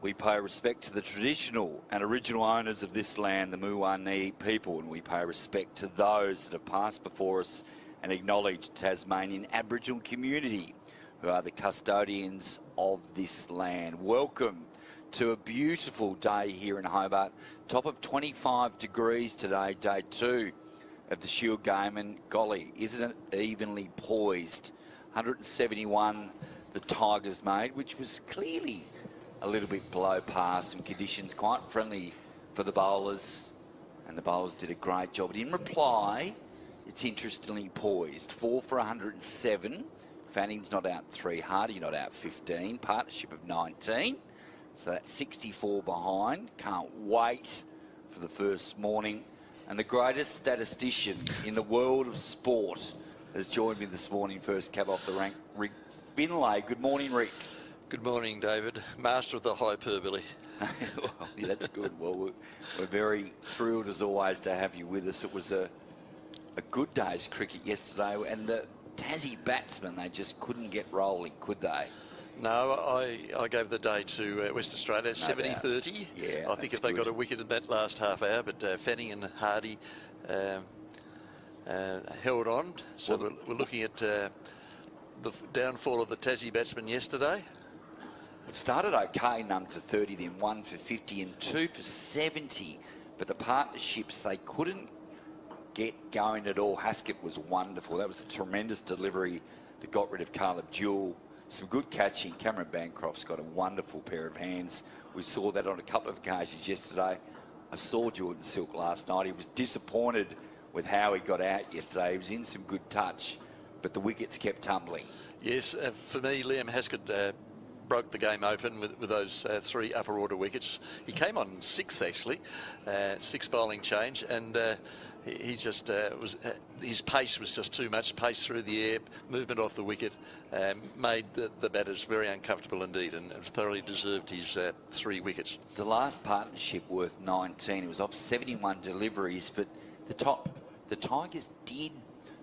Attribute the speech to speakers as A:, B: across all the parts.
A: We pay respect to the traditional and original owners of this land, the Muwani people, and we pay respect to those that have passed before us and acknowledge Tasmanian Aboriginal community who are the custodians of this land. Welcome to a beautiful day here in Hobart. Top of 25 degrees today, day 2 of the Shield game, and golly, isn't it evenly poised? 171 the Tigers made, which was clearly a little bit below par. Some conditions quite friendly for the bowlers, and the bowlers did a great job. But in reply, it's interestingly poised. 4 for 107. Fanning's not out 3, Hardy not out 15, partnership of 19. So that's 64 behind. Can't wait for the first morning. And the greatest statistician in the world of sport has joined me this morning. First cab off the rank, Rick Finlay. Good morning, Rick.
B: Good morning, David. Master of the hyperbole.
A: Well, yeah, that's good. Well, we're very thrilled as always to have you with us. It was a good day's cricket yesterday, and the Tassie batsmen, they just couldn't get rolling, could they?
B: No, I gave the day to West Australia, 70-30.
A: Yeah,
B: I think if they got a wicket in that last half hour, but Fanning and Hardy held on. So well, we're looking at the downfall of the Tassie batsmen yesterday.
A: It started okay, none for 30, then 1 for 50 and 2 for 70. But the partnerships, they couldn't get going at all. Haskett was wonderful. That was a tremendous delivery that got rid of Caleb Jewell. Some good catching. Cameron Bancroft's got a wonderful pair of hands. We saw that on a couple of occasions yesterday. I saw Jordan Silk last night. He was disappointed with how he got out yesterday. He was in some good touch, but the wickets kept tumbling.
B: Yes, for me, Liam Haskett broke the game open with those 3 upper order wickets. He came on 6 actually, 6 bowling change, and he just his pace was just too much. Pace through the air, movement off the wicket, made the batters very uncomfortable indeed, and thoroughly deserved his 3 wickets.
A: The last partnership worth 19. It was off 71 deliveries, but the Tigers did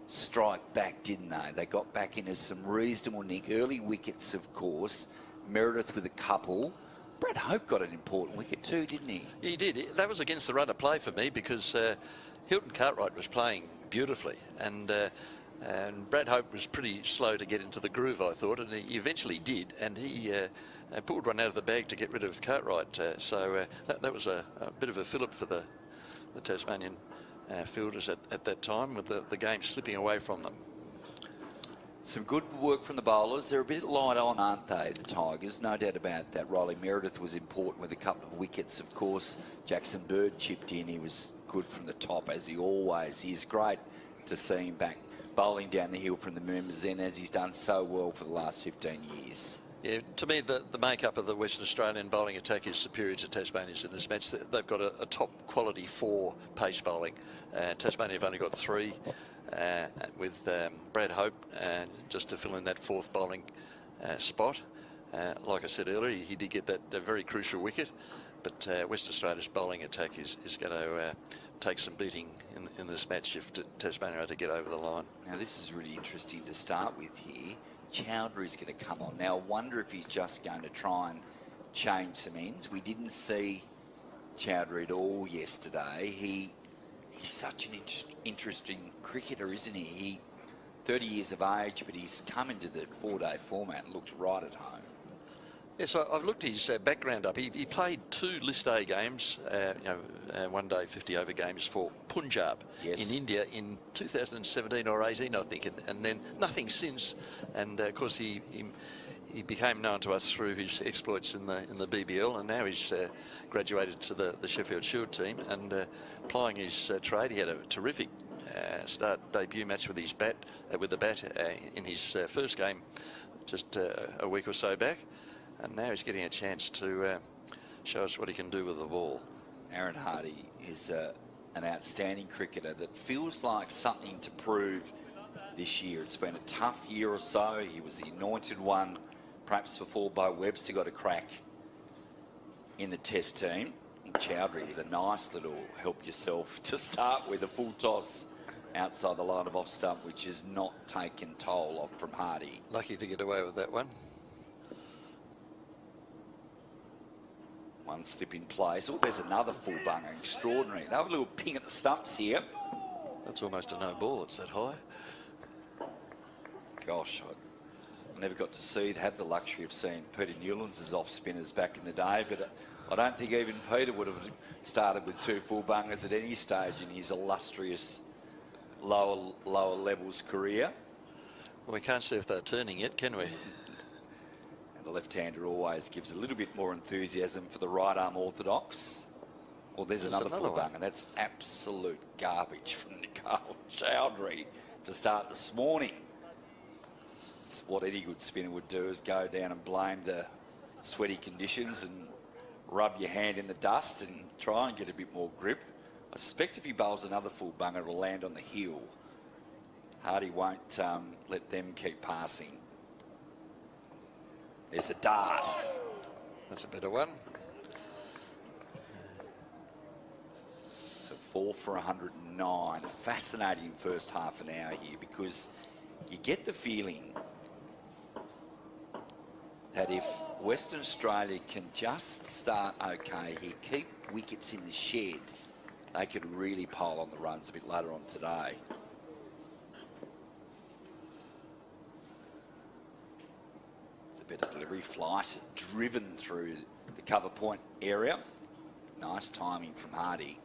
A: strike back, didn't they? They got back into some reasonable nick. Early wickets, of course. Meredith with a couple. Brad Hope got an important wicket too, didn't he?
B: He did. That was against the run of play for me, because Hilton Cartwright was playing beautifully, and Brad Hope was pretty slow to get into the groove, I thought, and he eventually did, and he pulled one out of the bag to get rid of Cartwright. So that was a bit of a fillip for the Tasmanian fielders at that time, with the game slipping away from them.
A: Some good work from the bowlers. They're a bit light on, aren't they, the Tigers? No doubt about that. Riley Meredith was important with a couple of wickets, of course. Jackson Bird chipped in. He was good from the top, as he always is. Great to see him back bowling down the hill from the members end, as he's done so well for the last 15 years.
B: Yeah, to me, the makeup of the Western Australian bowling attack is superior to Tasmania's in this match. They've got a top quality 4 pace bowling. Tasmania have only got 3. With Brad Hope just to fill in that 4th bowling spot. Like I said earlier, he did get that very crucial wicket, but West Australia's bowling attack is going to take some beating in this match if Tasmania are to get over the line.
A: Now, this is really interesting to start with here. Chowdhury's going to come on. Now, I wonder if he's just going to try and change some ends. We didn't see Chowdhury at all yesterday. He's such an interesting cricketer, isn't he? He 30 years of age, but he's come into the 4-day format and looks right at home.
B: Yes, I've looked his background up. He played 2 List A games, 1-day 50-over games for Punjab in India in 2017 or 18, I think, and then nothing since. And of course, he became known to us through his exploits in the BBL, and now he's graduated to the Sheffield Shield team and plying his trade. He had a terrific debut match with his bat, in his first game just a week or so back, and now he's getting a chance to show us what he can do with the ball.
A: Aaron Hardy is an outstanding cricketer that feels like something to prove this year. It's been a tough year or so. He was the anointed one, perhaps before Bo Webster got a crack in the Test team. And Chowdhury with a nice little help yourself to start with, a full toss outside the line of off stump, which is not taken toll of from Hardy.
B: Lucky to get away with that one.
A: One slip in place. Oh, there's another full bunger. Extraordinary. They have a little ping at the stumps here.
B: That's almost a no ball. It's that high.
A: Gosh, I never got to have the luxury of seeing Peter Newlands' off spinners back in the day, but I don't think even Peter would have started with 2 full bungers at any stage in his illustrious lower levels career.
B: Well, we can't see if they're turning yet, can we?
A: And the left-hander always gives a little bit more enthusiasm for the right arm orthodox. Well, there's another full bunger. That's absolute garbage from Nicole Chowdhury to start this morning. It's what any good spinner would do, is go down and blame the sweaty conditions and rub your hand in the dust and try and get a bit more grip. I suspect if he bowls another full bunger, it'll land on the heel. Hardy won't let them keep passing. There's a dart.
B: That's a better one.
A: So 4 for 109. A fascinating first half an hour here, because you get the feeling that if Western Australia can just start okay here, keep wickets in the shed, they could really pile on the runs a bit later on today. It's a better delivery. Flight driven through the cover point area. Nice timing from Hardy.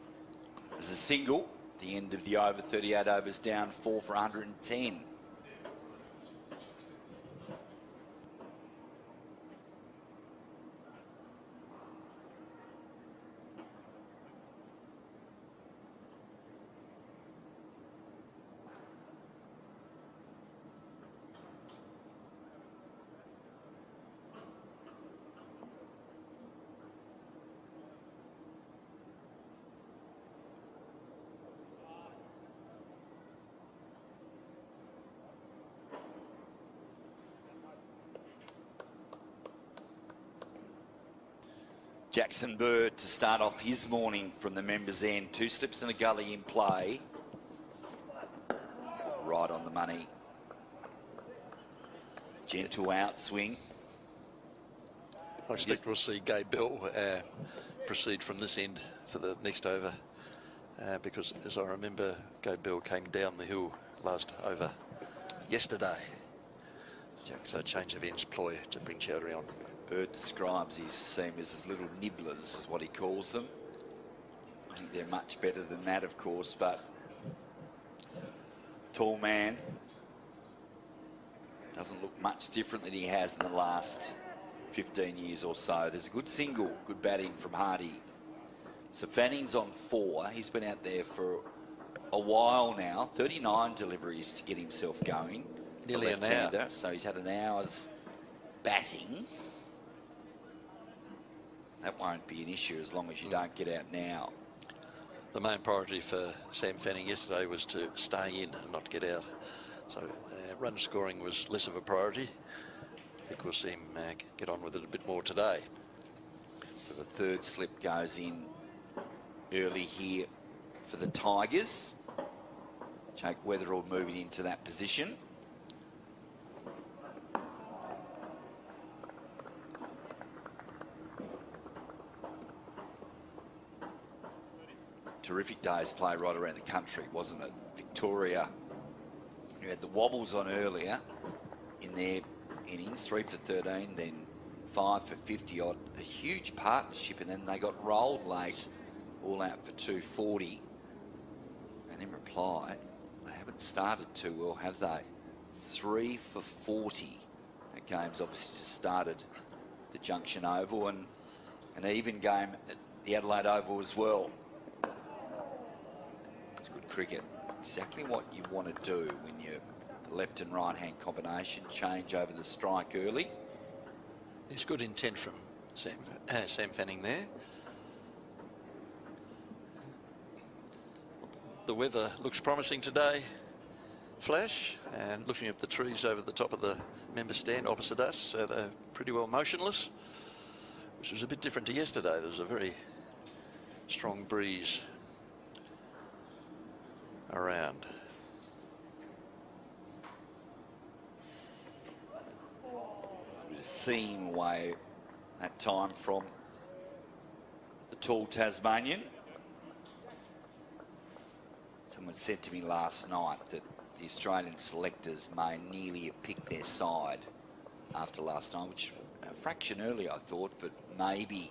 A: There's a single. The end of the over, 38 overs down, 4 for 110. Jackson Bird to start off his morning from the members' end. 2 slips and a gully in play. Right on the money. Gentle outswing.
B: I expect we'll see Gabe Bell proceed from this end for the next over, because as I remember, Gabe Bell came down the hill last over yesterday. So change of ends ploy to bring Chowdhury on.
A: Bird describes his seamers as little nibblers, is what he calls them. I think they're much better than that, of course, but tall man doesn't look much different than he has in the last 15 years or so. There's a good single, good batting from Hardy. So Fanning's on 4. He's been out there for a while now. 39 deliveries to get himself going.
B: Nearly an hour.
A: So he's had an hour's batting. That won't be an issue as long as you don't get out now.
B: The main priority for Sam Fanning yesterday was to stay in and not get out. So run scoring was less of a priority. I think we'll see him get on with it a bit more today.
A: So the third slip goes in early here for the Tigers. Jake Weatherall moving into that position. Terrific day's play right around the country, wasn't it? Victoria, who had the wobbles on earlier in their innings, 3 for 13, then 5 for 50 odd. A huge partnership, and then they got rolled late, all out for 240. And in reply, they haven't started too well, have they? 3 for 40. That game's obviously just started the Junction Oval, and an even game at the Adelaide Oval as well. It's good cricket. Exactly what you want to do when you left and right hand combination, change over the strike early.
B: There's good intent from Sam Fanning there. The weather looks promising today, Flash, and looking at the trees over the top of the member stand opposite us, they're pretty well motionless, which was a bit different to yesterday. There was a very strong breeze around.
A: It was seen away that time from tall Tasmanian. Someone said to me last night that the Australian selectors may nearly have picked their side after last night, which a fraction early I thought, but maybe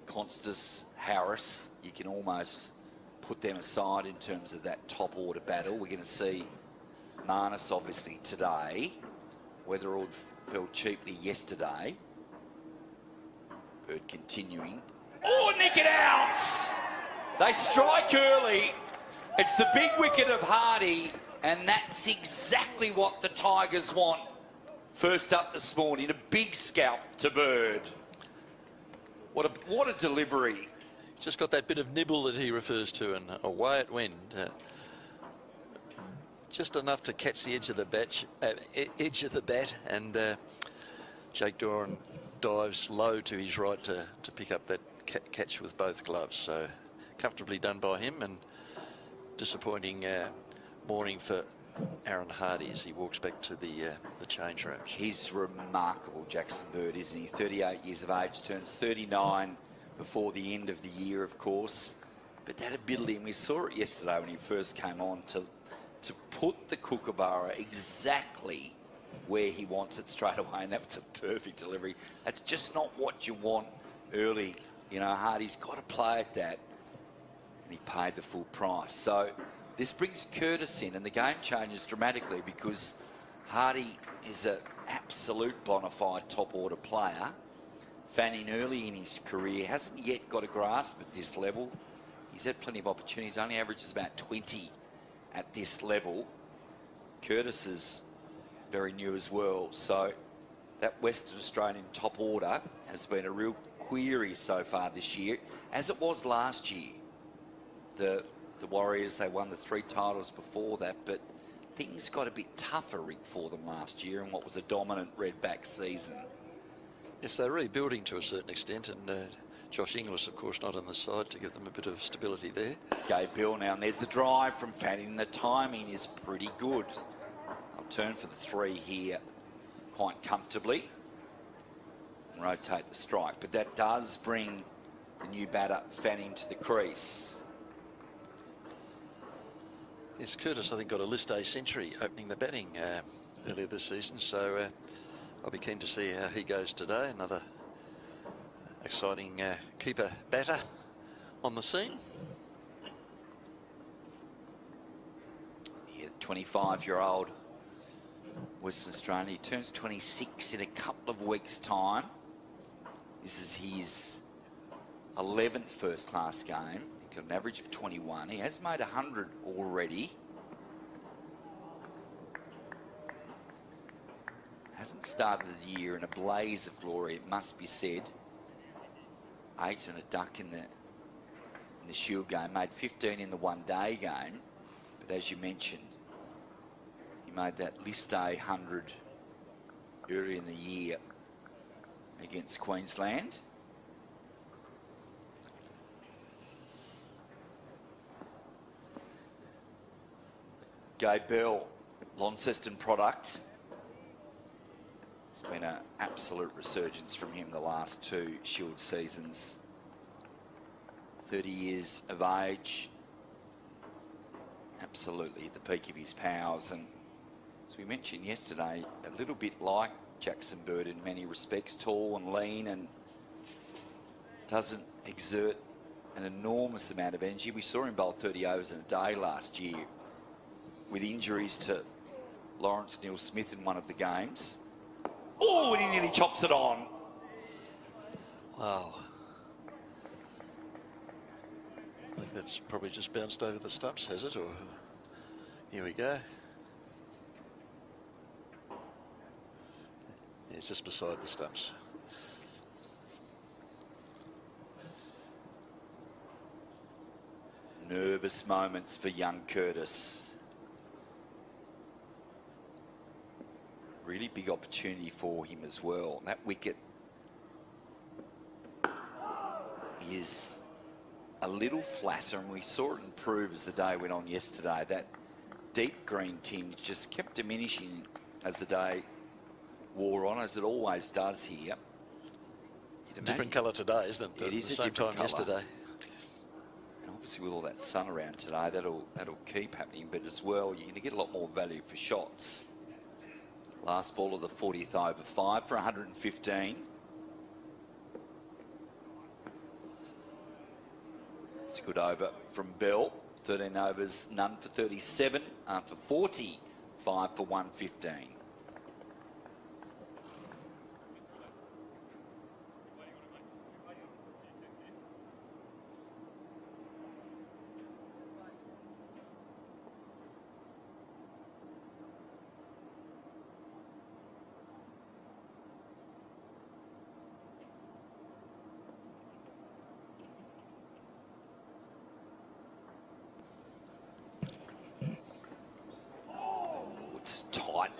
A: Constance, Harris, you can almost put them aside in terms of that top order battle. We're going to see Marnus obviously today. Weatherald fell cheaply yesterday. Bird continuing. Oh, nick it out! They strike early. It's the big wicket of Hardy, and that's exactly what the Tigers want. First up this morning, a big scalp to Bird. What a delivery.
B: Just got that bit of nibble that he refers to, and away it went. Just enough to catch the edge of the bat, and Jake Doran dives low to his right to pick up that catch with both gloves. So comfortably done by him, and disappointing morning for Aaron Hardy as he walks back to the change rooms.
A: He's remarkable, Jackson Bird, isn't he? 38 years of age, turns 39 before the end of the year, of course. But that ability, and we saw it yesterday when he first came on, to put the kookaburra exactly where he wants it straight away, and that was a perfect delivery. That's just not what you want early. You know, Hardy's got to play at that, and he paid the full price. So this brings Curtis in, and the game changes dramatically because Hardy is an absolute bona fide top-order player. Fanning early in his career, hasn't yet got a grasp at this level. He's had plenty of opportunities, only averages about 20 at this level. Curtis is very new as well. So that Western Australian top order has been a real query so far this year, as it was last year. The Warriors, they won the 3 titles before that, but things got a bit tougher, Rick, for them last year in what was a dominant redback season.
B: Yes, they're rebuilding to a certain extent, and Josh Inglis, of course, not on the side to give them a bit of stability there.
A: Gabe Bell now, and there's the drive from Fanning. The timing is pretty good. I'll turn for the 3 here quite comfortably and rotate the strike, but that does bring the new batter Fanning to the crease.
B: Yes, Curtis, I think, got a list A century opening the batting earlier this season, so I'll be keen to see how he goes today. Another exciting keeper batter on the scene.
A: Yeah, 25-year-old Western Australian. He turns 26 in a couple of weeks' time. This is his 11th first-class game. He got an average of 21. He has made 100 already. Hasn't started the year in a blaze of glory, it must be said. 8 and a duck in the Shield game. Made 15 in the one-day game. But as you mentioned, he made that list A 100 earlier in the year against Queensland. Gabe Bell, Launceston product. It's been an absolute resurgence from him the last 2 Shield seasons. 30 years of age. Absolutely at the peak of his powers. And as we mentioned yesterday, a little bit like Jackson Bird in many respects. Tall and lean and doesn't exert an enormous amount of energy. We saw him bowl 30 overs in a day last year with injuries to Lawrence Neil-Smith in one of the games. Oh, and he nearly chops it on.
B: Wow. I think that's probably just bounced over the stumps, has it? Or here we go. Yeah, it's just beside the stumps.
A: Nervous moments for young Curtis. Really big opportunity for him as well. That wicket is a little flatter, and we saw it improve as the day went on yesterday. That deep green tinge just kept diminishing as the day wore on, as it always does here.
B: Different colour today, isn't it?
A: It is
B: the
A: a
B: same
A: different
B: time
A: colour.
B: yesterday.
A: And obviously, with all that sun around today, that'll keep happening. But as well, you're going to get a lot more value for shots. Last ball of the 40th over, 5 for 115. It's a good over from Bell. 13 overs, none for 37, for 40, 5 for 115.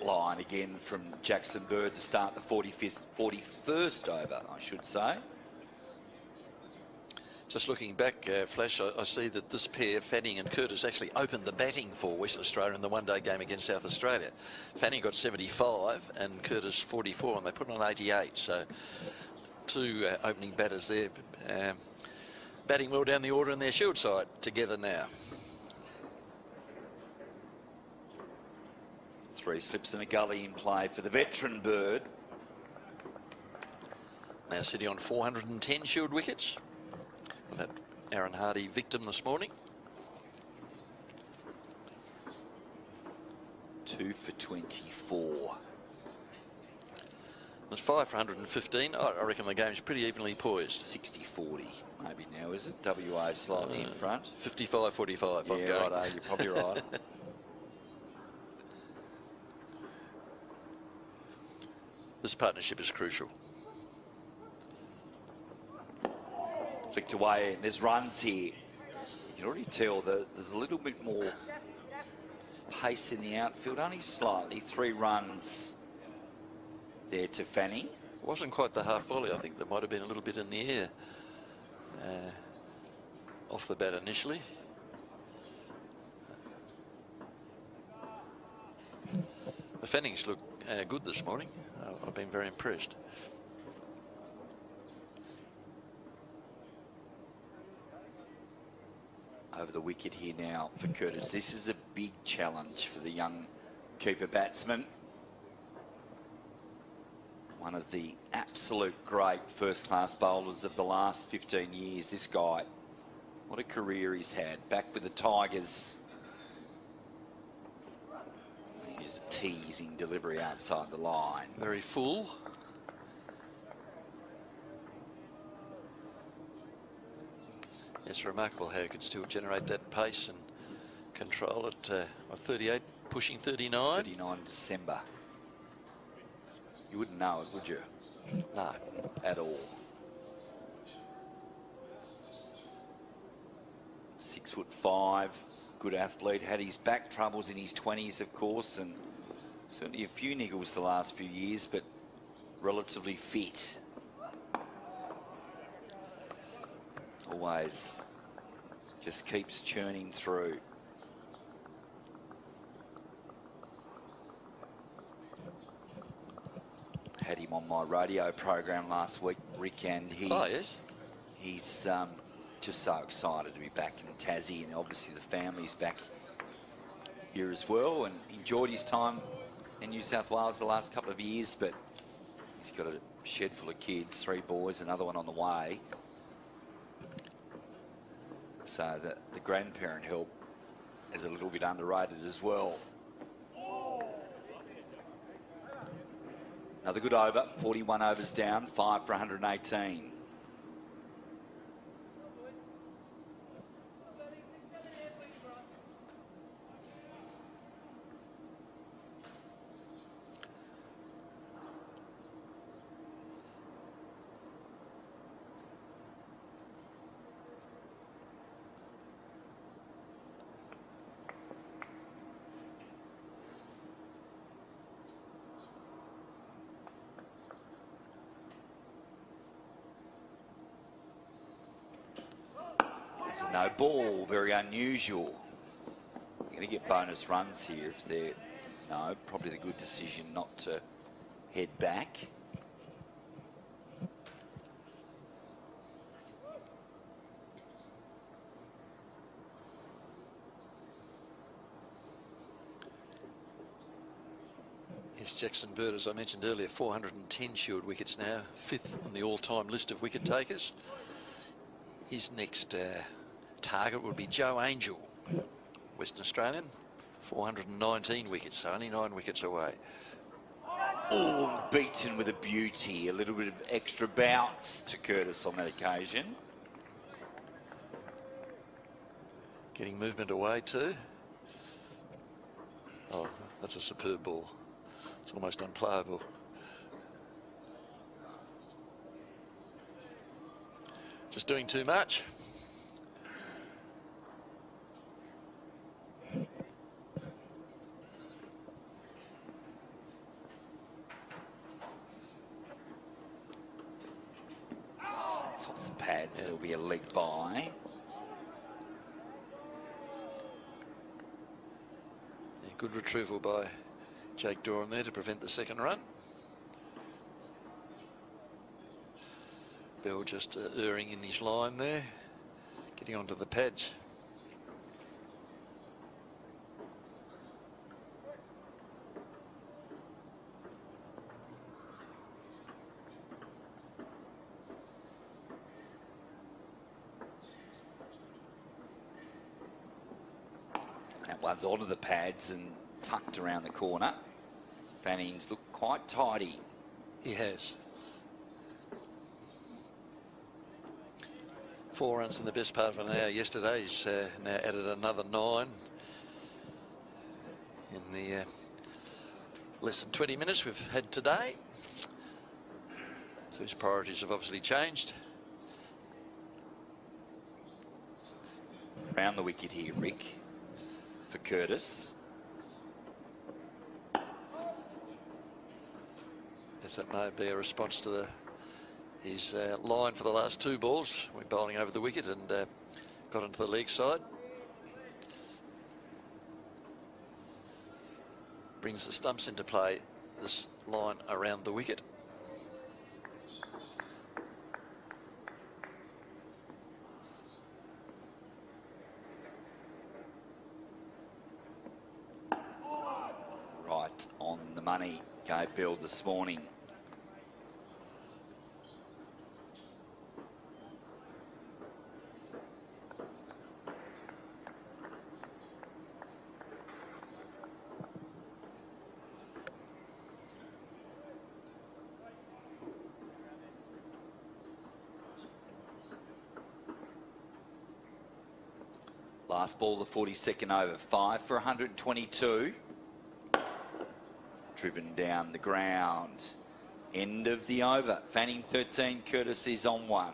A: Line again from Jackson Bird to start the 41st over, I should say.
B: Just looking back, Flash, I see that this pair, Fanning and Curtis, actually opened the batting for Western Australia in the one-day game against South Australia. Fanning got 75 and Curtis 44, and they put on 88. So two opening batters there, batting well down the order in their Shield side together now.
A: 3 slips and a gully in play for the veteran Bird.
B: Now sitting on 410 Shield wickets with that Aaron Hardy victim this morning.
A: 2 for 24.
B: There's 5 for 115. I reckon the game's pretty evenly poised.
A: 60-40 maybe now, is it? WA slightly in front.
B: 55-45.
A: Yeah, right, you're probably right.
B: This partnership is crucial.
A: Flicked away, and there's runs here. You can already tell that there's a little bit more pace in the outfield, only slightly. 3 runs there to Fanning.
B: It wasn't quite the half volley. I think there might have been a little bit in the air off the bat initially. The Fannings look good this morning. I've been very impressed.
A: Over the wicket here now for Curtis. This is a big challenge for the young keeper batsman. One of the absolute great first-class bowlers of the last 15 years, this guy. What a career he's had. Back with the Tigers. Here's a teasing delivery outside the line.
B: Very full. It's remarkable how he could still generate that pace and control it. 38, pushing 39.
A: 39 December. You wouldn't know it, would you?
B: No.
A: At all. 6'5", good athlete. Had his back troubles in his 20s, of course, and certainly a few niggles the last few years, but relatively fit. Always just keeps churning through. Had him on my radio program last week, Rick, and he's just so excited to be back in Tassie, and obviously the family's back here as well, and enjoyed his time in New South Wales the last couple of years, but he's got a shed full of kids, 3 boys, another one on the way. So the grandparent help is a little bit underrated as well. Another good over, 41 overs down, 5 for 118. There's a no ball, very unusual. You're going to get bonus runs here if they're no. Probably the good decision not to head back.
B: Yes, Jackson Bird, as I mentioned earlier, 410 Shield wickets now, 5th on the all-time list of wicket takers. His next target would be Joe Angel, Western Australian, 419 wickets, so only 9 wickets away.
A: Oh, beaten with a beauty. A little bit of extra bounce to Curtis on that occasion.
B: Getting movement away too. Oh, that's a superb ball. It's almost unplayable. Just doing too much.
A: It's off the pads. Yeah. There'll be a leg by.
B: Yeah, good retrieval by Jake Doran there to prevent the second run. Bell just erring in his line there, getting onto the pads.
A: That one's onto the pads and tucked around the corner. Fanning's looked quite tidy.
B: He has. 4 runs in the best part of an hour yesterday. He's now added another 9 in the less than 20 minutes we've had today. So his priorities have obviously changed.
A: Round the wicket here, Rick, for Curtis.
B: Yes, that may be a response to his line for the last 2 balls. Went bowling over the wicket and got into the leg side. Brings the stumps into play, this line around the wicket.
A: Right on the money, Gabe Bell this morning. Last ball, the 42nd over, 5 for 122. Driven down the ground. End of the over. Fanning 13, Curtis is on 1.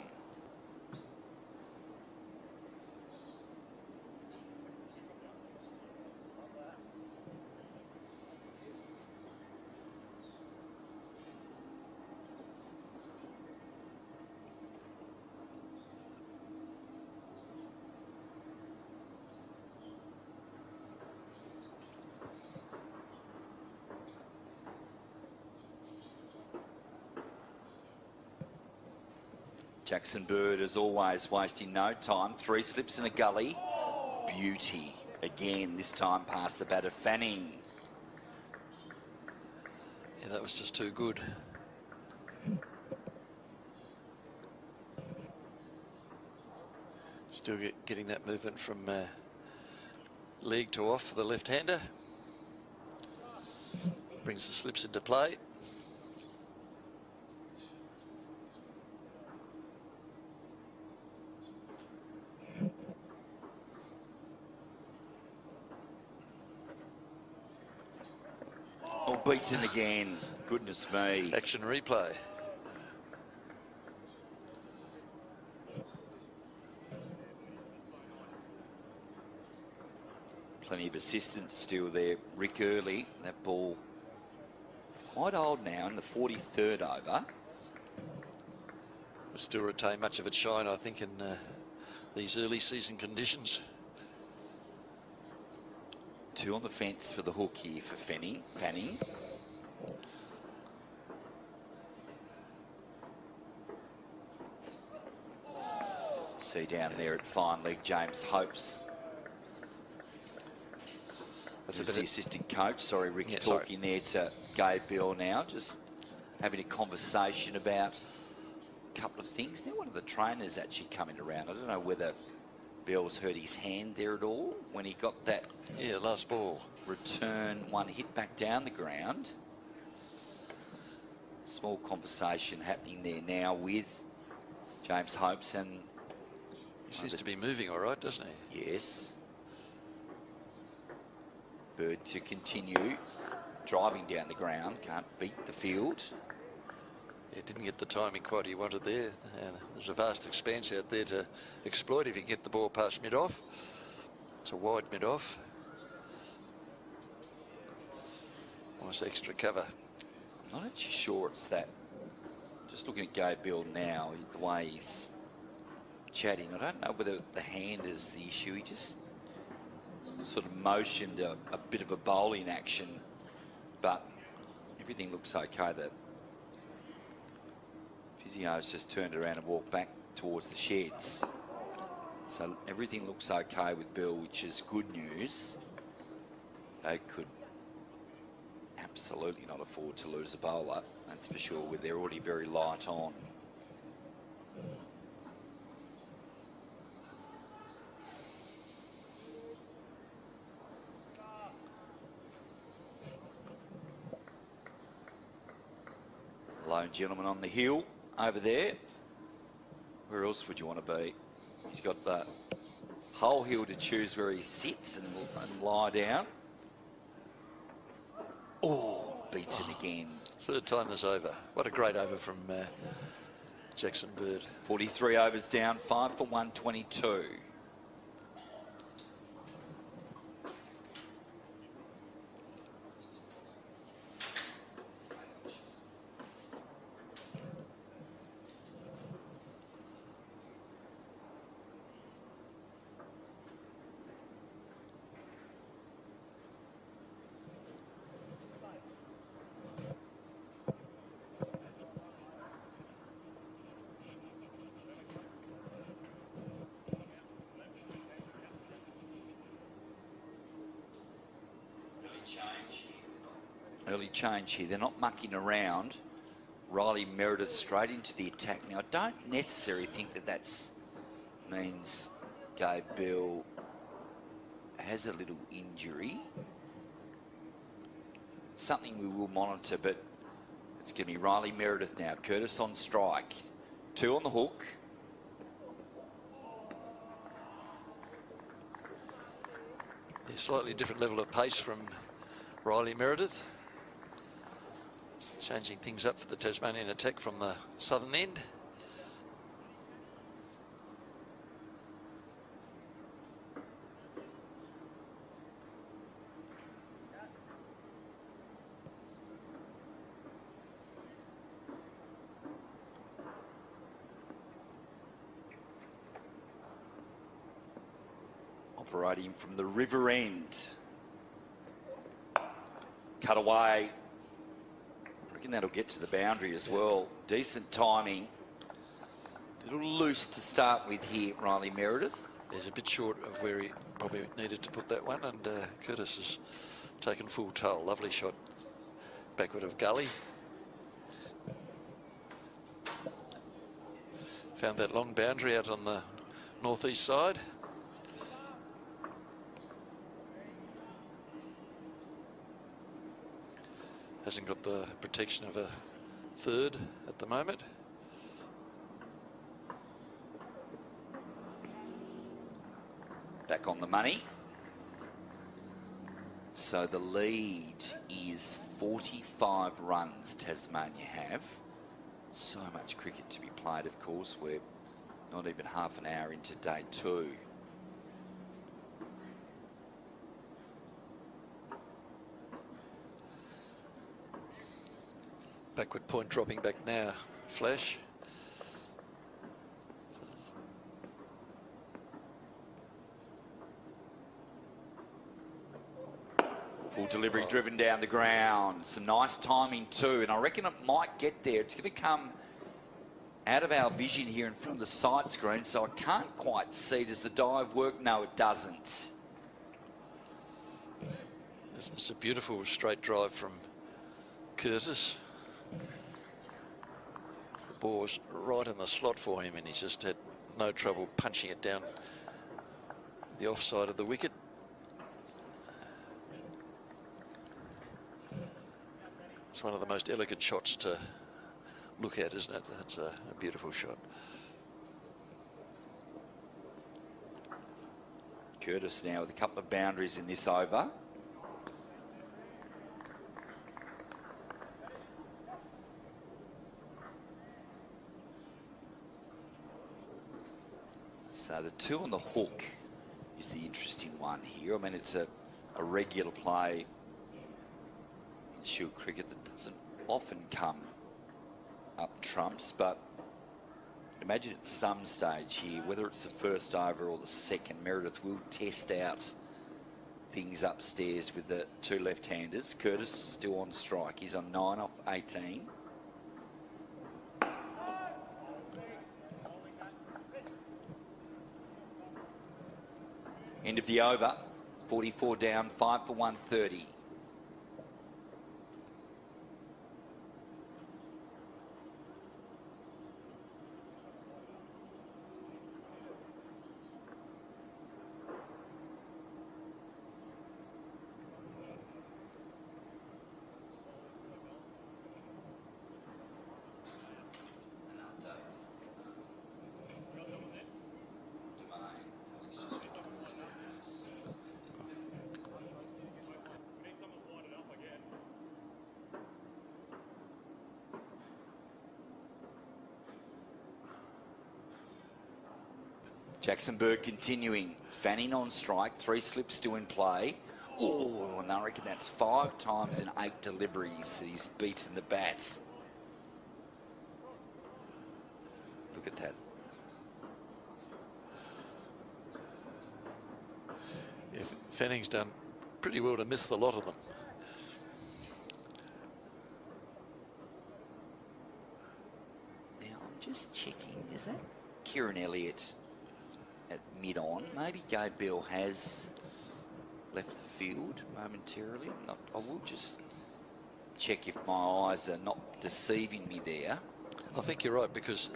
A: Jackson Bird, as always, wasting no time. 3 slips in a gully. Beauty. Again, this time past the bat of Fanning.
B: Yeah, that was just too good. Still getting that movement from leg to off for the left-hander. Brings the slips into play.
A: Beaten again. Goodness me.
B: Action replay.
A: Plenty of assistance still there. Rick Early. That ball is quite old now in the 43rd over.
B: Will still retain much of its shine, I think, in these early season conditions.
A: 2 on the fence for the hook here for Fanning. See down there at fine leg, James hopes. That's the assistant coach. Sorry, Ricky, talking there to Gabe Bill now, just having a conversation about a couple of things. Now, one of the trainers actually coming around. I don't know whether Bill's hurt his hand there at all when he got that.
B: Yeah, last ball.
A: Return, one hit back down the ground. Small conversation happening there now with James Hopes, and
B: he seems to be moving all right, doesn't he?
A: Yes. Bird to continue driving down the ground, can't beat the field.
B: Yeah, didn't get the timing quite he wanted there. There's a vast expanse out there to exploit if you get the ball past mid-off. It's a wide mid-off. Nice extra cover.
A: I'm not actually sure it's that. Just looking at Gabe Bill now, the way he's chatting, I don't know whether the hand is the issue. He just sort of motioned a bit of a bowling action, but everything looks okay. The physio's just turned around and walked back towards the sheds. So everything looks okay with Bill, which is good news. They could absolutely not afford to lose a bowler, that's for sure, with they're already very light on. Lone gentleman on the hill over there. Where else would you want to be? He's got the whole hill to choose where he sits and lie down. Oh, beats him again.
B: Third time this over. What a great over from Jackson Bird.
A: 43 overs down, 5 for 122. Early change here. They're not mucking around. Riley Meredith straight into the attack. Now, I don't necessarily think that that's means Gabe Bill has a little injury. Something we will monitor, but it's going to be Riley Meredith now. Curtis on strike. 2 on the hook.
B: A slightly different level of pace from Riley Meredith. Changing things up for the Tasmanian attack from the southern end.
A: Operating from the river end. Cut away. I reckon that'll get to the boundary as well. Decent timing. A little loose to start with here, Riley Meredith.
B: He's a bit short of where he probably needed to put that one, and Curtis has taken full toll. Lovely shot backward of gully. Found that long boundary out on the northeast side. Hasn't got the protection of a third at the moment.
A: Back on the money. So the lead is 45 runs Tasmania have. So much cricket to be played, of course. We're not even half an hour into day 2.
B: Backward point dropping back now, Flash.
A: Full delivery driven down the ground. Some nice timing too, and I reckon it might get there. It's going to come out of our vision here in front of the side screen, so I can't quite see. Does the dive work? No, it doesn't.
B: It's a beautiful straight drive from Curtis. The ball was right in the slot for him, and he just had no trouble punching it down the offside of the wicket. It's one of the most elegant shots to look at, isn't it? That's a beautiful shot.
A: Curtis now with a couple of boundaries in this over. So the 2 on the hook is the interesting one here. I mean, it's a regular play in Shield cricket that doesn't often come up trumps, but imagine at some stage here, whether it's the first over or the second, Meredith will test out things upstairs with the 2 left-handers. Curtis still on strike. He's on 9 off 18. End of the over, 44 down, 5 for 130. Jacksonburg continuing. Fanning on strike. 3 slips still in play. Oh, and I reckon that's 5 times in 8 deliveries that he's beaten the bats. Look at that.
B: Yeah, Fanning's done pretty well to miss the lot of them.
A: Now, I'm just checking. Is that Kieran Elliott at mid-on? Maybe Gabe Bell has left the field momentarily. I will just check if my eyes are not deceiving me there.
B: I think you're right, because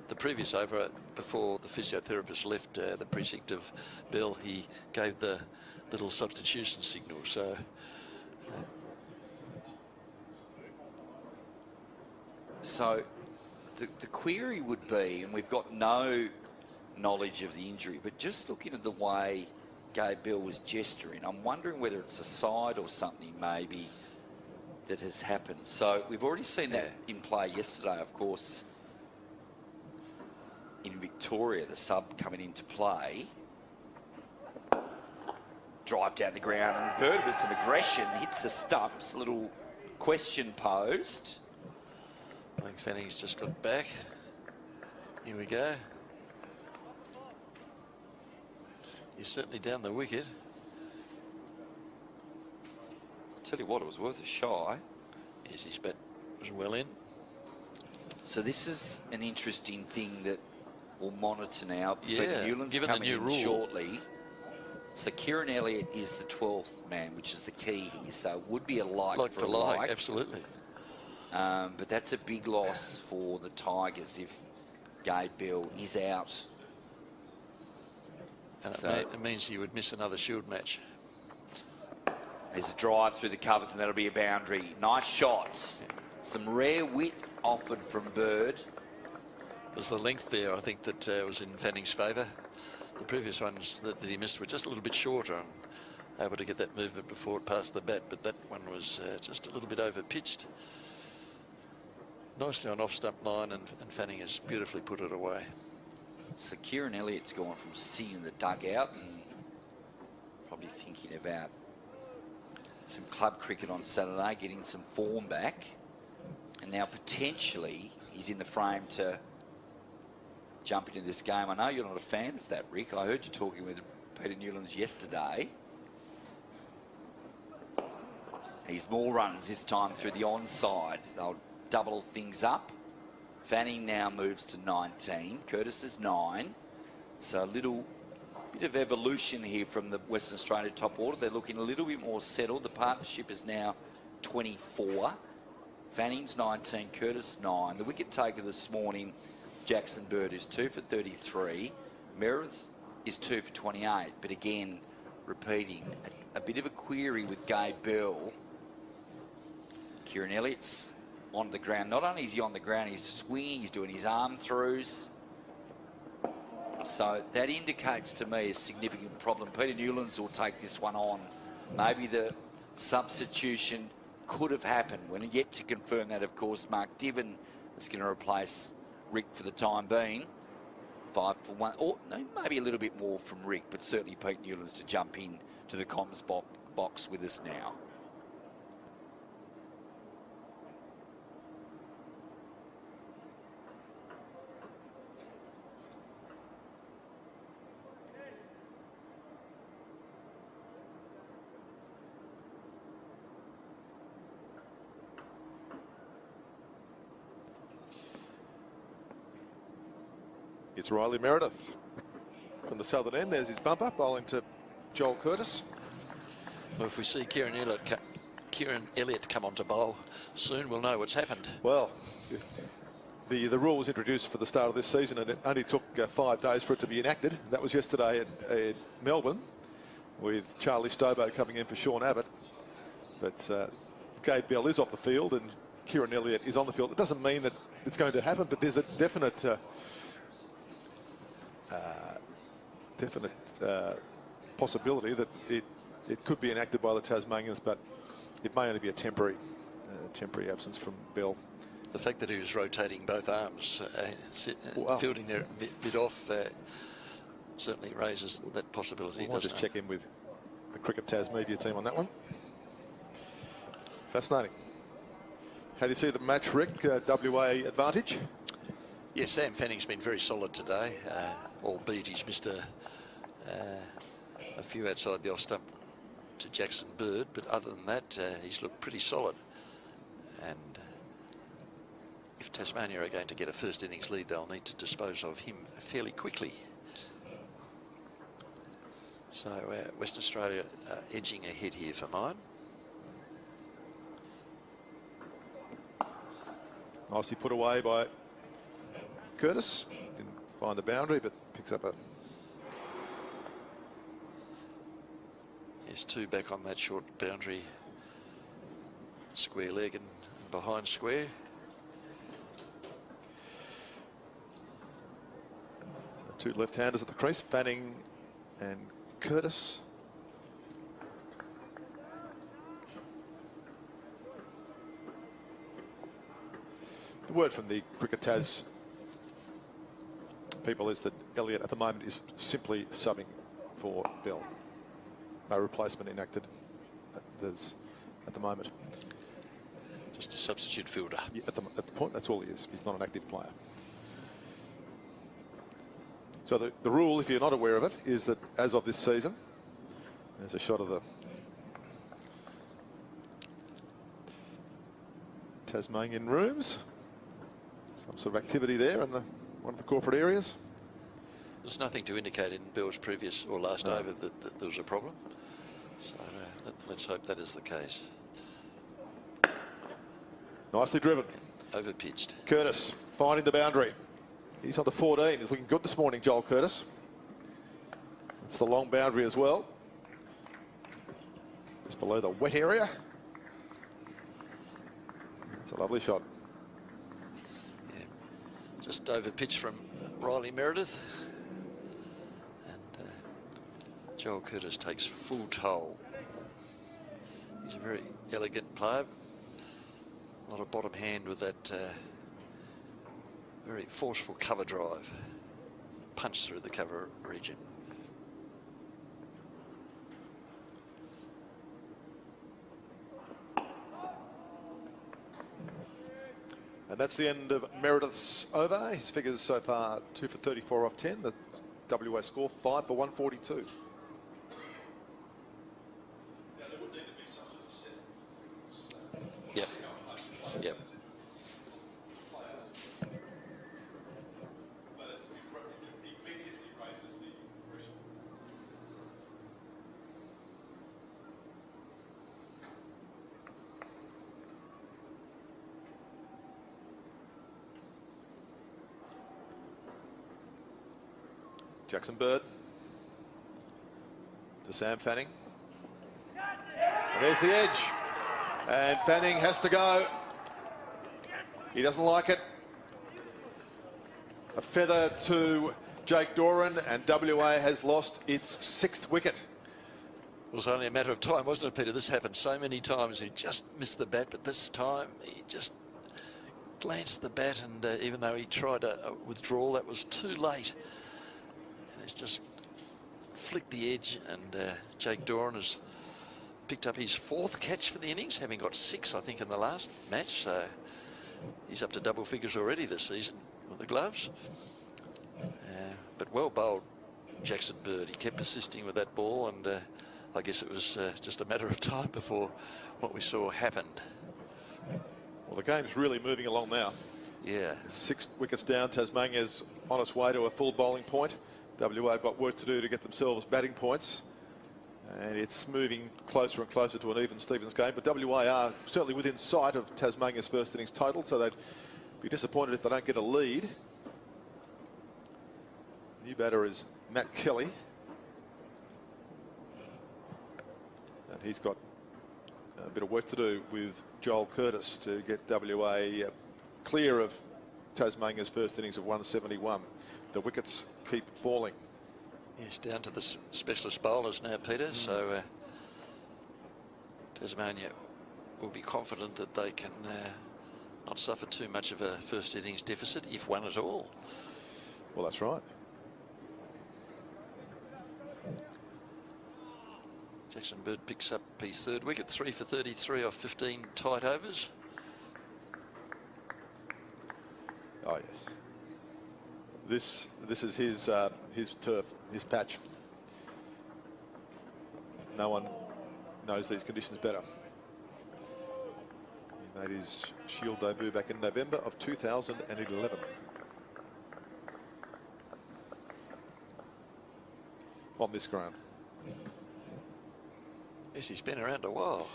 B: the previous over, before the physiotherapist left the precinct of Bell, he gave the little substitution signal. So
A: the query would be, and we've got no knowledge of the injury, but just looking at the way Gabe Bell was gesturing, I'm wondering whether it's a side or something maybe that has happened. So we've already seen that in play yesterday, of course, in Victoria, the sub coming into play. Drive down the ground, and Bird with some aggression hits the stumps. A little question posed.
B: I think Fanning's just got back. Here we go. He's certainly down the wicket.
A: I'll tell you what, it was worth a shy.
B: Yes, his bat was well in.
A: So this is an interesting thing that we'll monitor now.
B: Yeah,
A: but Newland's
B: given the
A: coming
B: new
A: in
B: rule
A: shortly. So Kieran Elliott is the 12th man, which is the key here. So it would be a like for like.
B: Absolutely.
A: But that's a big loss for the Tigers if Gabe Bell is out.
B: And it means he would miss another Shield match.
A: There's a drive through the covers, and that'll be a boundary. Nice shots. Some rare width offered from Bird.
B: There's the length there, I think, that was in Fanning's favour. The previous ones that he missed were just a little bit shorter and able to get that movement before it passed the bat, but that one was just a little bit over-pitched. Nicely on off-stump line, and Fanning has beautifully put it away.
A: So Kieran Elliott's gone from sitting in the dugout and probably thinking about some club cricket on Saturday, getting some form back. And now potentially he's in the frame to jump into this game. I know you're not a fan of that, Rick. I heard you talking with Peter Newlands yesterday. He's more runs this time through the onside. They'll double things up. Fanning now moves to 19. Curtis is 9. So a little bit of evolution here from the Western Australia top order. They're looking a little bit more settled. The partnership is now 24. Fanning's 19, Curtis 9. The wicket taker this morning, Jackson Bird, is 2 for 33. Meredith is 2 for 28. But again, repeating, a bit of a query with Gabe Bell. Kieran Elliott's on the ground. Not only is he on the ground, he's swinging, he's doing his arm throughs. So that indicates to me a significant problem. Peter Newlands will take this one on. Maybe the substitution could have happened. We're yet to confirm that, of course. Mark Diven is going to replace Rick for the time being. 5 for 1, or no, maybe a little bit more from Rick, but certainly Pete Newlands to jump in to the comms box with us now.
C: It's Riley Meredith from the southern end. There's his bumper, bowling to Joel Curtis.
B: Well, if we see Kieran Elliott come on to bowl soon, we'll know what's happened.
C: Well, the rule was introduced for the start of this season, and it only took 5 days for it to be enacted. That was yesterday at Melbourne, with Charlie Stobo coming in for Sean Abbott. But Gabe Bell is off the field, and Kieran Elliott is on the field. It doesn't mean that it's going to happen, but there's a definite possibility that it could be enacted by the Tasmanians, but it may only be a temporary absence from Bell.
B: The fact that he was rotating both arms, fielding there a bit off, certainly raises that possibility.
C: I'll just check in with the Cricket Tas media team on that one. Fascinating. How do you see the match, Rick? WA advantage?
B: Yes, Sam Fanning's been very solid today, albeit he's missed a few outside the off stump to Jackson Bird, but other than that, he's looked pretty solid. And if Tasmania are going to get a first innings lead, they'll need to dispose of him fairly quickly. So West Australia edging ahead here for mine.
C: Nicely put away by Curtis. Didn't find the boundary, but picks up a...
B: There's 2 back on that short boundary. Square leg and behind square.
C: So 2 left-handers at the crease, Fanning and Curtis. The word from the Cricket Tas people is that Elliott at the moment is simply subbing for Bell. No replacement enacted at the moment.
B: Just a substitute fielder.
C: Yeah, at the point, that's all he is. He's not an active player. So the rule, if you're not aware of it, is that as of this season, there's a shot of the Tasmanian rooms. Some sort of activity there in one of the corporate areas.
B: There's nothing to indicate in Bell's previous or last over that there was a problem. So let's hope that is the case.
C: Nicely driven.
B: Over pitched.
C: Curtis finding the boundary. He's on the 14. He's looking good this morning, Joel Curtis. It's the long boundary as well. Just below the wet area. It's a lovely shot.
B: Yeah. Just over pitch from Riley Meredith. And Joel Curtis takes full toll. He's a very elegant player. A lot of bottom hand with that very forceful cover drive. Punch through the cover region.
C: And that's the end of Meredith's over. His figures so far 2 for 34 off 10. The WA score 5 for 142.
B: Yep. Yep.
C: Jackson Bird to Sam Fanning. And there's the edge. And Fanning has to go. He doesn't like it. A feather to Jake Doran, and WA has lost its 6th wicket.
B: It was only a matter of time, wasn't it, Peter? This happened so many times. He just missed the bat, but this time he just glanced the bat, and even though he tried a withdrawal, that was too late. And it's just flicked the edge, and Jake Doran has picked up his 4th catch for the innings, having got 6, I think, in the last match. So he's up to double figures already this season with the gloves. But well bowled, Jackson Bird. He kept persisting with that ball, and I guess it was just a matter of time before what we saw happened.
C: Well, the game's really moving along now.
B: Yeah.
C: 6 wickets down. Tasmania's on its way to a full bowling point. WA have got work to do to get themselves batting points. And it's moving closer and closer to an even Stevens game. But WA are certainly within sight of Tasmania's first innings total, so they'd be disappointed if they don't get a lead. New batter is Matt Kelly. And he's got a bit of work to do with Joel Curtis to get WA clear of Tasmania's first innings of 171. The wickets keep falling.
B: Yes, down to the specialist bowlers now, Peter. So Tasmania will be confident that they can not suffer too much of a first innings deficit, if one at all.
C: Well, that's right.
B: Jackson Bird picks up his 3rd wicket, 3 for 33 off 15 tight overs.
C: Oh yes. This is his turf, his patch. No one knows these conditions better. He made his Shield debut back in November of 2011. On this ground.
B: Yes, he's been around a while.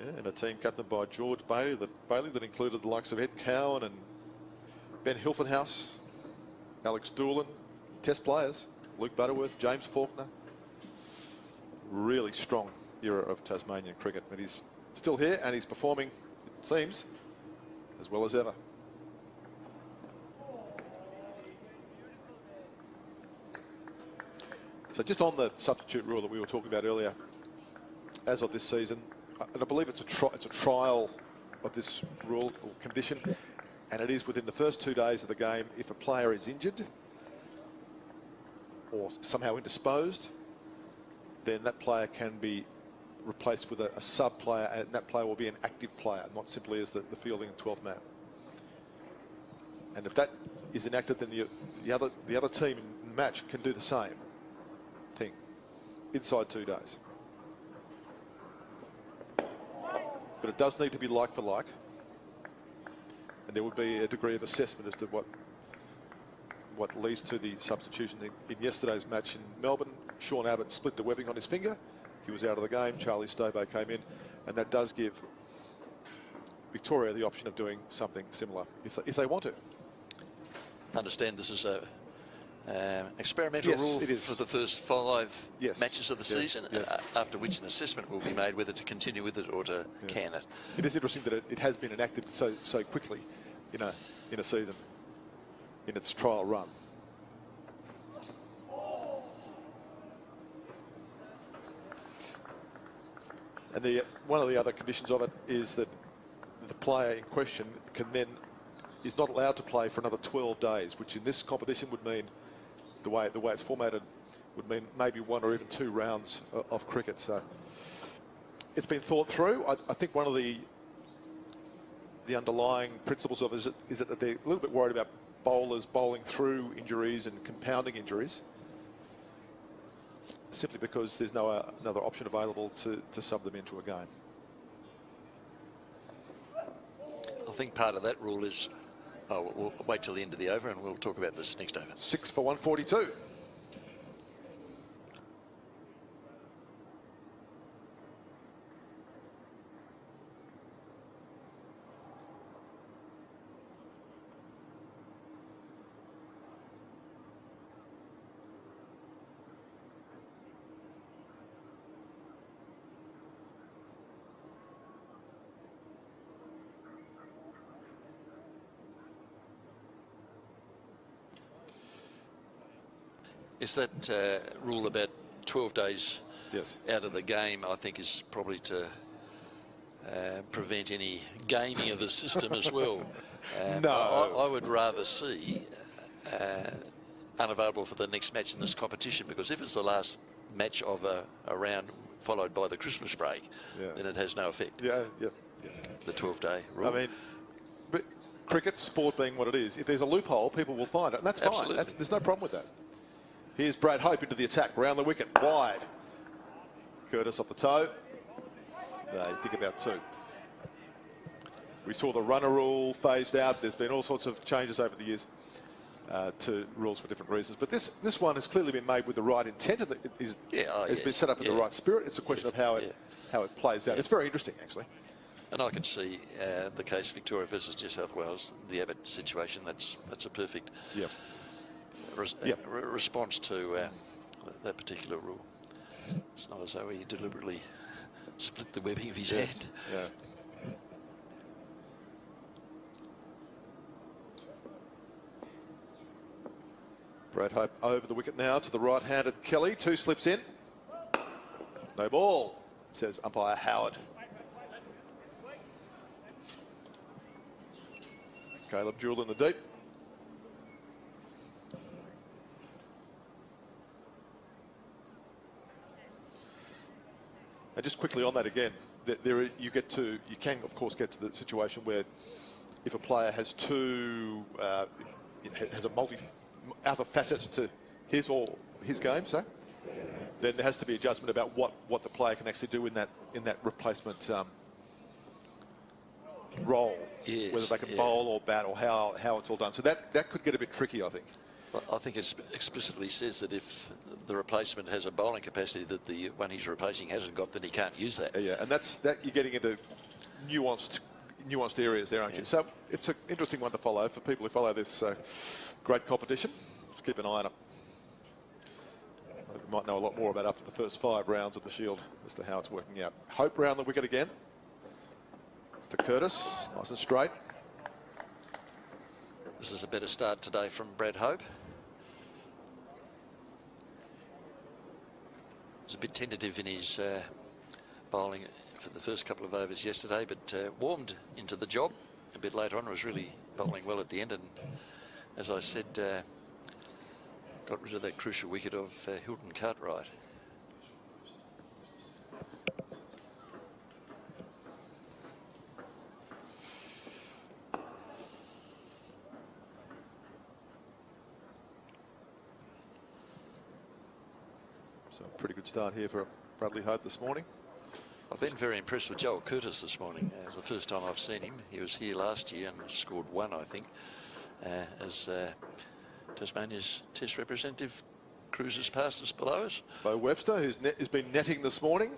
C: Yeah, and a team captained by George Bailey that included the likes of Ed Cowan and Ben Hilfenhaus, Alex Doolan, Test players, Luke Butterworth, James Faulkner. Really strong era of Tasmanian cricket, but he's still here and he's performing, it seems, as well as ever. So just on the substitute rule that we were talking about earlier, as of this season, and I believe it's a trial of this rule or condition, and it is within the first 2 days of the game. If a player is injured or somehow indisposed, then that player can be replaced with a sub player, and that player will be an active player, not simply as the fielding 12th man. And if that is enacted, then the other team in the match can do the same thing inside 2 days. But it does need to be like for like, and there would be a degree of assessment as to what leads to the substitution. In yesterday's match in Melbourne, Sean Abbott split the webbing on his finger. He was out of the game. Charlie Stobo came in, and that does give Victoria the option of doing something similar if they want to.
B: I understand this is a experimental rule for the first 5 matches of the season, after which an assessment will be made whether to continue with it or to can it.
C: It is interesting that it has been enacted so quickly in a season, in its trial run. And one of the other conditions of it is that the player in question is not allowed to play for another 12 days, which in this competition would mean, the way it's formatted, would mean maybe 1 or even 2 rounds of cricket. So it's been thought through. I think one of the underlying principles of it is that they're a little bit worried about bowlers bowling through injuries and compounding injuries, simply because there's no another option available to sub them into a game.
B: I think part of that rule is, we'll wait till the end of the over and we'll talk about this next over.
C: 6 for 142.
B: Is that rule about 12 days
C: Yes.
B: out of the game, I think, is probably to prevent any gaming of the system as well.
C: No.
B: I would rather see unavailable for the next match in this competition, because if it's the last match of a round followed by the Christmas break, then it has no effect.
C: Yeah.
B: The 12-day rule.
C: I mean, but cricket, sport being what it is, if there's a loophole, people will find it, and that's fine. There's no problem with that. Here's Brad Hope into the attack, round the wicket, wide. Curtis off the toe. They think about 2. We saw the runner rule phased out. There's been all sorts of changes over the years to rules for different reasons. But this one has clearly been made with the right intent, and has been set up in the right spirit. It's a question of how it plays out. It's very interesting, actually.
B: And I can see the case Victoria versus New South Wales, the Abbott situation. That's a perfect response to that particular rule. It's not as though he deliberately split the webbing of his hand.
C: Yeah. Brad Hope over the wicket now to the right-handed Kelly. 2 slips in. No ball, says umpire Howard. Caleb Jewell in the deep. And just quickly on that again, you can of course get to the situation where if a player has has a other facets to his game, then there has to be a judgment about what the player can actually do in that replacement role, whether they can bowl or bat or how it's all done. So that could get a bit tricky, I think.
B: Well, I think it explicitly says that if the replacement has a bowling capacity that the one he's replacing hasn't got, then he can't use that.
C: Yeah, and that you're getting into nuanced areas there, aren't you? So it's an interesting one to follow for people who follow this great competition. Let's keep an eye on it. We might know a lot more about after the first 5 rounds of the Shield as to how it's working out. Hope round the wicket again. To Curtis, nice and straight.
B: This is a better start today from Brad Hope. Was a bit tentative in his bowling for the first couple of overs yesterday, but warmed into the job a bit later on. Was really bowling well at the end, and as I said, got rid of that crucial wicket of Hilton Cartwright.
C: So a pretty good start here for Bradley Hope this morning.
B: I've been very impressed with Joel Curtis this morning. It was the first time I've seen him. He was here last year and scored 1, I think, as Tasmania's Test representative cruises past us below us.
C: Bo Webster, who's been netting this morning,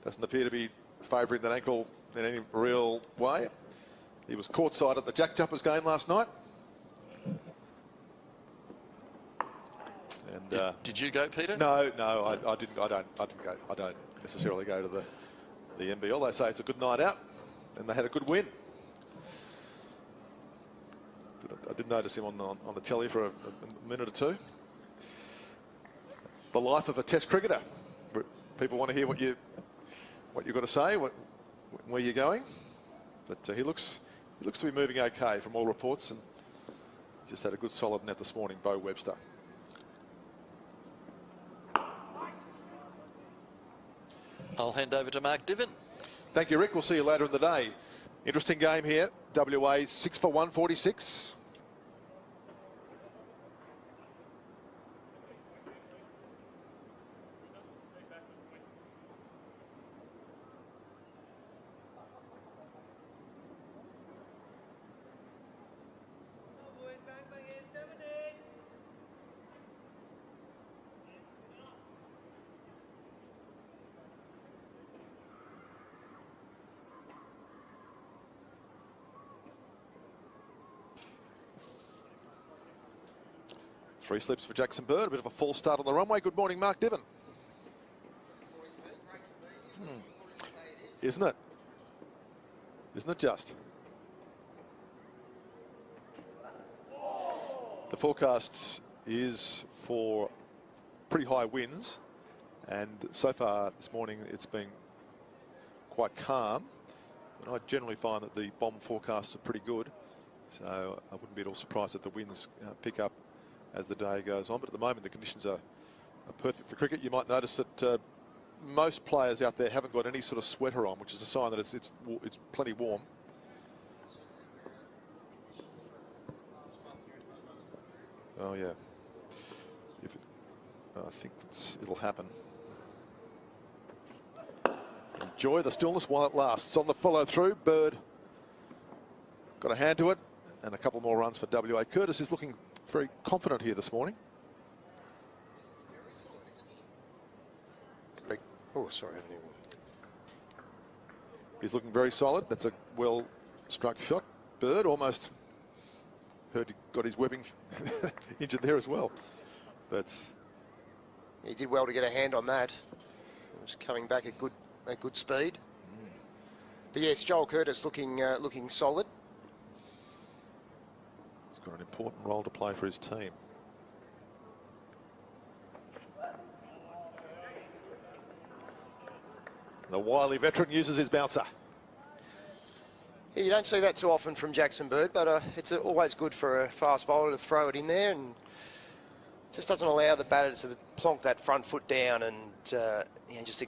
C: doesn't appear to be favouring that ankle in any real way. He was courtside at the Jack Jumpers game last night. And
B: did you go, Peter?
C: No, I didn't. I don't go. I don't necessarily go to the NBL. They say it's a good night out, and they had a good win. I did notice him on the telly for a minute or 2. The life of a Test cricketer. People want to hear what you've got to say, where you're going. But he looks to be moving okay from all reports, and just had a good solid net this morning. Bo Webster.
B: I'll hand over to Mark Divan.
C: Thank you, Rick. We'll see you later in the day. Interesting game here. WA 6 for 146. Three slips for Jackson Bird. A bit of a false start on the runway. Good morning, Mark Divan. Isn't it? Isn't it just? The forecast is for pretty high winds, and so far this morning it's been quite calm. And I generally find that the bomb forecasts are pretty good, so I wouldn't be at all surprised if the winds pick up as the day goes on. But at the moment, the conditions are perfect for cricket. You might notice that most players out there haven't got any sort of sweater on, which is a sign that it's plenty warm. Oh yeah, I think it'll happen. Enjoy the stillness while it lasts. On the follow through, Bird got a hand to it, and a couple more runs for WA. Curtis is looking very confident here this morning.
D: Oh, sorry, I haven't even.
C: He's looking very solid. That's a well struck shot. Bird almost heard he got his webbing injured there as well. But
D: He did well to get a hand on that. It was coming back at good speed. But yes, Joel Curtis looking solid.
C: he's got an important role to play for his team. The wily veteran uses his bouncer.
D: Yeah, you don't see that too often from Jackson Bird, but it's always good for a fast bowler to throw it in there, and just doesn't allow the batter to plonk that front foot down and just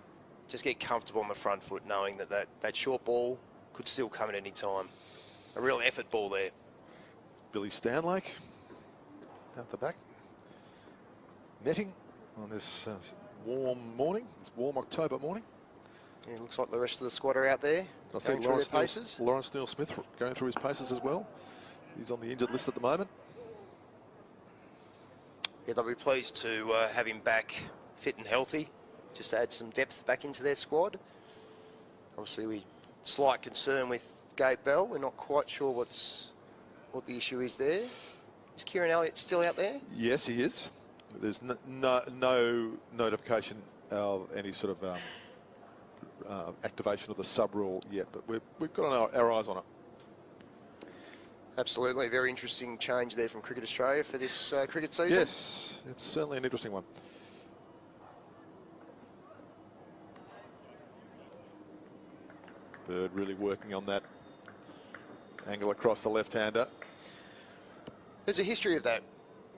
D: get comfortable on the front foot, knowing that short ball could still come at any time. A real effort ball there.
C: Billy Stanlake out the back, netting on this warm morning, this warm October morning.
D: Yeah, looks like the rest of the squad are out there going through their paces.
C: Lawrence Neil-Smith going through his paces as well. He's on the injured list at the moment.
D: Yeah, they'll be pleased to have him back fit and healthy, just to add some depth back into their squad. Obviously, slight concern with Gabe Bell. We're not quite sure what the issue is there. Is Kieran Elliott still out there?
C: Yes, he is. There's no notification of any sort of activation of the sub rule yet, but we've got our eyes on it.
D: Absolutely, very interesting change there from Cricket Australia for this cricket season.
C: Yes, it's certainly an interesting one. Bird really working on that angle across the left-hander.
D: There's a history of that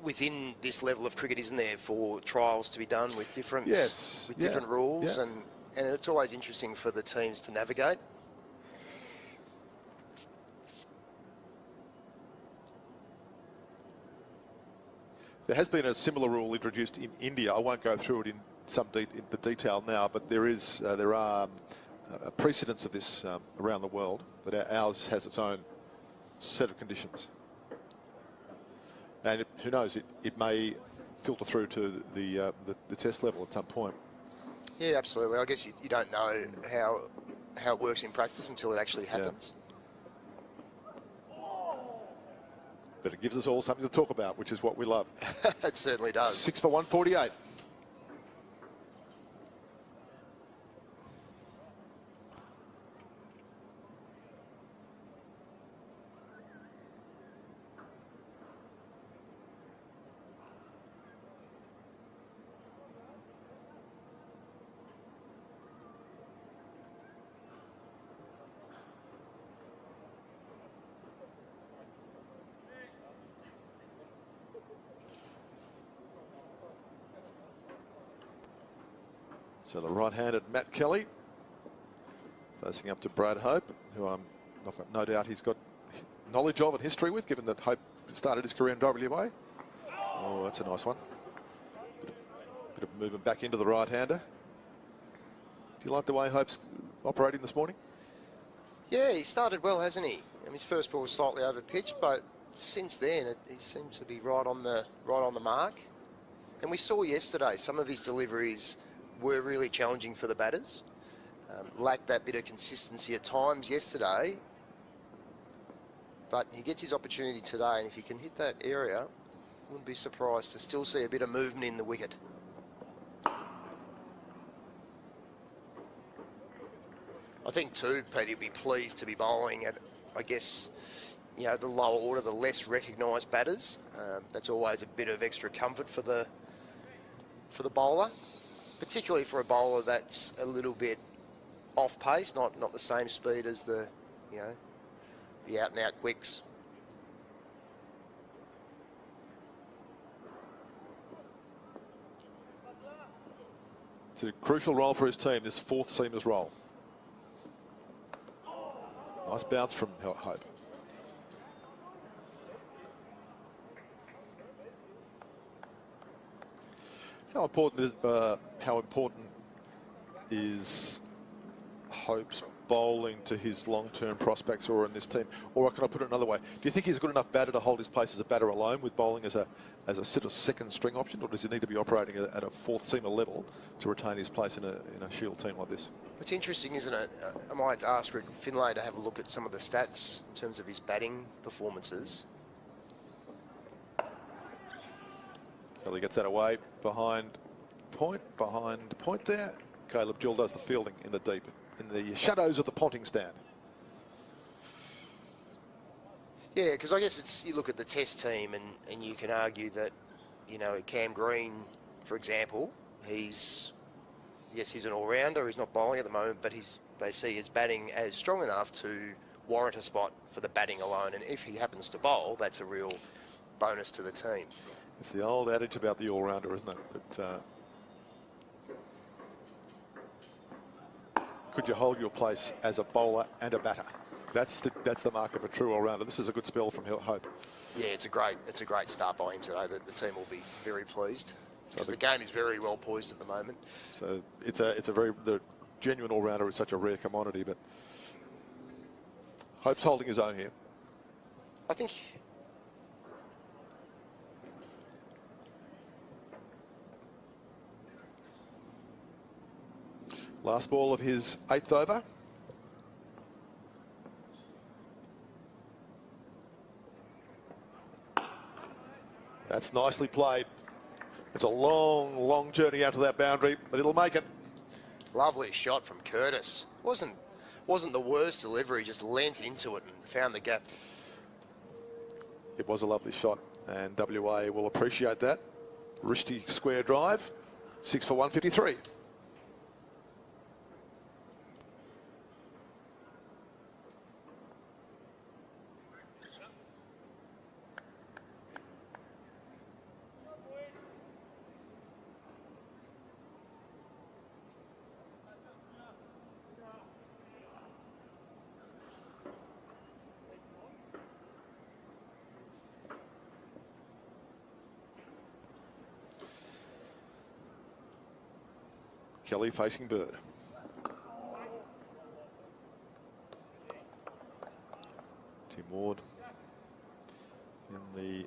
D: within this level of cricket, isn't there, for trials to be done with different different rules, and it's always interesting for the teams to navigate.
C: There has been a similar rule introduced in India. I won't go through it in the detail now, but there are precedents of this around the world, but ours has its own set of conditions. And who knows, it may filter through to the test level at some point.
D: Yeah, absolutely. I guess you don't know how it works in practice until it actually happens.
C: But it gives us all something to talk about, which is what we love.
D: It certainly does.
C: 6 for 148. So the right-handed Matt Kelly facing up to Brad Hope, who I'm no doubt he's got knowledge of and history with, given that Hope started his career in WA. Oh, that's a nice one. Bit of movement back into the right-hander. Do you like the way Hope's operating this morning?
D: Yeah, he started well, hasn't he? I mean, his first ball was slightly over pitch, but since then he seems to be right on the mark. And we saw yesterday some of his deliveries were really challenging for the batters. Lacked that bit of consistency at times yesterday, but he gets his opportunity today, and if he can hit that area, wouldn't be surprised to still see a bit of movement in the wicket. I think too, Pete, he'll be pleased to be bowling at, I guess, the lower order, the less recognised batters. That's always a bit of extra comfort for the for the bowler, particularly for a bowler that's a little bit off pace, not the same speed as the, you know, the out and out quicks.
C: It's a crucial role for his team, this fourth seamer's role. Nice bounce from Hope. How important is Hope's bowling to his long-term prospects or in this team? Or can I put it another way? Do you think he's a good enough batter to hold his place as a batter alone with bowling as a sort of second string option, or does he need to be operating at a fourth seamer level to retain his place in a Shield team like this?
D: It's interesting, isn't it? I might ask Rick Finlay to have a look at some of the stats in terms of his batting performances.
C: Kelly gets that away behind point there. Caleb Jewell does the fielding in the deep, in the shadows of the Ponting stand.
D: Yeah, because I guess it's, you look at the Test team and you can argue that, you know, Cam Green, for example, he's an all-rounder, he's not bowling at the moment, but they see his batting as strong enough to warrant a spot for the batting alone, and if he happens to bowl, that's a real bonus to the team.
C: It's the old adage about the all-rounder, isn't it? But could you hold your place as a bowler and a batter? That's the mark of a true all-rounder. This is a good spell from Hope.
D: Yeah, it's a great start by him today. The team will be very pleased because the game is very well poised at the moment.
C: So the genuine all-rounder is such a rare commodity, but Hope's holding his own here.
D: I think.
C: Last ball of his 8th over. That's nicely played. It's a long, long journey out to that boundary, but it'll make it.
D: Lovely shot from Curtis. Wasn't the worst delivery, just leant into it and found the gap.
C: It was a lovely shot, and WA will appreciate that. Wristy square drive, 6 for 153. Kelly facing Bird. Tim Ward in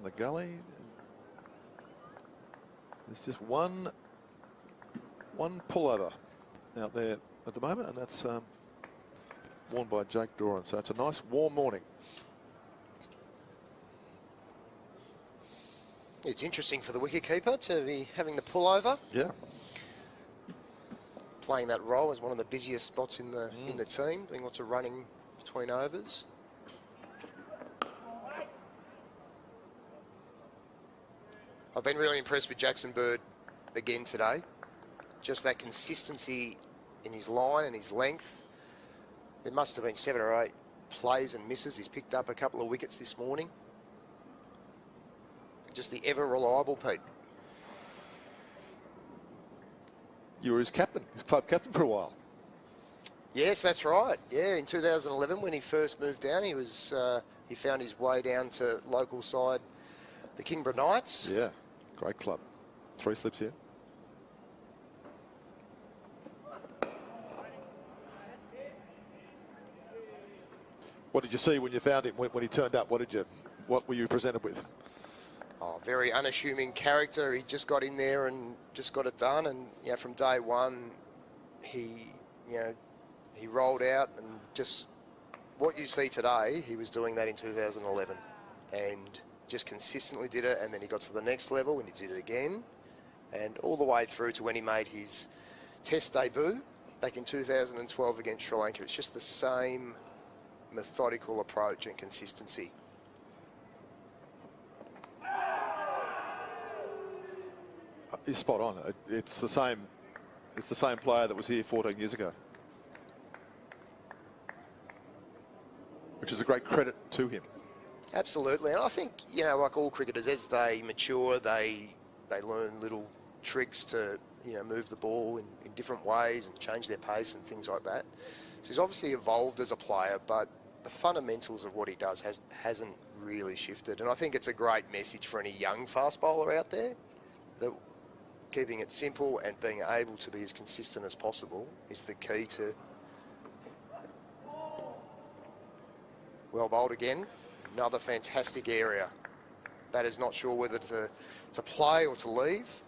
C: the gully. There's just one pullover out there at the moment, and that's worn by Jake Doran. So it's a nice warm morning.
D: It's interesting for the wicketkeeper to be having the pullover.
C: Yeah.
D: Playing that role as one of the busiest spots in the team, doing lots of running between overs. I've been really impressed with Jackson Bird again today. Just that consistency in his line and his length. There must have been 7 or 8 plays and misses. He's picked up a couple of wickets this morning. Just the ever reliable Pete.
C: You were his captain, his club captain for a while.
D: Yes, that's right. Yeah, in 2011 when he first moved down, he found his way down to local side, the Kingborough Knights.
C: Yeah, great club. 3 slips here. What did you see when you found him, when he turned up? What were you presented with?
D: Oh, very unassuming character. He just got in there and just got it done. And you know, from day one, he rolled out and just what you see today. He was doing that in 2011, and just consistently did it. And then he got to the next level and he did it again, and all the way through to when he made his Test debut back in 2012 against Sri Lanka. It's just the same methodical approach and consistency.
C: He's spot on. It's the same. It's the same player that was here 14 years ago, which is a great credit to him.
D: Absolutely, and I think, you know, like all cricketers, as they mature, they learn little tricks to, you know, move the ball in different ways and change their pace and things like that. So he's obviously evolved as a player, but the fundamentals of what he does hasn't really shifted. And I think it's a great message for any young fast bowler out there, that keeping it simple and being able to be as consistent as possible is the key to... Well bowled again. Another fantastic area. Batter's not sure whether to play or to leave.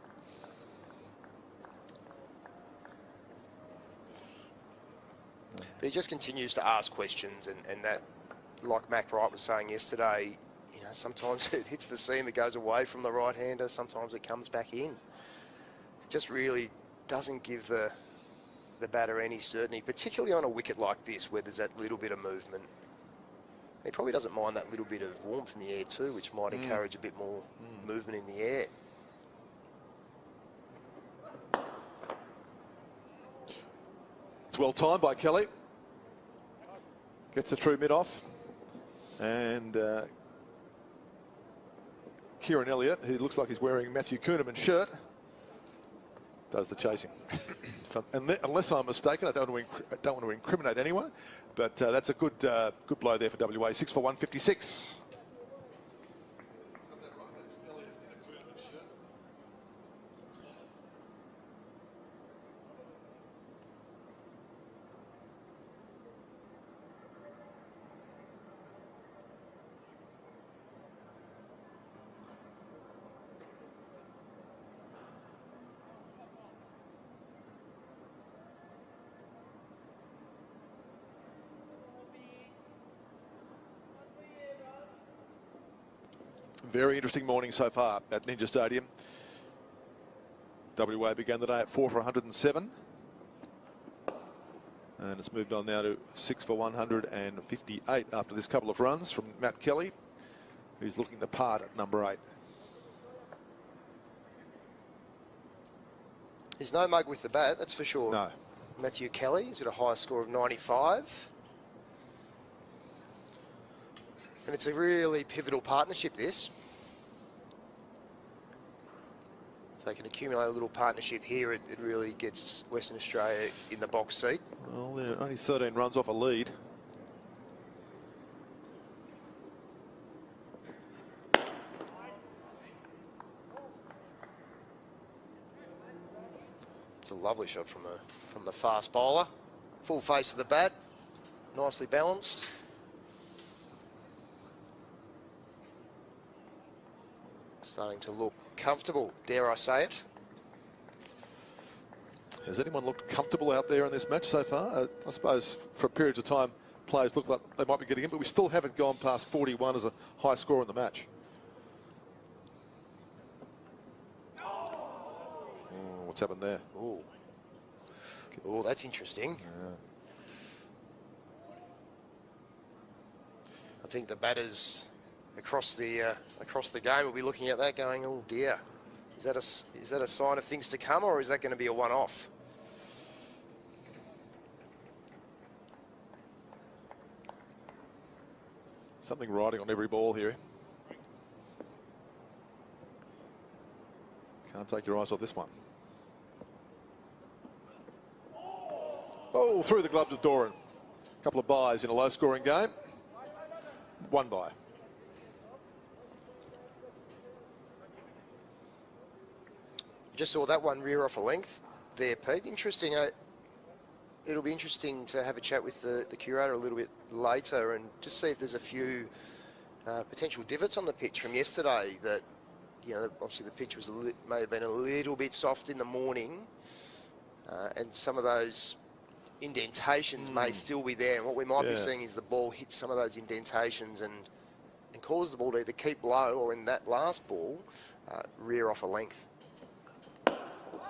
D: But he just continues to ask questions, and that, like Mac Wright was saying yesterday, you know, sometimes it hits the seam, it goes away from the right-hander, sometimes it comes back in. It just really doesn't give the batter any certainty, particularly on a wicket like this where there's that little bit of movement. He probably doesn't mind that little bit of warmth in the air too, which might encourage a bit more movement in the air.
C: It's well timed by Kelly. Gets a true mid-off. And Kieran Elliott, who looks like he's wearing Matthew Kuhneman's shirt, does the chasing. Unless I'm mistaken, I don't want to incriminate anyone, but that's a good blow there for WA. 6 for 156. Very interesting morning so far at Ninja Stadium. WA began the day at 4 for 107. And it's moved on now to 6 for 158 after this couple of runs from Matt Kelly, who's looking the part at number 8.
D: He's no mug with the bat, that's for sure.
C: No.
D: Matthew Kelly, he's got a high score of 95. And it's a really pivotal partnership, this. If they can accumulate a little partnership here, it really gets Western Australia in the box seat.
C: Well, they're only 13 runs off a lead.
D: It's a lovely shot from the fast bowler. Full face of the bat, nicely balanced. Starting to look comfortable, dare I say it.
C: Has anyone looked comfortable out there in this match so far? I suppose for periods of time, players look like they might be getting in, but we still haven't gone past 41 as a high score in the match. Oh, what's happened there?
D: Oh, that's interesting.
C: Yeah.
D: I think the batters across the game will be looking at that going, oh dear, is that a sign of things to come, or is that going to be a one-off?
C: Something riding on every ball here. Can't take your eyes off this one. Oh, through the gloves of Doran. A couple of byes in a low-scoring game. One bye.
D: Just saw that one rear off a length there, Pete. Interesting. It'll be interesting to have a chat with the curator a little bit later and just see if there's a few potential divots on the pitch from yesterday that, you know, obviously the pitch was may have been a little bit soft in the morning, and some of those indentations may still be there. And what we might be seeing is the ball hits some of those indentations and cause the ball to either keep low or, in that last ball, rear off a length.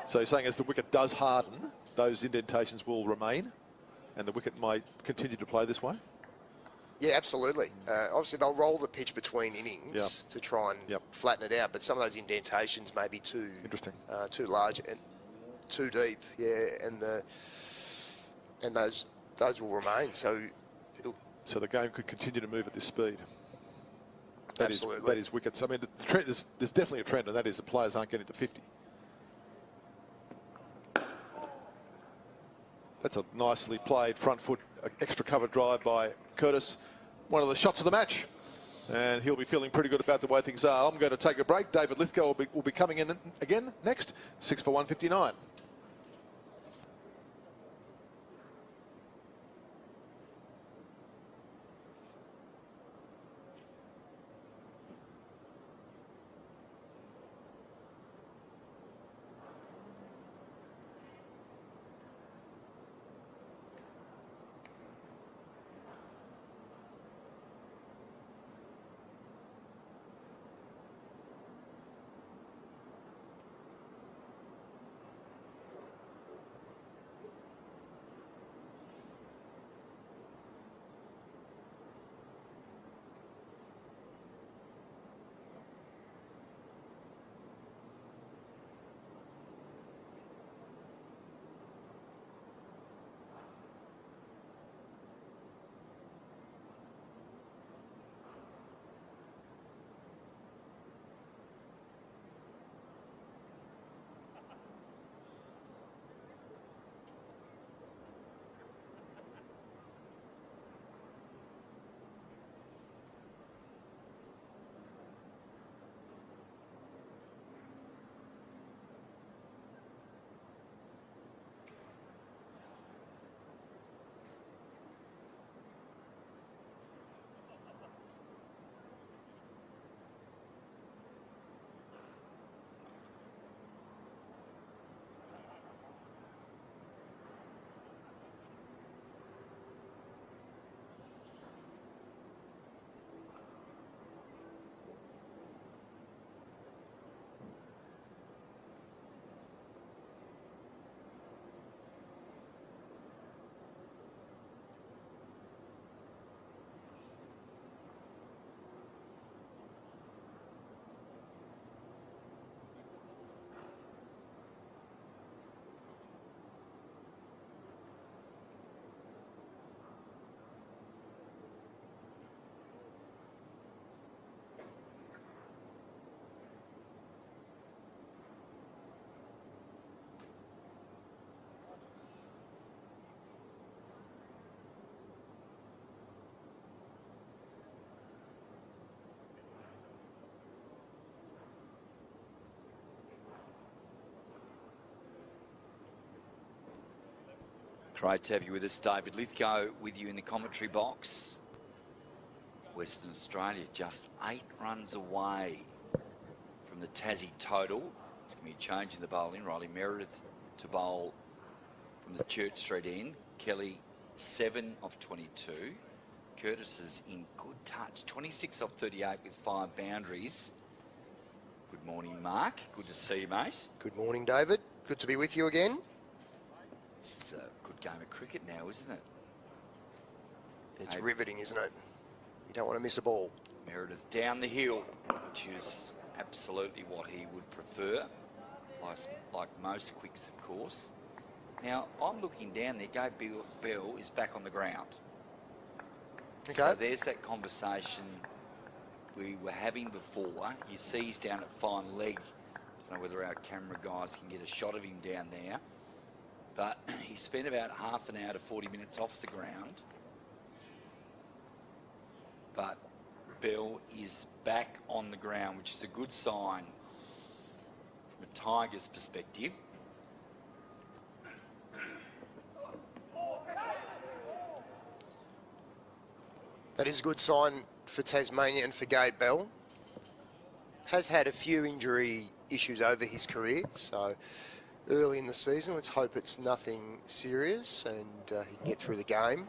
C: So you're saying as the wicket does harden, those indentations will remain and the wicket might continue to play this way?
D: Yeah, absolutely. Obviously, they'll roll the pitch between innings to try and flatten it out, but some of those indentations may be too too large and too deep. Yeah, and those will remain. So
C: the game could continue to move at this speed.
D: Absolutely.
C: That is Wickets. I mean, the trend is, there's definitely a trend, and that is the players aren't getting to 50. That's a nicely played front foot, extra cover drive by Curtis. One of the shots of the match. And he'll be feeling pretty good about the way things are. I'm going to take a break. David Lithgow will be coming in again next. 6 for 159.
A: Great to have you with us, David Lithgow, with you in the commentary box. Western Australia just 8 runs away from the Tassie total. It's going to be changing the bowling. Riley Meredith to bowl from the Church Street end. Kelly, 7 of 22. Curtis is in good touch, 26 of 38 with 5 boundaries. Good morning, Mark. Good to see you, mate.
D: Good morning, David. Good to be with you again.
A: This is a good game of cricket now, isn't it?
D: It's riveting, isn't it? You don't want to miss a ball.
A: Meredith down the hill, which is absolutely what he would prefer, like most quicks, of course. Now, I'm looking down there. Bell is back on the ground.
D: Okay.
A: So there's that conversation we were having before. You see he's down at fine leg. I don't know whether our camera guys can get a shot of him down there. But he spent about half an hour to 40 minutes off the ground. But Bell is back on the ground, which is a good sign from a Tigers perspective.
D: That is a good sign for Tasmania and for Gabe Bell. Has had a few injury issues over his career, so early in the season, let's hope it's nothing serious and he can get through the game.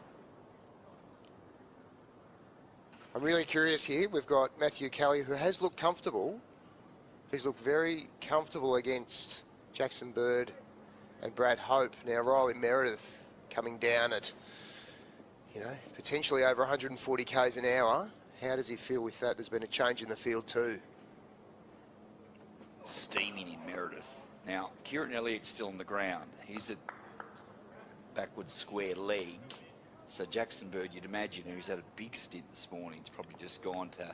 D: I'm really curious here. We've got Matthew Kelly, who has looked comfortable. He's looked very comfortable against Jackson Bird and Brad Hope. Now, Riley Meredith coming down at you know, potentially over 140 k's an hour. How does he feel with that? There's been a change in the field too.
A: Steaming in Meredith. Now, Kieran Elliott's still on the ground. He's a backward square leg. So Jackson Bird, you'd imagine, who's had a big stint this morning, he's probably just gone to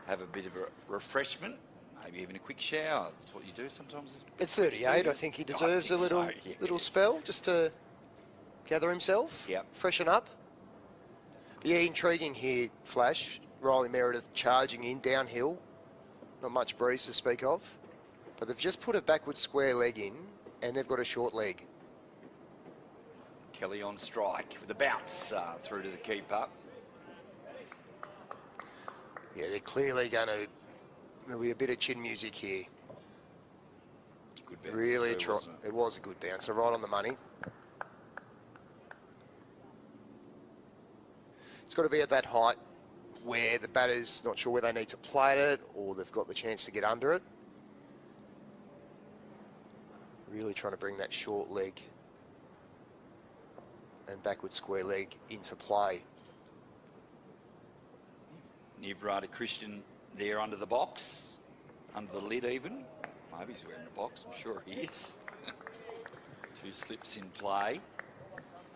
A: have a bit of a refreshment, maybe even a quick shower. That's what you do sometimes.
D: At 38, I think he deserves a little spell just to gather himself, freshen up. Yeah, intriguing here, Flash. Riley Meredith charging in downhill. Not much breeze to speak of. But they've just put a backward square leg in, and they've got a short leg.
A: Kelly on strike with a bounce through to the keeper.
D: Yeah, they're clearly going to... There'll be a bit of chin music here.
A: Good bounce
D: really,
A: too,
D: it was a good bouncer, right on the money. It's got to be at that height where the batter's not sure where they need to play it, or they've got the chance to get under it. Really trying to bring that short leg and backward square leg into play.
A: Nivrata Christian there under the box, under the lid even. Maybe he's wearing a box, I'm sure he is. 2 slips in play.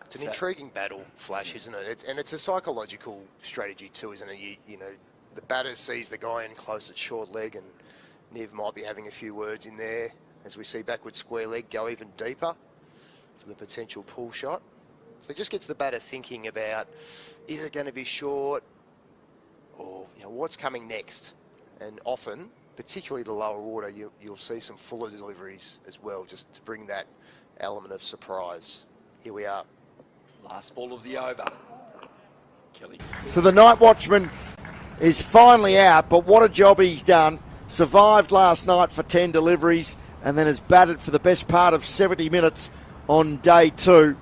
D: It's an intriguing battle, Flash, isn't it? And it's a psychological strategy too, isn't it? You know, the batter sees the guy in close at short leg, and Niv might be having a few words in there as we see backward square leg go even deeper for the potential pull shot. So it just gets the batter thinking about, is it going to be short, or you know, what's coming next? And often, particularly the lower order, you'll see some fuller deliveries as well, just to bring that element of surprise. Here we are.
A: Last ball of the over. Kelly.
E: So the night watchman is finally out, but what a job he's done. Survived last night for 10 deliveries and then has batted for the best part of 70 minutes on day 2.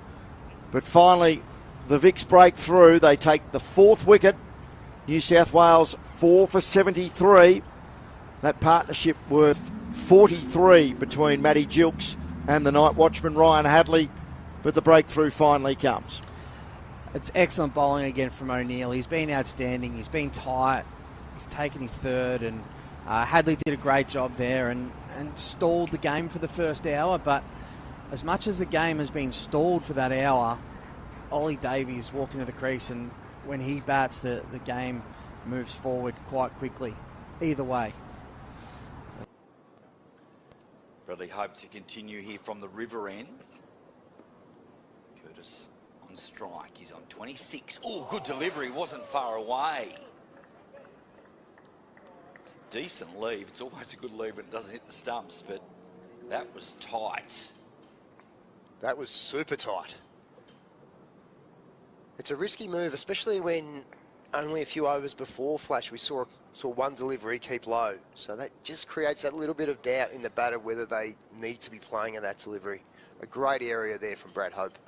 E: But finally, the Vicks break through. They take the 4th wicket. New South Wales 4 for 73. That partnership worth 43 between Matty Gilkes and the night watchman Ryan Hadley. But the breakthrough finally comes.
F: It's excellent bowling again from O'Neill. He's been outstanding. He's been tight. He's taken his 3rd, and Hadley did a great job there and stalled the game for the first hour. But as much as the game has been stalled for that hour, Ollie Davies walking to the crease, and when he bats, the game moves forward quite quickly. Either way.
A: Bradley hope to continue here from the river end. Curtis on strike. He's on 26. Oh, good delivery. Wasn't far away. It's a decent leave. It's always a good leave when it doesn't hit the stumps, but that was tight.
D: That was super tight. It's a risky move, especially when only a few overs before, Flash, we saw one delivery keep low. So that just creates that little bit of doubt in the batter whether they need to be playing at that delivery. A great area there from Brad Hope.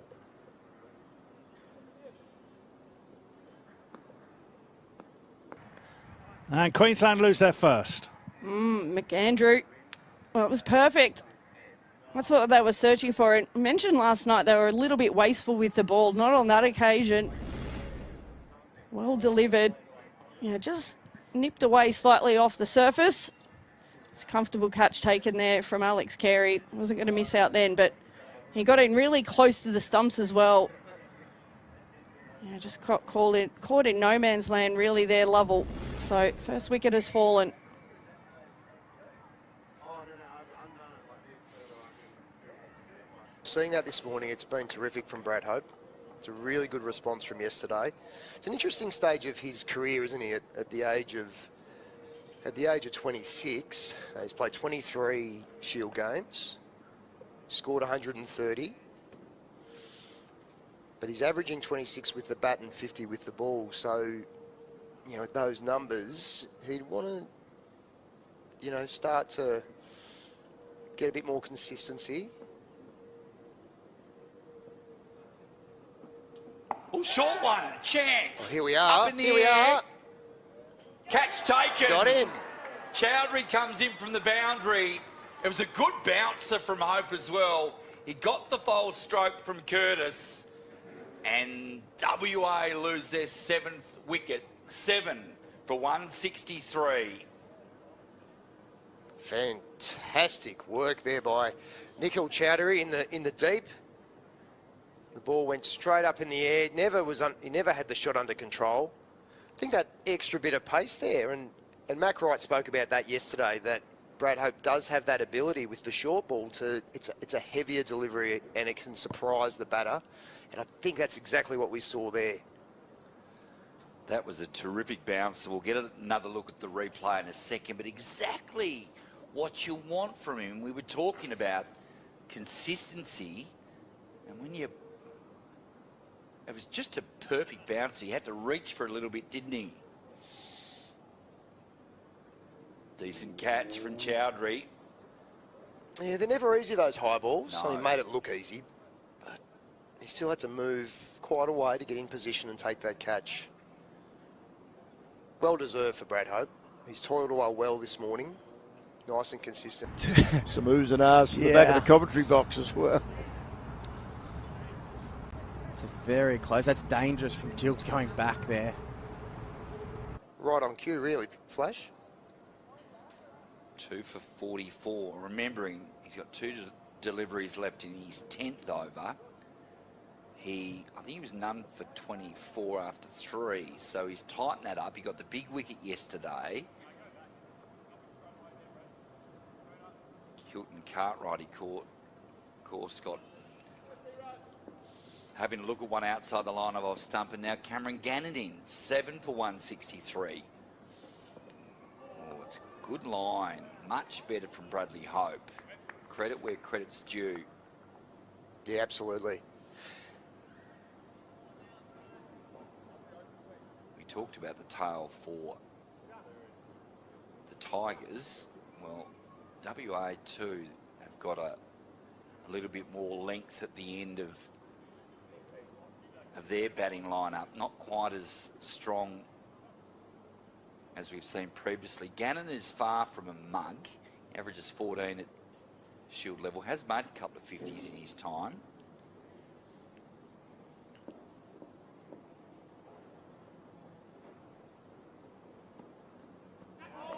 G: And Queensland lose their first.
H: McAndrew. Well, it was perfect. That's what they were searching for. And mentioned last night they were a little bit wasteful with the ball. Not on that occasion. Well delivered. Yeah, just nipped away slightly off the surface. It's a comfortable catch taken there from Alex Carey. Wasn't going to miss out then, but he got in really close to the stumps as well. Yeah, just caught in no man's land really there, Lovell. So first wicket has fallen.
D: Seeing that this morning, it's been terrific from Brad Hope. It's a really good response from yesterday. It's an interesting stage of his career, isn't he? At the age of 26, he's played 23 Shield games, scored 130, but he's averaging 26 with the bat and 50 with the ball. So, you know, at those numbers, he'd want to, you know, start to get a bit more consistency.
A: Oh, short one. Chance.
D: Oh, here we are.
A: Up in the
D: here we
A: air.
D: are.
A: Catch taken.
D: Got him.
A: Chowdhury comes in from the boundary. It was a good bouncer from Hope as well. He got the foul stroke from Curtis. And WA lose their 7th wicket. 7 for 163.
D: Fantastic work there by Nikhil Chowdhury in the deep. The ball went straight up in the air. He never had the shot under control. I think that extra bit of pace there, and Mac Wright spoke about that yesterday, that Brad Hope does have that ability with the short ball it's a heavier delivery and it can surprise the batter. And I think that's exactly what we saw there.
A: That was a terrific bounce. We'll get another look at the replay in a second, but exactly what you want from him. We were talking about consistency, and it was just a perfect bounce. He had to reach for a little bit, didn't he? Decent catch from Chowdhury.
D: Yeah, they're never easy, those high balls.
A: No.
D: So he made it look easy, but he still had to move quite a way to get in position and take that catch. Well deserved for Brad Hope. He's toiled away well this morning. Nice and consistent.
E: Some oohs and ahs from the back of the commentary box as well.
F: It's very close. That's dangerous from Gilks going back there.
D: Right on cue, really, Flash.
A: 2 for 44. Remembering he's got 2 deliveries left in his 10th over. I think he was none for 24 after 3, so he's tightened that up. He got the big wicket yesterday. Hilton Cartwright, he caught, of course, got having a look at one outside the line of off stump, and now Cameron Gannon in, 7 for 163. Oh, it's a good line. Much better from Bradley Hope. Credit where credit's due.
D: Yeah, absolutely.
A: We talked about the tail for the Tigers. Well, WA too have got a little bit more length at the end of their batting lineup. Not quite as strong as we've seen previously. Gannon is far from a mug. Averages 14 at Shield level. Has made a couple of 50s in his time.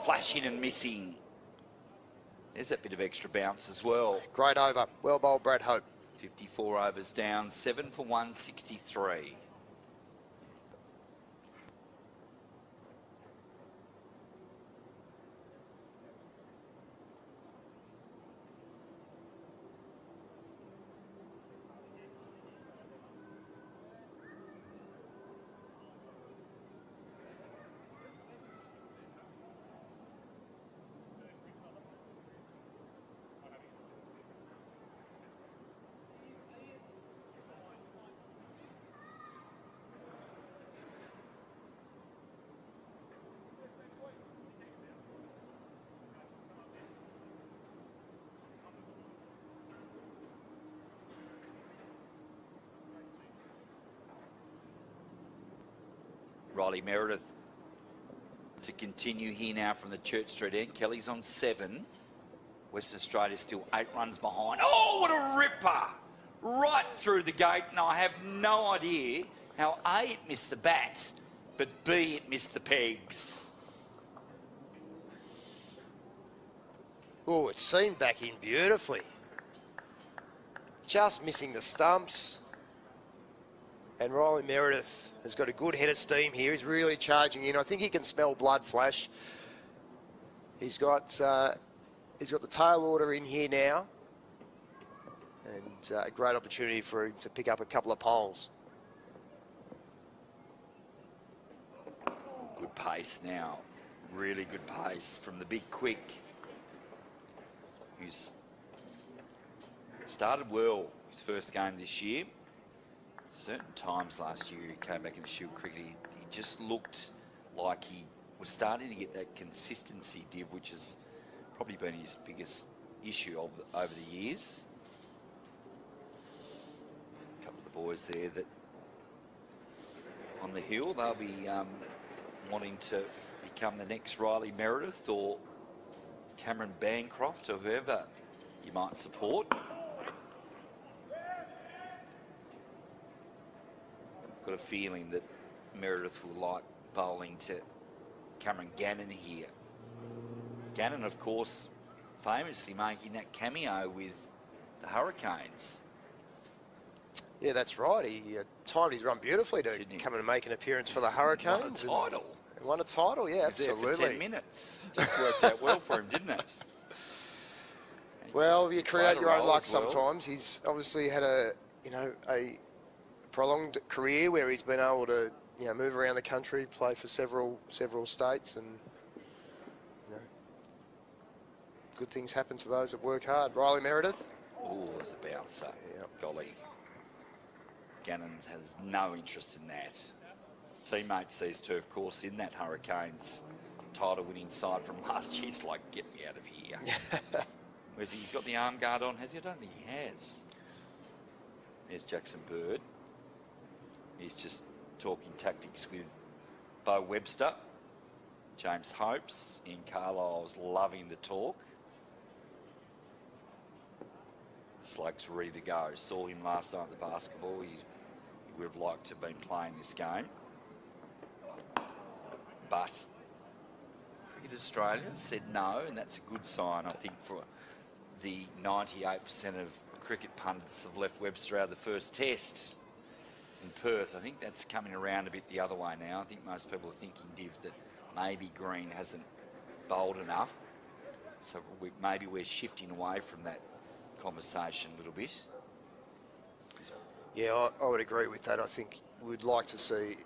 A: Flashing and missing. There's that bit of extra bounce as well.
D: Great over. Well bowled, Brad Hope.
A: 54 overs down, 7 for 163. Riley Meredith to continue here now from the Church Street end. Kelly's on 7. Western Australia still 8 runs behind. Oh, what a ripper! Right through the gate, and I have no idea how A, it missed the bat, but B, it missed the pegs.
D: Oh, it's seamed back in beautifully. Just missing the stumps. And Riley Meredith has got a good head of steam here. He's really charging in. I think he can smell blood, Flash. He's got the tail order in here now. And a great opportunity for him to pick up a couple of poles.
A: Good pace now. Really good pace from the big quick. Who's started well his first game this year. Certain times last year he came back in Shield cricket, he just looked like he was starting to get that consistency div, which has probably been his biggest issue over the years. A couple of the boys there that on the hill, they'll be wanting to become the next Riley Meredith or Cameron Bancroft or whoever you might support. got a feeling that Meredith will like bowling to Cameron Gannon here. Gannon, of course, famously making that cameo with the Hurricanes.
D: Yeah, that's right. He timed his run beautifully to come and make an appearance for the Hurricanes.
A: Won a title.
D: Won a title, yeah,
A: He was
D: absolutely.
A: there for 10 minutes. Just worked out well for him, didn't it?
D: Well, you create your own luck
A: as well.
D: sometimes. He's obviously had a prolonged career where he's been able to, move around the country, play for several states, and good things happen to those that work hard. Riley Meredith.
A: Oh, there's a bouncer.
D: Yep.
A: Golly. Gannon has no interest in that. Teammates, these two, of course, in that Hurricanes title-winning side from last year. It's like, get me out of here. Where's he? He's got the arm guard on, has he? I don't think he has. There's Jackson Bird. He's just talking tactics with Bo Webster. James Hopes. Ian Carlisle's loving the talk. Slug's ready to go. Saw him last night at the basketball. He would have liked to have been playing this game. But Cricket Australia said no, and that's a good sign, I think, for the 98% of cricket pundits have left Webster out of the first test in Perth. I think that's coming around a bit the other way now. I think most people are thinking, Div, that maybe Green hasn't bowled enough. So maybe we're shifting away from that conversation a little bit.
D: Yeah, I would agree with that. I think we'd like to see,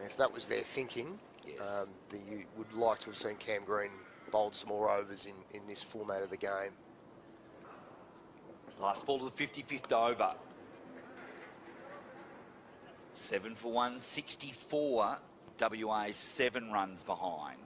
D: if that was their thinking,
A: yes,
D: that you would like to have seen Cam Green bowled some more overs in this format of the game.
A: Last ball of the 55th over. 7 for 164. WA 7 runs behind.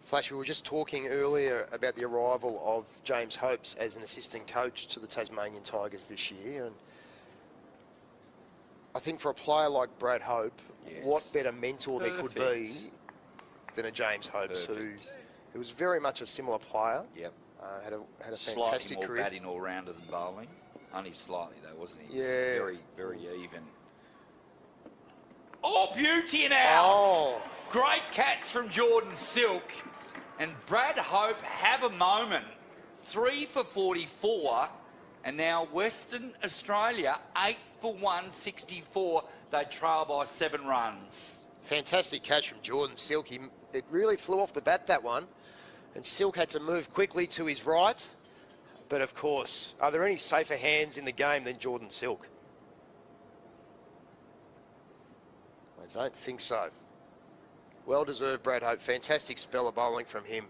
D: Flash, we were just talking earlier about the arrival of James Hopes as an assistant coach to the Tasmanian Tigers this year. And I think for a player like Brad Hope,
A: yes,
D: what better mentor there could be than a James Hopes, who was very much a similar player.
A: Yep.
D: Had a fantastic
A: slightly more
D: career.
A: batting all-rounder than bowling. Only slightly, though, wasn't he? He was
D: Yeah.
A: very, very even. Oh, beauty and out!
D: Oh.
A: Great catch from Jordan Silk. And Brad Hope have a moment. 3 for 44. And now Western Australia, 8 for 164. They trail by 7 runs.
D: Fantastic catch from Jordan Silk. It really flew off the bat, that one. And Silk had to move quickly to his right. But of course, are there any safer hands in the game than Jordan Silk? I don't think so. Well deserved, Brad Hope. Fantastic spell of bowling from him.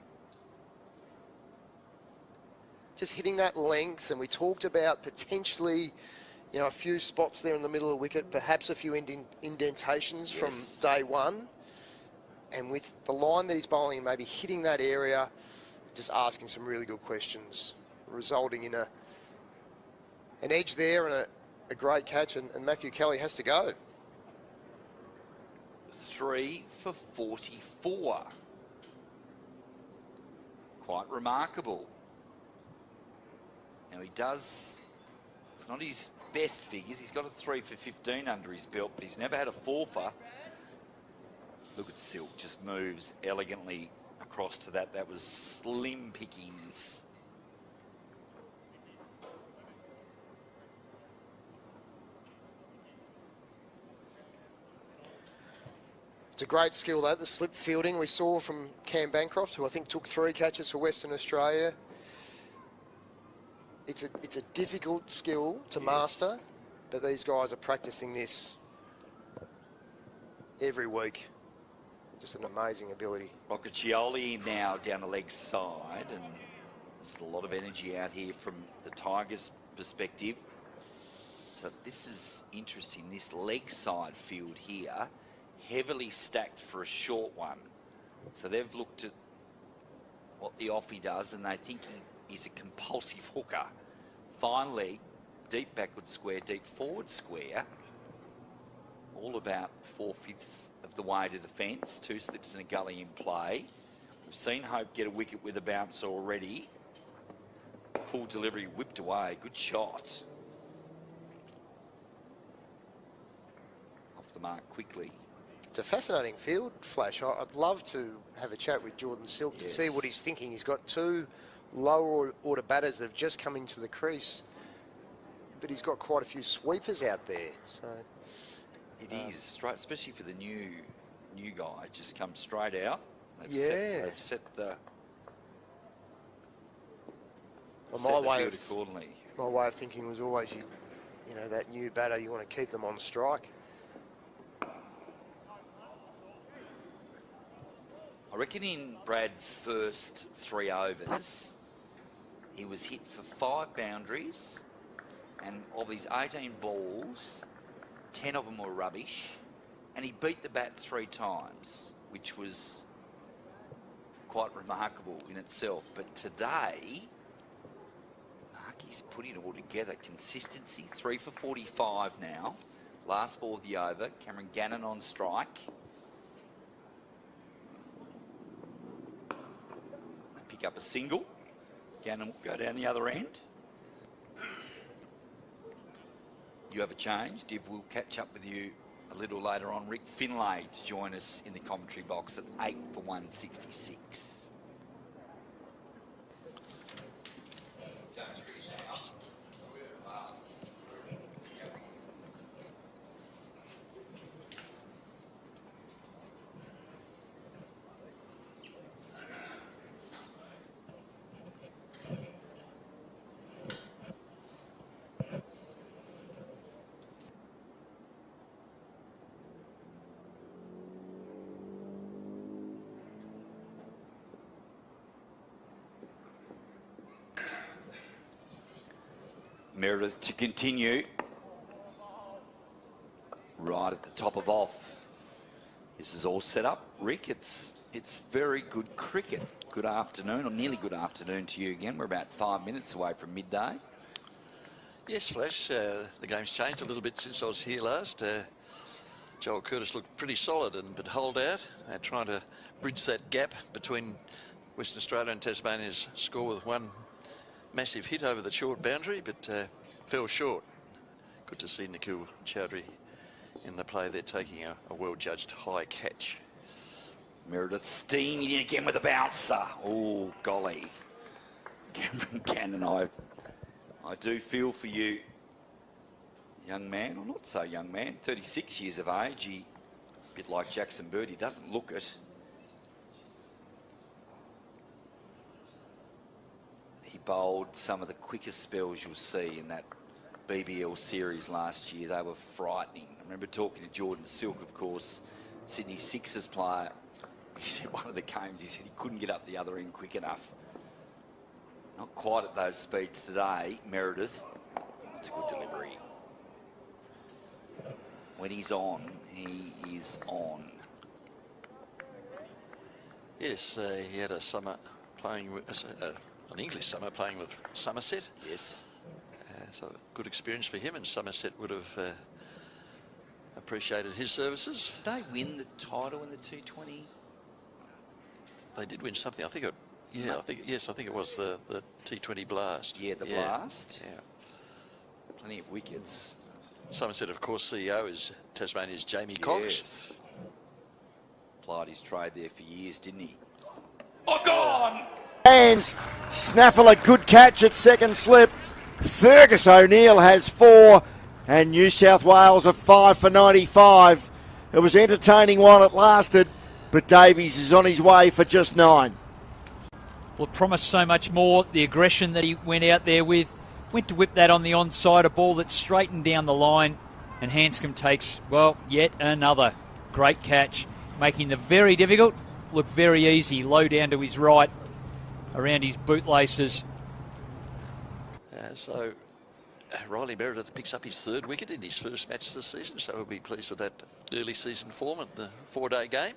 D: Just hitting that length, and we talked about potentially, a few spots there in the middle of the wicket, perhaps a few indentations from day one. And with the line that he's bowling, maybe hitting that area, just asking some really good questions, resulting in an edge there and a great catch, and Matthew Kelly has to go.
A: 3 for 44. Quite remarkable. Now he does, it's not his best figures. He's got a 3 for 15 under his belt, but he's never had a 4 for. Look at Silk, just moves elegantly across to that. That was slim pickings.
D: It's a great skill, though, the slip fielding we saw from Cam Bancroft, who I think took 3 catches for Western Australia. It's a difficult skill to master, but these guys are practicing this every week. Just an amazing ability.
A: Roccacioli now down the leg side, and there's a lot of energy out here from the Tigers' perspective. So this is interesting. This leg side field here, heavily stacked for a short one. So they've looked at what the offie does, and they think he is a compulsive hooker. Fine leg, deep backward square, deep forward square. All about 4/5 of the way to the fence. 2 slips and a gully in play. We've seen Hope get a wicket with a bouncer already. Full delivery whipped away. Good shot. Off the mark quickly.
D: It's a fascinating field, Flash. I'd love to have a chat with Jordan Silk to see what he's thinking. He's got 2 lower order batters that have just come into the crease, but he's got quite a few sweepers out there. So
A: it is straight, especially for the new guy. Just come straight out. They've set the.
D: Well, my way of thinking was always, you know, that new batter, you want to keep them on strike.
A: I reckon in Brad's first 3 overs, he was hit for 5 boundaries, and of his 18 balls, 10 of them were rubbish, and he beat the bat 3 times, which was quite remarkable in itself. But today, Marky's putting it all together. Consistency, 3 for 45 now. Last ball of the over, Cameron Gannon on strike. Pick up a single. Gannon will go down the other end. You have a change. Div will catch up with you a little later on. Rick Finlay to join us in the commentary box at 8 for 166. Meredith to continue. Right at the top of off. This is all set up. Rick, it's very good cricket. Good afternoon, or nearly good afternoon to you again. We're about 5 minutes away from midday.
B: Yes, Flash. The game's changed a little bit since I was here last. Joel Curtis looked pretty solid but hold out, trying to bridge that gap between Western Australia and Tasmania's score with 1 massive hit over the short boundary, but fell short. Good to see Nikhil Chowdhury in the play. They're taking a well-judged high catch.
A: Meredith steaming in again with a bouncer. Oh, golly. Cameron Gannon, I do feel for you, young man, or not so young man, 36 years of age. He, a bit like Jackson Bird, he doesn't look it. He bowled some of the quickest spells you'll see in that BBL series last year. They were frightening. I remember talking to Jordan Silk, of course, Sydney Sixers player. He said one of the games, he said he couldn't get up the other end quick enough. Not quite at those speeds today. Meredith, it's a good delivery. When he's on, he is on.
B: Yes, he had a summer playing with, an English summer playing with Somerset.
A: Yes.
B: So good experience for him, and Somerset would have appreciated his services.
A: Did they win the title in the T20?
B: They did win something. I think it. Yeah, no. I think it was the T20 Blast.
A: Yeah, the Blast. Yeah. Plenty of wickets.
B: Somerset, of course, CEO is Tasmania's Jamie Cox.
A: Yes. Plied his trade there for years, didn't he? Oh, gone!
E: Hands. Snaffle a good catch at second slip. Fergus O'Neill has 4, and New South Wales are 5 for 95. It was entertaining while it lasted, but Davies is on his way for just 9.
I: Well, it promised so much more. The aggression that he went out there with. Went to whip that on the onside, a ball that straightened down the line, and Hanscom takes, well, yet another great catch, making the very difficult look very easy. Low down to his right, around his bootlaces.
B: So Riley Meredith picks up his 3rd wicket in his first match this season, so we'll be pleased with that early season form at the 4-day game.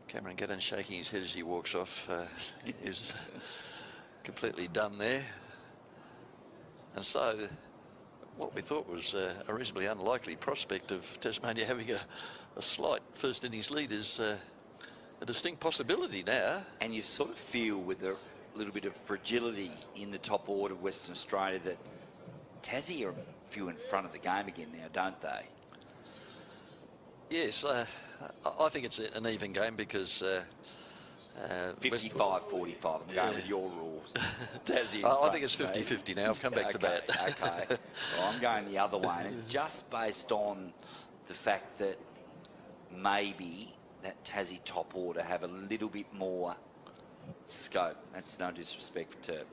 B: Cameron Gadden shaking his head as he walks off. He's completely done there. And so what we thought was a reasonably unlikely prospect of Tasmania having a slight first innings lead is a distinct possibility now.
A: And you sort of feel with a little bit of fragility in the top order of Western Australia that Tassie are a few in front of the game again now, don't they?
B: Yes, I think it's an even game because
A: 55-45, I'm going with your rules. Tassie
B: I think it's 50-50 now. I've come back to that.
A: Okay, well, I'm going the other way, and it's just based on the fact that maybe that Tassie top order have a little bit more scope. That's no disrespect to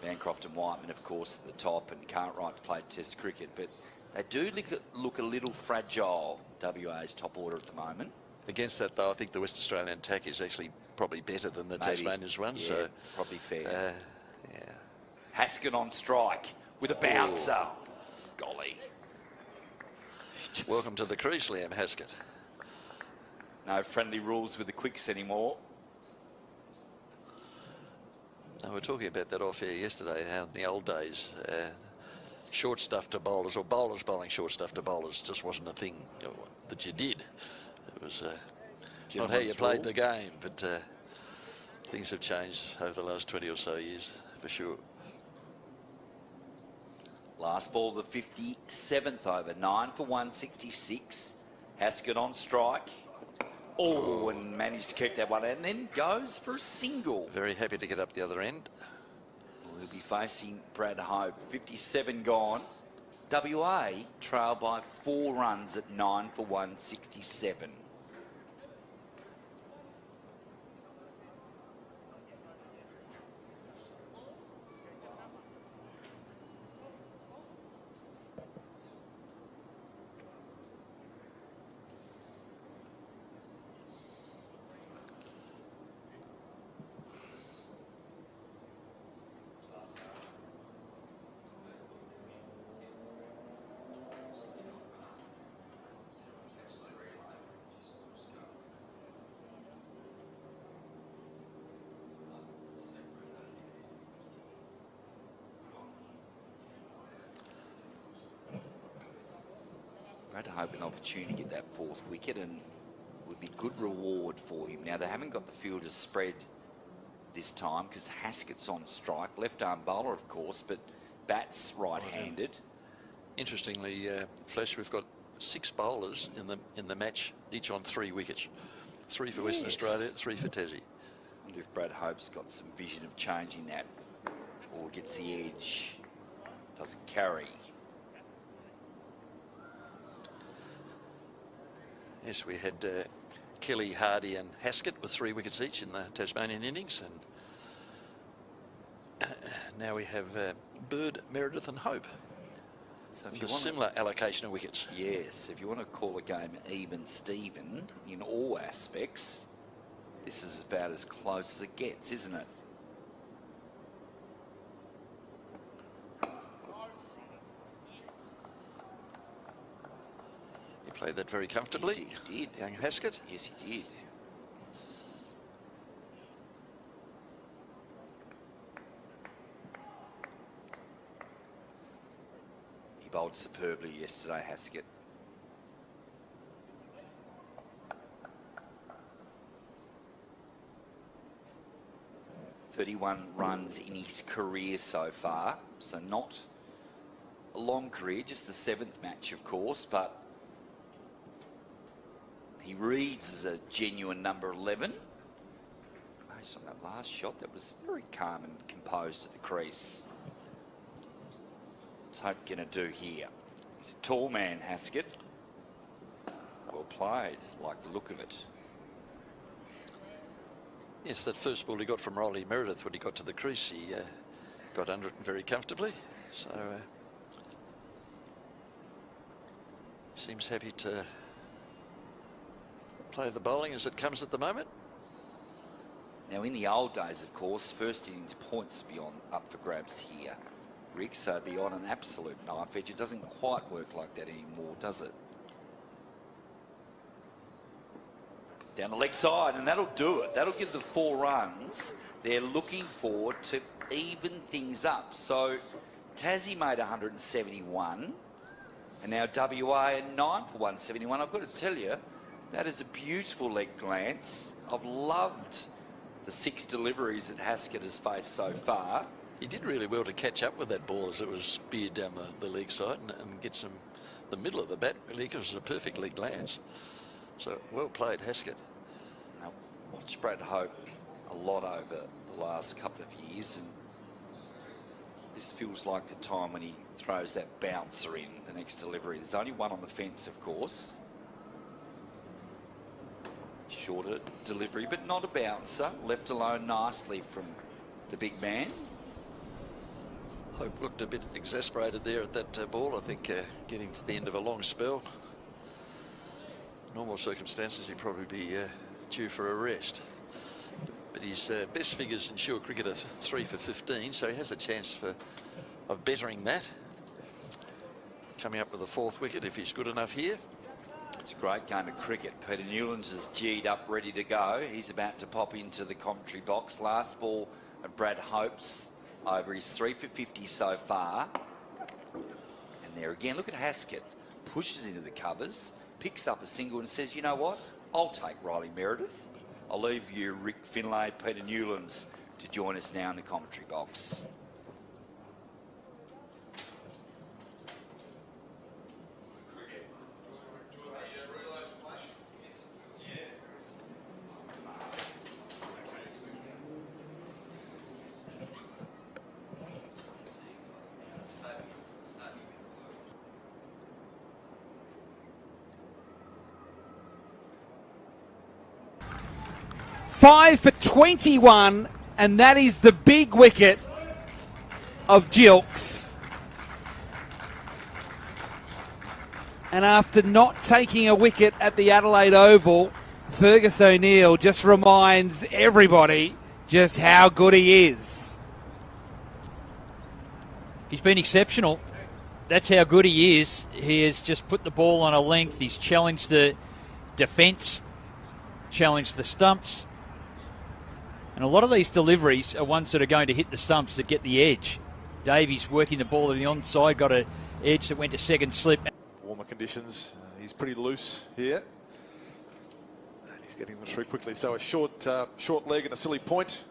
A: Bancroft and Whiteman, of course, at the top, and Cartwright's played Test cricket, but they do look a little fragile, WA's top order at the moment.
B: Against that, though, I think the West Australian attack is actually probably better than the Tasmanians one.
A: Yeah,
B: so
A: probably fair.
B: Yeah.
A: Haskett on strike with a bouncer. Golly.
B: Welcome to the crease, Liam Haskett.
A: No friendly rules with the quicks anymore.
B: No, we were talking about that off air yesterday, how in the old days, short stuff to bowlers, or bowlers bowling short stuff to bowlers, just wasn't a thing that you did. It was not how you played the game, but things have changed over the last 20 or so years, for sure.
A: Last ball, the 57th over, 9 for 166. Haskett on strike. Oh, and managed to keep that one, and then goes for a single.
B: Very happy to get up the other end.
A: We'll be facing Brad Hope. 57 gone. WA trail by 4 runs at 9 for 167. Brad Hope an opportunity to get that 4th wicket, and would be good reward for him. Now, they haven't got the fielders spread this time because Haskett's on strike. Left-arm bowler, of course, but bats right-handed.
B: Interestingly, Flesh, we've got 6 bowlers in the match, each on 3 wickets. 3 for Western Australia, 3 for Tassie.
A: I wonder if Brad Hope's got some vision of changing that, or gets the edge. Doesn't carry.
B: Yes, we had Kelly, Hardy and Haskett with 3 wickets each in the Tasmanian innings, and now we have Bird, Meredith and Hope. So with a similar allocation of wickets.
A: Yes, if you want to call a game even Steven in all aspects, this is about as close as it gets, isn't it?
B: He played that very comfortably.
A: He did.
B: Young Haskett.
A: Yes, he did. He bowled superbly yesterday, Haskett. .31 runs in his career so far, so not a long career, just the 7th match, of course, but he reads as a genuine number 11. Based on that last shot, that was very calm and composed at the crease. What's Hope going to do here? He's a tall man, Haskett. Well played, like the look of it.
B: Yes, that first ball he got from Riley Meredith when he got to the crease, he got under it very comfortably. So Seems happy to play the bowling as it comes at the moment.
A: Now, in the old days, of course, first innings points would be up for grabs here, Rick, so it'd be on an absolute knife edge. It doesn't quite work like that anymore, does it? Down the leg side, and that'll do it. That'll give the 4 runs. They're looking forward to even things up. So Tassie made 171, and now WA at 9 for 171. I've got to tell you, that is a beautiful leg glance. I've loved the 6 deliveries that Haskett has faced so far.
B: He did really well to catch up with that ball as it was speared down the leg side and get the middle of the bat, really, because it was a perfect leg glance. So, well played, Haskett.
A: Now, watch Brad Hope a lot over the last couple of years, and this feels like the time when he throws that bouncer in the next delivery. There's only one on the fence, of course. Shorter delivery, but not a bouncer. Left alone nicely from the big man.
B: Hope looked a bit exasperated there at that ball. I think getting to the end of a long spell. Normal circumstances, he'd probably be due for a rest. But his best figures in Shield cricket are 3 for 15, so he has a chance of bettering that. Coming up with a 4th wicket if he's good enough here.
A: It's a great game of cricket. Peter Newlands is G'd up, ready to go. He's about to pop into the commentary box. Last ball of Brad Hope's over. He's 3 for 50 so far. And there again, look at Haskett. Pushes into the covers, picks up a single and says, you know what? I'll take Riley Meredith. I'll leave you, Rick Finlay, Peter Newlands, to join us now in the commentary box.
J: Five for 21, and that is the big wicket of Gilks. And after not taking a wicket at the Adelaide Oval, Fergus O'Neill just reminds everybody just how good he is.
I: He's been exceptional. That's how good he is. He has just put the ball on a length. He's challenged the defence, challenged the stumps. And a lot of these deliveries are ones that are going to hit the stumps that get the edge. Davies working the ball to the onside, got an edge that went to second slip.
C: Warmer conditions. He's pretty loose here. And he's getting them through quickly. So a short leg and a silly point.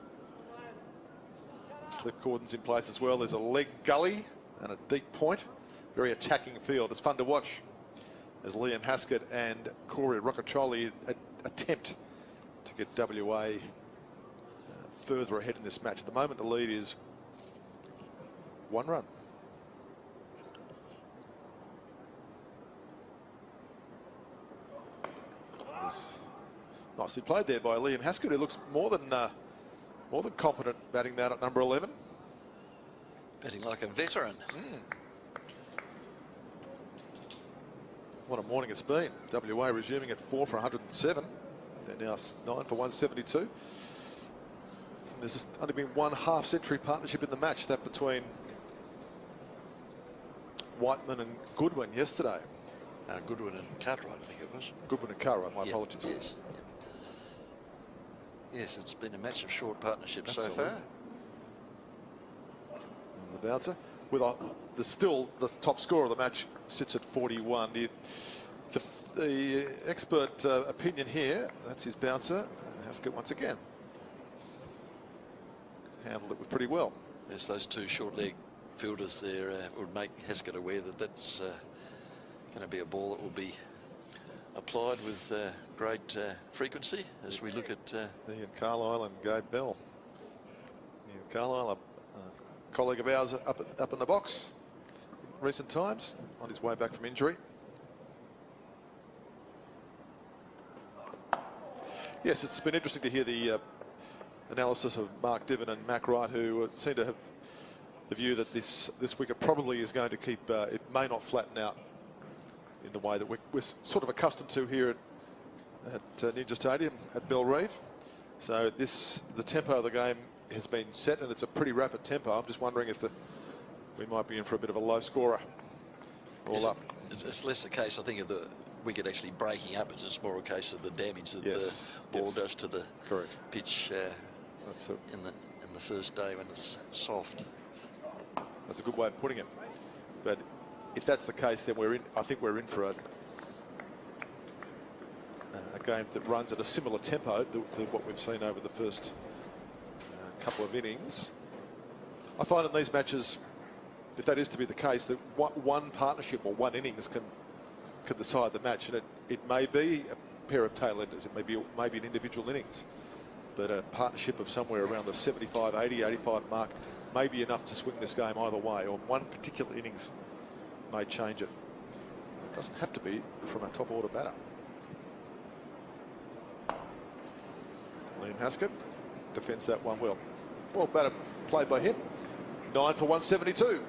C: Slip cordons in place as well. There's a leg gully and a deep point. Very attacking field. It's fun to watch as Liam Haskett and Corey Rocacholi attempt to get WA further ahead in this match. At the moment, the lead is 1 run. Nicely played there by Liam Haskett, who looks more than competent batting that at number 11.
B: Batting like a veteran.
C: What a morning it's been. WA resuming at 4 for 107. They're now 9 for 172. There's just only been one half-century partnership in the match, that between Whiteman and Goodwin yesterday.
B: Goodwin and Cartwright, I think it was.
C: Goodwin and Cartwright, my apologies.
B: Yes. Yes, it's been a match of short partnerships so far.
C: The bouncer. With still the top scorer of the match sits at 41. The expert opinion here, that's his bouncer. Haskett once again handled it pretty well.
B: Yes, those 2 short leg fielders there would make Haskett aware that that's going to be a ball that will be applied with great frequency as we look at
C: Ian Carlisle and Gabe Bell. Ian Carlisle, a colleague of ours up in the box in recent times, on his way back from injury. Yes, it's been interesting to hear the analysis of Mark Diven and Mac Wright, who seem to have the view that this wicket probably is going to keep, it may not flatten out in the way that we're sort of accustomed to here at Ninja Stadium at Bell Reeve. So the tempo of the game has been set, and it's a pretty rapid tempo. I'm just wondering if we might be in for a bit of a low scorer. All up.
B: It's less a case, I think, of the wicket actually breaking up. It's just more a case of the damage that the ball does to the pitch in the first day when it's soft.
C: That's a good way of putting it. But if that's the case, then I think we're in for a game that runs at a similar tempo to what we've seen over the first couple of innings. I find in these matches, if that is to be the case, that one partnership or one innings can decide the match, and it may be a pair of tail enders, it may be an individual innings, but a partnership of somewhere around the 75, 80, 85 mark may be enough to swing this game either way, or one particular innings may change it. It doesn't have to be from a top order batter. Liam Haskett defends that one well. Well, batter played by him. 9 for 172.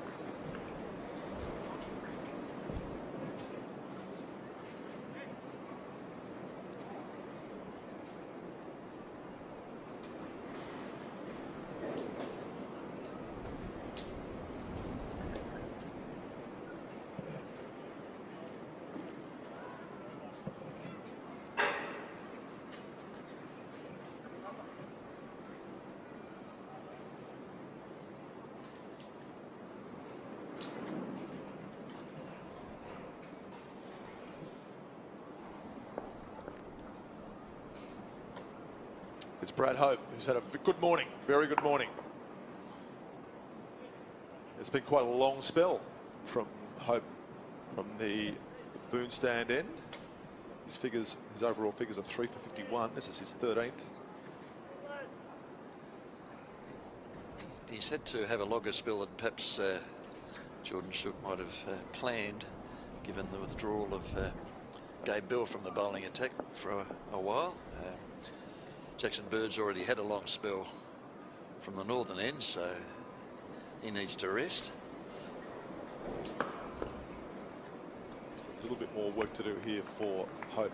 C: It's Brad Hope, who's had a good morning, very good morning. It's been quite a long spell from Hope from the Boone stand end. His overall figures are 3 for 51. This is his 13th.
B: He's had to have a longer spell than perhaps Jordan Shook might have planned, given the withdrawal of Gabe Bell from the bowling attack for a while. Jackson Bird's already had a long spell from the northern end, so he needs to rest.
C: A little bit more work to do here for Hope.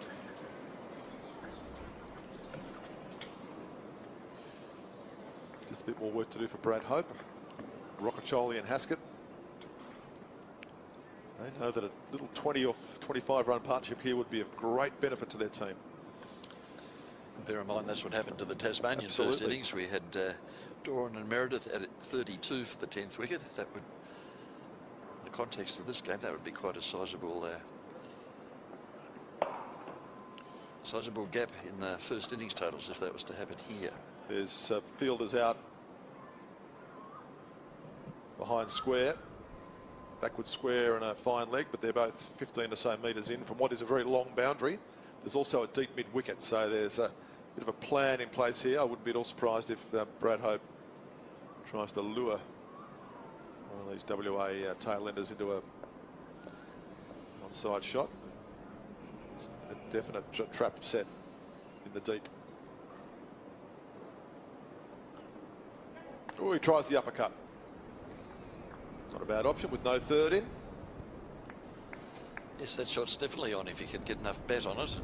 C: Just a bit more work to do for Brad Hope. Rockacholi and Haskett. They know that a little 20 or 25 run partnership here would be of great benefit to their team.
B: Bear in mind, that's what happened to the Tasmanian first innings. We had Doran and Meredith at 32 for the 10th wicket. That would, in the context of this game, that would be quite a sizable gap in the first innings totals if that was to happen here.
C: There's fielders out behind square, backward square and a fine leg, but they're both 15 or so metres in from what is a very long boundary. There's also a deep mid wicket, so there's a bit of a plan in place here. I wouldn't be at all surprised if Brad Hope tries to lure one of these WA tail-enders into a onside shot. It's a definite trap set in the deep. Oh, he tries the uppercut. Not a bad option with no third in.
B: Yes, that shot's definitely on if you can get enough bat on it and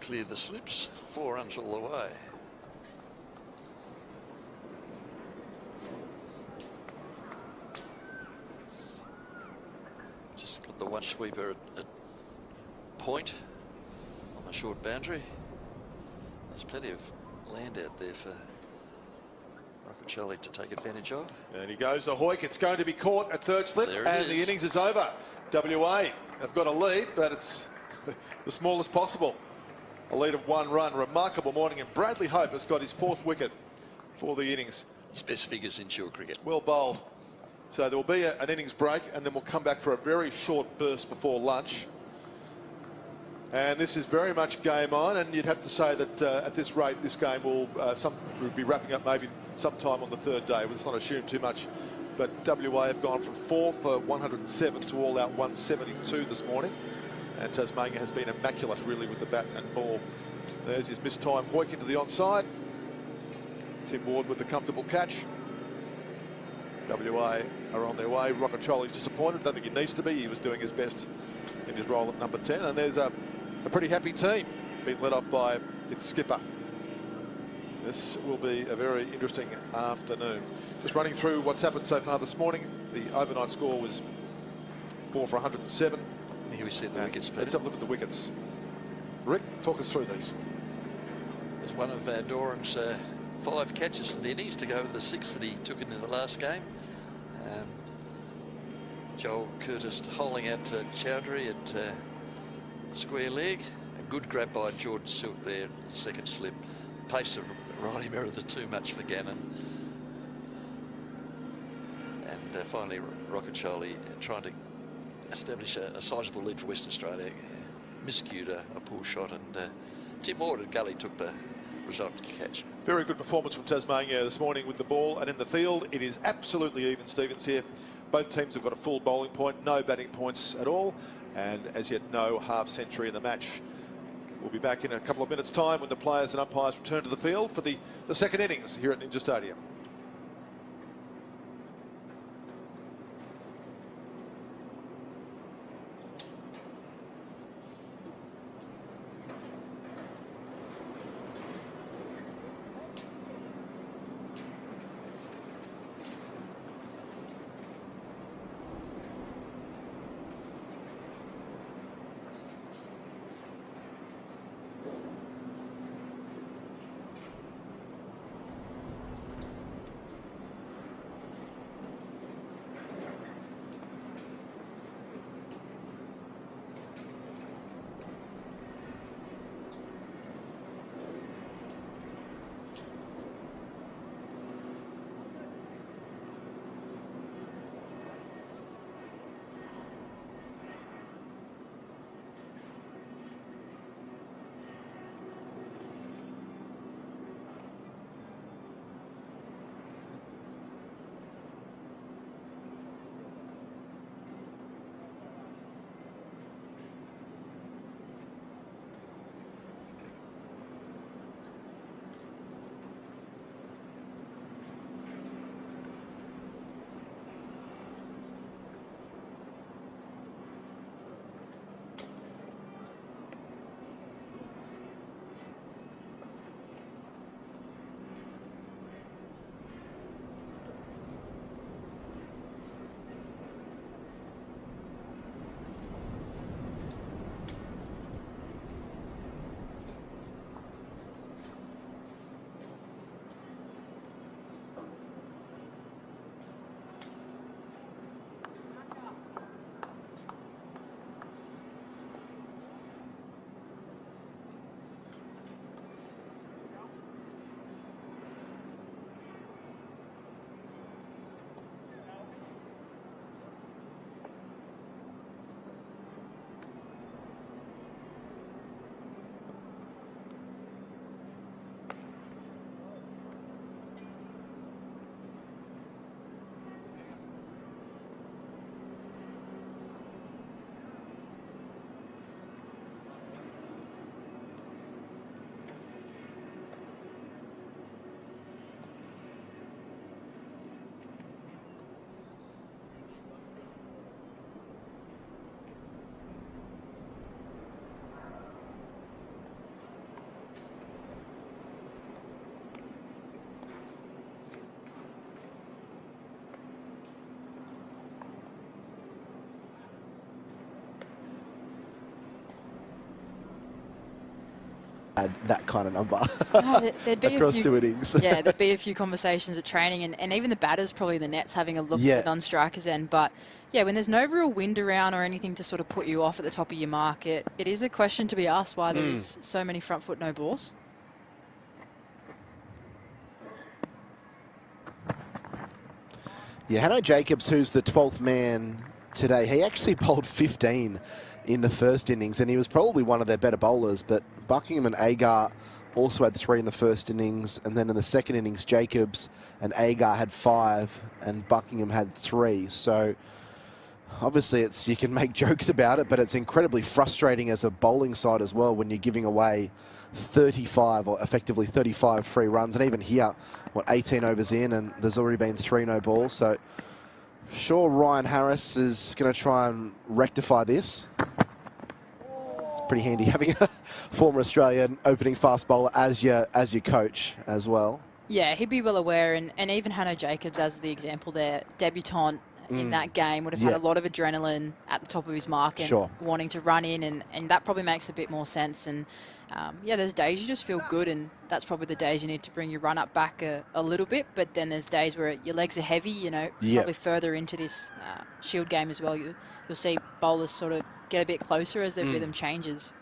B: clear the slips. 4 runs all the way. Just got the one sweeper at point on the short boundary. There's plenty of land out there for Rockacholi to take advantage of.
C: And he goes to Hoyk. It's going to be caught at third slip, and the innings is over. WA have got a lead, but it's the smallest possible. A lead of 1 run. Remarkable morning, and Bradley Hope has got his 4th wicket for the innings.
B: His best figures in short cricket.
C: Well bowled. So there will be an innings break, and then we'll come back for a very short burst before lunch. And this is very much game on, and you'd have to say that at this rate, this game will be wrapping up maybe sometime on the 3rd day. Let's not assume too much. But WA have gone from 4 for 107 to all out 172 this morning. And Tasmania has been immaculate, really, with the bat and ball. There's his missed time. Hoyk into the onside. Tim Ward with the comfortable catch. WA are on their way. Rockacholi's disappointed. Don't think he needs to be. He was doing his best in his role at number 10. And there's a pretty happy team being led off by its skipper. This will be a very interesting afternoon. Just running through what's happened so far this morning. The overnight score was 4 for 107.
B: Here we see the wickets.
C: Let's have a look at the wickets. Rick, talk us through these.
B: There's one of Doran's 5 catches for the innings to go over the 6 that he took in the last game. Joel Curtis holding out Chowdhury at square leg. A good grab by Jordan Silk there, second slip. Pace of Riley Meredith too much for Gannon. And finally, Rockacholi trying to establish a sizable lead for Western Australia. Miscued a poor shot, and Tim Ward at Gully took the resultant catch.
C: Very good performance from Tasmania this morning with the ball, and in the field it is absolutely even, Stevens, here. Both teams have got a full bowling point, no batting points at all, and as yet no half century in the match. We'll be back in a couple of minutes' time when the players and umpires return to the field for the second innings here at Ninja Stadium.
K: That kind of number
L: there'd be
K: across 2 innings.
L: Yeah, there'd be a few conversations at training, and even the batters, probably the nets, having a look at the non-strikers end. But yeah, when there's no real wind around or anything to sort of put you off at the top of your mark, it is a question to be asked why there is so many front foot no balls.
K: Yeah, Hanno Jacobs, who's the 12th man today, he actually bowled 15 in the first innings, and he was probably one of their better bowlers, but Buckingham and Agar also had 3 in the first innings, and then in the second innings, Jacobs and Agar had 5, and Buckingham had 3. So obviously you can make jokes about it, but it's incredibly frustrating as a bowling side as well when you're giving away 35 or effectively 35 free runs. And even here, 18 overs in, and there's already been 3 no balls. So sure, Ryan Harris is going to try and rectify this. It's pretty handy having a former Australian opening fast bowler as your coach as well.
L: Yeah, he'd be well aware, and even Hanno Jacobs as the example there, debutant in that game, would have had a lot of adrenaline at the top of his mark and wanting to run in, and that probably makes a bit more sense. And yeah, there's days you just feel good, and that's probably the days you need to bring your run up back a little bit. But then there's days where your legs are heavy, you know, probably further into this Shield game as well. You'll see bowlers sort of get a bit closer as their rhythm changes.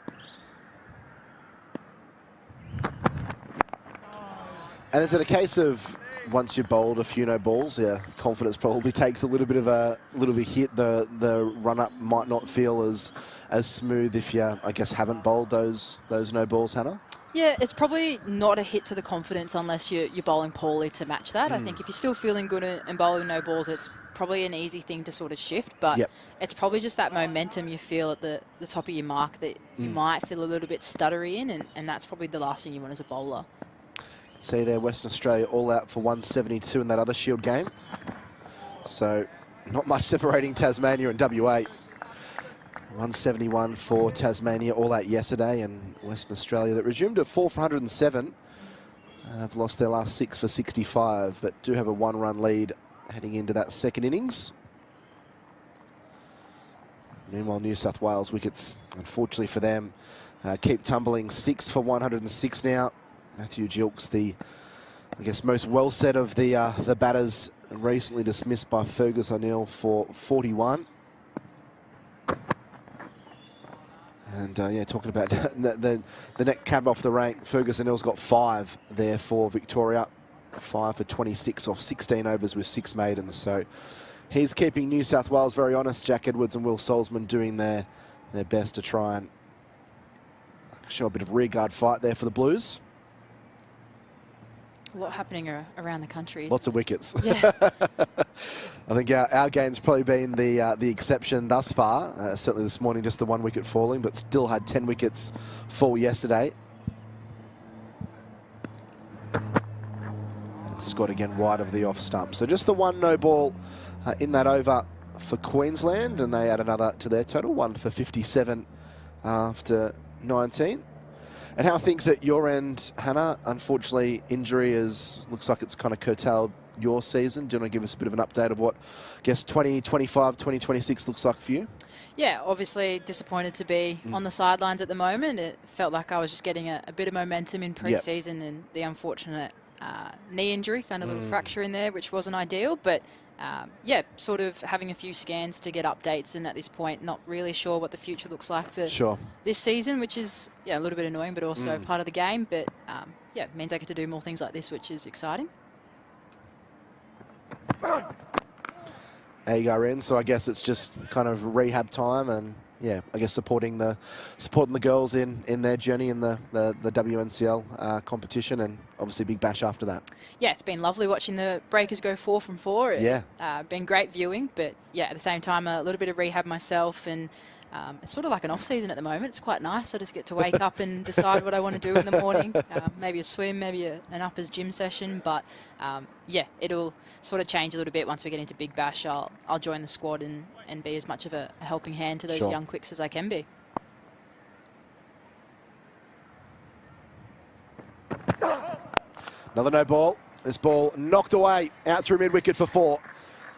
K: And is it a case of once you've bowled a few no balls, confidence probably takes a little bit of a hit. The run up might not feel as smooth if you, I guess, haven't bowled those no balls, Hannah?
L: Yeah, it's probably not a hit to the confidence unless you're bowling poorly to match that. I think if you're still feeling good and bowling no balls, it's probably an easy thing to sort of shift, but it's probably just that momentum you feel at the top of your mark that you might feel a little bit stuttery in, and that's probably the last thing you want as a bowler.
K: See there, Western Australia all out for 172 in that other Shield game. So not much separating Tasmania and WA. 171 for Tasmania, all out yesterday, and Western Australia that resumed at 4 for 107 have lost their last 6 for 65, but do have a 1-run lead heading into that second innings. Meanwhile, New South Wales wickets, unfortunately for them, keep tumbling. 6 for 106 now. Matthew Gilks, the, I guess, most well said of the batters, recently dismissed by Fergus O'Neill for 41. And yeah, talking about the next cab off the rank, Fergus O'Neill's got 5 there for Victoria. 5 for 26 off 16 overs with 6 maidens. So he's keeping New South Wales very honest. Jack Edwards and Will Salzman doing their best to try and show a bit of rearguard fight there for the Blues.
L: A lot happening around the country.
K: Lots of wickets.
L: Yeah.
K: I think our game's probably been the exception thus far. Certainly this morning, just the 1 wicket falling, but still had 10 wickets fall yesterday. And Scott again wide of the off stump. So just the 1 no ball in that over for Queensland, and they add another to their total, 1 for 57 after 19. And how are things at your end, Hannah? Unfortunately, injury looks like it's kind of curtailed your season. Do you want to give us a bit of an update of what, I guess, 2025, 2026 looks like for you?
L: Yeah, obviously disappointed to be on the sidelines at the moment. It felt like I was just getting a bit of momentum in pre-season, and the unfortunate knee injury, found a little fracture in there, which wasn't ideal, but yeah, sort of having a few scans to get updates, and at this point not really sure what the future looks like for this season, which is a little bit annoying, but also part of the game. But yeah, it means I get to do more things like this, which is exciting.
K: Agar in, so I guess it's just kind of rehab time, and yeah, I guess supporting the girls in their journey in the WNCL competition, and obviously Big Bash after that. Yeah,
L: it's been lovely watching the Breakers go 4 from 4. Been great viewing, but yeah, at the same time a little bit of rehab myself, and it's sort of like an off season at the moment. It's quite nice. I just get to wake up and decide what I want to do in the morning. Maybe a swim, maybe an uppers gym session, but yeah, it'll sort of change a little bit once we get into Big Bash. I'll join the squad and be as much of a helping hand to those young quicks as I can be.
K: Another no ball. This ball knocked away out through mid-wicket for 4.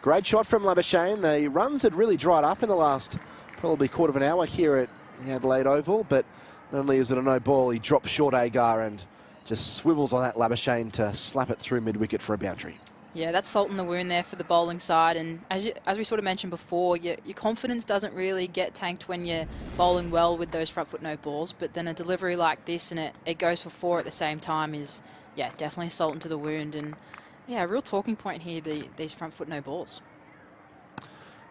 K: Great shot from Labashane. The runs had really dried up in the last probably quarter of an hour here at the Adelaide Oval, but not only is it a no ball, he drops short Agar and just swivels on that Labashane to slap it through mid-wicket for a boundary.
L: Yeah, that's salt in the wound there for the bowling side, and as we sort of mentioned before, your confidence doesn't really get tanked when you're bowling well with those front foot no balls, but then a delivery like this and it goes for 4 at the same time is, yeah, definitely salt into the wound, and yeah, a real talking point here, these front foot no balls.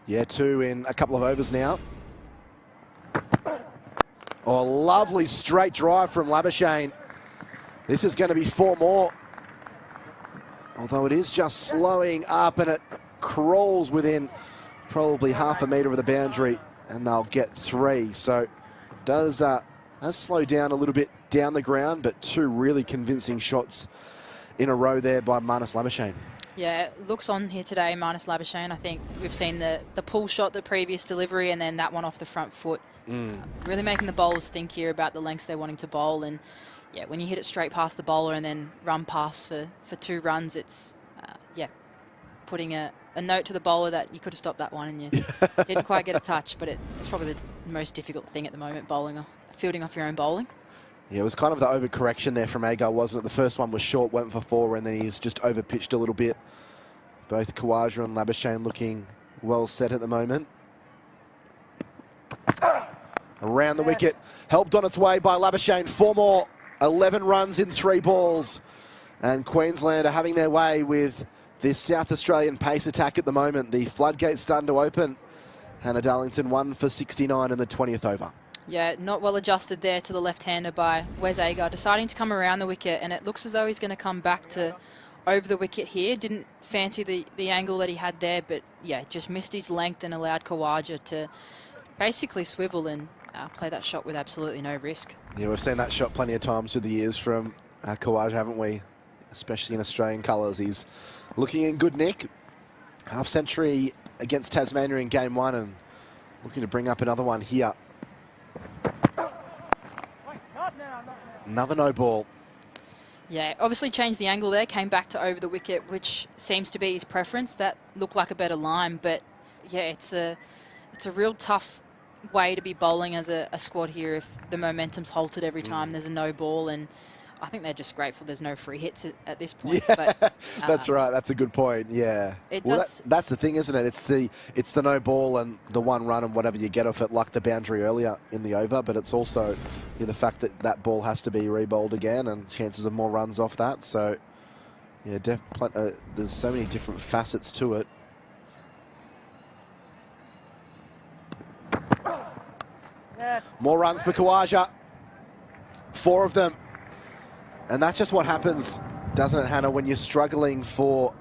K: Yeah, 2 in a couple of overs now. Oh, lovely straight drive from Labashane. This is going to be 4 more. Although it is just slowing up, and it crawls within probably half a metre of the boundary, and they'll get 3. So does slow down a little bit down the ground, but 2 really convincing shots in a row there by Marnus Labashane.
L: Yeah, looks on here today, Marnus Labashane. I think we've seen the pull shot, the previous delivery, and then that one off the front foot. Really making the bowlers think here about the lengths they're wanting to bowl. And yeah, when you hit it straight past the bowler and then run past for 2 runs, it's, putting a note to the bowler that you could have stopped that one and you didn't quite get a touch. But it's probably the most difficult thing at the moment, fielding off your own bowling.
K: Yeah, it was kind of the overcorrection there from Agar, wasn't it? The first one was short, went for 4, and then he's just overpitched a little bit. Both Khawaja and Labashane looking well set at the moment. Around the wicket, helped on its way by Labashane. 4 more, 11 runs in 3 balls. And Queensland are having their way with this South Australian pace attack at the moment. The floodgate's starting to open. Hannah Darlington 1 for 69 in the 20th over.
L: Yeah, not well adjusted there to the left-hander by Wes Agar, deciding to come around the wicket, and it looks as though he's going to come back to over the wicket here. Didn't fancy the angle that he had there, but yeah, just missed his length and allowed Khawaja to basically swivel and play that shot with absolutely no risk. Yeah,
K: we've seen that shot plenty of times through the years from Khawaja, haven't we? Especially in Australian colours. He's looking in good nick. Half century against Tasmania in game 1 and looking to bring up another one here. Another no ball.
L: Yeah, obviously changed the angle there, came back to over the wicket, which seems to be his preference. That looked like a better line, but yeah, it's a real tough way to be bowling as a squad here if the momentum's halted every time there's a no ball, and I think they're just grateful there's no free hits at this point.
K: Yeah,
L: but,
K: that's right. That's a good point. Yeah. That's the thing, isn't it? It's the no ball and the 1 run and whatever you get off it, like the boundary earlier in the over. But it's also the fact that that ball has to be re-bowled again and chances of more runs off that. So yeah, there's so many different facets to it. Yes. More runs for Khawaja. 4 of them. And that's just what happens, doesn't it, Hannah, when you're struggling for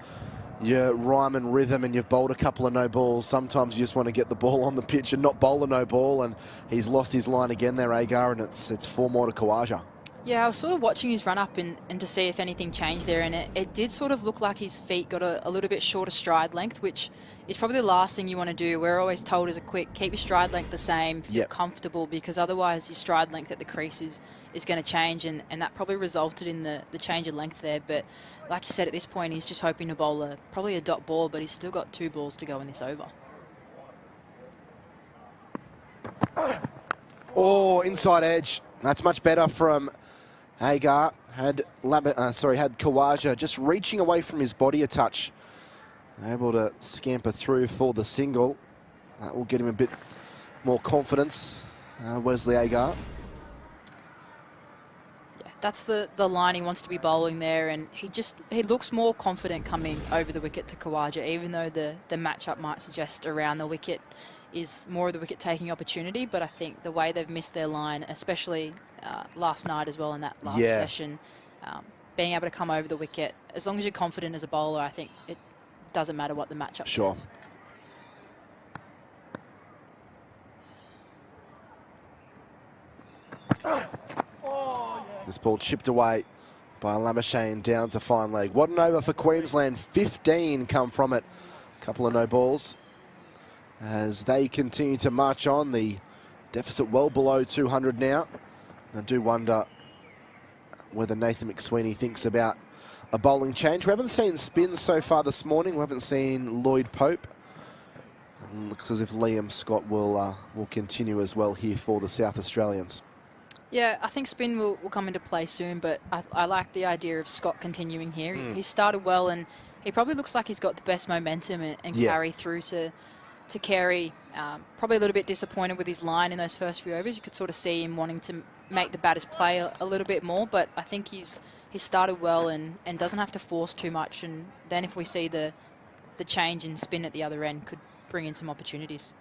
K: your rhyme and rhythm and you've bowled a couple of no balls. Sometimes you just want to get the ball on the pitch and not bowl a no ball, and he's lost his line again there, Agar, and it's 4 more to Khawaja.
L: Yeah, I was sort of watching his run up and to see if anything changed there, and it did sort of look like his feet got a little bit shorter stride length, which is probably the last thing you want to do. We're always told as a quick, keep your stride length the same, feel comfortable, because otherwise your stride length at the crease is going to change, and that probably resulted in the change of length there. But like you said, at this point he's just hoping to bowl probably a dot ball, but he's still got 2 balls to go in this over.
K: Oh, inside edge. That's much better from Agar. Had Khawaja just reaching away from his body a touch. Able to scamper through for the single. That will get him a bit more confidence. Wesley Agar.
L: Yeah, that's the line he wants to be bowling there, and he looks more confident coming over the wicket to Khawaja, even though the matchup might suggest around the wicket is more of the wicket-taking opportunity. But I think the way they've missed their line, especially last night as well in that last session, being able to come over the wicket, as long as you're confident as a bowler, I think it doesn't matter what the matchup is.
K: This ball chipped away by Labashane down to fine leg. What an over for Queensland. 15 come from it. A couple of no balls as they continue to march on. The deficit well below 200 now. I do wonder whether Nathan McSweeney thinks about a bowling change. We haven't seen spin so far this morning. We haven't seen Lloyd Pope. It looks as if Liam Scott will continue as well here for the South Australians.
L: Yeah, I think spin will come into play soon, but I like the idea of Scott continuing here. He started well, and he probably looks like he's got the best momentum and carry through to Carey. Probably a little bit disappointed with his line in those first few overs. You could sort of see him wanting to make the batters play a little bit more, but I think he's started well and doesn't have to force too much, and then if we see the change in spin at the other end, could bring in some opportunities.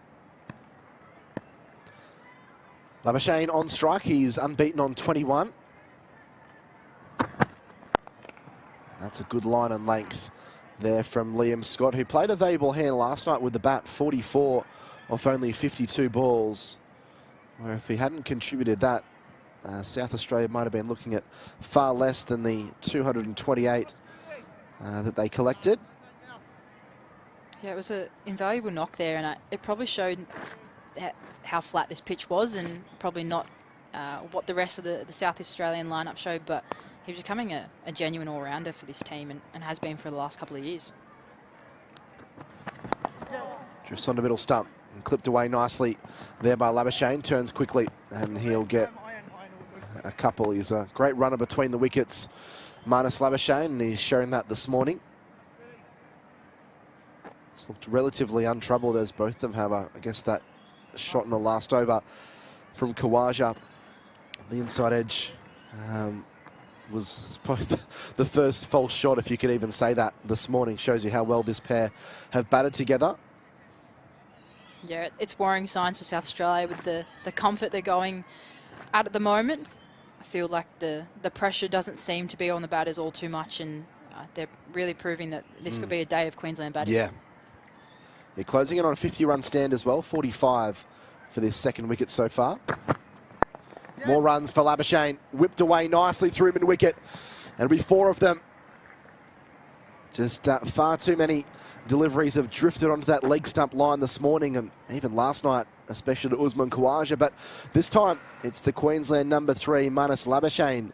K: Labashane on strike. He's unbeaten on 21. That's a good line and length there from Liam Scott, who played a valuable hand last night with the bat, 44 off only 52 balls. Where if he hadn't contributed that, South Australia might have been looking at far less than the 228 that they collected.
L: Yeah, it was an invaluable knock there, and it probably showed how flat this pitch was, and probably not what the rest of the South Australian lineup showed, but he was becoming a genuine all-rounder for this team and has been for the last couple of years.
K: Drifts on the middle stump and clipped away nicely there by Labashane. Turns quickly and he'll get a couple. He's a great runner between the wickets, Marnus Labashane, and he's shown that this morning. He's looked relatively untroubled as both of them have, I guess, that shot in the last over from Khawaja. The inside edge was probably the first false shot, if you could even say that, this morning. Shows you how well this pair have batted together.
L: Yeah, it's worrying signs for South Australia with the comfort they're going at the moment. I feel like the pressure doesn't seem to be on the batters all too much, and they're really proving that this could be a day of Queensland batting.
K: Yeah. They're closing in on a 50-run stand as well, 45 for this second wicket so far. More runs for Labashane, whipped away nicely through mid-wicket. It'll be 4 of them. Just far too many deliveries have drifted onto that leg stump line this morning, and even last night, especially to Usman Khawaja. But this time, it's the Queensland number 3, Marnus Labashane,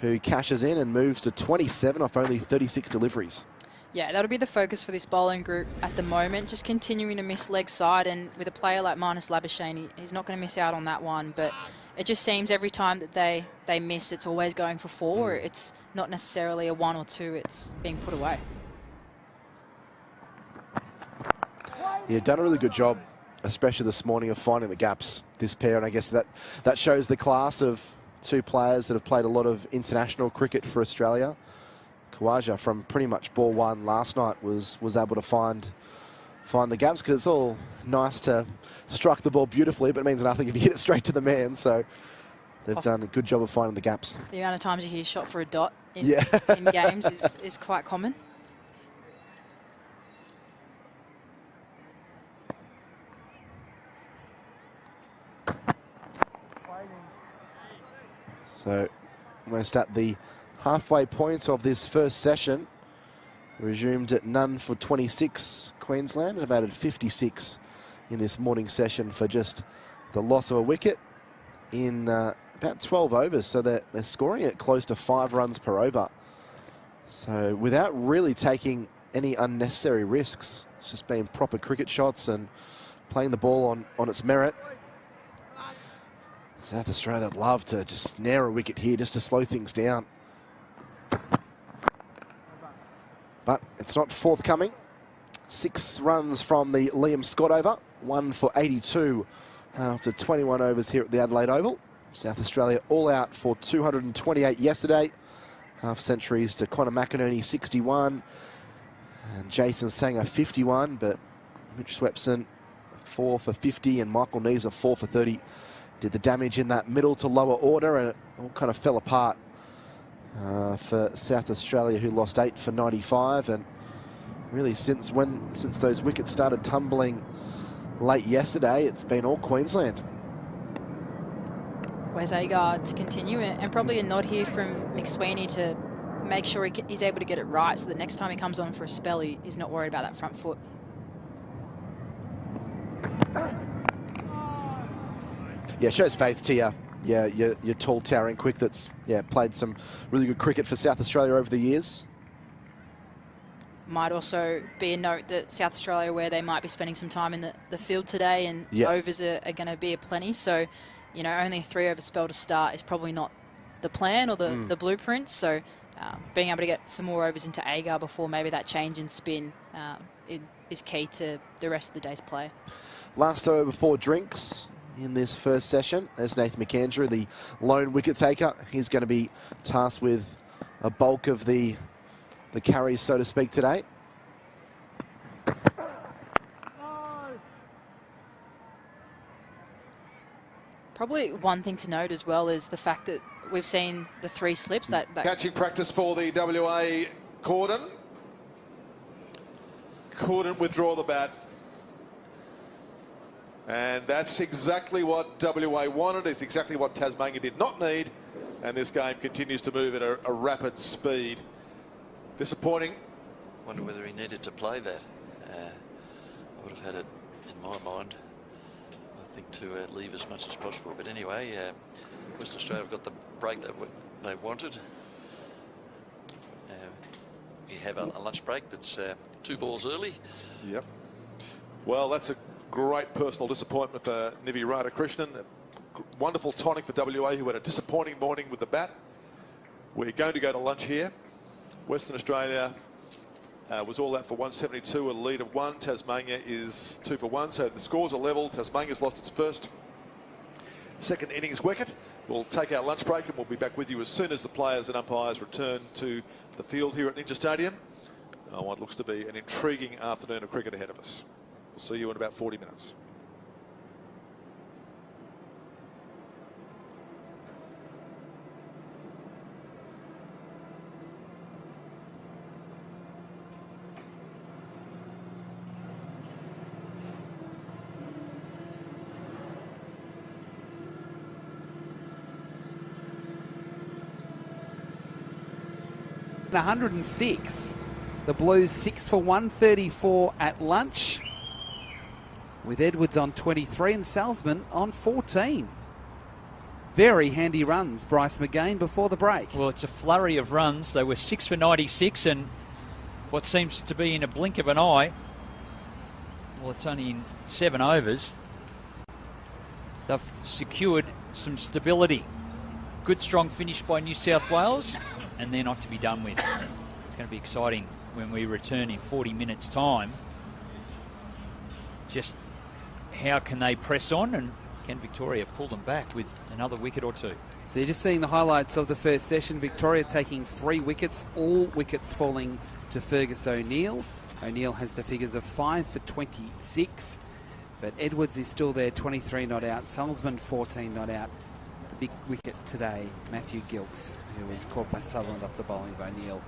K: who cashes in and moves to 27 off only 36 deliveries.
L: Yeah, that'll be the focus for this bowling group at the moment, just continuing to miss leg side, and with a player like Marnus Labashane, he's not going to miss out on that one, but it just seems every time that they miss, it's always going for 4. It's not necessarily a 1 or 2, it's being put away.
K: Yeah, done a really good job, especially this morning, of finding the gaps, this pair, and I guess that shows the class of 2 players that have played a lot of international cricket for Australia. Khawaja, from pretty much ball 1 last night, was able to find the gaps, because it's all nice to strike the ball beautifully, but it means nothing if you hit it straight to the man. So they've done a good job of finding the gaps.
L: The amount of times you hear shot for a dot in
K: in
L: games is quite common.
K: So almost at the halfway point of this first session. Resumed at none for 26 Queensland, and have added 56 in this morning session for just the loss of a wicket in about 12 overs. So they're scoring at close to 5 runs per over. So without really taking any unnecessary risks, it's just been proper cricket shots and playing the ball on its merit. South Australia would love to just snare a wicket here just to slow things down. But it's not forthcoming. 6 runs from the Liam Scott over, 1 for 82 after 21 overs here at the Adelaide Oval. South Australia all out for 228 yesterday. Half centuries to Connor McInerney, 61. And Jason Sanger, 51. But Mitch Swepson, 4 for 50. And Michael Neeser, 4 for 30. Did the damage in that middle to lower order, and it all kind of fell apart for South Australia, who lost 8 for 95. And really since those wickets started tumbling late yesterday, it's been all Queensland.
L: Where's Agar to continue, and probably a nod here from McSweeney to make sure he's able to get it right, so that next time he comes on for a spell, he's not worried about that front foot.
K: Yeah, shows faith to you. Yeah, your tall, towering quick that's played some really good cricket for South Australia over the years.
L: Might also be a note that South Australia, where they might be spending some time in the field today, and overs are going to be a plenty. So, only a 3-over spell to start is probably not the plan or the blueprint. So, being able to get some more overs into Agar before maybe that change in spin is key to the rest of the day's play.
K: Last over before drinks in this first session. There's Nathan McAndrew, the lone wicket taker. He's going to be tasked with a bulk of the carries, so to speak, today.
L: Probably one thing to note as well is the fact that we've seen the 3 slips. That
C: catching practice for the WA cordon. couldn't withdraw the bat. And that's exactly what WA wanted. It's exactly what Tasmania did not need. And this game continues to move at a rapid speed. Disappointing.
B: Wonder whether he needed to play that. I would have had it in my mind, I think, to leave as much as possible. But anyway, Western Australia have got the break that they wanted. You have a lunch break that's 2 balls early.
C: Yep. Well, that's a great personal disappointment for Nivi Radhakrishnan. A wonderful tonic for WA, who had a disappointing morning with the bat. We're going to go to lunch here. Western Australia was all out for 172, a lead of 1. Tasmania is 2 for 1, so the scores are level. Tasmania's lost its second innings wicket. We'll take our lunch break and we'll be back with you as soon as the players and umpires return to the field here at Ninja Stadium. What looks to be an intriguing afternoon of cricket ahead of us. We'll see you in about 40 minutes.
J: At 106. The Blues 6 for 134 at lunch, with Edwards on 23 and Salzman on 14. Very handy runs, Bryce McGain, before the break.
I: Well, it's a flurry of runs. They were 6 for 96, and what seems to be in a blink of an eye, well, it's only in 7 overs, they've secured some stability. Good strong finish by New South Wales, and they're not to be done with. It's going to be exciting when we return in 40 minutes' time. Just how can they press on, and can Victoria pull them back with another wicket or 2?
J: So you're just seeing the highlights of the first session. Victoria taking 3 wickets, all wickets falling to Fergus O'Neill. O'Neill has the figures of 5 for 26, but Edwards is still there, 23 not out. Salzman 14 not out. The big wicket today, Matthew Gilts, who was caught by Sutherland off the bowling of O'Neill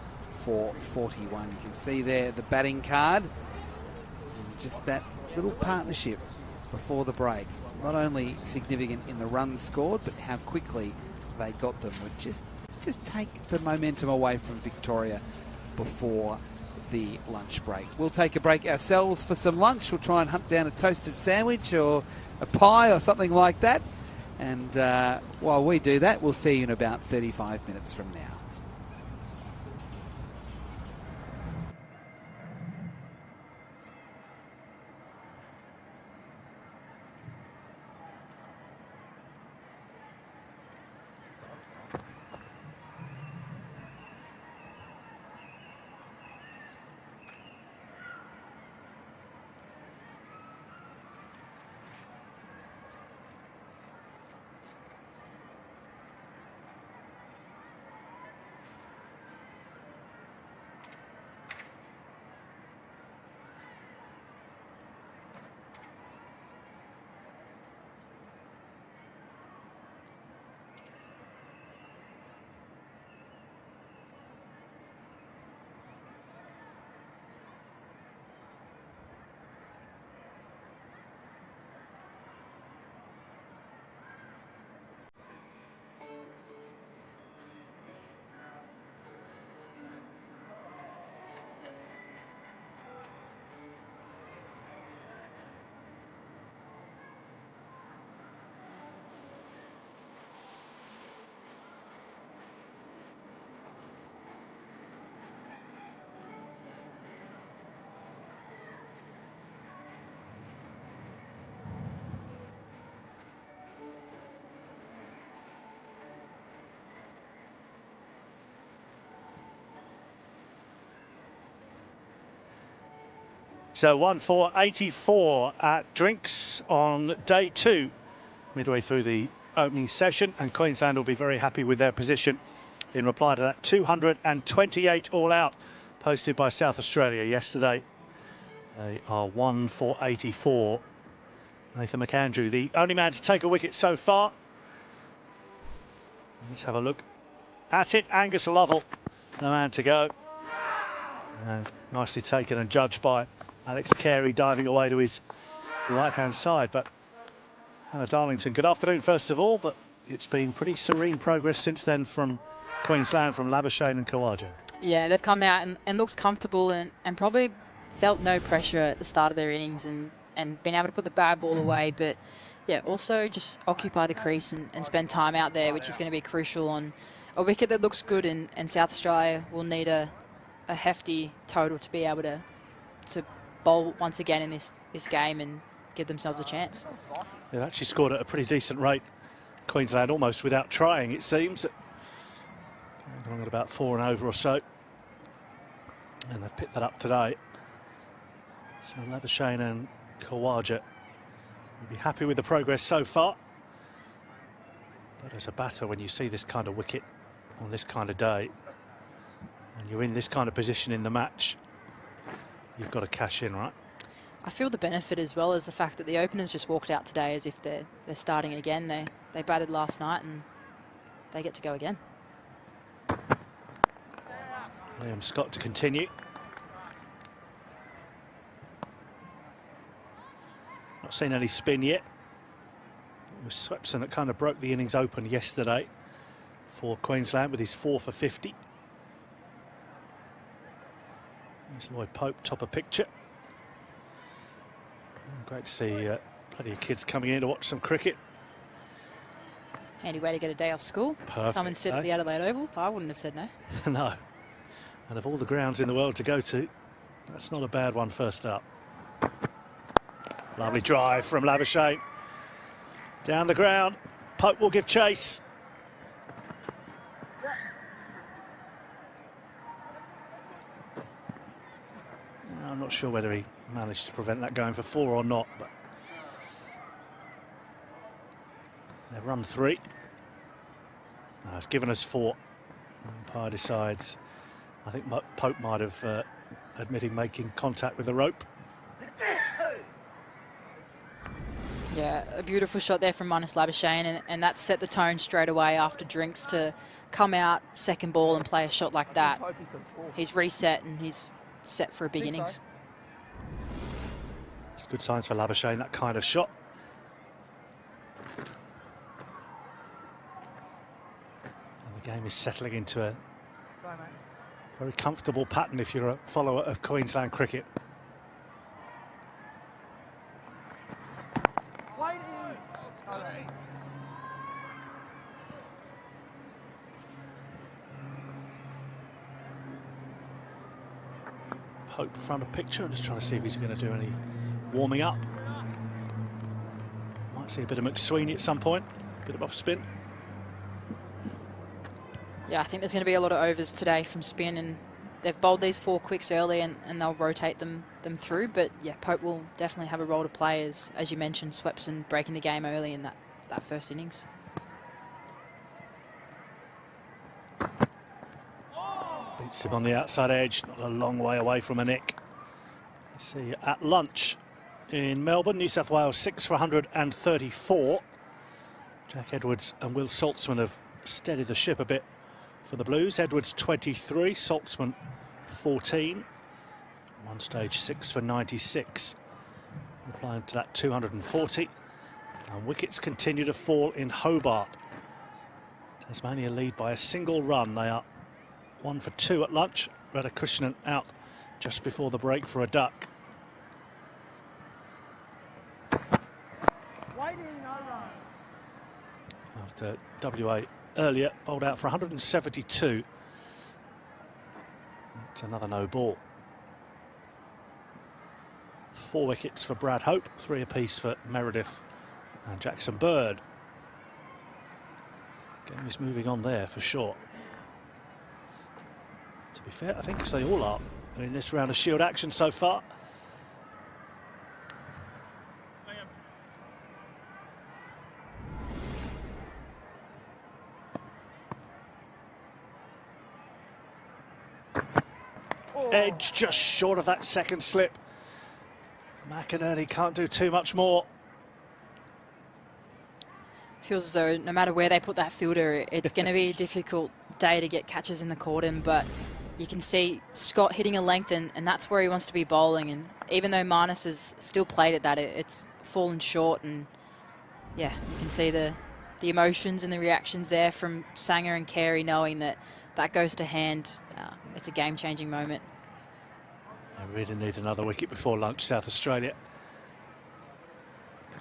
J: for 41. You can see there the batting card. And just that little partnership before the break, not only significant in the runs scored, but how quickly they got them would just take the momentum away from Victoria before the lunch break. We'll take a break ourselves for some lunch. We'll try and hunt down a toasted sandwich or a pie or something like that. And while we do that, we'll see you in about 35 minutes from now.
G: So 1 for 84 at Drinks on day 2, midway through the opening session, and Queensland will be very happy with their position in reply to that 228 all out posted by South Australia yesterday. They are 1 for 84. Nathan McAndrew, the only man to take a wicket so far. Let's have a look at it. Angus Lovell, the man to go. And nicely taken and judged by Alex Carey diving away to his right-hand side. But Hannah Darlington, good afternoon first of all, but it's been pretty serene progress since then from Queensland, from Labashane and Khawaja.
L: Yeah, they've come out and looked comfortable and probably felt no pressure at the start of their innings and been able to put the bad ball away. But yeah, also just occupy the crease and spend time out there, which is going to be crucial on a wicket that looks good. And South Australia will need a hefty total to be able to bowl once again in this game and give themselves a chance.
G: They've actually scored at a pretty decent rate, Queensland, almost without trying, it seems. Going at about 4 and over or so. And they've picked that up today. So Labashane and Khawaja will be happy with the progress so far. But as a batter, when you see this kind of wicket on this kind of day, and you're in this kind of position in the match, you've got to cash in, right?
L: I feel the benefit as well as the fact that the openers just walked out today as if they're starting again. They batted last night and they get to go again.
G: Liam Scott to continue. Not seen any spin yet. It was Swepson that kind of broke the innings open yesterday for Queensland with his 4 for 50. There's Lloyd Pope, top of picture. Great to see plenty of kids coming in to watch some cricket.
L: Handy way to get a day off school.
G: Perfect.
L: Come and sit at the Adelaide Oval. I wouldn't have said no.
G: No. And of all the grounds in the world to go to, that's not a bad one first up. Lovely drive from Labashane. Down the ground. Pope will give chase. I'm not sure whether he managed to prevent that going for 4 or not, but they've run 3. It's given us 4. Umpire decides. I think Pope might have admitted making contact with the rope.
L: Yeah, a beautiful shot there from Marnus Labashane, and that set the tone straight away after drinks to come out second ball and play a shot like that. He's reset and he's set for a big innings.
G: It's good signs for Labashane, that kind of shot. And the game is settling into a very comfortable pattern if you're a follower of Queensland cricket. Pope front of picture. I'm just trying to see if he's going to do any warming up. Might see a bit of McSweeney at some point. A bit of off spin.
L: Yeah, I think there's going to be a lot of overs today from spin, and they've bowled these 4 quicks early and they'll rotate them through. But yeah, Pope will definitely have a role to play, as you mentioned, Swepson breaking the game early in that first innings.
G: Beats him on the outside edge, not a long way away from a nick. Let's see, at lunch in Melbourne, New South Wales 6 for 134. Jack Edwards and Will Saltzman have steadied the ship a bit for the Blues. Edwards 23, Saltzman 14. One stage 6 for 96. Replying to that 240. And wickets continue to fall in Hobart. Tasmania lead by a single run. They are 1 for 2 at lunch. Radhakrishnan out just before the break for a duck. After WA earlier bowled out for 172. It's another no ball. 4 wickets for Brad Hope, 3 apiece for Meredith and Jackson Bird. Game is moving on there for sure. To be fair, I think they all are in this round of Shield action so far. Edge just short of that second slip. McInerney can't do too much more.
L: Feels as though no matter where they put that fielder, it's going to be a difficult day to get catches in the cordon, but you can see Scott hitting a length, and that's where he wants to be bowling, and even though Marnus has still played at that, it's fallen short. And yeah, you can see the emotions and the reactions there from Sanger and Carey, knowing that goes to hand. It's a game-changing moment.
G: They really need another wicket before lunch, South Australia.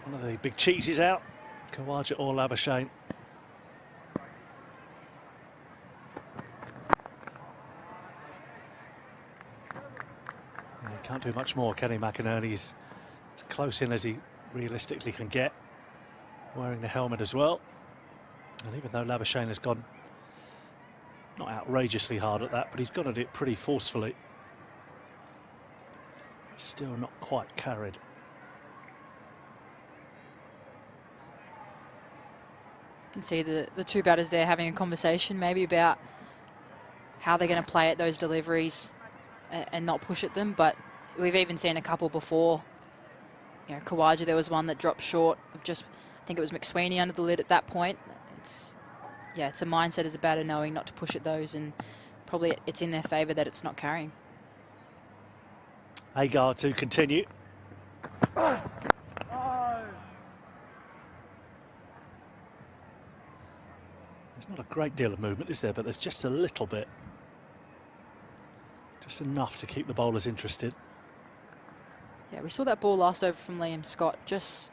G: One of the big cheeses out, Khawaja or Labashane. He can't do much more, Kenny McInerney. He's as close in as he realistically can get, wearing the helmet as well. And even though Labashane has gone not outrageously hard at that, but he's gone at it pretty forcefully, still not quite carried.
L: You can see the two batters there having a conversation maybe about how they're going to play at those deliveries and not push at them. But we've even seen a couple before. You know, Khawaja, there was one that dropped short of just, I think it was McSweeney under the lid at that point. It's a mindset as a batter, knowing not to push at those, and probably it's in their favour that it's not carrying.
G: Agar to continue. There's not a great deal of movement, is there? But there's just a little bit. Just enough to keep the bowlers interested.
L: Yeah, we saw that ball last over from Liam Scott just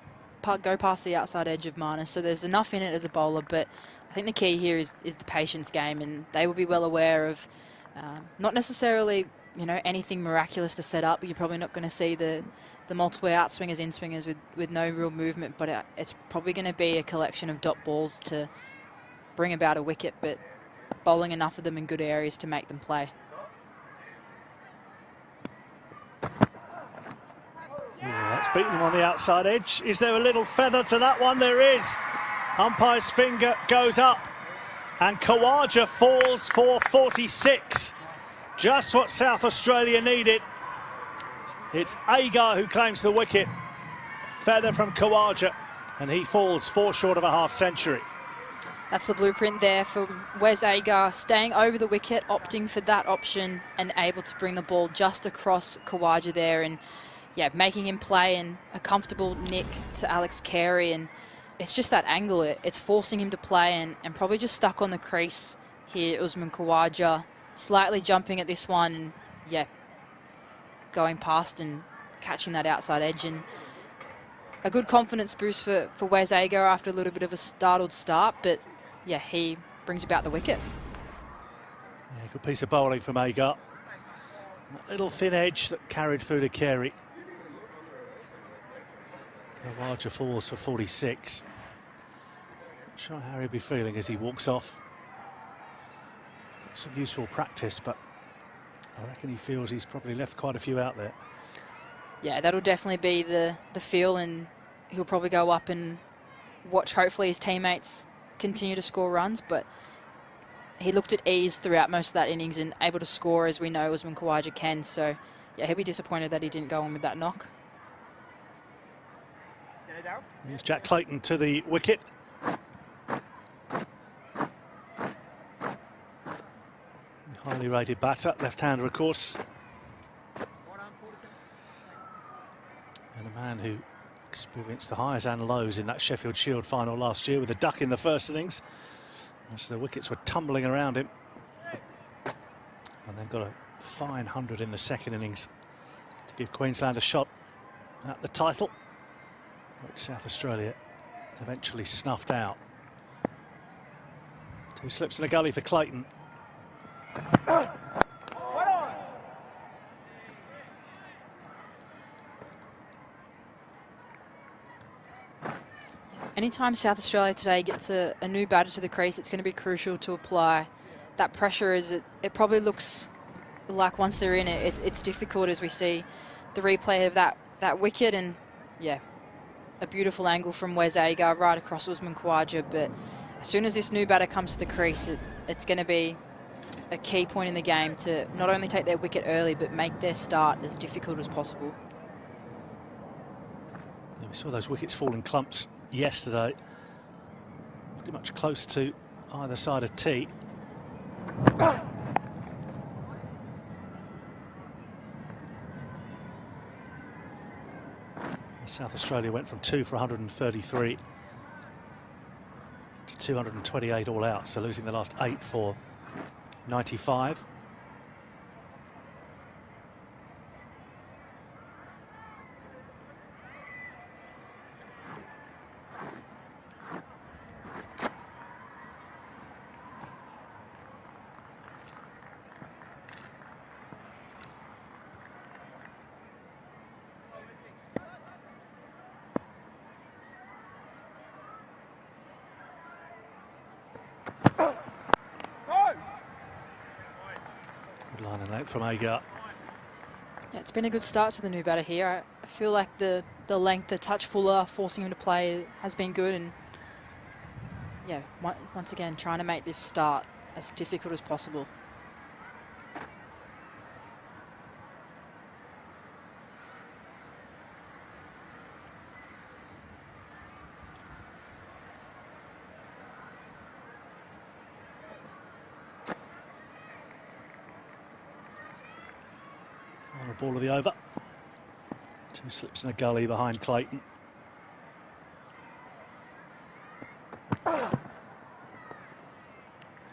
L: go past the outside edge of Marnus, so there's enough in it as a bowler, but I think the key here is the patience game, and they will be well aware of not necessarily, you know, anything miraculous to set up. You're probably not going to see the multiple outswingers, in-swingers with no real movement, but it's probably going to be a collection of dot balls to bring about a wicket, but bowling enough of them in good areas to make them play.
G: That's beaten him on the outside edge. Is there a little feather to that one? There is. Umpire's finger goes up and Khawaja falls for 46. Just what South Australia needed. It's Agar who claims the wicket. Feather from Khawaja, and he falls 4 short of a half century.
L: That's the blueprint there from Wes Agar, staying over the wicket, opting for that option and able to bring the ball just across Khawaja there, and yeah, making him play in a comfortable nick to Alex Carey. And it's just that angle, it's forcing him to play, and probably just stuck on the crease here. Usman Khawaja slightly jumping at this one, and yeah, going past and catching that outside edge, and a good confidence boost for Wes Agar after a little bit of a startled start, but yeah, he brings about the wicket.
G: Yeah, good piece of bowling from Agar. That little thin edge that carried through to Carey. Khawaja falls for 46. Not sure how he'll be feeling as he walks off. He's got some useful practice, but I reckon he feels he's probably left quite a few out there.
L: Yeah, that'll definitely be the feel, and he'll probably go up and watch hopefully his teammates continue to score runs, but he looked at ease throughout most of that innings and able to score, as we know Usman Khawaja can, so yeah, he'll be disappointed that he didn't go on with that knock.
G: Here's Jack Clayton to the wicket. Highly rated batter, left-hander of course. And a man who experienced the highs and lows in that Sheffield Shield final last year with a duck in the first innings, as the wickets were tumbling around him. And then got a fine 100 in the second innings to give Queensland a shot at the title, which South Australia eventually snuffed out. 2 slips and a gully for Clayton.
L: Anytime South Australia today gets a new batter to the crease, it's going to be crucial to apply that pressure, as it probably looks like once they're in it, it's difficult, as we see the replay of that wicket, and yeah, a beautiful angle from Wes Agar right across Usman Khawaja. But as soon as this new batter comes to the crease, it's going to be a key point in the game to not only take their wicket early, but make their start as difficult as possible.
G: Yeah, we saw those wickets fall in clumps yesterday, pretty much close to either side of tee. South Australia went from 2 for 133 to 228 all out, so losing the last 8 for 95. Line and out from Agar.
L: Yeah, it's been a good start to the new batter here. I feel like the length, the touch fuller, forcing him to play has been good, and yeah, once again trying to make this start as difficult as possible.
G: Final ball of the over. 2 slips and a gully behind Clayton.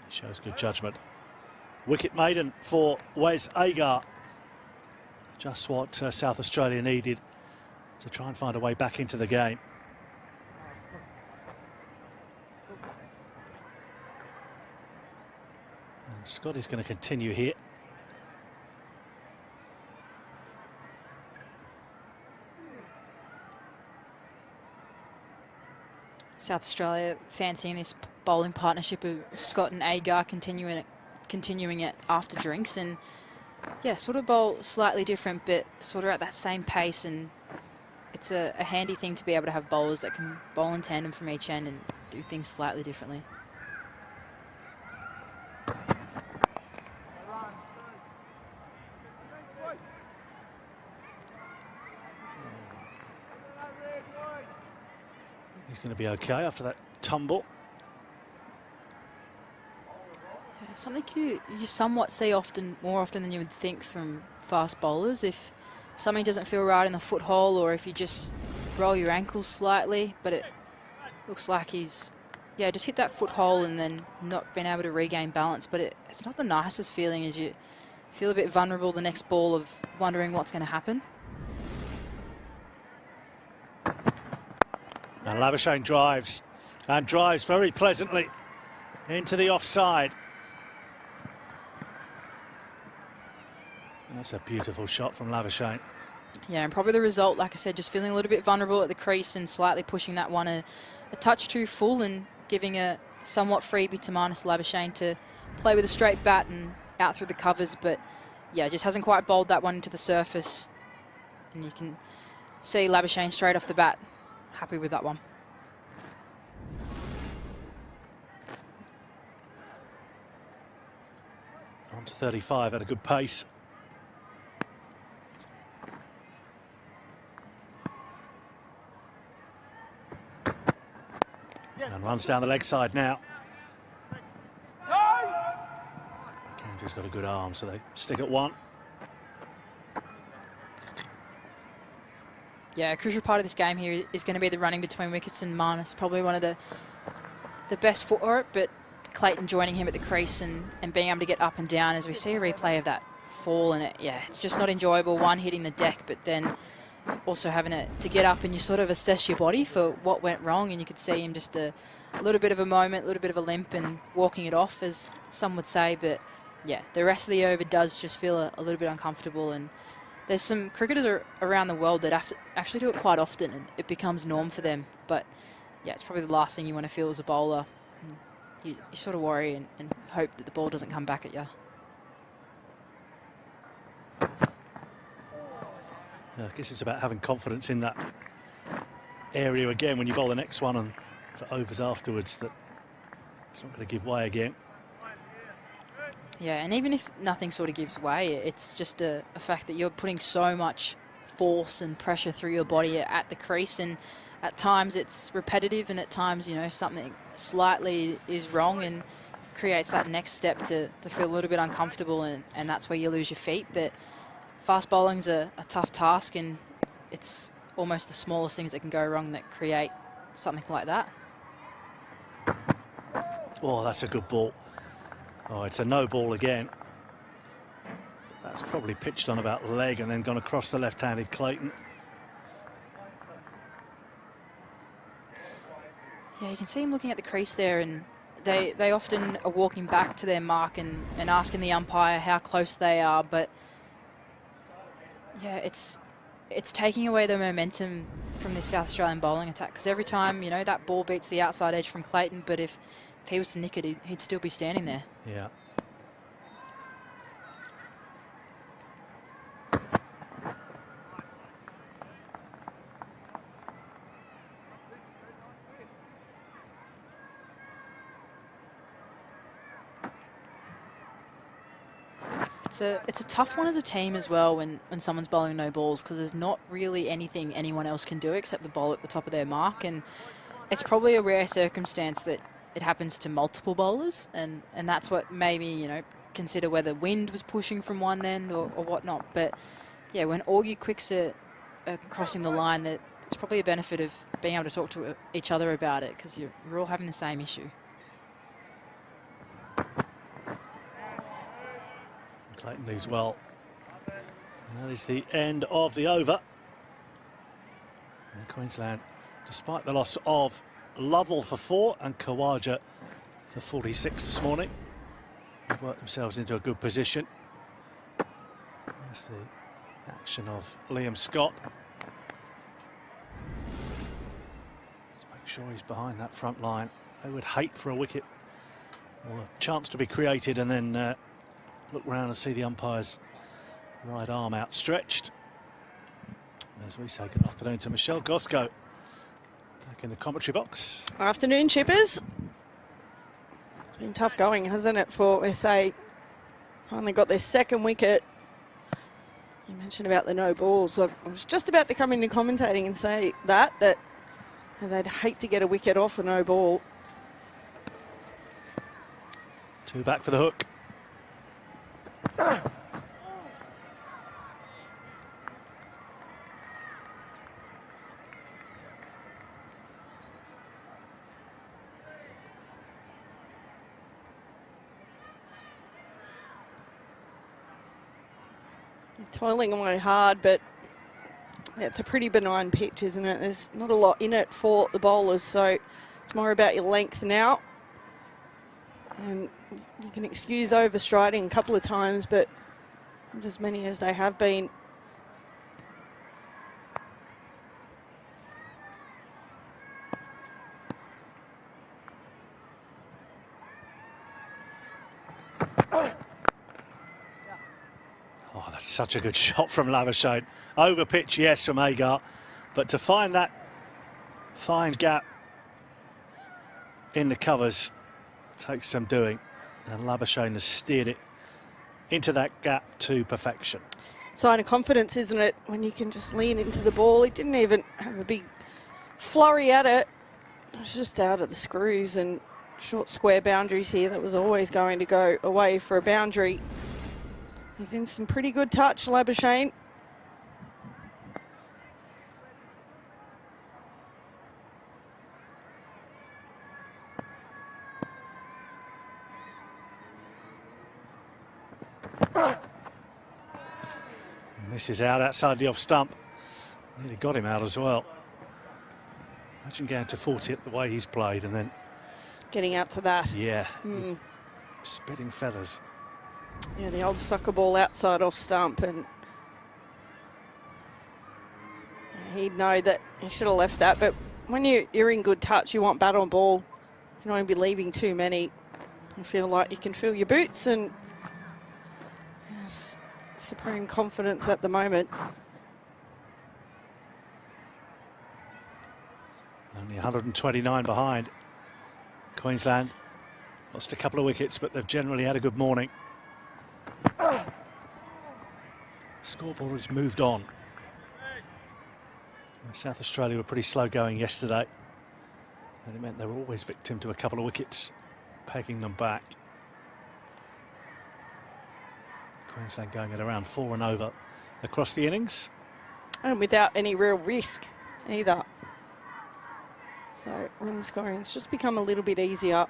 G: Shows good judgment. Wicket maiden for Wes Agar. Just what South Australia needed to try and find a way back into the game. And Scotty's going to continue here.
L: South Australia fancying this bowling partnership of Scott and Agar, continuing it after drinks, and yeah, sort of bowl slightly different, but sort of at that same pace, and it's a handy thing to be able to have bowlers that can bowl in tandem from each end and do things slightly differently.
G: He's going to be okay after that tumble.
L: Yeah, something you somewhat see more often than you would think from fast bowlers. If something doesn't feel right in the foot hole, or if you just roll your ankles slightly, but it looks like he's just hit that foot hole and then not been able to regain balance. But it's not the nicest feeling, as you feel a bit vulnerable the next ball, of wondering what's going to happen.
G: And Labashane drives, and drives very pleasantly into the offside. That's a beautiful shot from Labashane.
L: Yeah, and probably the result, like I said, just feeling a little bit vulnerable at the crease and slightly pushing that one a touch too full, and giving a somewhat freebie to Marnus Labashane to play with a straight bat and out through the covers. But yeah, just hasn't quite bowled that one into the surface. And you can see Labashane straight off the bat happy with that one.
G: On to 35 at a good pace. And runs down the leg side now. Kendrick's got a good arm, so they stick at 1.
L: Yeah, a crucial part of this game here is going to be the running between Wickets and Marnus. Probably one of the best for it, but Clayton joining him at the crease and being able to get up and down, as we see a replay of that fall, and it's just not enjoyable. One, hitting the deck, but then also having to get up, and you sort of assess your body for what went wrong, and you could see him just a little bit of a moment, a little bit of a limp, and walking it off, as some would say. But yeah, the rest of the over does just feel a little bit uncomfortable, and there's some cricketers around the world that have to actually do it quite often, and it becomes norm for them. But yeah, it's probably the last thing you want to feel as a bowler. You sort of worry and hope that the ball doesn't come back at you.
G: Yeah, I guess it's about having confidence in that area again when you bowl the next one, and for overs afterwards, that it's not going to give way again.
L: Yeah, and even if nothing sort of gives way, it's just a fact that you're putting so much force and pressure through your body at the crease, and at times it's repetitive, and at times, something slightly is wrong and creates that next step to feel a little bit uncomfortable, and that's where you lose your feet. But fast bowling's a tough task, and it's almost the smallest things that can go wrong that create something like that.
G: Oh, that's a good ball. Oh, it's a no ball again. That's probably pitched on about leg and then gone across the left-handed Clayton.
L: Yeah, you can see him looking at the crease there, and they often are walking back to their mark and asking the umpire how close they are, but yeah, it's taking away the momentum from this South Australian bowling attack, because every time, you know, that ball beats the outside edge from Clayton, but if he was to nick it, he'd still be standing there.
G: Yeah.
L: It's a tough one as a team as well when someone's bowling no balls, because there's not really anything anyone else can do except the ball at the top of their mark, and it's probably a rare circumstance that it happens to multiple bowlers, and that's what made me, you know, consider whether wind was pushing from one end or whatnot. But yeah, when all your quicks are crossing the line, that it's probably a benefit of being able to talk to each other about it, because you're all having the same issue.
G: Clayton leaves well. And that is the end of the over. And Queensland, despite the loss of Lovell for 4 and Khawaja for 46 this morning, have worked themselves into a good position. There's the action of Liam Scott. Let's make sure he's behind that front line. They would hate for a wicket or a chance to be created and then look round and see the umpire's right arm outstretched. As we say good afternoon to Michelle Gosco back in the commentary box.
H: Afternoon, Chippers. It's been tough going, hasn't it, for SA? Finally got their second wicket. You mentioned about the no balls. I was just about to come into commentating and say that they'd hate to get a wicket off a no ball.
G: 2 back for the hook.
H: Toiling away hard, but yeah, it's a pretty benign pitch, isn't it? There's not a lot in it for the bowlers, so it's more about your length now. And you can excuse overstriding a couple of times, but not as many as they have been.
G: Oh, that's such a good shot from Labashane. Over pitch, yes, from Agar, but to find that fine gap in the covers takes some doing, and Labashane has steered it into that gap to perfection.
H: Sign of confidence, isn't it, when you can just lean into the ball. He didn't even have a big flurry at it. It was just out of the screws, and short square boundaries here. That was always going to go away for a boundary. He's in some pretty good touch, Labashane.
G: This is out outside the off stump. Nearly got him out as well. Imagine going to 40 it the way he's played and then
H: getting out to that.
G: Yeah. Spitting feathers.
H: Yeah, the old sucker ball outside off stump, and he'd know that he should have left that. But when you're in good touch, you want bat on ball. You don't want to be leaving too many. You feel like you can feel your boots, and yes, supreme confidence at the moment.
G: Only 129 behind. Queensland lost a couple of wickets, but they've generally had a good morning. Scoreboard has moved on. South Australia were pretty slow going yesterday, and it meant they were always victim to a couple of wickets, pegging them back. Queensland going at around 4 and over across the innings.
H: And without any real risk either. So run scoring's just become a little bit easier.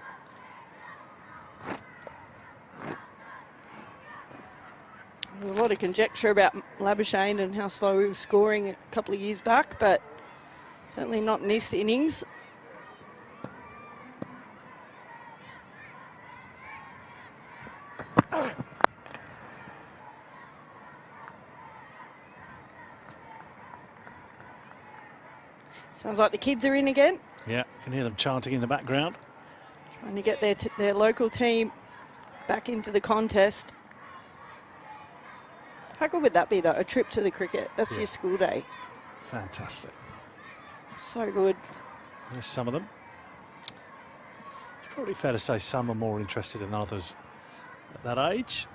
H: There's a lot of conjecture about Labashane and how slow he was scoring a couple of years back, but certainly not in this innings. Sounds like the kids are in again.
G: Yeah, can hear them chanting in the background.
H: Trying to get their local team back into the contest. How good would that be, though? A trip to the cricket. That's your school day.
G: Fantastic.
H: So good.
G: There's some of them. It's probably fair to say some are more interested than others at that age.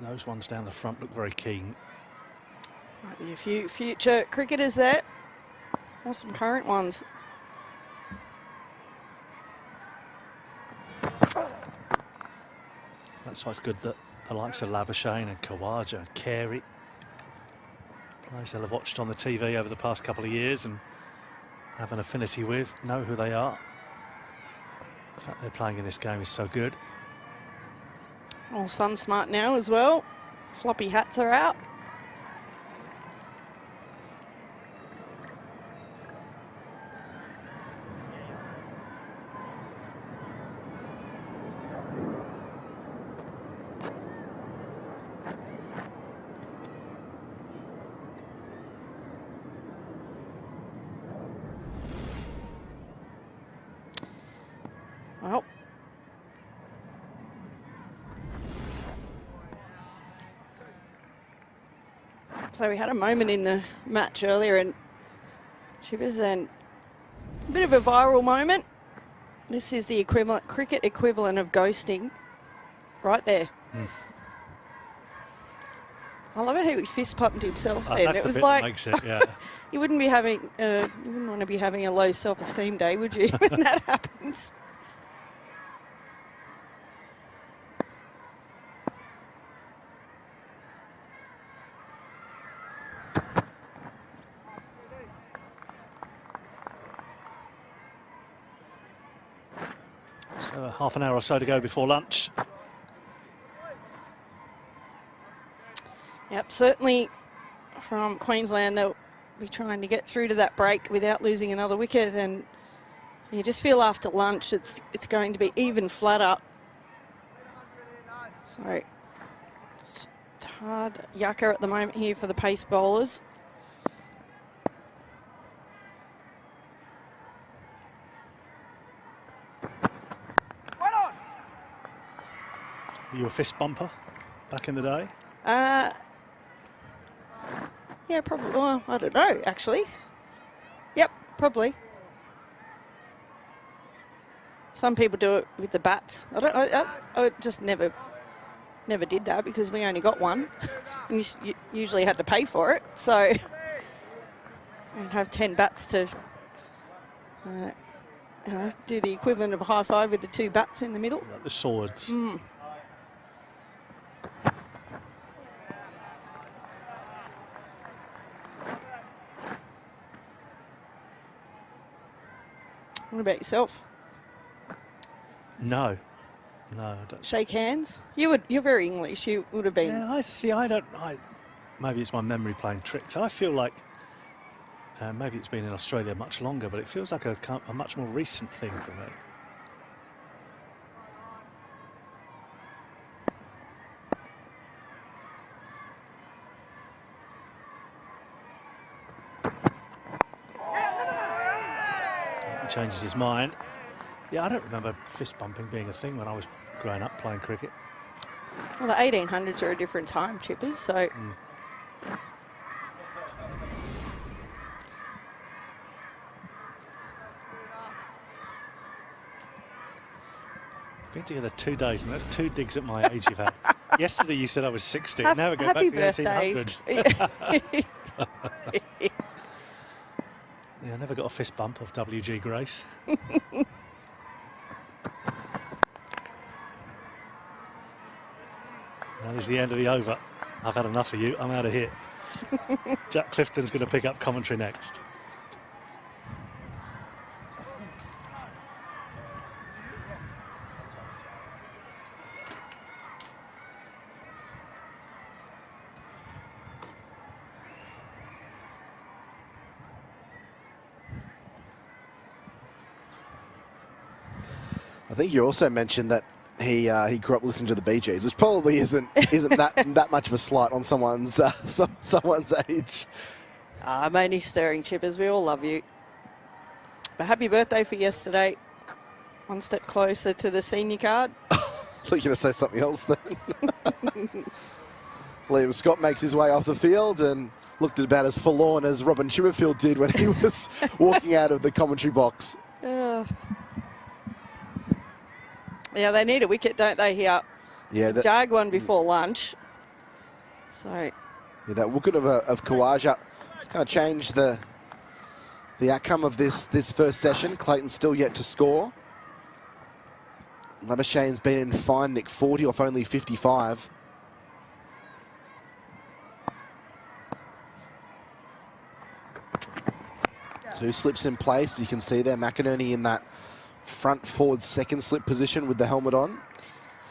G: Those ones down the front look very keen.
H: Might be a few future cricketers there. Or some current ones.
G: That's why it's good that the likes of Labashane and Khawaja and Carey, players they'll have watched on the TV over the past couple of years and have an affinity with, know who they are. The fact they're playing in this game is so good.
H: All sun smart now as well. Floppy hats are out. Well, so we had a moment in the match earlier and Chippers, and a bit of a viral moment. This is the equivalent, cricket equivalent of ghosting right there. I love it how he fist pumped himself then.
G: That's
H: It
G: the
H: was
G: bit
H: like
G: that makes it, yeah.
H: you wouldn't want to be having a low self-esteem day, would you, when that happens?
G: So half an hour or so to go before lunch.
H: Yep, certainly from Queensland they'll be trying to get through to that break without losing another wicket, and you just feel after lunch it's going to be even flatter. So it's hard yucca at the moment here for the pace bowlers.
G: Were you a fist bumper back in the day?
H: Yeah, probably. Well, I don't know, actually. Yep, probably. Some people do it with the bats. I just never did that because we only got one, and you usually had to pay for it. So I'd have 10 bats to do the equivalent of a high five with the 2 bats in the middle.
G: Like the swords.
H: What about yourself?
G: No, I don't.
H: Shake hands? You're very English. You would have been.
G: Yeah, maybe it's my memory playing tricks. I feel like maybe it's been in Australia much longer, but it feels like a much more recent thing for me. He changes his mind. Yeah, I don't remember fist bumping being a thing when I was growing up playing cricket.
H: Well, the 1800s are a different time, Chippers, so...
G: Been together 2 days, and that's 2 digs at my age you've had. Yesterday you said I was 60, now we're going back to the 1800s. Yeah, I never got a fist bump of W.G. Grace. That is the end of the over. I've had enough of you. I'm out of here. Jack Clifton's going to pick up commentary next.
K: I think you also mentioned that he grew up listening to the Bee Gees, which probably isn't that much of a slight on someone's someone's age.
H: I'm only stirring, Chippers. We all love you. But happy birthday for yesterday. One step closer to the senior card.
K: I thought you were going to say something else then. Liam Scott makes his way off the field and looked about as forlorn as Robin Chipperfield did when he was walking out of the commentary box.
H: Yeah, they need a wicket, don't they, here?
K: Yeah,
H: Jag one before lunch. So
K: yeah, that wicket of Khawaja is going to change the outcome of this first session. Clayton's still yet to score. Labashane's been in fine, Nick, 40 off only 55. Two slips in place. You can see there McInerney in that front forward second slip position with the helmet on.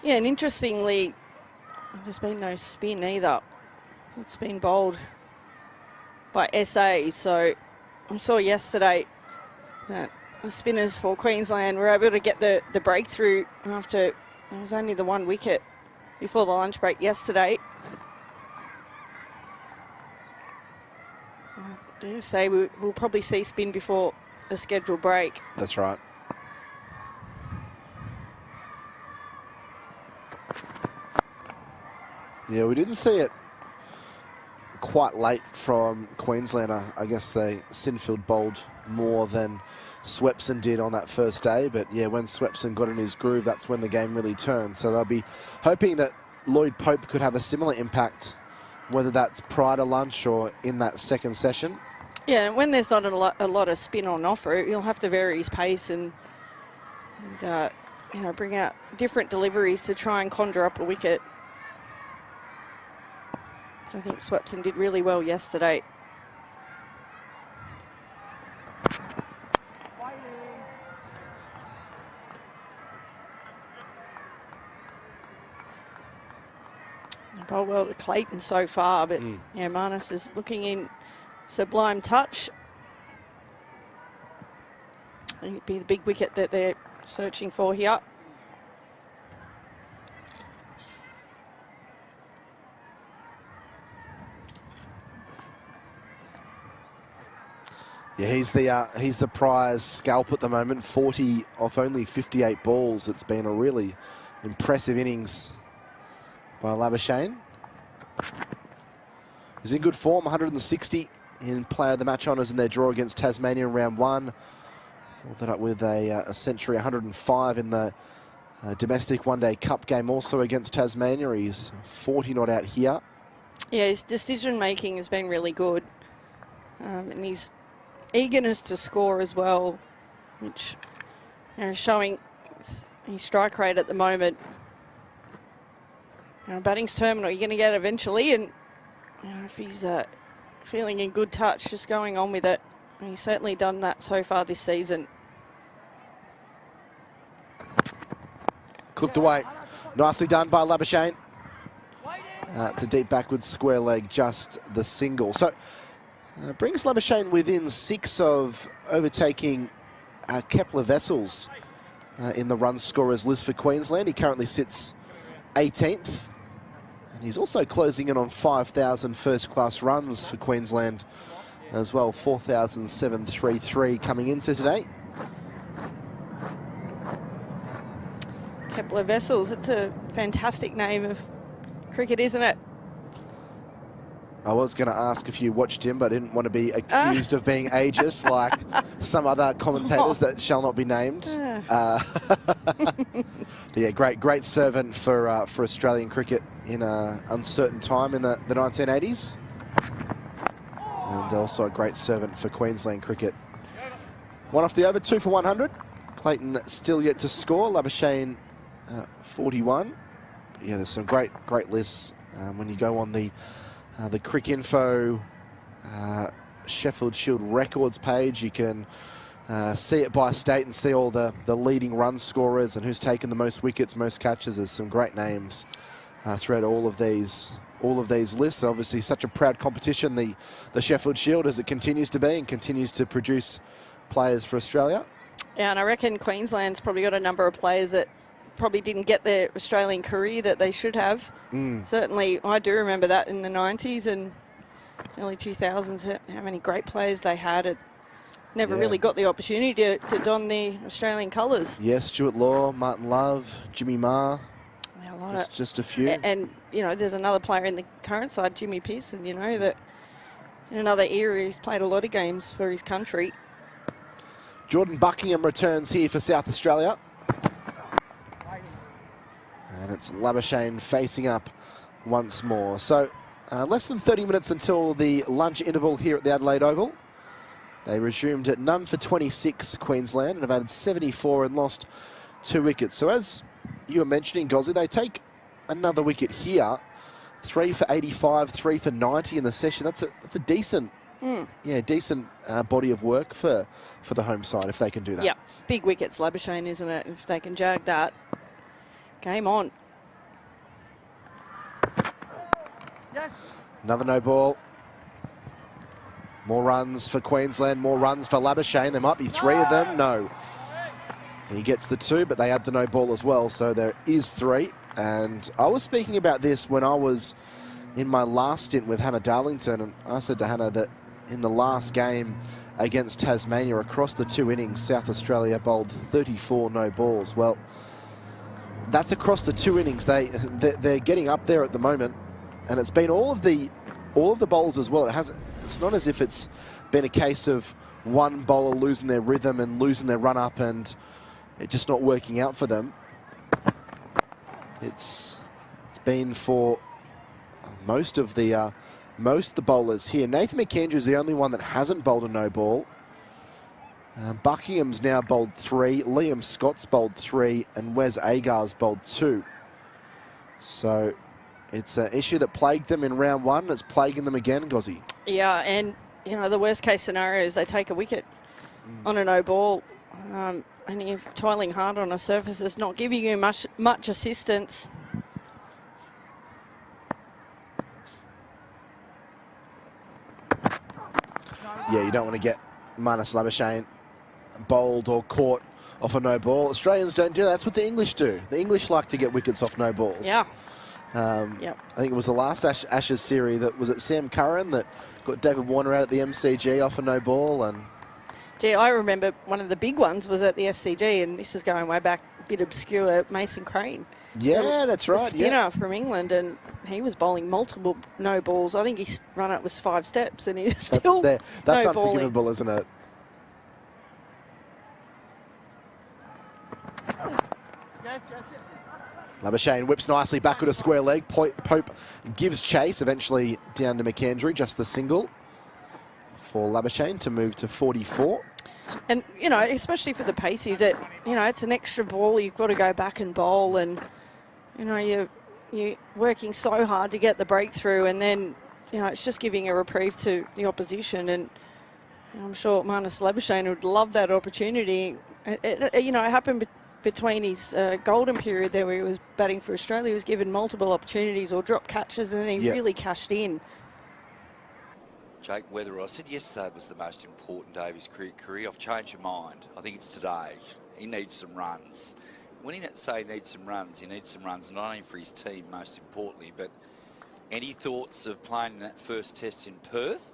H: yeah, and interestingly, there's been no spin either. It's been bowled by SA. So I saw yesterday that the spinners for Queensland were able to get the breakthrough after there was only the one wicket before the lunch break yesterday. I dare say we'll probably see spin before the scheduled break.
K: That's right. Yeah, we didn't see it quite late from Queensland. I guess Sinfield bowled more than Swepson did on that first day. But yeah, when Swepson got in his groove, that's when the game really turned. So they'll be hoping that Lloyd Pope could have a similar impact, whether that's prior to lunch or in that second session.
H: Yeah, and when there's not a lot of spin on offer, he'll have to vary his pace and bring out different deliveries to try and conjure up a wicket. I think Swepson did really well yesterday. Bowled well to Clayton so far, but yeah, Marnus is looking in sublime touch. I think it'd be the big wicket that they're searching for here.
K: Yeah, he's the prize scalp at the moment. 40 off only 58 balls. It's been a really impressive innings by Labashane. He's in good form, 160 in player of the match honours in their draw against Tasmania in round one. Followed that up with a century, 105 in the domestic one-day cup game also against Tasmania. He's 40 not out here.
H: Yeah, his decision-making has been really good. And his eagerness to score as well, which showing his strike rate at the moment. Batting's terminal, you're going to get eventually, and if he's feeling in good touch, just going on with it. And he's certainly done that so far this season.
K: Clipped away. Nicely done by Labashane. To deep backwards square leg, just the single. So brings Labashane within 6 of overtaking Kepler Vessels in the run scorers list for Queensland. He currently sits 18th. And he's also closing in on 5,000 first-class runs for Queensland as well. 4,733 coming into today.
H: Kepler Vessels, it's a fantastic name of cricket, isn't it?
K: I was going to ask if you watched him, but I didn't want to be accused of being ageist like some other commentators that shall not be named. Yeah, great servant for Australian cricket in an uncertain time in the 1980s. And also a great servant for Queensland cricket. One off the over, 2 for 100. Clayton still yet to score. Labashane 41. But yeah, there's some great lists when you go on the the Cricinfo Sheffield Shield records page. You can see it by state and see all the leading run scorers and who's taken the most wickets, most catches. There's some great names throughout all of these lists. Obviously, such a proud competition, the Sheffield Shield, as it continues to be and continues to produce players for Australia.
H: Yeah, and I reckon Queensland's probably got a number of players that probably didn't get their Australian career that they should have. Certainly, I do remember that in the 90s and early 2000s, how many great players they had. It never really got the opportunity to don the Australian colours.
K: Yes, Stuart Law, Martin Love, Jimmy Marr.
H: Yeah,
K: just a few.
H: And, you know, there's another player in the current side, Jimmy Pearson, you know, that in another era he's played a lot of games for his country.
K: Jordan Buckingham returns here for South Australia. And it's Labashane facing up once more. So less than 30 minutes until the lunch interval here at the Adelaide Oval. They resumed at none for 26, Queensland, and have added 74 and lost 2 wickets. So as you were mentioning, Gozzy, they take another wicket here. 3 for 85, 3 for 90 in the session. That's a decent, decent body of work for the home side if they can do that.
H: Yeah, big wickets, Labashane, isn't it? If they can jag that, game on.
K: Another no ball. More runs for Queensland, more runs for Labashane. There might be 3 of them. No. He gets the 2, but they add the no ball as well, so there is 3. And I was speaking about this when I was in my last stint with Hannah Darlington, and I said to Hannah that in the last game against Tasmania, across the 2 innings, South Australia bowled 34 no balls. Well, that's across the 2 innings. They're getting up there at the moment, and it's been all of the bowlers as well. It's not as if it's been a case of one bowler losing their rhythm and losing their run up and it just not working out for them. It's been for most of the bowlers here. Nathan McKendry is the only one that hasn't bowled a no ball. Buckingham's now bowled 3, Liam Scott's bowled 3, and Wes Agar's bowled 2. So it's an issue that plagued them in round 1. It's plaguing them again, Gozzy.
H: Yeah, and you know the worst case scenario is they take a wicket on a no ball, and you're toiling hard on a surface that's not giving you much assistance.
K: Yeah, you don't want to get Marnus Labashane bowled or caught off a no ball. Australians don't do that. That's what the English do. The English like to get wickets off no balls.
H: Yeah.
K: I think it was the last Ashes series that was it Sam Curran that got David Warner out at the MCG off a no ball. And
H: gee, I remember one of the big ones was at the SCG, and this is going way back, a bit obscure, Mason Crane.
K: Yeah, that's right.
H: Spinner from England, and he was bowling multiple no balls. I think his run up was 5 steps, and he was still
K: that's
H: no
K: unforgivable,
H: balling.
K: isn't it? Labashane whips nicely back with a square leg. Pope gives chase, eventually down to McKendry, just the single for Labashane to move to 44.
H: And, you know, especially for the paces, it's an extra ball. You've got to go back and bowl, and, you know, you're working so hard to get the breakthrough, and then, you know, it's just giving a reprieve to the opposition. And I'm sure Marnus Labashane would love that opportunity. It happened between his golden period there where he was batting for Australia. He was given multiple opportunities or drop catches, and then he really cashed in.
A: Jake Weatherall, I said yesterday it was the most important day of his career. I've changed my mind. I think it's today. He needs some runs. When he say he needs some runs not only for his team, most importantly, but any thoughts of playing in that first test in Perth?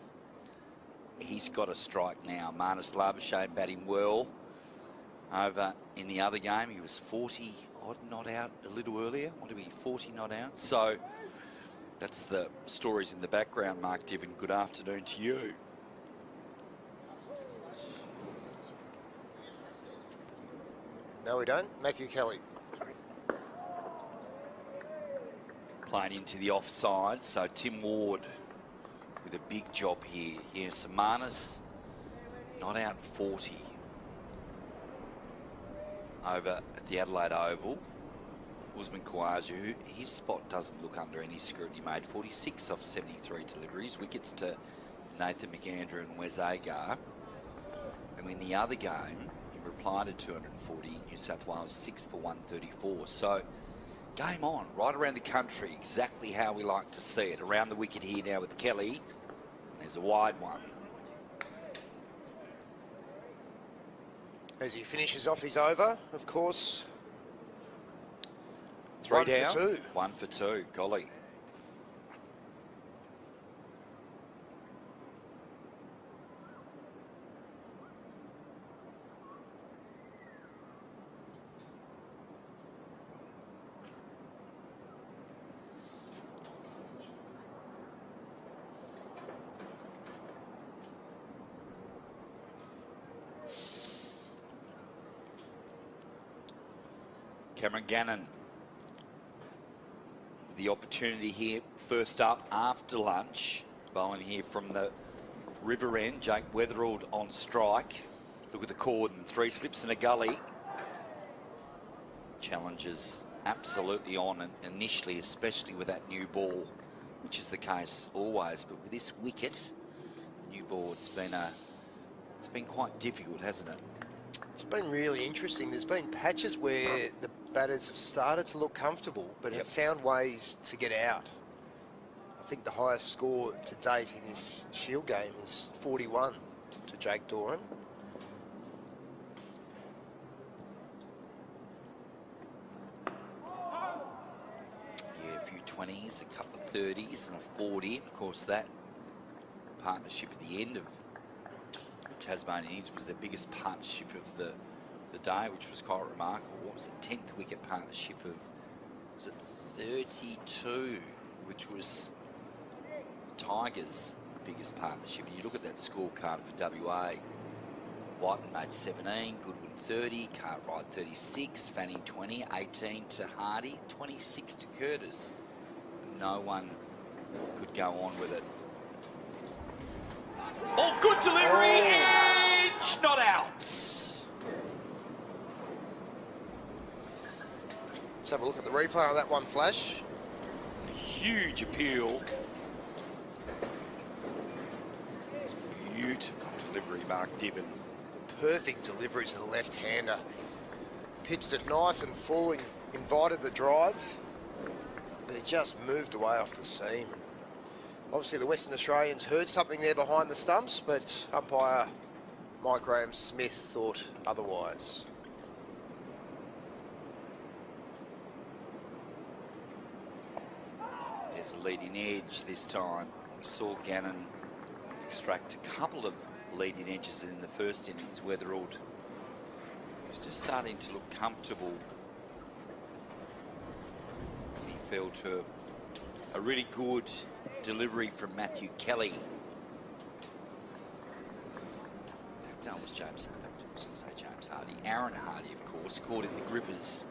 A: He's got a strike now. Marnus Labashane batting well. Over in the other game, he was 40 odd not out a little earlier. Want to be 40 not out. So that's the stories in the background, Mark Diven. Good afternoon to you.
D: No, we don't. Matthew Kelly.
A: Playing into the offside. So Tim Ward with a big job here. Yes, Marnus not out 40. Over at the Adelaide Oval Usman Khawaja, his spot doesn't look under any scrutiny. Made 46 off 73 deliveries. Wickets to Nathan McAndrew and Wes Agar. And in the other game, he replied to 240. New South Wales 6 for 134. So game on, right around the country, exactly how we like to see it. Around the wicket here now with Kelly. There's a wide one.
D: As he finishes off his over, of course.
A: 3 down.
D: 1 for 2.
A: 1 for 2. Golly. Cameron Gannon. The opportunity here, first up after lunch. Bowling here from the river end. Jake Weatherald on strike. Look at the cordon. 3 slips and a gully. Challenges absolutely on, and initially, especially with that new ball, which is the case always. But with this wicket, new ball, it's been quite difficult, hasn't it?
D: It's been really interesting. There's been patches where the batters have started to look comfortable, but have found ways to get out. I think the highest score to date in this Shield game is 41 to Jake Doran.
A: Yeah, a few 20s, a couple of 30s and a 40. Of course, that partnership at the end of Tasmanian innings was their biggest partnership of the day, which was quite remarkable. What was it, 10th wicket partnership of, was it 32, which was the Tigers' biggest partnership. And you look at that scorecard for WA, Whiteman made 17, Goodwin 30, Cartwright 36, Fanning 20, 18 to Hardy, 26 to Curtis. No one could go on with it. Oh, good delivery, edge, not out.
D: Let's have a look at the replay on that one, Flash.
A: It's a huge appeal. It's a beautiful delivery, Mark Diven.
D: Perfect delivery to the left-hander. Pitched it nice and full, and invited the drive, but it just moved away off the seam. Obviously, the Western Australians heard something there behind the stumps, but umpire Mike Graham-Smith thought otherwise.
A: There's a leading edge this time. We saw Gannon extract a couple of leading edges in the first innings. Weatherald was just starting to look comfortable. He fell to a really good delivery from Matthew Kelly. That was James Hardy. I was going to say James Hardy. Aaron Hardy, of course, caught in the grippers.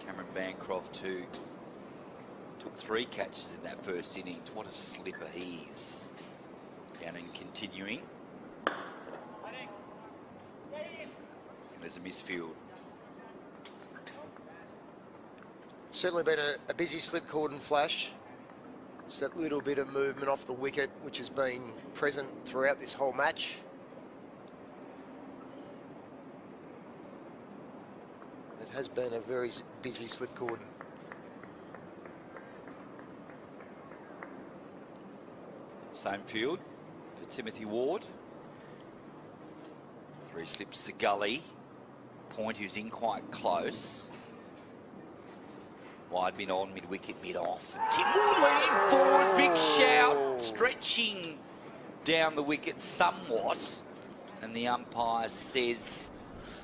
A: Cameron Bancroft, too, took 3 catches in that first innings. What a slipper he is. Gannon continuing. And there's a misfield.
D: Certainly been a busy slip cordon, Flash. Just that little bit of movement off the wicket, which has been present throughout this whole match. It has been a very busy slip cordon.
A: Same field for Timothy Ward. 3 slips to Gully. Point, who's in quite close. Wide mid on, mid wicket, mid off. And Tim Ward leaning forward, big shout, stretching down the wicket somewhat. And the umpire says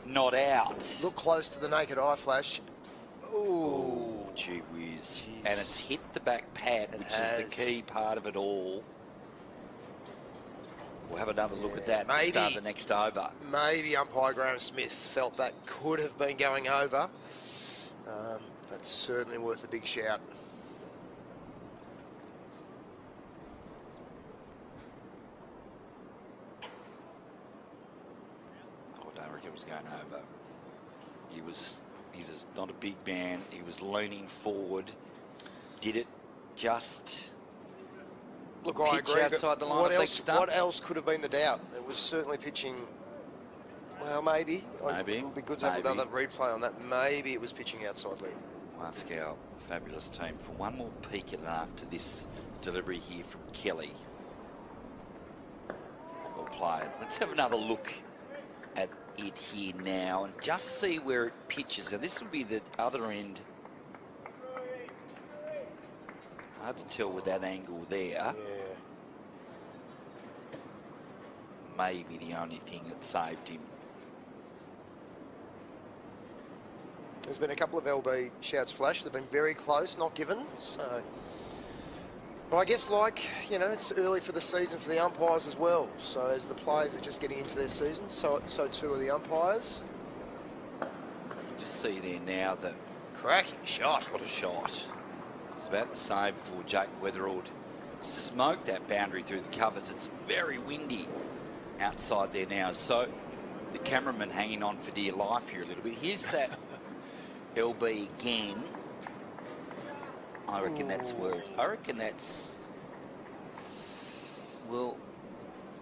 A: not out.
D: Look close to the naked eye, Flash.
A: Oh, gee whiz. And it's hit the back pad, which is the key part of it all. We'll have another look at that and start the next over.
D: Maybe umpire Graham-Smith felt that could have been going over. That's certainly worth a big shout. Oh, I don't reckon it was going over. He's as
A: not a big man. He was leaning forward. Did it just
D: Look, I
A: pitch
D: agree.
A: outside the line
D: What
A: of leg
D: else?
A: stump?
D: What else could have been the doubt? It was certainly pitching. Well, maybe.
A: Maybe.
D: It would be good to have another replay on that. Maybe it was pitching outside leg.
A: We'll ask our fabulous team for one more peek at it after this delivery here from Kelly. We'll play it. Let's have another look at it here now and just see where it pitches. Now this will be the other end. Hard to tell with that angle there.
D: Yeah.
A: Maybe the only thing that saved him.
D: There's been a couple of LB shouts flashed. They've been very close, not given. So, but I guess, like, you know, it's early for the season for the umpires as well. So as the players are just getting into their season, so too are the umpires.
A: Just see there now that
D: cracking shot.
A: What a shot. I was about to say before Jake Weatherald smoked that boundary through the covers. It's very windy outside there now. So the cameraman hanging on for dear life here a little bit. Here's that LB again. I reckon that's word. I reckon that's... Well,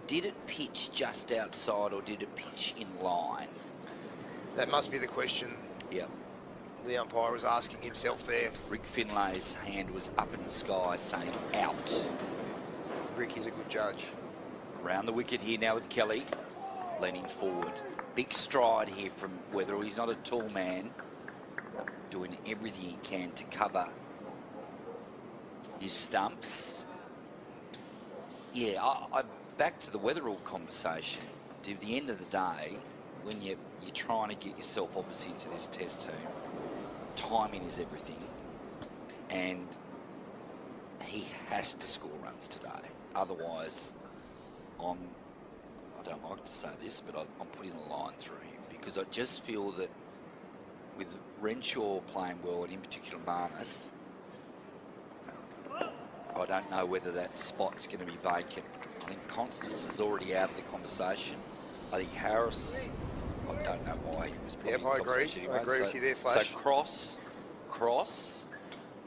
A: did it pitch just outside or did it pitch in line?
D: That must be the question.
A: Yep.
D: The umpire was asking himself there.
A: Rick Finlay's hand was up in the sky saying out.
D: Rick is a good judge.
A: Around the wicket here now with Kelly, leaning forward. Big stride here from Weatherall. He's not a tall man. Doing everything he can to cover his stumps. Yeah, I back to the Weatherall conversation. At the end of the day, when you're trying to get yourself obviously into this test team, timing is everything. And he has to score runs today. Otherwise, I don't like to say this, but I'm putting a line through him because I just feel that with Renshaw playing well, and in particular Marnus, I don't know whether that spot's going to be vacant. I think Constance is already out of the conversation. I think Harris, I don't know why he was probably in the conversation anyway.
D: I agree with you there, Flash.
A: So cross.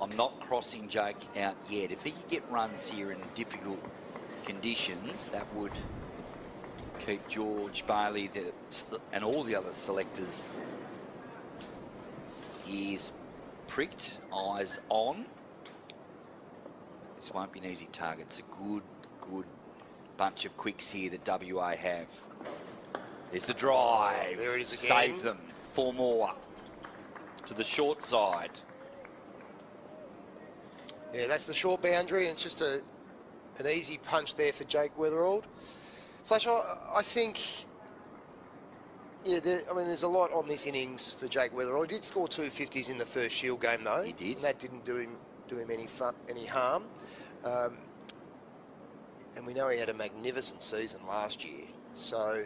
A: I'm not crossing Jake out yet. If he could get runs here in difficult conditions, that would keep George Bailey and all the other selectors' ears pricked, eyes on. This won't be an easy target. It's a good bunch of quicks here that WA have. There's the drive.
D: There it is again.
A: Save them. 4 more to the short side.
D: Yeah, that's the short boundary, and it's just an easy punch there for Jake Weatherald. Flash, I think, yeah, there's a lot on this innings for Jake Weatherald. He did score 250s in the first Shield game, though.
A: He did.
D: And that didn't do him any harm. And we know he had a magnificent season last year. So,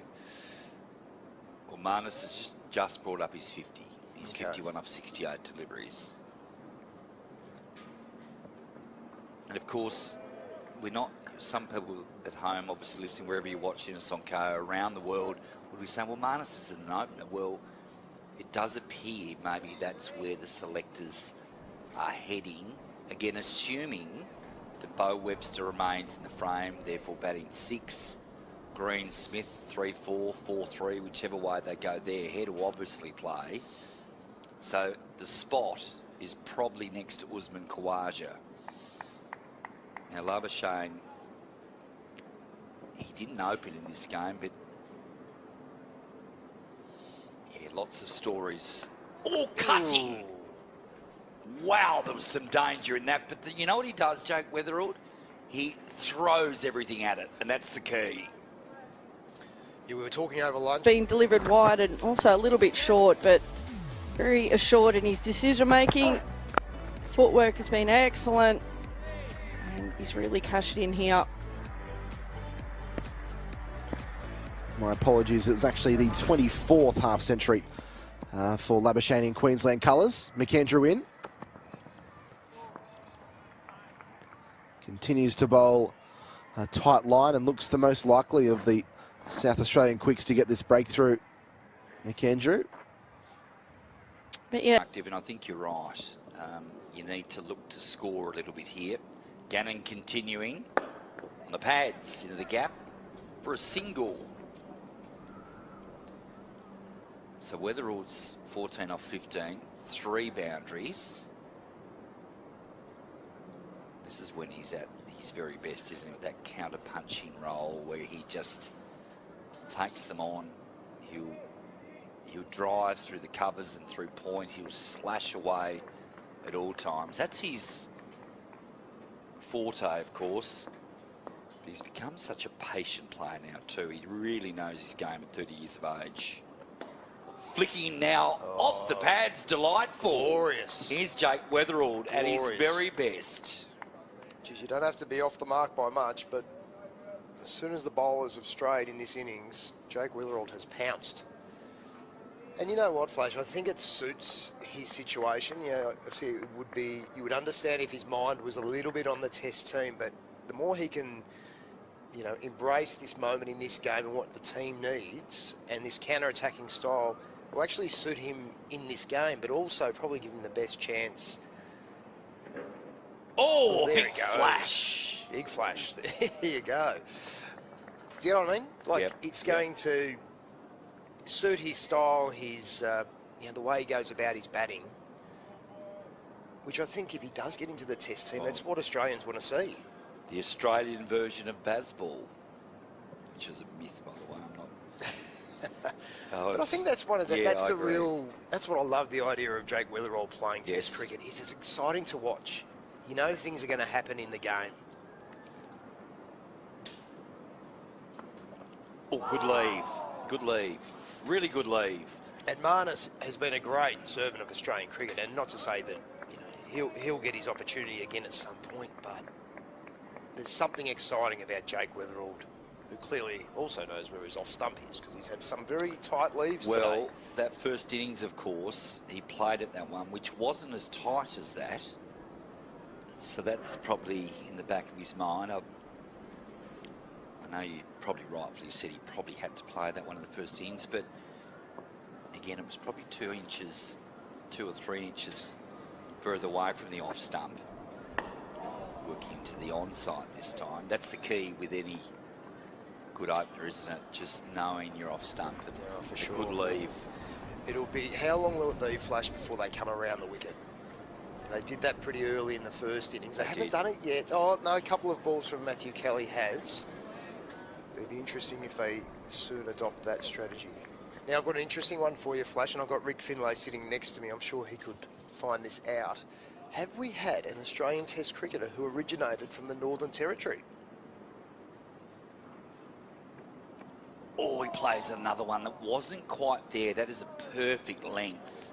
A: well, Marnus has just brought up his 50. He's 51 off 68 deliveries. And of course, we're not, some people at home, obviously listening wherever you're watching us on KO around the world, would be saying, well, Marnus is an opener. Well, it does appear maybe that's where the selectors are heading. Again, assuming that Bo Webster remains in the frame, therefore batting 6. Green, Smith, 3-4, 4-3, whichever way they go there. Head will obviously play. So the spot is probably next to Usman Khawaja. Now, Labashane, he didn't open in this game, but yeah, lots of stories. Oh, cutting! Ooh. Wow, there was some danger in that. But you know what he does, Jake Weatherald? He throws everything at it, and that's the key.
D: Yeah, we were talking over lunch.
H: Being delivered wide and also a little bit short, but very assured in his decision-making. Footwork has been excellent. And he's really cashed in here.
K: My apologies, it was actually the 24th half-century for Labashane in Queensland colours. McAndrew in. Continues to bowl a tight line and looks the most likely of the South Australian quicks to get this breakthrough. McAndrew.
H: But yeah,
A: and I think you're right. You need to look to score a little bit here. Gannon continuing on the pads into the gap for a single. So Weatherall's 14 off 15, 3 boundaries. This is when he's at his very best, isn't it? With that counter-punching role where he just takes them on. He'll drive through the covers and through point. He'll slash away at all times. That's his forte, of course. But he's become such a patient player now too. He really knows his game at 30 years of age. Flicking now off the pads, delightful.
D: Glorious.
A: Here's Jake Weatherall at his very best.
D: Geez, you don't have to be off the mark by much, but as soon as the bowlers have strayed in this innings, Jake Weatherall has pounced. And you know what, Flash? I think it suits his situation. You know, obviously it would be, you would understand if his mind was a little bit on the Test team, but the more he can, you know, embrace this moment in this game and what the team needs, and this counter-attacking style will actually suit him in this game, but also probably give him the best chance.
A: Oh,
D: there
A: big flash.
D: Big flash. There you go. Do you know what I mean? Like, it's going to suit his style, his, you know, the way he goes about his batting, which I think if he does get into the Test team, that's what Australians want to see.
A: The Australian version of Bazball, which is a myth, by the way. I'm not.
D: But I think that's one of the, that's the real, that's what I love the idea of Jake Weatherall playing Test cricket, is it's exciting to watch. You know things are going to happen in the game.
A: Oh, good leave. Good leave. Really good leave.
D: And Marnus has been a great servant of Australian cricket, and not to say that, you know, he'll get his opportunity again at some point, but there's something exciting about Jake Weatherall, who clearly also knows where his off stump is, because he's had some very tight leaves today.
A: Well, that first innings, of course, he played at that one, which wasn't as tight as that. So that's probably in the back of his mind. I know you probably rightfully said he probably had to play that one in the first innings, but again, it was probably 2 inches, 2 or 3 inches further away from the off stump. Working to the onside this time. That's the key with any good opener, isn't it? Just knowing you're off stump. And
D: for sure.
A: Good leave.
D: It'll be, how long will it be, Flash, before they come around the wicket? They did that pretty early in the first innings. They haven't done it yet. Oh, no, a couple of balls from Matthew Kelly has. It'd be interesting if they soon adopt that strategy. Now, I've got an interesting one for you, Flash, and I've got Rick Finlay sitting next to me. I'm sure he could find this out. Have we had an Australian Test cricketer who originated from the Northern Territory?
A: Oh, he plays another one that wasn't quite there. That is a perfect length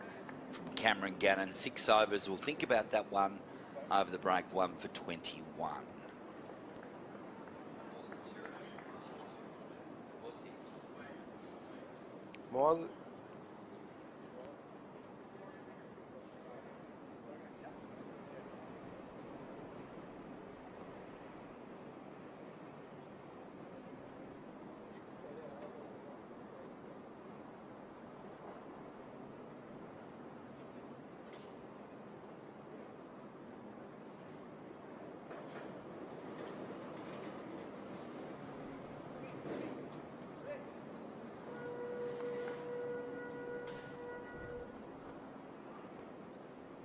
A: from Cameron Gannon. 6 overs. We'll think about that one over the break. 1 for 21.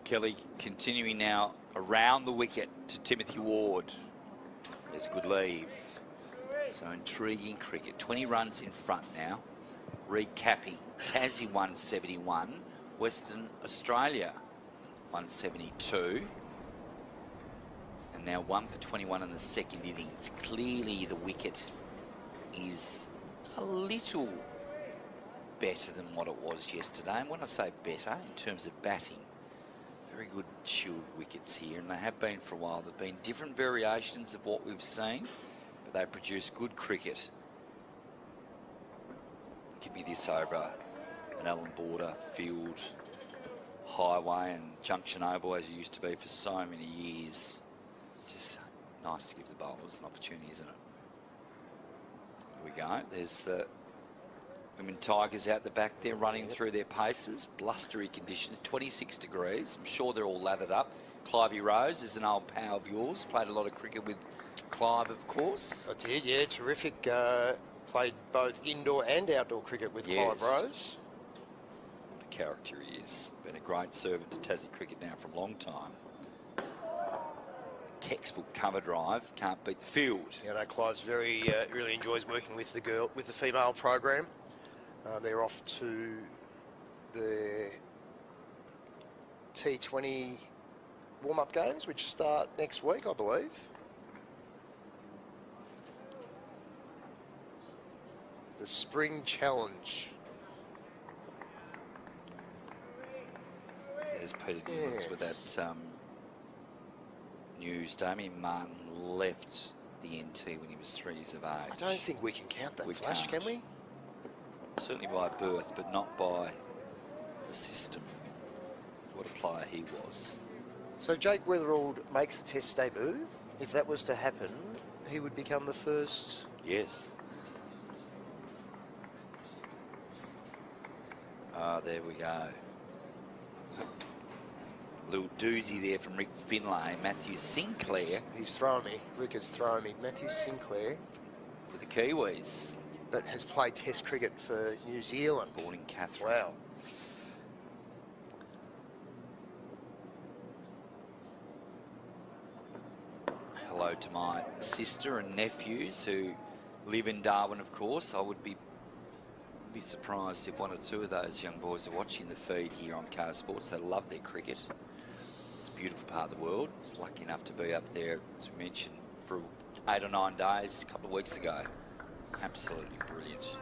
A: Kelly continuing now around the wicket to Timothy Ward. There's a good leave. So intriguing cricket. 20 runs in front now. Recapping. Tassie 171. Western Australia 172. And now 1 for 21 in the second innings. Clearly the wicket is a little better than what it was yesterday. And when I say better, in terms of batting, very good Shield wickets here, and they have been for a while. There have been different variations of what we've seen, but they produce good cricket. Give me this over an Allan Border Field Highway and Junction Oval as it used to be for so many years. Just nice to give the bowlers an opportunity, isn't it? Here we go. There's the Women Tigers out the back there running through their paces. Blustery conditions, 26 degrees. I'm sure they're all lathered up. Clivey Rose is an old pal of yours. Played a lot of cricket with Clive, of course.
D: I did, yeah, terrific. Played both indoor and outdoor cricket with Clive Rose.
A: What a character he is. Been a great servant to Tassie cricket now for a long time. Textbook cover drive, can't beat the field.
D: Yeah, no, Clive's really enjoys working with the female program. They're off to the T20 warm-up games, which start next week, I believe. The Spring Challenge.
A: There's Peter Newlands with that news. Damien Martin left the NT when he was 3 years of age.
D: I don't think we can count that, Flash, can we?
A: Certainly by birth, but not by the system. What a player he was.
D: So Jake Weatherald makes the Test debut. If that was to happen, he would become the first.
A: Yes. There we go. Little doozy there from Rick Finlay. Matthew Sinclair.
D: He's throwing me. Rick is throwing me. Matthew Sinclair.
A: With the Kiwis.
D: But has played Test cricket for New Zealand.
A: Born in Catherine.
D: Wow.
A: Hello to my sister and nephews who live in Darwin, of course. I would be surprised if 1 or 2 of those young boys are watching the feed here on Car Sports. They love their cricket. It's a beautiful part of the world. I was lucky enough to be up there, as we mentioned, for 8 or 9 days a couple of weeks ago. Absolutely brilliant.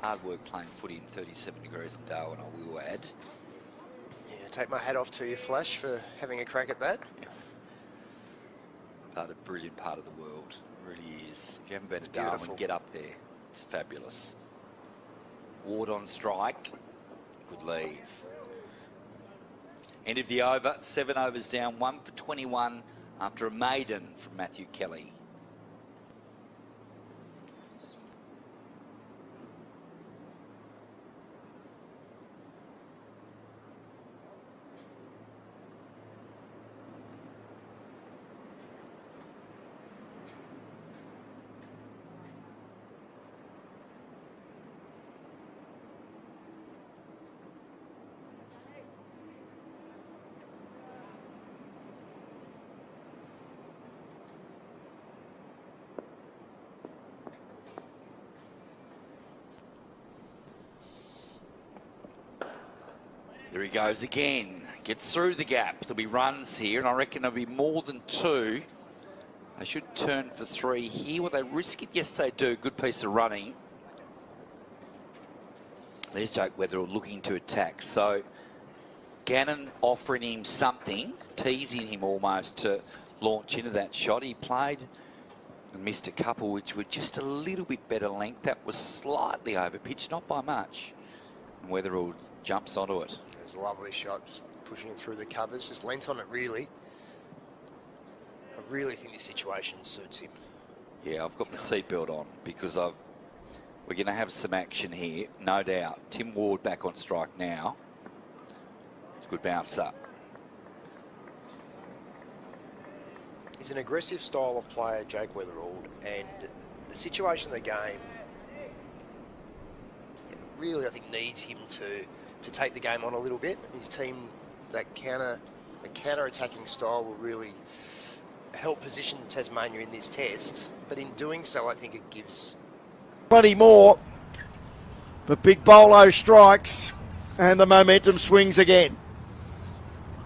A: Hard work playing footy in 37 degrees in Darwin, I will add.
D: Yeah, take my hat off to you, Flash, for having a crack at that.
A: Yeah. But a brilliant part of the world. It really is. If you haven't been to
D: beautiful.
A: Darwin, get up there. It's fabulous. Ward on strike. Good leave. End of the over. 7 overs down. 1 for 21 after a maiden from Matthew Kelly. There he goes again. Gets through the gap. There'll be runs here, and I reckon there'll be more than 2. They should turn for 3 here. Will they risk it? Yes, they do. Good piece of running. There's Jake Weatherall looking to attack. So Gannon offering him something, teasing him almost to launch into that shot. He played and missed a couple which were just a little bit better length. That was slightly over pitch, not by much. And Weatherall jumps onto it.
D: It was a lovely shot, just pushing it through the covers, just leant on it really. I really think this situation suits him.
A: Yeah, I've got my seatbelt on because we're going to have some action here, no doubt. Tim Ward back on strike now. It's a good bounce up.
D: He's an aggressive style of player, Jake Weatherald, and the situation of the game really, I think, needs him to take the game on a little bit. His team, the counter-attacking style will really help position Tasmania in this test. But in doing so, I think it gives
E: 20 more. But Big Bolo strikes and the momentum swings again.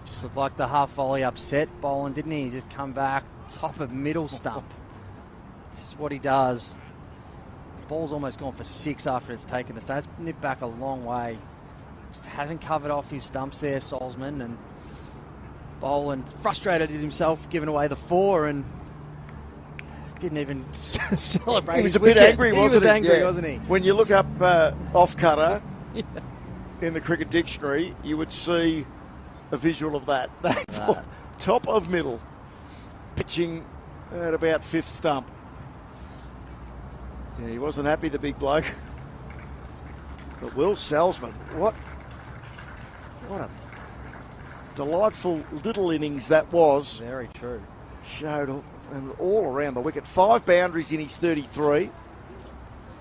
F: Just looked like the half volley upset Boland, didn't he? He just come back, top of middle stump. This is what he does. The ball's almost gone for 6 after it's taken the start. It's nipped back a long way. Just hasn't covered off his stumps there, Solzman, and Boland frustrated at himself, giving away the 4 and didn't even celebrate.
E: He was
F: his
E: a bit
F: wicket.
E: angry, wasn't he?
F: He was angry,
E: Yeah.
F: wasn't he?
E: When you look up off-cutter in the cricket dictionary, you would see a visual of that. Top of middle, pitching at about 5th stump. Yeah, he wasn't happy, the big bloke. But Will Salzman, what a delightful little innings that was.
F: Very true.
E: Showed and all around the wicket. 5 boundaries in his 33.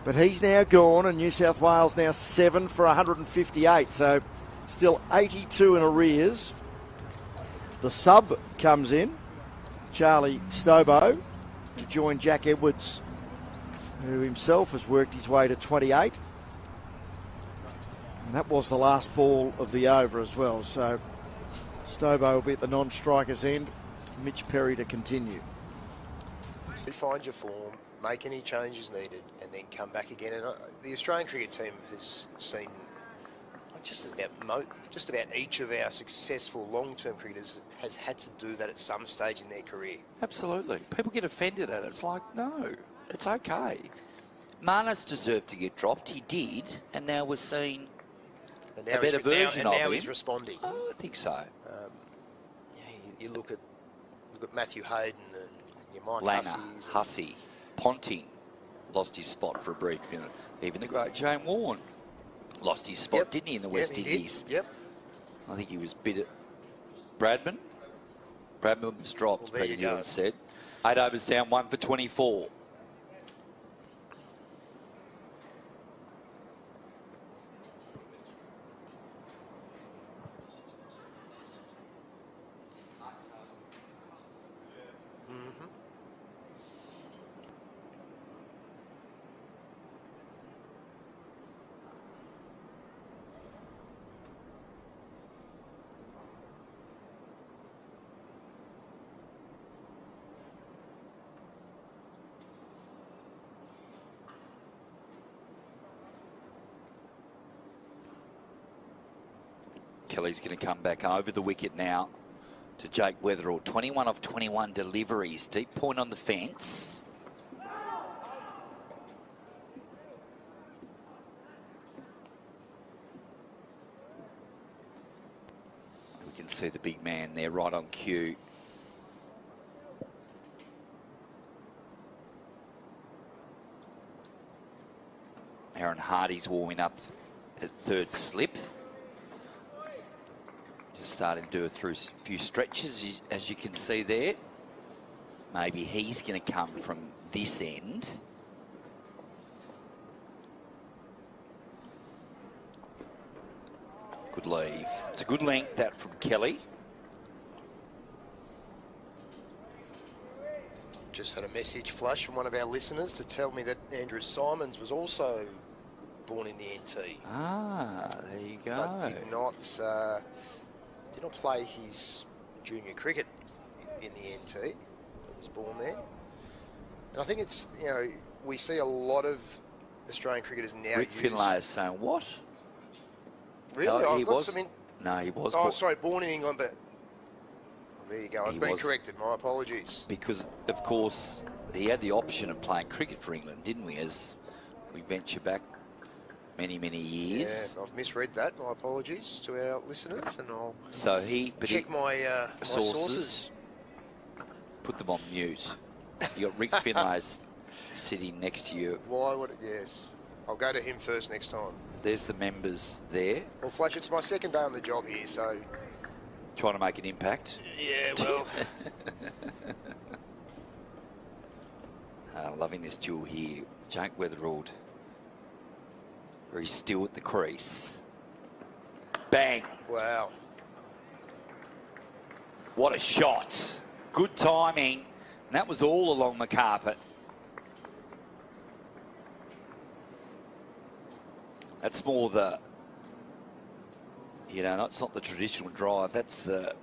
E: But he's now gone, and New South Wales now 7 for 158. So still 82 in arrears. The sub comes in, Charlie Stobo, to join Jack Edwards, who himself has worked his way to 28. And that was the last ball of the over as well. So Stobo will be at the non-striker's end. Mitch Perry to continue.
D: Find your form, make any changes needed, and then come back again. And the Australian cricket team has seen just about each of our successful long-term cricketers has had to do that at some stage in their career.
A: Absolutely. People get offended at it. It's like, no, it's okay. Marnus deserved to get dropped. He did, and now we're seeing a better version of him.
D: Now he's responding.
A: Oh, I think so.
D: You look at Matthew Hayden and your Mike
A: Langer, Hussey, Ponting lost his spot for a brief minute. Even the great Shane Warne lost his spot, didn't he, in the West Indies?
D: Yep.
A: I think he was bit at Bradman. Bradman was dropped,
D: Well,
A: Peter Newman said. 8 overs down, 1 for 24. Kelly's going to come back over the wicket now to Jake Weatherall. 21 of 21 deliveries. Deep point on the fence. We can see the big man there right on cue. Aaron Hardy's warming up at third slip. Just starting to do it through a few stretches, as you can see there. Maybe he's going to come from this end. Good leave. It's a good length, that from Kelly.
D: Just had a message flash from one of our listeners to tell me that Andrew Simons was also born in the NT.
A: Ah, there you go.
D: But did not play his junior cricket in the NT. He was born there. And I think it's, we see a lot of Australian cricketers now
A: Rick Finlay is saying, what?
D: Really?
A: No,
D: I've got some
A: No, he was.
D: Oh, sorry, born in England, but... There you go. I've been corrected. My apologies.
A: Because, of course, he had the option of playing cricket for England, didn't we, as we venture back many, many years.
D: Yeah, I've misread that. My apologies to our listeners, and I'll check my sources.
A: Put them on mute. You got Rick Finlay sitting next to you.
D: Why would it? Yes. I'll go to him first next time.
A: There's the members there.
D: Well, Flash, it's my second day on the job here, so...
A: Trying to make an impact.
D: Yeah, well...
A: Loving this duel here. Jake Weatherall. Very still at the crease. Bang.
D: Wow.
A: What a shot. Good timing. And that was all along the carpet. That's more the, it's not the traditional drive. That's the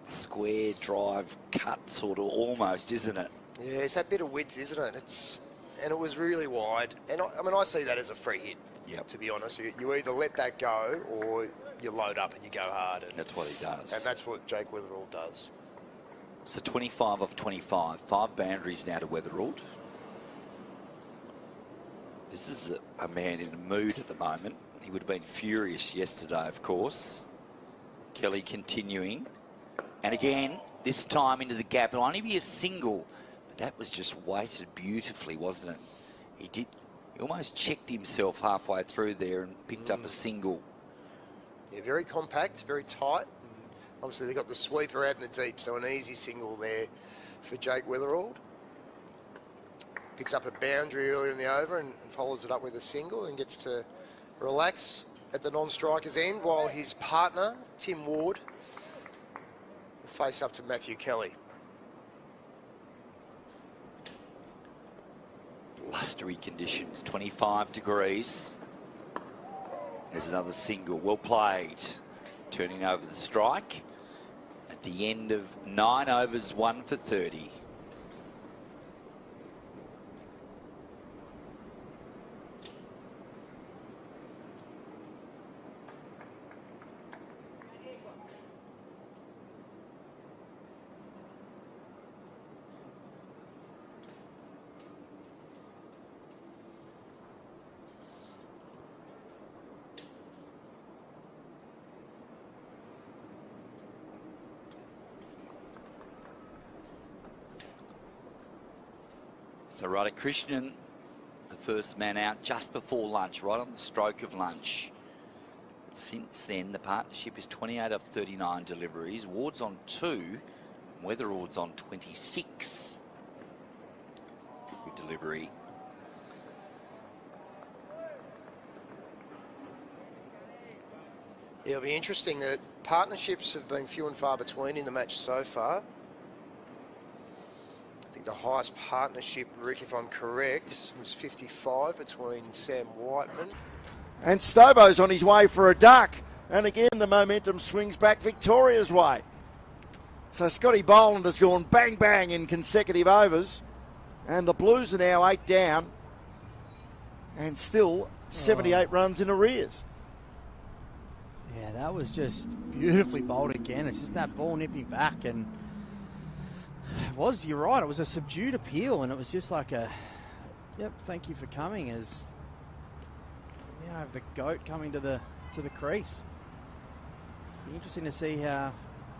A: square drive cut sort of almost, isn't it?
D: Yeah, it's that bit of width, isn't it? And it was really wide. And I see that as a free hit.
A: Yep.
D: To be honest, you either let that go or you load up and you go hard. And
A: that's what he does.
D: And that's what Jake Weatherall does.
A: So 25 of 25. 5 boundaries now to Weatherall. This is a man in a mood at the moment. He would have been furious yesterday, of course. Kelly continuing. And again, this time into the gap. It'll only be a single. But that was just weighted beautifully, wasn't it? He almost checked himself halfway through there and picked up a single.
D: Yeah, very compact, very tight. And obviously, they got the sweeper out in the deep, so an easy single there for Jake Witherald. Picks up a boundary earlier in the over and follows it up with a single and gets to relax at the non-striker's end while his partner, Tim Ward, will face up to Matthew Kelly.
A: Blustery conditions, 25 degrees. There's another single, well played. Turning over the strike at the end of 9 overs, 1 for 30. So Radhakrishnan, the first man out just before lunch, right on the stroke of lunch. Since then, the partnership is 28 of 39 deliveries. Ward's on 2, Weatherald's on 26. Good delivery.
D: Yeah, it'll be interesting that partnerships have been few and far between in the match so far. I think the highest partnership, Rick, if I'm correct, was 55 between Sam Whiteman.
E: And Stobo's on his way for a duck. And again, the momentum swings back Victoria's way. So Scotty Boland has gone bang, bang in consecutive overs. And the Blues are now 8 down. And still 78 runs in arrears.
F: Yeah, that was just beautifully bowled again. It's just that ball nipping back, and you're right, it was a subdued appeal, and it was just like a, yep, thank you for coming, as we now have the GOAT coming to the crease. Be interesting to see how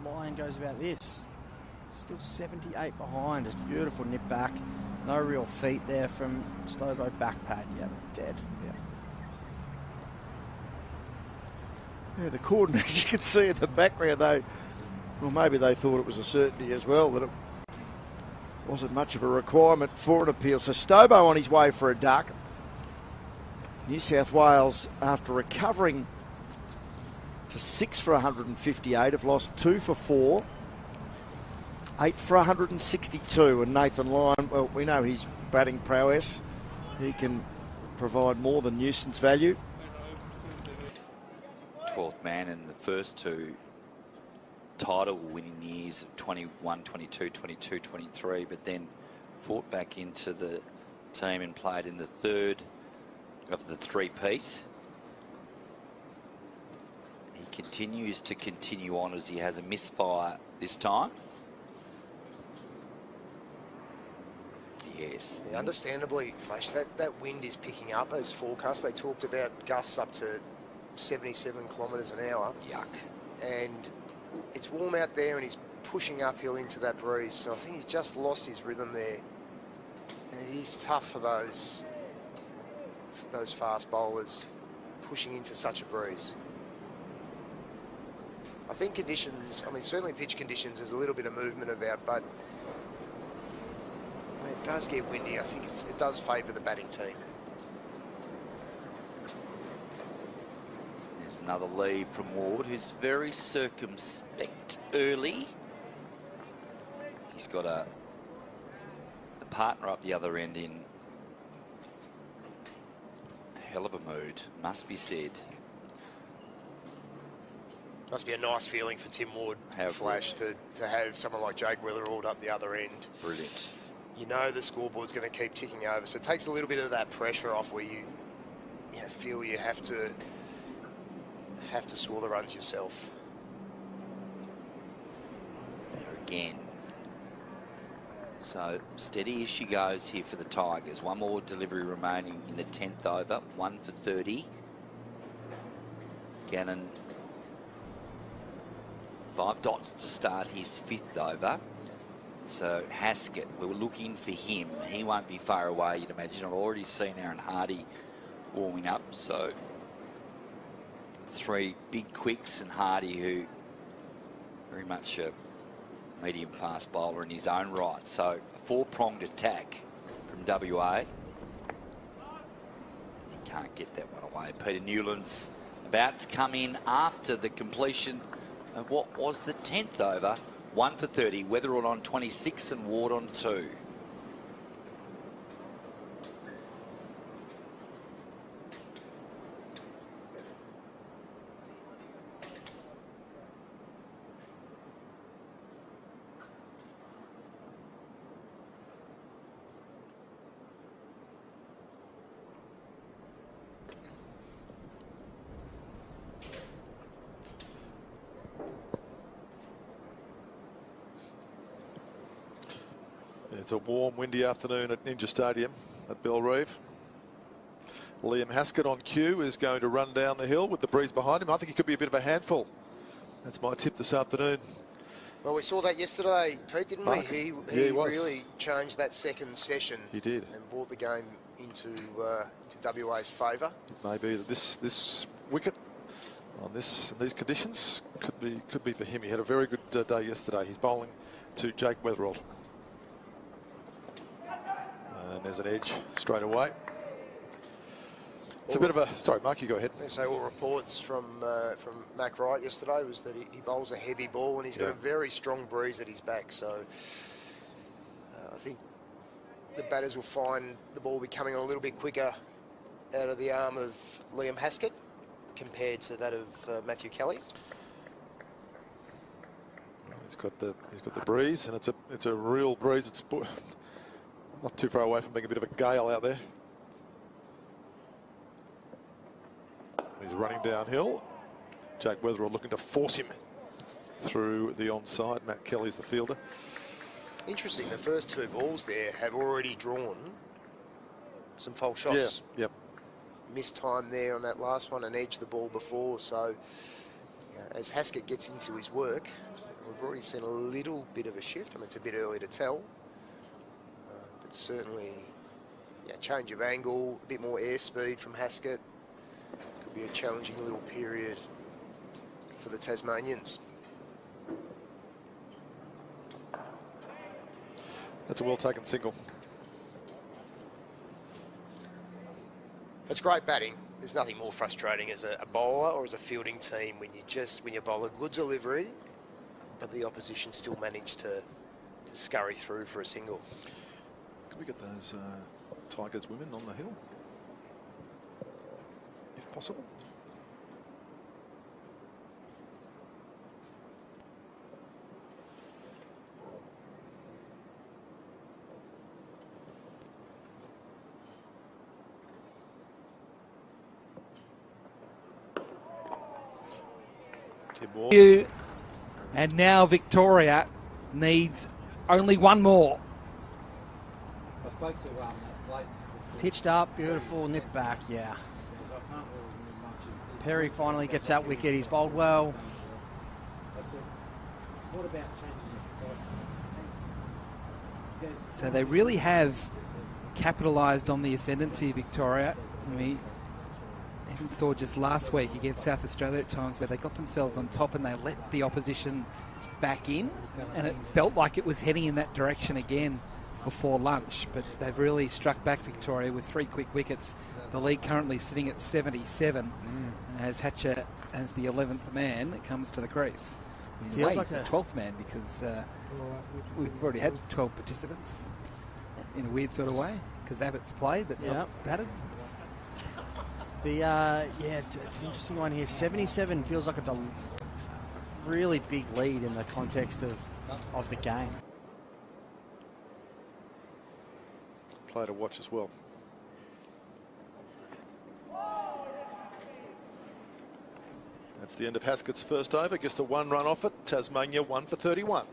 F: Lyon goes about this. Still 78 behind, just beautiful nip back. No real feet there from Stobo, back pad, yep, dead. Yep.
E: Yeah, the cordon, as you can see in the background, though, well, maybe they thought it was a certainty as well, that it wasn't much of a requirement for an appeal. So Stobo on his way for a duck. New South Wales, after recovering to 6 for 158, have lost 2 for 4, 8 for 162. And Nathan Lyon, well, we know his batting prowess. He can provide more than nuisance value.
A: 12th man in the first 2 title winning years of 21, 22, 22, 23, but then fought back into the team and played in the 3rd of the 3-peat. He continues to continue on as he has a misfire this time. Yes.
D: Yeah, understandably, Flash, that wind is picking up as forecast. They talked about gusts up to 77 kilometres an hour.
A: Yuck.
D: And it's warm out there and he's pushing uphill into that breeze. So I think he's just lost his rhythm there. And it is tough for those fast bowlers pushing into such a breeze. I think conditions, I mean, certainly pitch conditions, there's a little bit of movement about, but when it does get windy, I think it does favour the batting team.
A: Another lead from Ward, who's very circumspect early. He's got a partner up the other end in a hell of a mood, must be said.
D: Must be a nice feeling for Tim Ward, Flash, to have someone like Jake Witherald up the other end.
A: Brilliant.
D: You know the scoreboard's going to keep ticking over, so it takes a little bit of that pressure off where you feel you have to score the runs yourself.
A: There again. So steady as she goes here for the Tigers. One more delivery remaining in the 10th over. 1 for 30. Gannon, 5 dots to start his 5th over. So Haskett, we were looking for him. He won't be far away, you'd imagine. I've already seen Aaron Hardy warming up. So 3 big quicks and Hardy, who very much a medium fast bowler in his own right. So a 4-pronged attack from WA. He can't get that one away. Peter Newland's about to come in after the completion of what was the 10th over. 1 for 30, Weatherall on 26 and Ward on 2.
C: It's a warm, windy afternoon at Ninja Stadium at Belrive. Liam Haskett on cue is going to run down the hill with the breeze behind him. I think he could be a bit of a handful. That's my tip this afternoon.
D: Well, we saw that yesterday, Pete, didn't we? He really changed that second session.
C: He did.
D: And brought the game into WA's favour.
C: It may be that this wicket on in these conditions could be for him. He had a very good day yesterday. He's bowling to Jake Weatherall. And there's an edge straight away. It's a bit of a... Sorry, Mark, you go ahead.
D: So all reports from Mac Wright yesterday was that he bowls a heavy ball and he's got a very strong breeze at his back. So I think the batters will find the ball becoming a little bit quicker out of the arm of Liam Haskett compared to that of Matthew Kelly.
C: He's got the breeze, and it's a real breeze. It's not too far away from being a bit of a gale out there. He's running downhill. Jake Weatherall looking to force him through the onside. Matt Kelly's the fielder.
D: Interesting, the first 2 balls there have already drawn some false shots.
C: Yeah, yep.
D: Missed time there on that last one and edged the ball before. So as Haskett gets into his work, we've already seen a little bit of a shift. I mean, it's a bit early to tell. But certainly, change of angle, a bit more airspeed from Haskett. Could be a challenging little period for the Tasmanians.
C: That's a well-taken single.
D: It's great batting. There's nothing more frustrating as a bowler or as a fielding team when you bowl a good delivery, but the opposition still manage to scurry through for a single.
C: Can we get those Tigers women on the hill, if possible?
J: And now Victoria needs only one more.
F: Pitched up, beautiful, nip back, yeah. Perry finally gets that wicket. He's bowled well.
J: So they really have capitalised on the ascendancy of Victoria. We even saw just last week against South Australia at times where they got themselves on top and they let the opposition back in, and it felt like it was heading in that direction again before lunch, but they've really struck back, Victoria, with 3 quick wickets. The league currently sitting at 77 as Hatcher, as the 11th man, comes to the crease.
F: Feels like
J: the 12th man, because we've already had 12 participants in a weird sort of way, because Abbott's played but not batted.
F: It's an interesting one here. 77 feels like it's a really big lead in the context of the game.
C: Play to watch as well. That's the end of Haskett's first over. Gets the 1 run off it. Tasmania 1 for 31.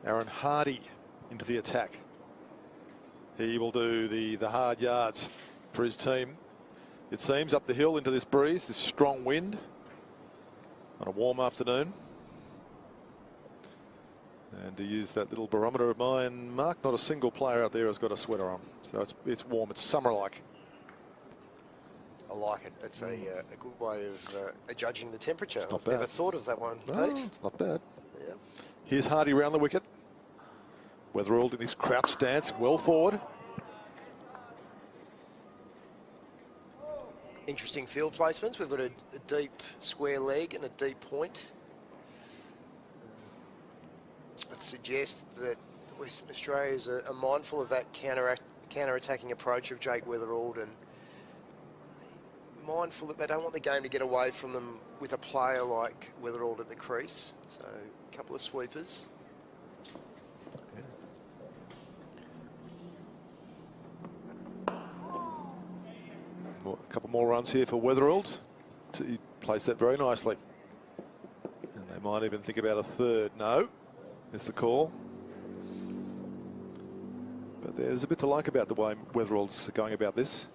C: Aaron Hardy into the attack. He will do the hard yards for his team. It seems up the hill into this breeze, this strong wind on a warm afternoon. And to use that little barometer of mine, Mark, not a single player out there has got a sweater on. So it's warm, it's summer-like.
D: I like it. It's a good way of judging the temperature.
C: It's not
D: I've
C: bad.
D: never thought of that one,
C: No,
D: Pete.
C: it's not bad.
D: Yeah.
C: Here's Hardy round the wicket. Weatherald in his crouch stance, well forward.
D: Interesting field placements. We've got a deep square leg and a deep point. I'd suggest that Western Australians are mindful of that counter-attacking approach of Jake Weatherald, and mindful that they don't want the game to get away from them with a player like Weatherald at the crease. So a couple of sweepers.
C: A couple more runs here for Weatherald. He plays that very nicely. And they might even think about a third. No, is the call. But there's a bit to like about the way Weatherald's going about this.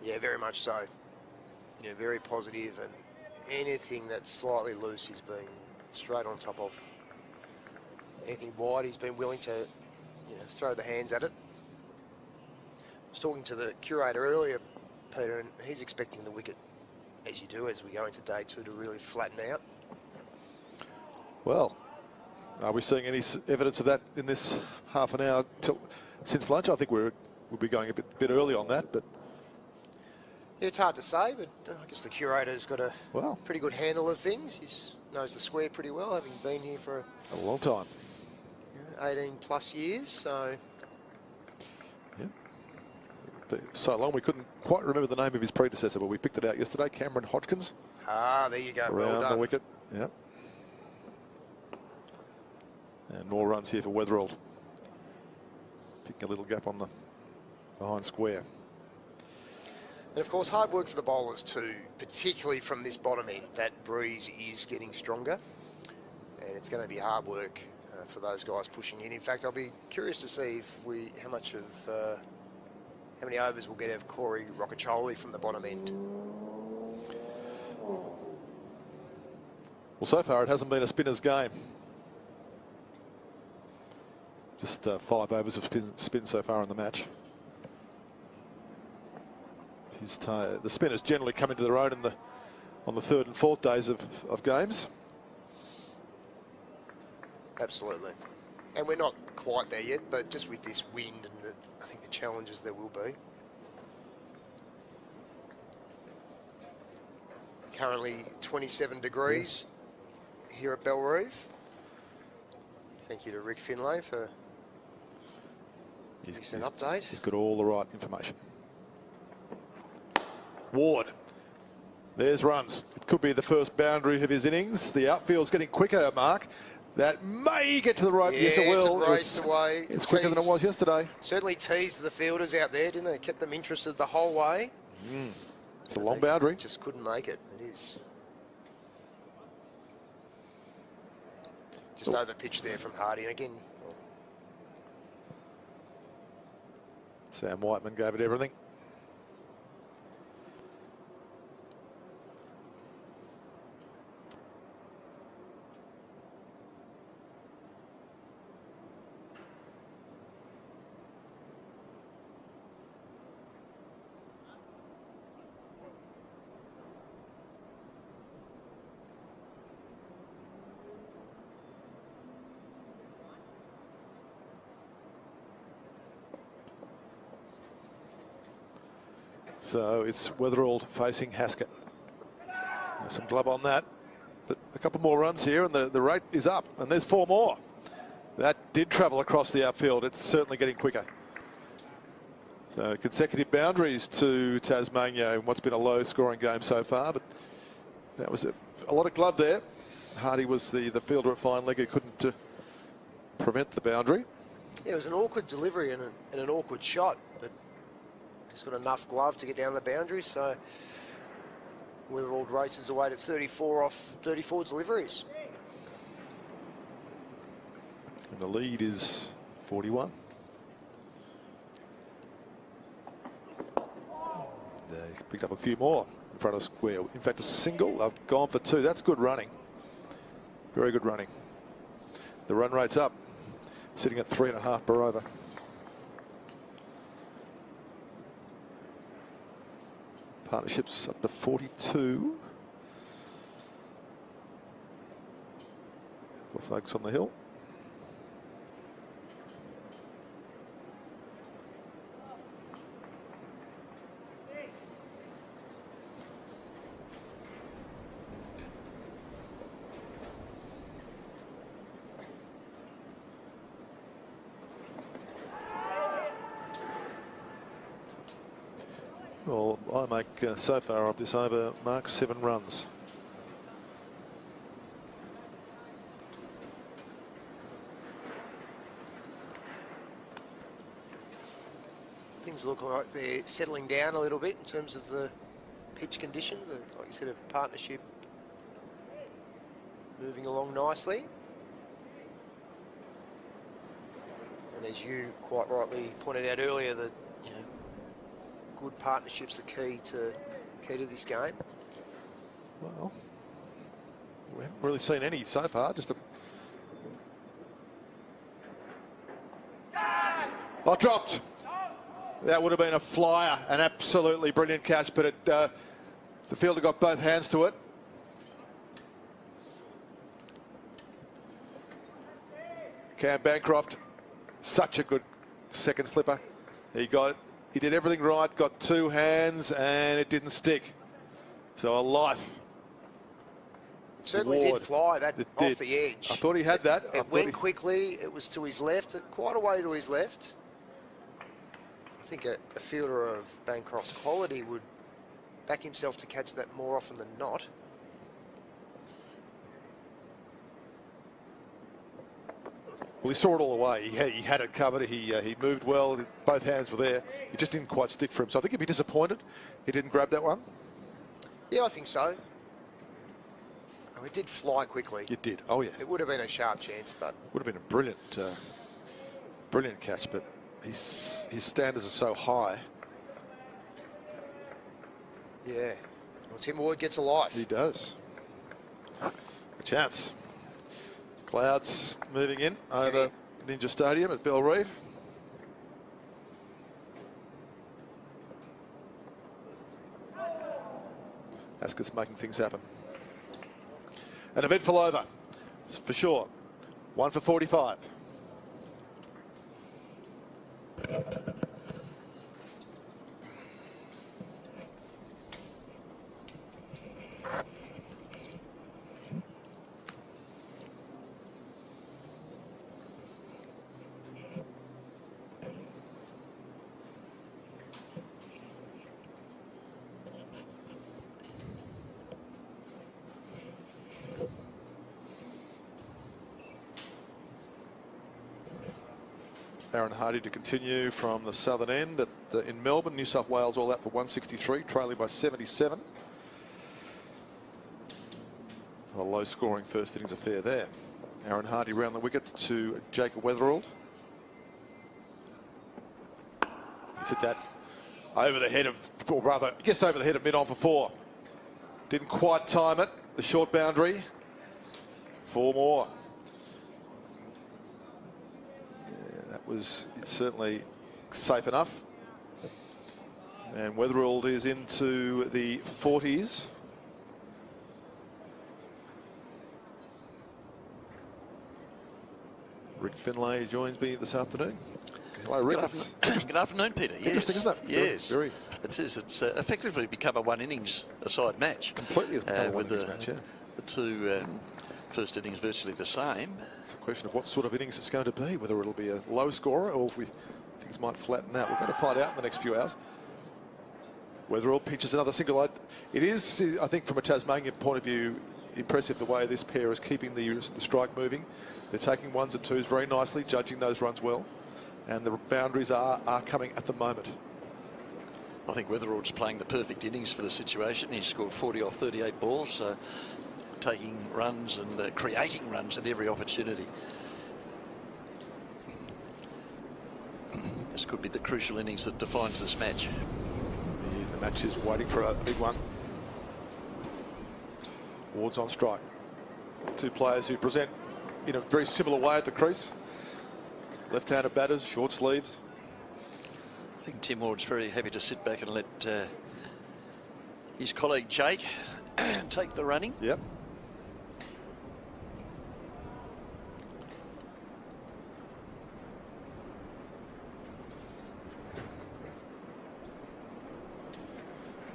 D: Yeah, very much so. Yeah, very positive, and anything that's slightly loose he's been straight on top of. Anything wide, he's been willing to, throw the hands at it. I was talking to the curator earlier, Peter, and he's expecting the wicket, as you do, as we go into day 2, to really flatten out.
C: Well, are we seeing any evidence of that in this half an hour since lunch? I think we'll be going a bit early on that, but
D: yeah, it's hard to say, but I guess the curator's got a pretty good handle of things. He knows the square pretty well, having been here for
C: a long time,
D: 18 plus years. So.
C: So long we couldn't quite remember the name of his predecessor, but we picked it out yesterday. Cameron Hodgkins.
D: Ah, there you go.
C: Around
D: well done.
C: the wicket. Yeah. And more runs here for Weatherald. Picking a little gap on the behind square.
D: And of course, hard work for the bowlers too, particularly from this bottom end. That breeze is getting stronger, and it's going to be hard work for those guys pushing in. In fact, I'll be curious to see if how many overs we'll get out of Corey Rockacholi from the bottom end.
C: Well, so far it hasn't been a spinner's game. Just 5 overs of spin so far in the match. The spinners generally come into their own on the 3rd and 4th days of games.
D: Absolutely. And we're not quite there yet, but just with this wind and I think the challenges there will be. Currently 27 degrees here at Belrive. Thank you to Rick Finlay for an update.
C: He's got all the right information. Ward. There's runs. It could be the first boundary of his innings. The outfield's getting quicker, Mark. That may get to the rope. Yes, it will.
D: It raced away.
C: It's quicker than it was yesterday.
D: Certainly teased the fielders out there, didn't it? Kept them interested the whole way.
C: It's a long boundary.
D: Just couldn't make it. It is. Just over pitch there from Hardy. And again,
C: Sam Whiteman gave it everything. So it's Weatherald facing Haskett. There's some glove on that, but a couple more runs here and the rate is up, and there's 4 more. That did travel across the outfield. It's certainly getting quicker. So consecutive boundaries to Tasmania in what's been a low scoring game so far, but that was a lot of glove there. Hardy was the fielder at fine leg who couldn't prevent the boundary.
D: Yeah, it was an awkward delivery and an awkward shot, but he's got enough glove to get down the boundary, so Weatherald races away to 34 off 34 deliveries.
C: the lead is 41. He's picked up a few more in front of square. In fact, a single. I've gone for 2. That's good running. Very good running. The run rate's up, sitting at 3.5 per over. Partnerships up to 42. The folks on the hill. Well, I make so far of this over, Mark, 7 runs.
D: Things look like they're settling down a little bit in terms of the pitch conditions. Like you said, a partnership moving along nicely. And as you quite rightly pointed out earlier, that good partnerships are key to this game.
C: Well, we haven't really seen any so far. Just a dropped. That would have been a flyer, an absolutely brilliant catch, but the fielder got both hands to it. Cam Bancroft, such a good second slipper. He got it. He did everything right, got 2 hands, and it didn't stick. So a life.
D: It certainly did fly that off the edge.
C: I thought he had that.
D: It went quickly. It was to his left, quite a way to his left. I think a fielder of Bancroft's quality would back himself to catch that more often than not.
C: Well, he saw it all the way. He had it covered. He moved well. Both hands were there. It just didn't quite stick for him. So I think he'd be disappointed he didn't grab that one.
D: Yeah, I think so. Oh, it did fly quickly.
C: It did. Oh, yeah.
D: It would have been a sharp chance, but...
C: Would have been a brilliant catch, but his standards are so high.
D: Yeah. Well, Tim Ward gets a life.
C: He does. A chance. Clouds moving in over Ninja Stadium at Bell Reeve. Askett's making things happen. An eventful over, for sure. 1 for 45. Aaron Hardy to continue from the southern end in Melbourne. New South Wales all out for 163, trailing by 77. A low-scoring first innings affair there. Aaron Hardy round the wicket to Jacob Weatherald. He's hit that over the head of, or rather, just over the head of mid-on for 4. Didn't quite time it. The short boundary. 4 more. Was certainly safe enough. And Weatherald is into the 40s. Rick Finlay joins me this afternoon. Hello, Rick.
B: Good afternoon, Peter.
C: Interesting, isn't it?
B: Yes.
C: Very.
B: It is. It's effectively become a one-innings aside match.
C: Completely has become a one-innings match, yeah.
B: The 2 first innings virtually the same.
C: It's a question of what sort of innings it's going to be, whether it'll be a low scorer or if things might flatten out. We're going to find out in the next few hours. Weatherall pitches another single. It is, I think, from a Tasmanian point of view, impressive the way this pair is keeping the strike moving. They're taking 1s and 2s very nicely, judging those runs well. And the boundaries are coming at the moment.
B: I think Weatherall's playing the perfect innings for the situation. He's scored 40 off 38 balls. Taking runs and creating runs at every opportunity. This could be the crucial innings that defines this match.
C: The match is waiting for a big one. Ward's on strike. Two players who present in a very similar way at the crease. Left-handed batters, short sleeves.
B: I think Tim Ward's very happy to sit back and let his colleague Jake take the running.
C: Yep.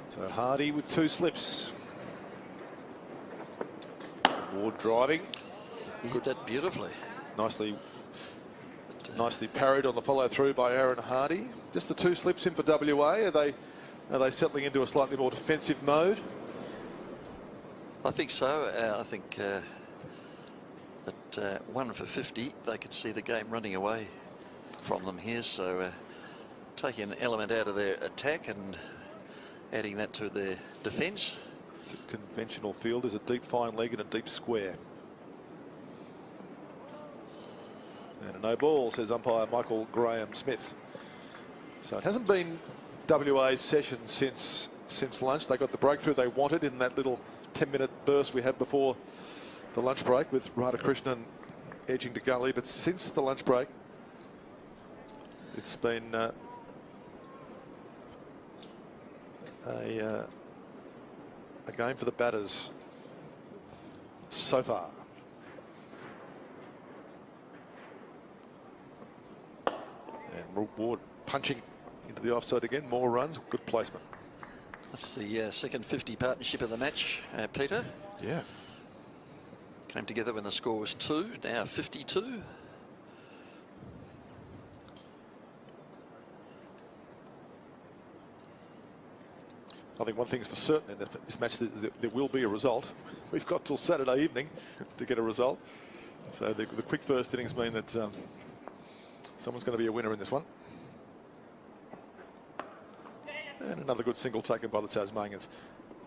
C: So Hardy with two slips. Ward driving.
B: He hit that beautifully.
C: Nicely parried on the follow through by Aaron Hardy. Just the two slips in for WA. Are they settling into a slightly more defensive mode?
B: I think so. I think at 1 for 50, they could see the game running away from them here. So taking an element out of their attack and adding that to their defence.
C: It's a conventional field. There's a deep fine leg and a deep square. And a no ball, says umpire Michael Graham Smith. So it hasn't been WA's session since lunch. They got the breakthrough they wanted in that little 10-minute burst we had before the lunch break with Radhakrishnan edging to gully. But since the lunch break, it's been a game for the batters so far. And Ward punching into the offside again. More runs, good placement.
B: That's the second 50 partnership of the match, Peter.
C: Yeah.
B: Came together when the score was 2, now 52.
C: I think one thing's for certain in this match is that there will be a result. We've got till Saturday evening to get a result. So the quick first innings mean that someone's going to be a winner in this one. And another good single taken by the Tasmanians.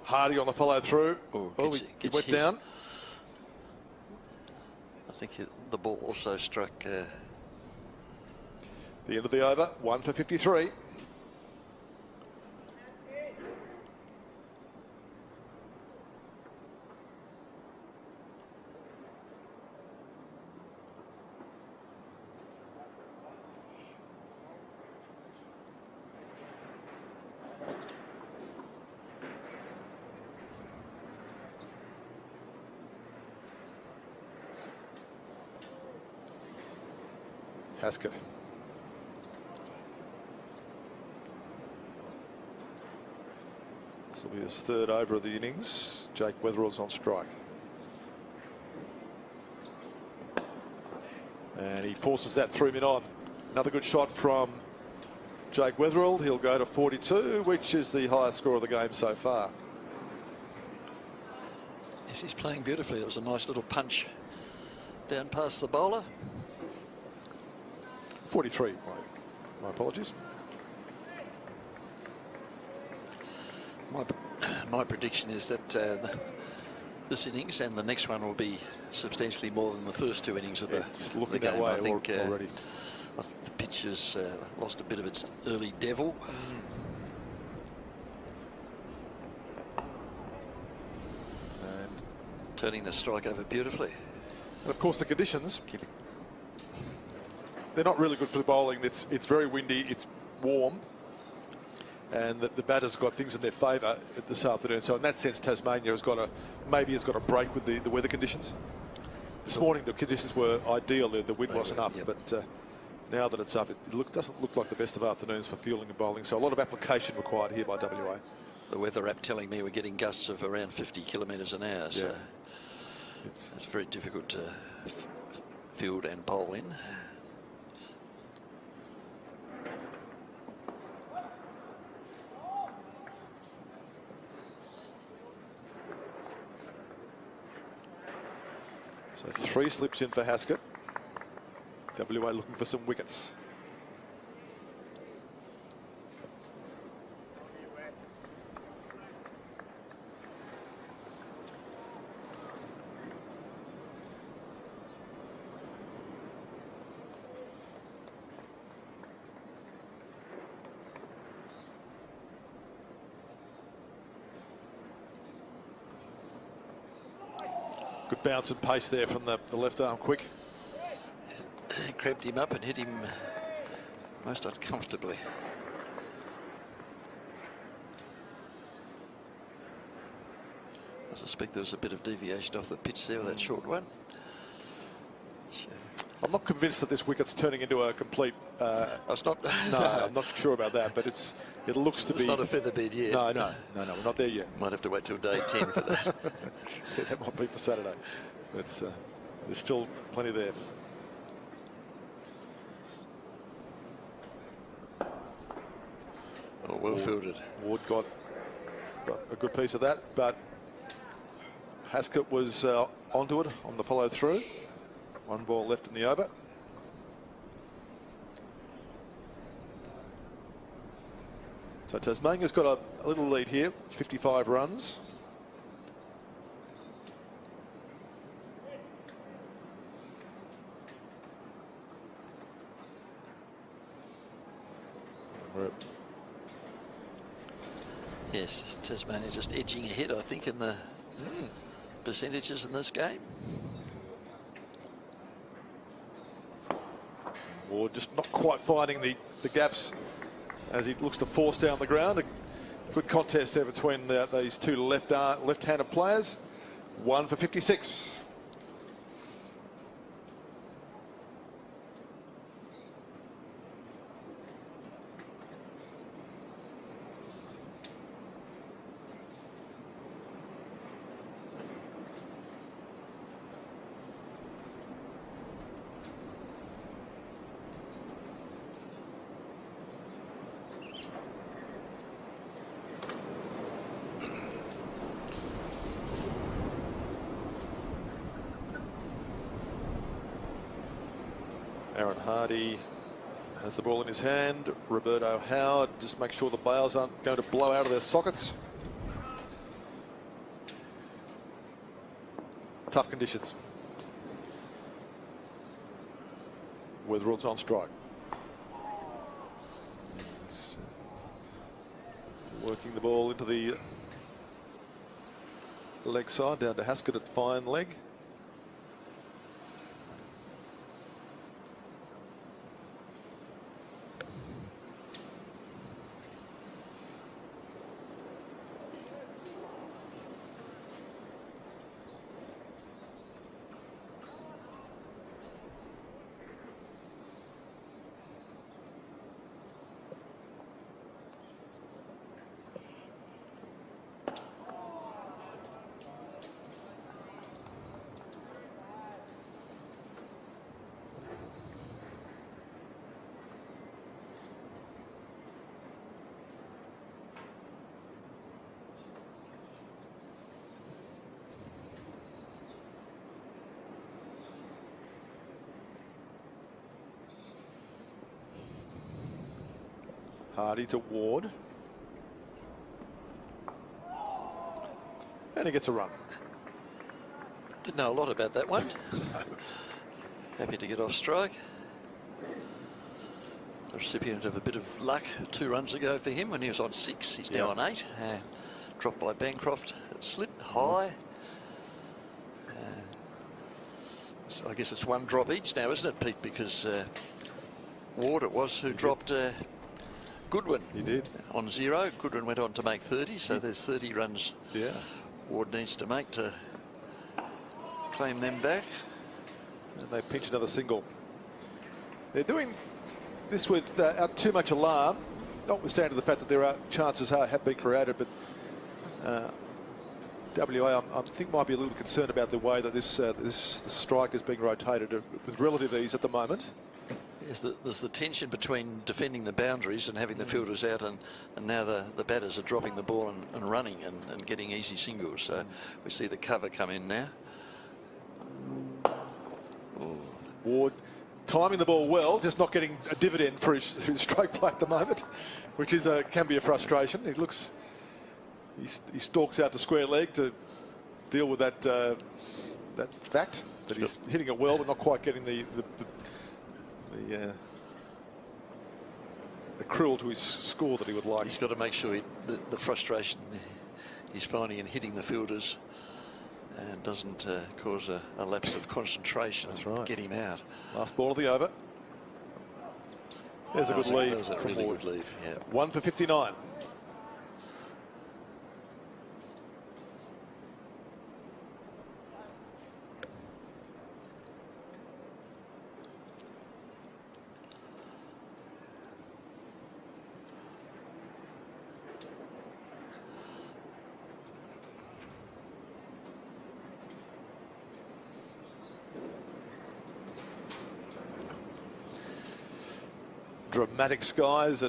C: Hardy on the follow through. He went down.
B: I think the ball also struck.
C: The end of the over, 1 for 53. Haskett. This will be his third over of the innings. Jake Weatherall's on strike. And he forces that through mid-on. Another good shot from Jake Weatherall. He'll go to 42, which is the highest score of the game so far.
B: Yes, he's playing beautifully. There was a nice little punch down past the bowler.
C: 43, my apologies.
B: My prediction is that this innings and the next one will be substantially more than the first two innings of the
C: looking
B: game.
C: that way
B: I think
C: already.
B: I think the pitch has lost a bit of its early devil.
C: And
B: turning the strike over beautifully.
C: And of course the conditions, they're not really good for the bowling. It's very windy, it's warm, and the batter's got things in their favour this afternoon. So in that sense, Tasmania has got a break with the weather conditions. This morning the conditions were ideal. The wind wasn't up, but now that it's up, it doesn't look like the best of afternoons for fielding and bowling. So a lot of application required here by WA.
B: The weather app telling me we're getting gusts of around 50 kilometres an hour. So it's very difficult to field and bowl in.
C: So 3 slips in for Haskett. WA looking for some wickets. Good bounce and pace there from the left arm quick.
B: Crept him up and hit him most uncomfortably. I suspect there was a bit of deviation off the pitch there with that short one.
C: I'm not convinced that this wicket's turning into a complete...
B: it's not.
C: No, I'm not sure about that, but it looks to be...
B: It's not a feather bed yet.
C: No, we're not there yet.
B: Might have to wait till day 10 for that.
C: Yeah, that might be for Saturday. There's still plenty there.
B: Oh, well fielded.
C: Ward got a good piece of that, but Haskett was onto it on the follow through. One ball left in the over. So Tasmania's got a little lead here, 55 runs.
B: Yes, Tasmania just edging ahead, I think, in the percentages in this game.
C: Ward just not quite finding the gaps as he looks to force down the ground. A good contest there between these two left-handed players. 1 for 56. Aaron Hardy has the ball in his hand. Roberto Howard just make sure the bails aren't going to blow out of their sockets. Tough conditions. Weatherall's on strike. He's working the ball into the leg side, down to Haskett at fine leg. Hardy to Ward. And he gets a run.
B: Didn't know a lot about that one. Happy to get off strike. The recipient of a bit of luck 2 runs ago for him when he was on 6. He's now on 8. Dropped by Bancroft. It slipped high. So I guess it's 1 drop each now, isn't it, Pete? Because Ward it was who dropped Goodwin.
C: He did.
B: On 0. Goodwin went on to make 30, so there's 30 runs Ward needs to make to claim them back.
C: And they pinch another single. They're doing this without too much alarm, notwithstanding the fact that there are chances have been created, but WA, I think, might be a little concerned about the way that this strike is being rotated with relative ease at the moment.
B: Yes, there's the tension between defending the boundaries and having the fielders out, and now the batters are dropping the ball and running and getting easy singles. So we see the cover come in now.
C: Ward timing the ball well, just not getting a dividend for his stroke play at the moment, which is can be a frustration. He stalks out to square leg to deal with that fact that he's hitting it well, but not quite getting the accrual to his score that he would like.
B: He's got to make sure the frustration he's finding in hitting the fielders and doesn't cause a lapse of concentration.
C: That's right.
B: Get him out.
C: Last ball of the over. There's a good lead.
B: That was a really good lead. Yeah.
C: 1 for 59. Dramatic skies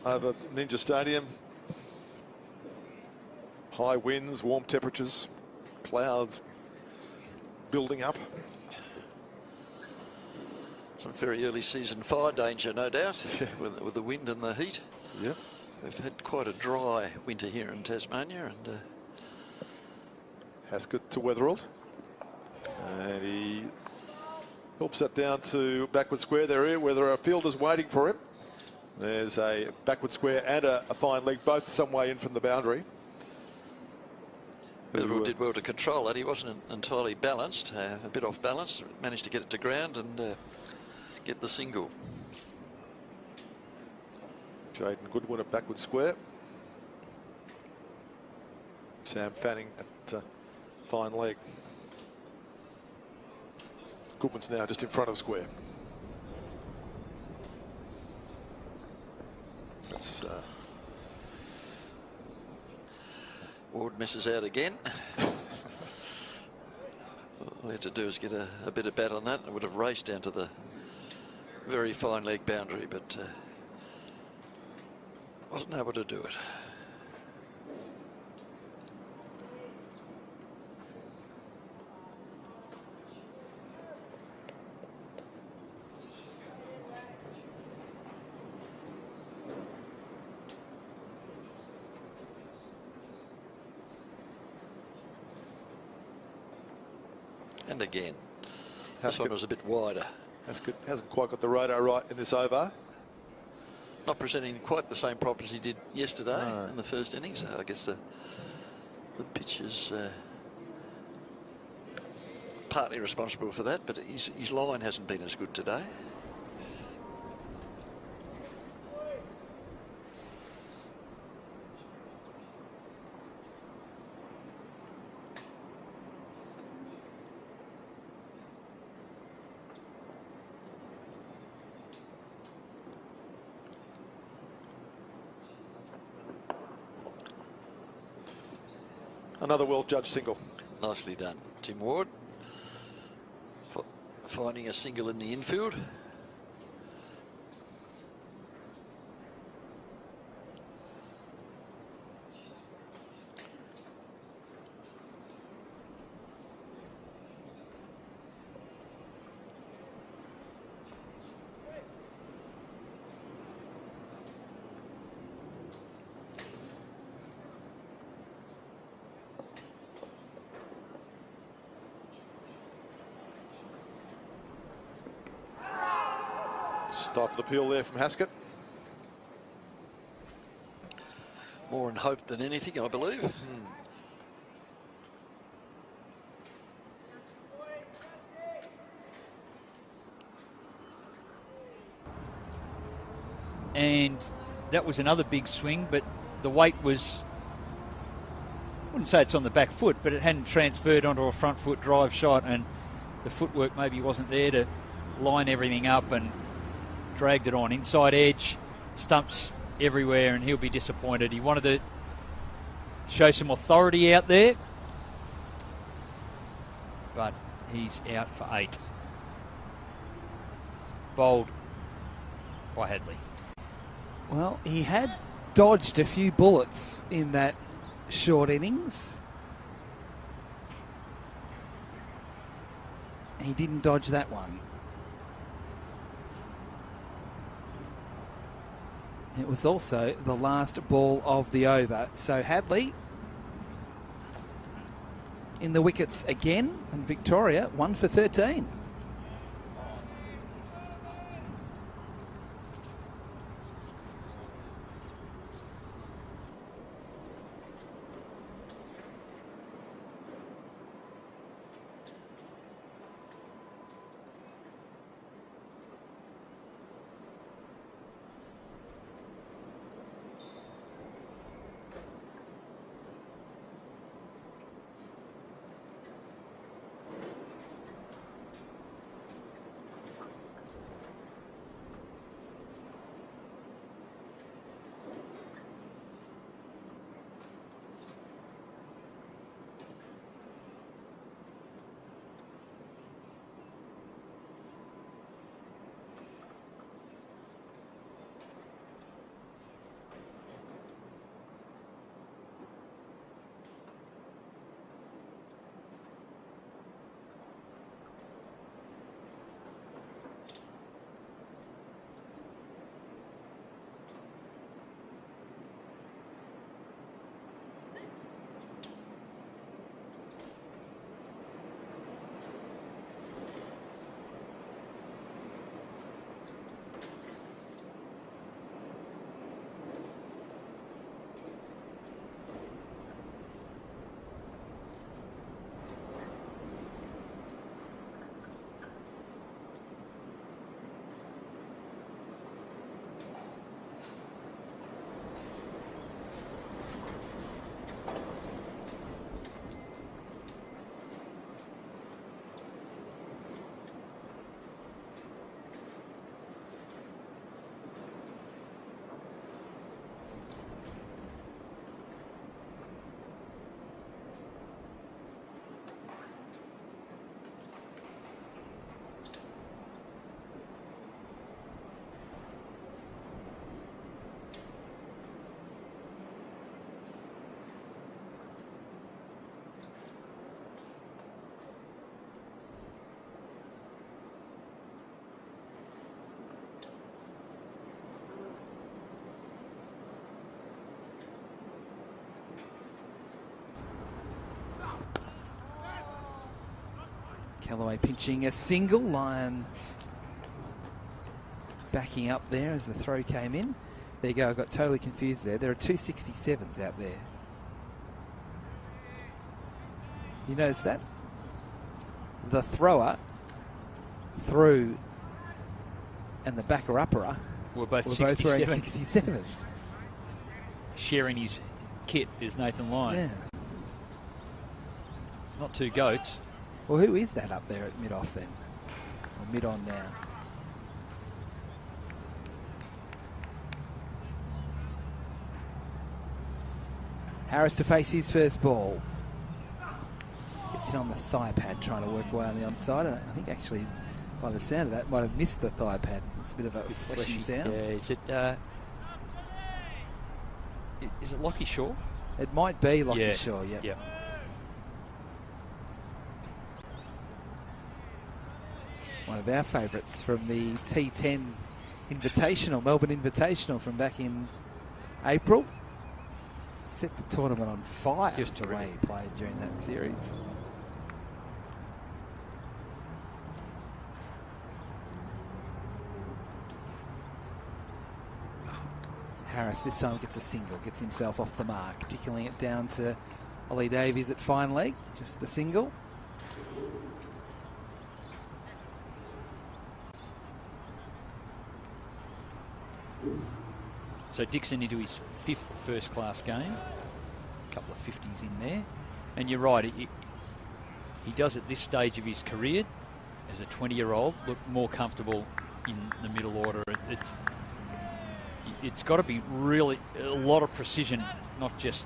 C: over Ninja Stadium. High winds, warm temperatures, clouds building up.
B: Some very early season fire danger, no doubt, with the wind and the heat.
C: Yep.
B: We've had quite a dry winter here in Tasmania, and
C: Haskett to Weatherald, and he helps that down to backward square there, where there are fielders waiting for him. There's a backward square and a fine leg, both some way in from the boundary.
B: Weatherald did well to control that. He wasn't entirely balanced, a bit off balance. Managed to get it to ground and get the single.
C: Jaden Goodwin at backward square. Sam Fanning at fine leg. Goodwin's now just in front of square. That's
B: Ward misses out again. All he had to do is get a bit of bat on that. It would have raced down to the very fine leg boundary, but wasn't able to do it. And again, this one was a bit wider.
C: Hasn't quite got the radar right in this over.
B: Not presenting quite the same problems he did yesterday in the first innings. I guess the pitch is partly responsible for that, but his line hasn't been as good today.
C: Another well-judged single.
B: Nicely done, Tim Ward. Finding a single in the infield.
C: Stifled appeal there from Haskett.
B: More in hope than anything, I believe.
I: And that was another big swing, but the weight was, I wouldn't say it's on the back foot, but it hadn't transferred onto a front foot drive shot, and the footwork maybe wasn't there to line everything up, and dragged it on. Inside edge, stumps everywhere, and he'll be disappointed. He wanted to show some authority out there, but he's out for 8. Bowled by Hadley.
J: Well, he had dodged a few bullets in that short innings. He didn't dodge that one. It was also the last ball of the over. So Hadley in the wickets again, and Victoria 1 for 13. Callaway pinching a single. Lyon backing up there as the throw came in. There you go, I got totally confused there. There are 267s out there. You notice that? The thrower threw and the backer-upperer
I: were both
J: wearing
I: 67.
J: 67.
I: Sharing his kit is Nathan Lyon.
J: Yeah.
I: It's not two goats.
J: Well, who is that up there at mid-off then? Or mid-on now? Harris to face his first ball. Gets hit on the thigh pad, trying to work away on the onside. I think actually, by the sound of that, might have missed the thigh pad. It's a bit of a fleshy sound.
I: Yeah, is it Lockie Shaw?
J: It might be Lockie Shaw, yeah.
I: Yep.
J: One of our favourites from the T10 Invitational, Melbourne Invitational from back in April. Set the tournament on fire
I: Just
J: the way he played during that series. Harris this time gets a single, gets himself off the mark, tickling it down to Ollie Davies at fine leg, just the single.
I: So Dixon into his 5th first-class game. A couple of 50s in there. And you're right, he does at this stage of his career, as a 20-year-old, look more comfortable in the middle order. It's got to be really a lot of precision, not just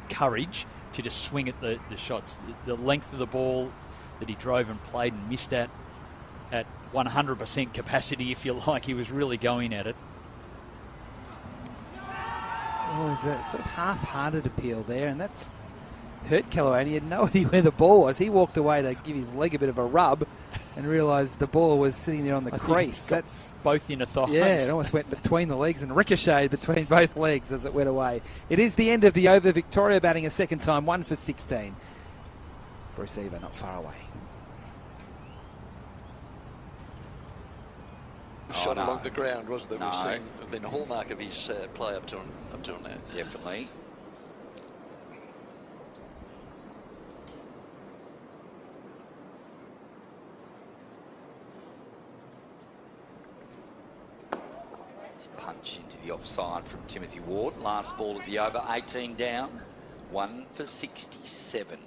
I: courage, to just swing at the shots. The length of the ball that he drove and played and missed at 100% capacity, if you like. He was really going at it.
J: Well, there's a sort of half-hearted appeal there, and that's hurt Callaway, and he had no idea where the ball was. He walked away to give his leg a bit of a rub and realised the ball was sitting there on the crease. That's
I: both inner thighs.
J: Yeah, it almost went between the legs and ricocheted between both legs as it went away. It is the end of the over. Victoria batting a second time, 1 for 16. Bruce Eva not far away.
B: Shot along the ground, wasn't it? We've seen been a hallmark of his play up till now.
A: Definitely. Punch into the offside from Timothy Ward. Last ball of the over, 18 down, 1 for 67.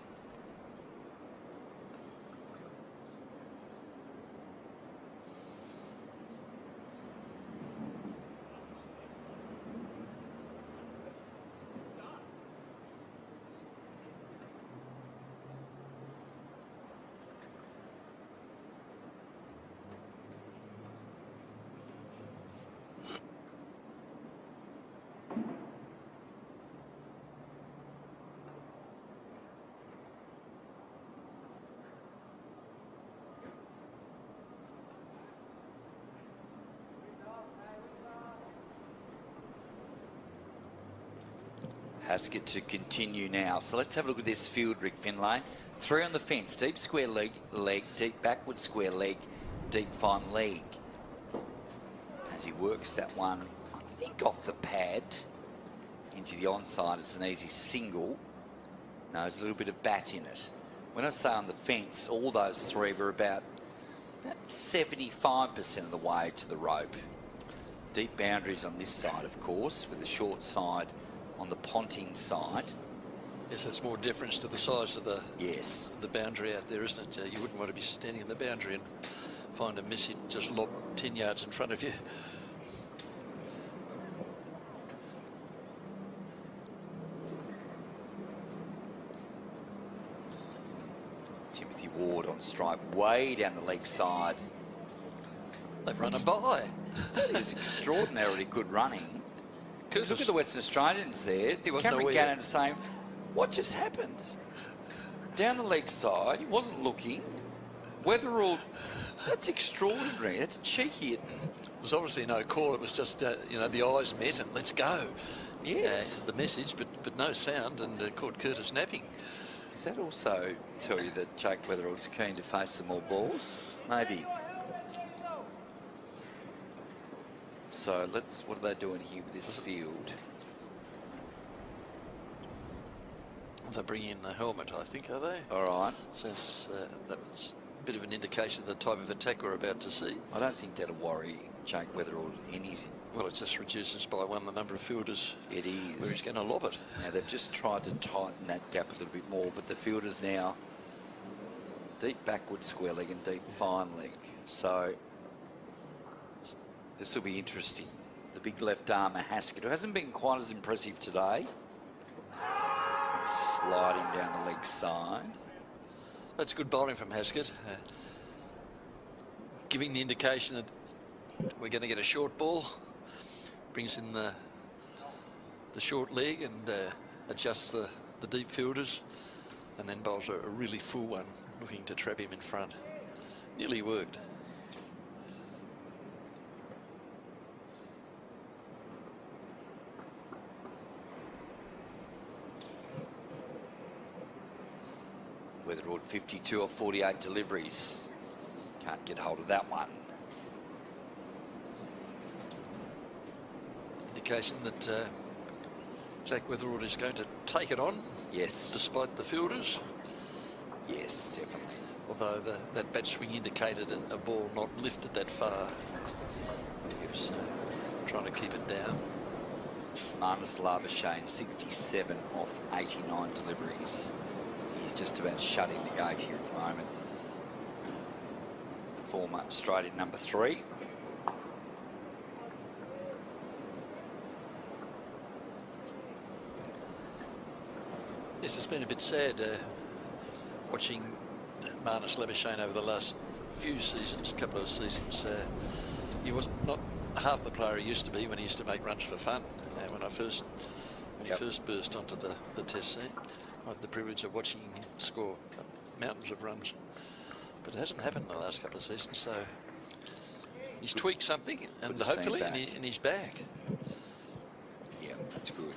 A: Haskett to continue now. So let's have a look at this field, Rick Finlay. 3 on the fence, deep square leg, deep backward square leg, deep fine leg. As he works that one, I think off the pad into the onside, it's an easy single. No, there's a little bit of bat in it. When I say on the fence, all those 3 were about 75% of the way to the rope. Deep boundaries on this side, of course, with the short side on the Ponting side.
B: Yes, there's more difference to the size of the
A: the
B: boundary out there, isn't it? You wouldn't want to be standing in the boundary and find a miss, you'd just lob 10 yards in front of you.
A: Timothy Ward on strike, way down the leg side.
B: They've run him by.
A: It's extraordinarily good running. Look at the Western Australians there.
B: He wasn't
A: Cameron
B: aware.
A: Gannon saying, what just happened? Down the leg side, he wasn't looking. Weatherall, that's extraordinary. That's cheeky.
B: There's obviously no call. It was just, you know, the eyes met and let's go.
A: Yes.
B: The message, but no sound, and caught Curtis napping.
A: Does that also tell you that Jake Weatherall's keen to face some more balls? Maybe. So what are they doing here with this field?
B: They're bringing in the helmet, I think, are they?
A: All right.
B: Says that's a bit of an indication of the type of attack we're about to see.
A: I don't think that'll worry Jake Weatherall any.
B: Well, it just reduces by one the number of fielders.
A: It is.
B: Where he's going to lob it.
A: Now, they've just tried to tighten that gap a little bit more, but the fielders now deep backward square leg and deep fine leg. So this will be interesting. The big left armer Haskett, who hasn't been quite as impressive today. It's sliding down the leg side.
B: That's good bowling from Haskett. Giving the indication that we're going to get a short ball. Brings in the short leg and adjusts the deep fielders, and then bowls a really full one, looking to trap him in front. Nearly worked.
A: Weatherall 52 or 48 deliveries. Can't get hold of that one.
B: Indication that Jake Weatherall is going to take it on.
A: Yes.
B: Despite the fielders.
A: Yes, definitely.
B: Although that bat swing indicated a ball not lifted that far. He was trying to keep it down.
A: Marnus Labashane, 67 off 89 deliveries. He's just about shutting the gate here at the moment. The former Australian number 3.
B: Yes, it's been a bit sad watching Marnus Labashane over the last few seasons, couple of seasons. He was not half the player he used to be when he used to make runs for fun. When he first burst onto the test scene, I had the privilege of watching him score mountains of runs. But it hasn't happened in the last couple of seasons, so he's tweaked something, and hopefully and he's back.
A: Yeah, that's good.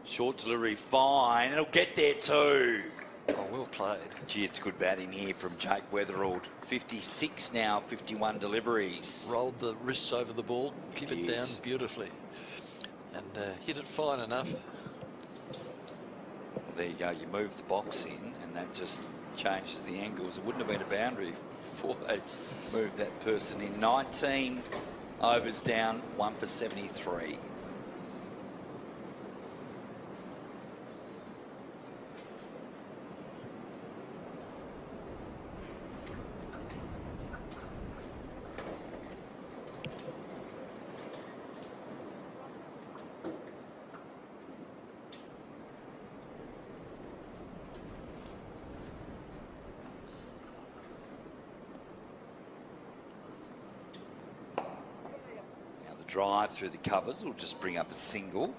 A: Short delivery, fine. It'll get there too.
B: Oh, well played.
A: Gee, it's good batting here from Jake Weatherall. 56 now, 51 deliveries.
B: Rolled the wrists over the ball, keep it down beautifully, and hit it fine enough.
A: Well, there you go. You move the box in, and that just changes the angles. It wouldn't have been a boundary before they moved that person in. 19 overs down, 1 for 73. Drive through the covers will just bring up a single.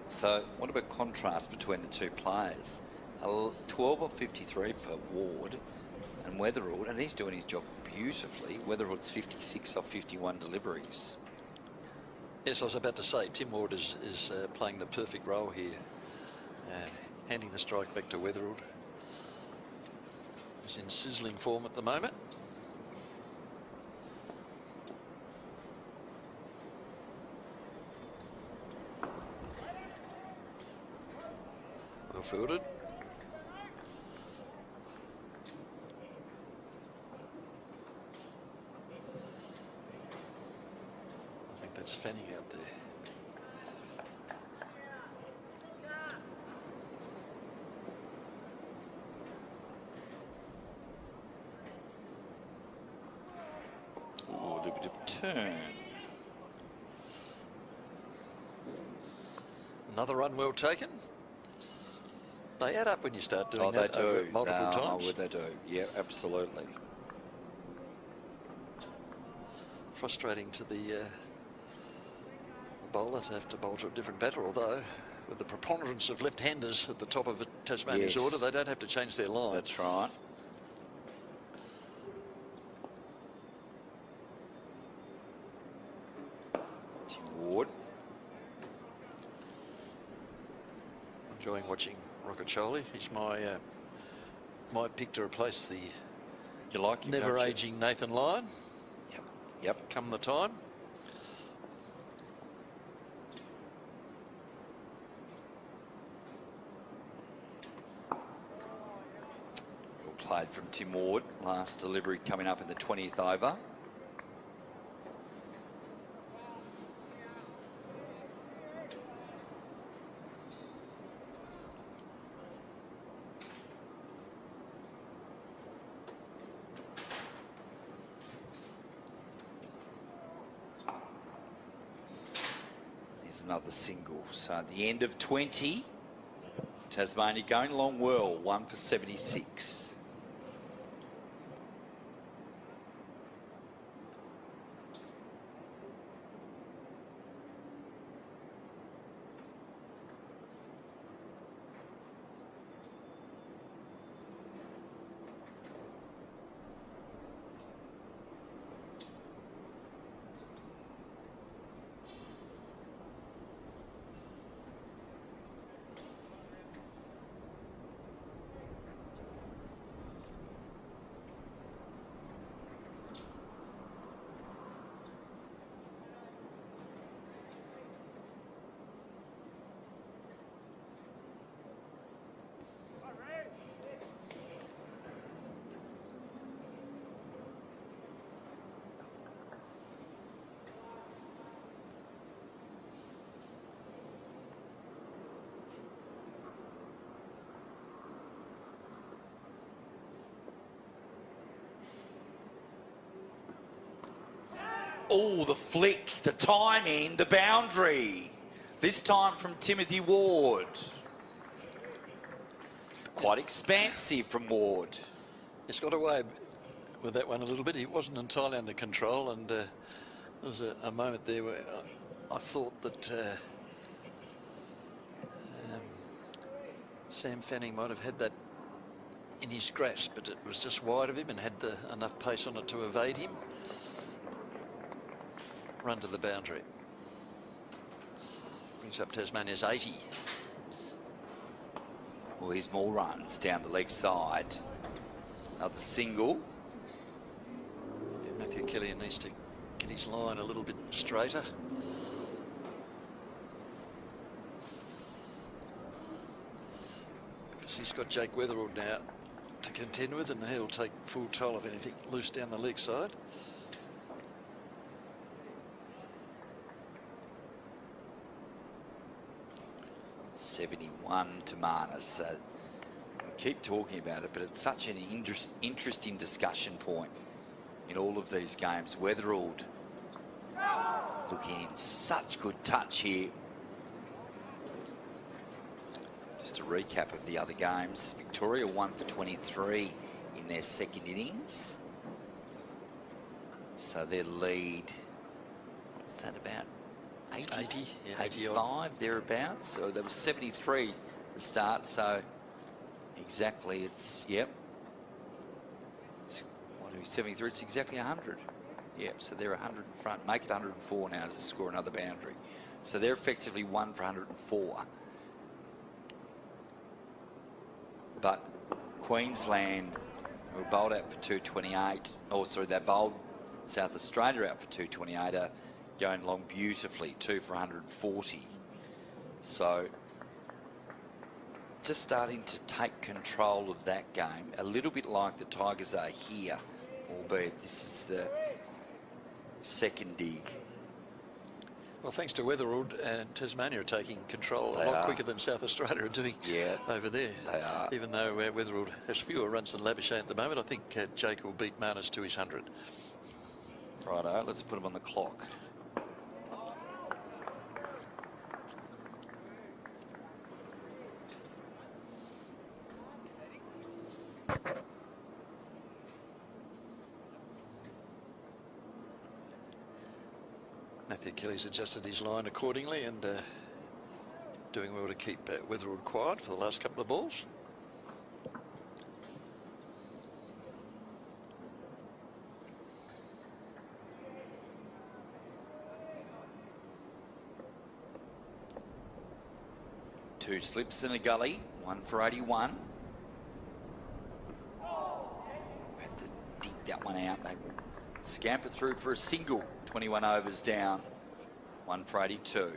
A: So what about contrast between the two players? 12 of 53 for Ward and Weatherall, and he's doing his job beautifully. Weatherall's 56 off 51 deliveries.
B: Yes, I was about to say, Tim Ward is playing the perfect role here, handing the strike back to Weatherall. He's in sizzling form at the moment. Well fielded. I think that's Fanning out there.
A: Oh, a bit of turn.
B: Another run well taken. They add up when you start doing that
A: they do.
B: over multiple times.
A: Oh, they do. Yeah, absolutely.
B: Frustrating to the bowler to have to bowl to a different batter, although with the preponderance of left-handers at the top of a Tasmanian's order, they don't have to change their line.
A: That's right. Tim Ward.
B: enjoying watching Rocket Charlie. He's my pick to replace the never aging Nathan Lyon.
A: Yep.
B: Come the time.
A: Played from Tim Ward. Last delivery coming up in the 20th over. There's another single. So at the end of 20, Tasmania going along well, 1 for 76. Oh, the flick, the timing, the boundary. This time from Timothy Ward. Quite expansive from Ward.
B: He's got away with that one a little bit. He wasn't entirely under control, and there was a moment there where I thought that Sam Fanning might have had that in his grasp, but it was just wide of him and had enough pace on it to evade him. Run to the boundary. Brings up Tasmania's 80.
A: Well, here's more runs down the leg side. Another single.
B: Yeah, Matthew Killian needs to get his line a little bit straighter. Because he's got Jake Weatherald now to contend with, and he'll take full toll of anything loose down the leg side.
A: $71 to Marnus. We keep talking about it, but it's such an interesting discussion point in all of these games. Weatherald looking in such good touch here. Just a recap of the other games. Victoria 1 for 23 in their second innings. So their lead, what's that about? 80,
B: yeah,
A: 85 thereabouts. So there was 73 at the start. So exactly, it's yep. It's, 73. It's exactly 100. Yep. So they're 100 in front. Make it 104 now as they score another boundary. So they're effectively 1 for 104. But Queensland were bowled out for 228. Oh, sorry, they bowled South Australia out for 228. Going along beautifully, 2 for 140. So just starting to take control of that game, a little bit like the Tigers are here, albeit this is the second dig.
B: Well, thanks to Weatherald, and Tasmania are taking control a lot quicker than South Australia are doing over there.
A: They are.
B: Even though Weatherald has fewer runs than Labashane at the moment, I think Jake will beat Marnus to his 100.
A: Righto, let's put him on the clock.
B: Matthew Kelly's adjusted his line accordingly and doing well to keep Weatherald quiet for the last couple of balls.
A: 2 slips in a gully, 1 for 81. Had to dig that one out. They scamper through for a single. 21 overs down, 1 for 82.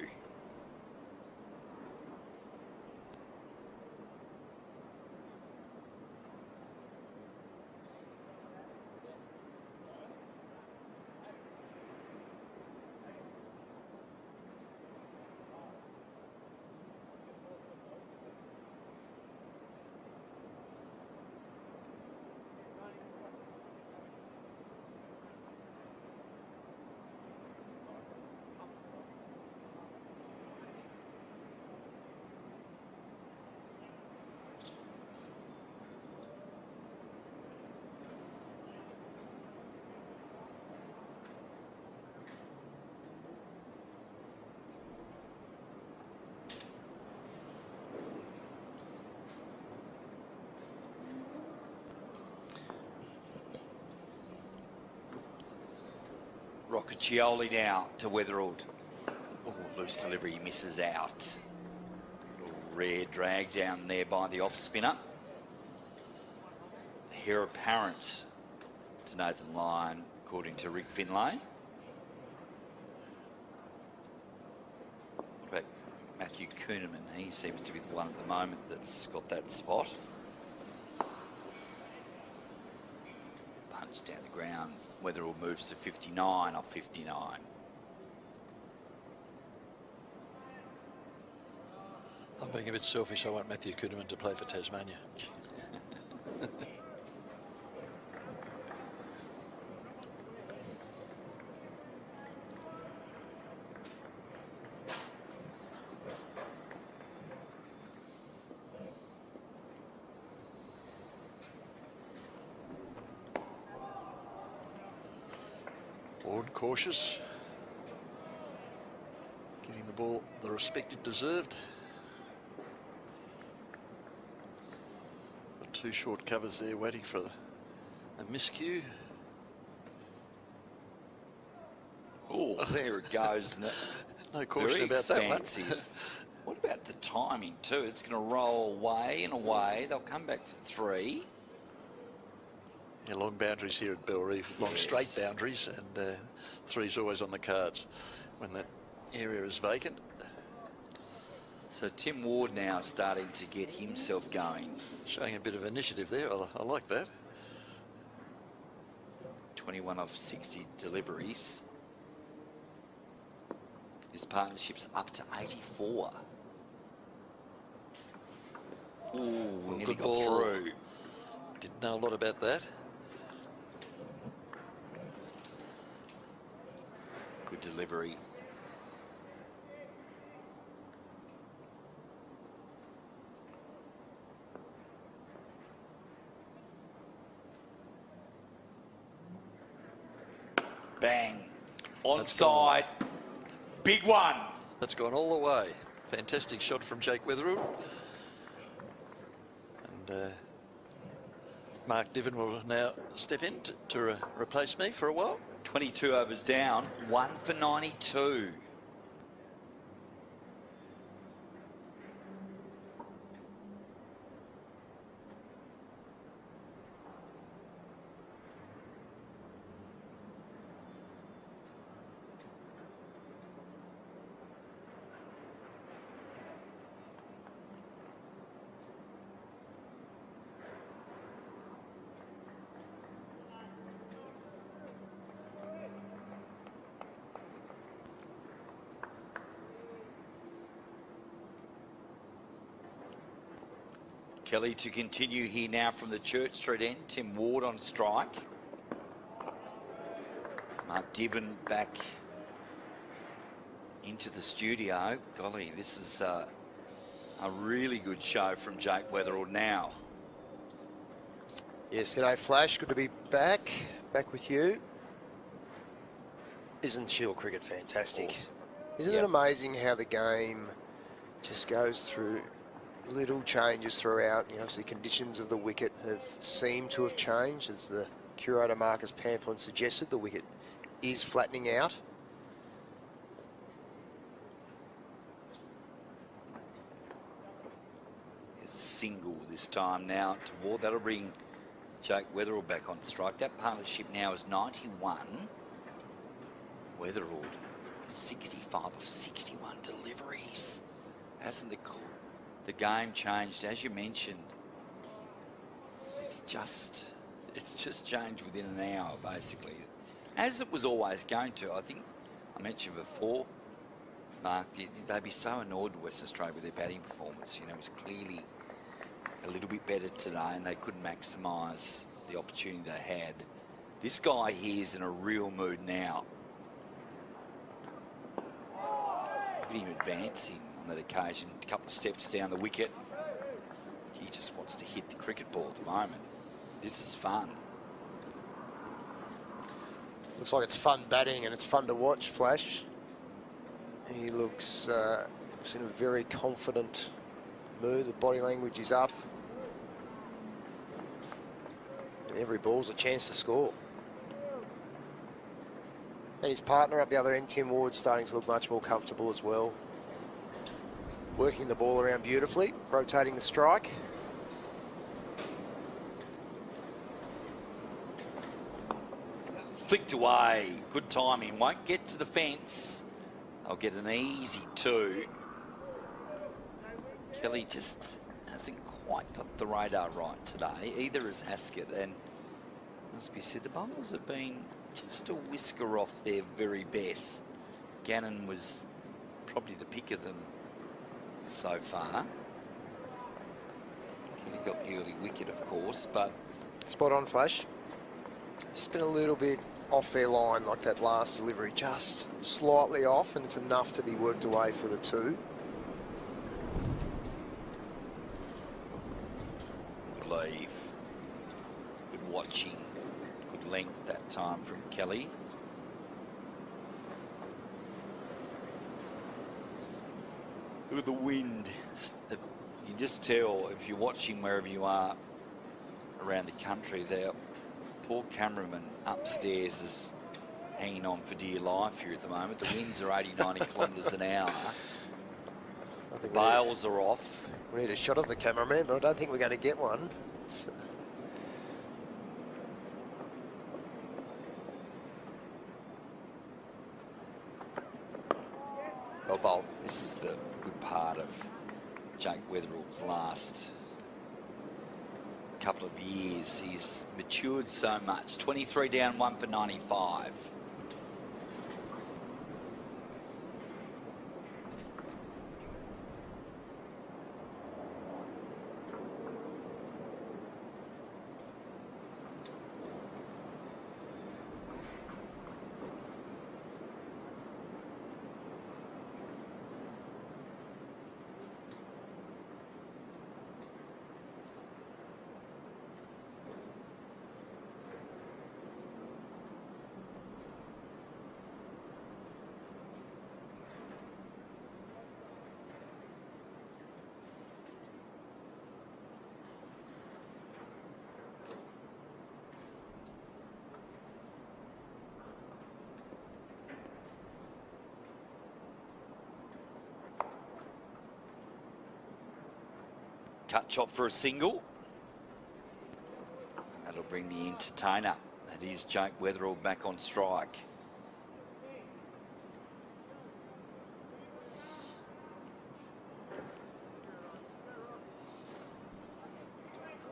A: Roccacioli now to Weatherald. Oh, loose delivery, he misses out. Little rare drag down there by the off spinner. Heir apparent to Nathan Lyon, according to Rick Finlay. What about Matthew Kuhneman? He seems to be the one at the moment that's got that spot. Punch down the ground. Weatherall moves to 59 off 59.
B: I'm being a bit selfish. I want Matthew Kuhneman to play for Tasmania. Forward cautious. Giving the ball the respect it deserved. Got 2 short covers there waiting for a miscue.
A: Oh, there it goes.
B: No caution
A: Very
B: about that one.
A: expansive. What about the timing too? It's going to roll away and away. They'll come back for 3.
B: Yeah, long boundaries here at Bell Reef, long straight boundaries, and 3's always on the cards when that area is vacant.
A: So Tim Ward now starting to get himself going.
B: Showing a bit of initiative there. I like that.
A: 21 off 60 deliveries. His partnership's up to 84. Ooh, nearly
B: good
A: got
B: ball.
A: through.
B: Didn't know a lot about that.
A: Good delivery. Bang. Onside. Big one.
B: That's gone all the way. Fantastic shot from Jake Weatherall. And Mark Diven will now step in to replace me for a while.
A: 22 overs down, 1 for 92. Kelly to continue here now from the Church Street end. Tim Ward on strike. Mark Diven back into the studio. Golly, this is a really good show from Jake Weatherall now.
D: Yes, g'day Flash, good to be back with you. Isn't Shield cricket fantastic?
A: Awesome.
D: Isn't it amazing how the game just goes through little changes throughout? You know, obviously conditions of the wicket have seemed to have changed, as the curator Marcus Pamplin suggested. The wicket is flattening out.
A: single this time now toward. That'll bring Jake Weatherall back on strike. That partnership now is 91. Weatherall, 65 of 61 deliveries. Hasn't the game changed? As you mentioned, it's just changed within an hour, basically. As it was always going to. I think I mentioned before, Mark, they'd be so annoyed with Western Australia with their batting performance. You know, it was clearly a little bit better today and they couldn't maximise the opportunity they had. This guy here is in a real mood now. Look at him advancing on that occasion. A couple of steps down the wicket. He just wants to hit the cricket ball at the moment. This is fun.
D: Looks like it's fun batting and it's fun to watch, Flash. He looks in a very confident mood. The body language is up. And every ball's a chance to score. And his partner up the other end, Tim Ward, starting to look much more comfortable as well. Working the ball around beautifully, rotating the strike.
A: Flicked away, good timing, won't get to the fence. I'll get an easy 2. Kelly just hasn't quite got the radar right today. Either has Haskett, and must be said, the bowlers have been just a whisker off their very best. Gannon was probably the pick of them so far. Kelly got the early wicket, of course, but...
D: Spot on, Flash. Just been a little bit off their line, like that last delivery, just slightly off, and it's enough to be worked away for the 2.
A: Good leave. Good watching. Good length that time from Kelly. Look at the wind. You can just tell if you're watching wherever you are around the country there. Poor cameraman upstairs is hanging on for dear life here at the moment. The winds are 80, 90 kilometres an hour. The bales are off.
D: We need a shot of the cameraman, but I don't think we're going to get one.
A: Well, Bolt, this is the good part of Jake Weatherall's last couple of years. He's matured so much. 23 down, 1 for 95. Cut chop for a single. And that'll bring the entertainer. That is Jake Weatherall back on strike.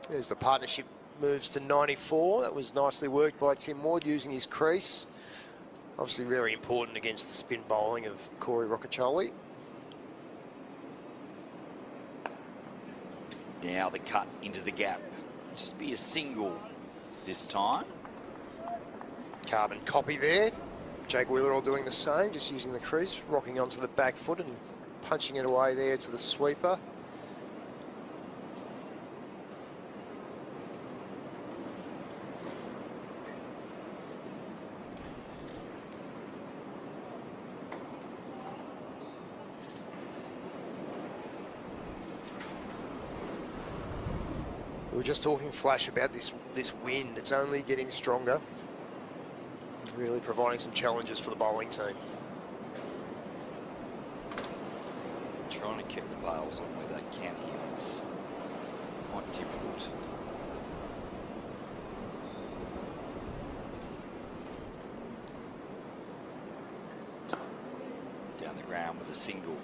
D: There's the partnership moves to 94. That was nicely worked by Tim Ward using his crease. Obviously very important against the spin bowling of Corey Rocacholi.
A: Now the cut into the gap. Just be a single this time.
D: Carbon copy there. Jake Weatherall doing the same, just using the crease, rocking onto the back foot and punching it away there to the sweeper. We were just talking, Flash, about this wind. It's only getting stronger. Really providing some challenges for the bowling team.
A: Trying to keep the bales on where they can here. It's quite difficult. Down the ground with a single.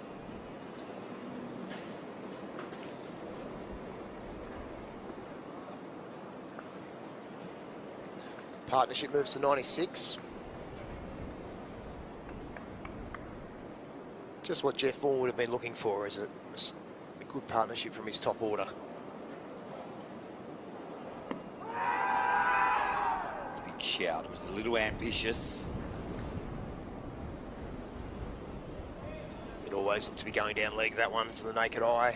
D: Partnership moves to 96. Just what Jeff Vaughan would have been looking for, is a good partnership from his top order.
A: Big shout. It was a little ambitious.
D: It always looked to be going down leg, that one, to the naked eye.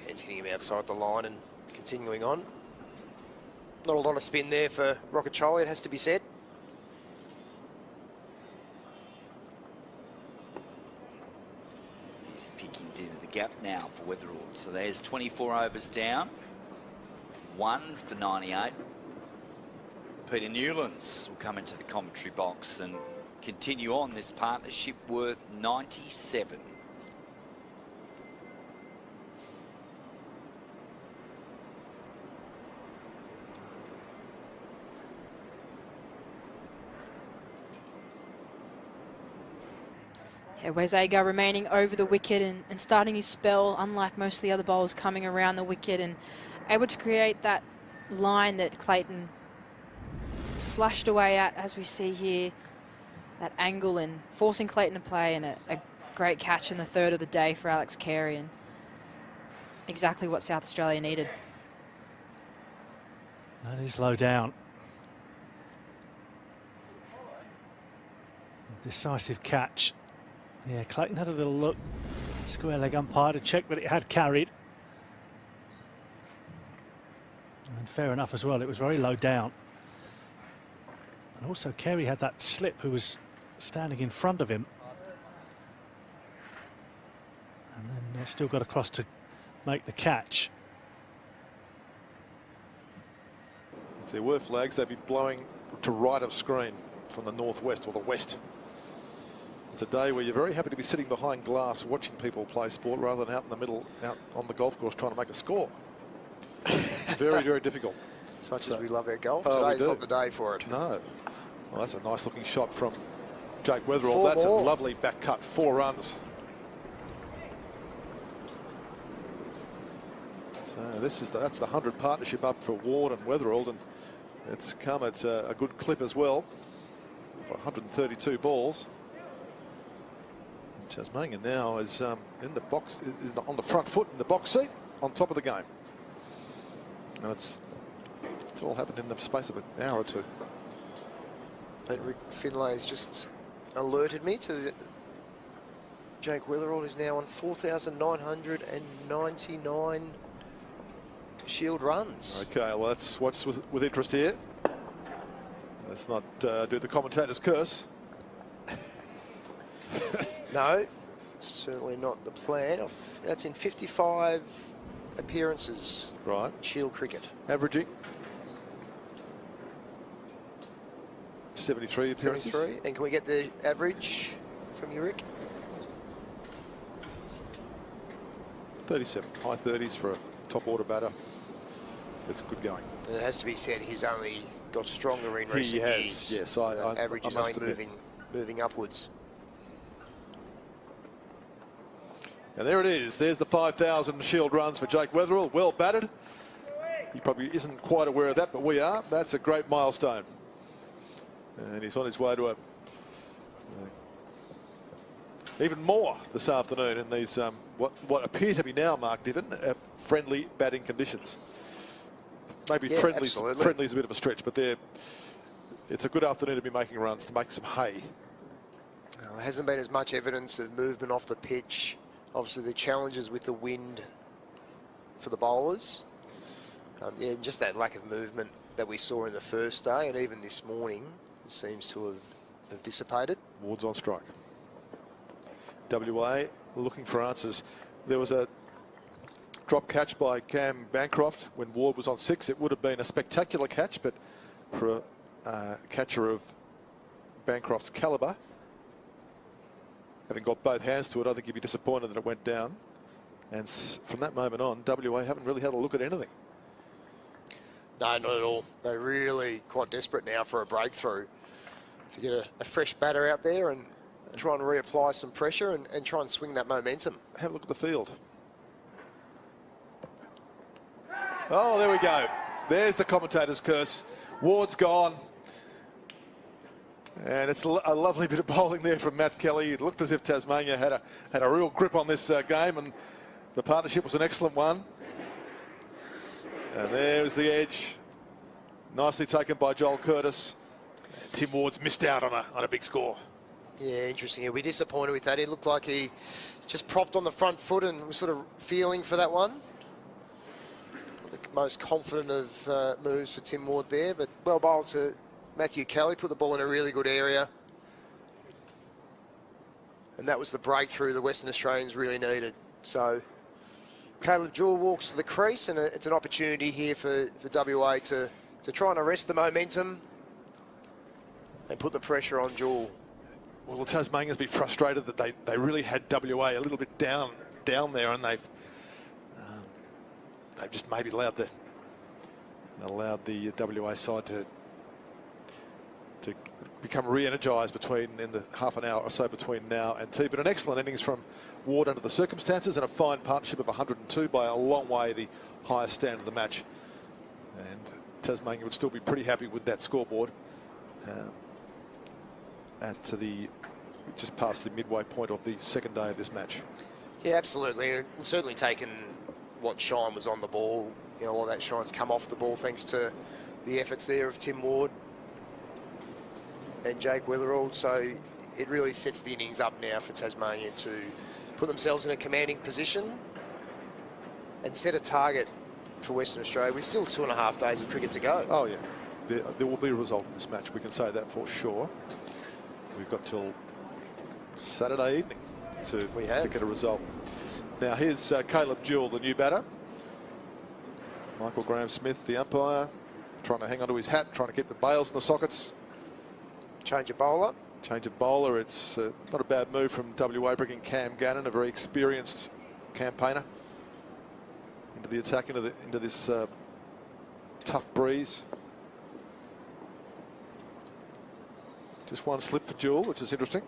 D: Yeah, it's hitting him outside the line and continuing on. Not a lot of spin there for Rocket Charlie, it has to be said.
A: He's picking into the gap now for Weatherall. So there's 24 overs down. 1 for 98. Peter Newlands will come into the commentary box and continue on this partnership worth 97.
L: Yeah, where's Agar remaining over the wicket and starting his spell, unlike most of the other bowlers coming around the wicket and able to create that line that Clayton slashed away at, as we see here, that angle, and forcing Clayton to play, and a great catch in the third of the day for Alex Carey, and exactly what South Australia needed.
G: That is low down. Decisive catch. Yeah, Clayton had a little look. Square leg umpire to check that it had carried. And fair enough as well, it was very low down. And also Carey had that slip who was standing in front of him. And then they still got across to make the catch.
C: If there were flags, they'd be blowing to right of screen from the northwest or the west. It's a day where you're very happy to be sitting behind glass watching people play sport rather than out in the middle, out on the golf course trying to make a score. Very, very difficult.
D: As much as we love our golf, today's not the day for it.
C: No. Well, that's a nice looking shot from Jake Weatherall. That's a lovely back cut, 4 runs. So that's the 100 partnership up for Ward and Weatherall, and it's come at a good clip as well for 132 balls. Tasmania now is in the box, is on the front foot in the box seat, on top of the game. And it's all happened in the space of an hour or two.
D: And Rick Finlay's just alerted me to the Jake Weatherall is now on 4,999 Shield runs.
C: Okay, well, let's watch with interest here. Let's not do the commentator's curse.
D: No, certainly not the plan. That's in 55 appearances.
C: Right.
D: Shield cricket.
C: Averaging 73 appearances.
D: 73. And can we get the average from you, Rick?
C: 37. High 30s for a top order batter. It's good going.
D: And it has to be said, he's only got stronger in recent years.
C: Yes,
D: average is only
C: admit.
D: moving upwards.
C: And there it is. There's the 5,000 Shield runs for Jake Weatherall. Well batted. He probably isn't quite aware of that, but we are. That's a great milestone. And he's on his way to even more this afternoon in these what appear to be now, Mark Niven, friendly batting conditions. Maybe friendly is a bit of a stretch, but it's a good afternoon to be making runs, to make some hay.
D: Well, there hasn't been as much evidence of movement off the pitch. Obviously, the challenges with the wind for the bowlers. Yeah, just that lack of movement that we saw in the first day, and even this morning, seems to have dissipated.
C: Ward's on strike. WA looking for answers. There was a drop catch by Cam Bancroft when Ward was on 6. It would have been a spectacular catch, but for a catcher of Bancroft's calibre, having got both hands to it, I think he'd be disappointed that it went down. And from that moment on, WA haven't really had a look at anything.
D: No, not at all. They're really quite desperate now for a breakthrough to get a fresh batter out there and try and reapply some pressure and try and swing that momentum.
C: Have a look at the field. Oh, there we go. There's the commentator's curse. Ward's gone. And it's a lovely bit of bowling there from Matt Kelly. It looked as if Tasmania had a real grip on this game, and the partnership was an excellent one. And there's the edge. Nicely taken by Joel Curtis. Tim Ward's missed out on a big score.
D: Yeah, interesting. He'll be disappointed with that. It looked like he just propped on the front foot and was sort of feeling for that one. Not the most confident of moves for Tim Ward there, but well bowled to Matthew Kelly. Put the ball in a really good area. And that was the breakthrough the Western Australians really needed. So Caleb Jewell walks to the crease, and it's an opportunity here for WA to try and arrest the momentum and put the pressure on Jewell.
C: Well, the Tasmanians be frustrated that they really had WA a little bit down there, and they've just maybe allowed the WA side to become re-energised in the half an hour or so between now and tea. But an excellent innings from Ward under the circumstances, and a fine partnership of 102 by a long way the highest stand of the match. And Tasmania would still be pretty happy with that scoreboard just past the midway point of the second day of this match.
D: Yeah, absolutely. And certainly taken what shine was on the ball. You know, all that shine's come off the ball thanks to the efforts there of Tim Ward and Jake Weatherald. So it really sets the innings up now for Tasmania to put themselves in a commanding position and set a target for Western Australia with still 2.5 days of cricket to go.
C: Oh, yeah. There will be a result in this match. We can say that for sure. We've got till Saturday evening to get a result. Now, here's Caleb Jewell, the new batter. Michael Graham-Smith, the umpire, trying to hang on to his hat, trying to get the bails in the sockets.
D: Change of bowler.
C: Change of bowler. It's not a bad move from WA, bringing Cam Gannon, a very experienced campaigner, into the attack, into this tough breeze. Just one slip for Jewell, which is interesting.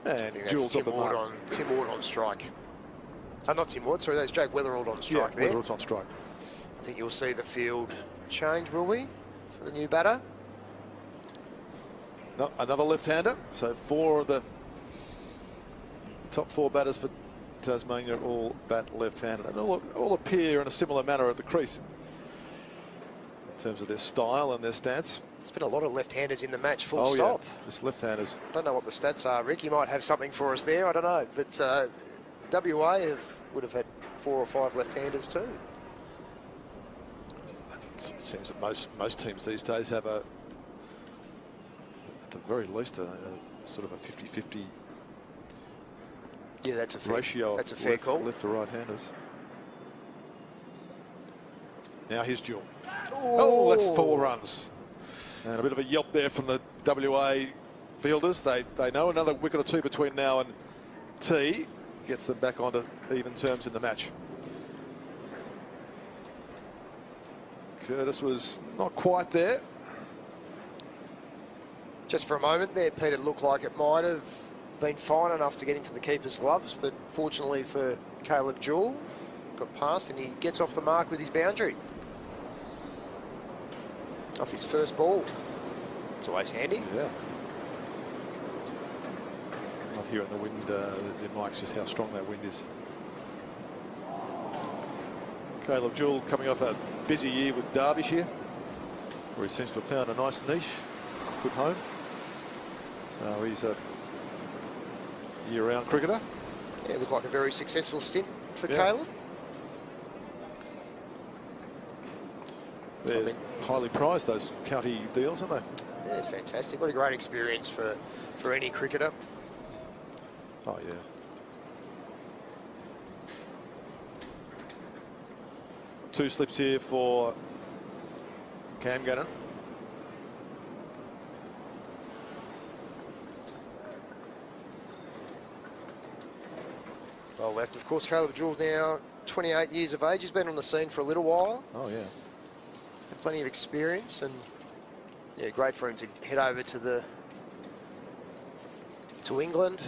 C: And Jewell's off the mark.
D: Tim Ward on strike. Not Tim Ward, sorry, that's Jake Weatherald on strike there.
C: Weatherald's on strike.
D: I think you'll see the field change, will we, for the new batter?
C: No, another left-hander. So 4 of the top 4 batters for Tasmania all bat left-handed, and all appear in a similar manner at the crease in terms of their style and their stance.
D: There's been a lot of left-handers in the match, full stop.
C: Yeah, just left-handers.
D: I don't know what the stats are, Rick. You might have something for us there. I don't know. But WA would have had 4 or 5 left-handers too.
C: It seems that most teams these days have at the very least a sort of a 50-50 ratio.
D: That's a fair call.
C: Left to right-handers. Now here's Jewell. Oh, that's 4 runs. And a bit of a yelp there from the WA fielders. They know another wicket or 2 between now and tea gets them back onto even terms in the match. Curtis was not quite there.
D: Just for a moment there, Peter, looked like it might have been fine enough to get into the keeper's gloves, but fortunately for Caleb Jewell, got past and he gets off the mark with his boundary. Off his first ball. It's always handy.
C: Yeah. Not hearing the wind in Mike's, just how strong that wind is. Caleb Jewell coming off a busy year with Derbyshire, where he seems to have found a nice niche, good home. So he's a year-round cricketer.
D: Yeah, looked like a very successful stint for Caleb.
C: They're highly prized, those county deals, aren't they?
D: Yeah, it's fantastic. What a great experience for any cricketer.
C: Oh, yeah. Two slips here for Cam Gannon.
D: Well left. Of course, Caleb Jewell's now 28 years of age. He's been on the scene for a little while.
C: Oh, yeah.
D: Had plenty of experience, and yeah, great for him to head over to England,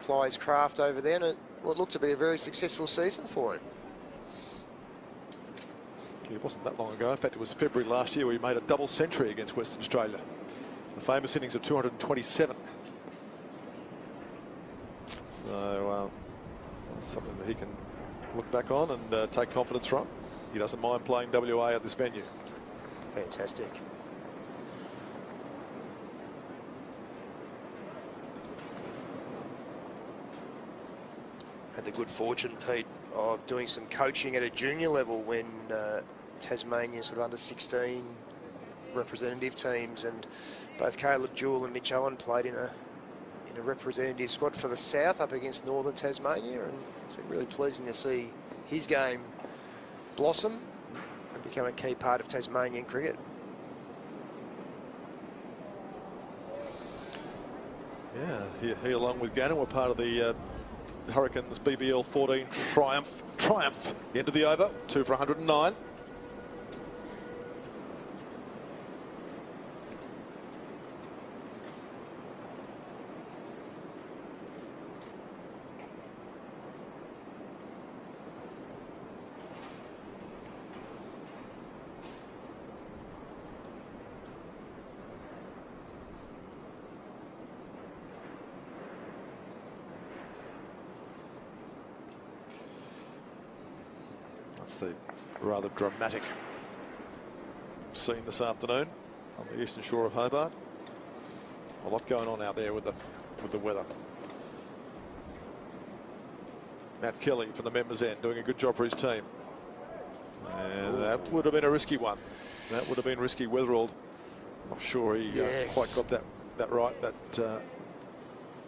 D: apply his craft over there, and it looked to be a very successful season for him.
C: It wasn't that long ago. In fact, it was February last year where he made a double century against Western Australia. The famous innings of 227. So that's something that he can look back on and take confidence from. He doesn't mind playing WA at this venue.
D: Fantastic. Had the good fortune, Pete, of doing some coaching at a junior level when Tasmania sort of under 16 representative teams, and both Caleb Jewell and Mitch Owen played in a representative squad for the South up against Northern Tasmania, and it's been really pleasing to see his game blossom and become a key part of Tasmanian cricket.
C: Yeah, he along with Gannon were part of the Hurricanes BBL 14 triumph. The end of the over, 2 for 109. The rather dramatic scene this afternoon on the eastern shore of Hobart. A lot going on out there with the weather. Matt Kelly from the members' end doing a good job for his team. And that would have been a risky one. That would have been risky. Weatherald, not sure he quite got that right. That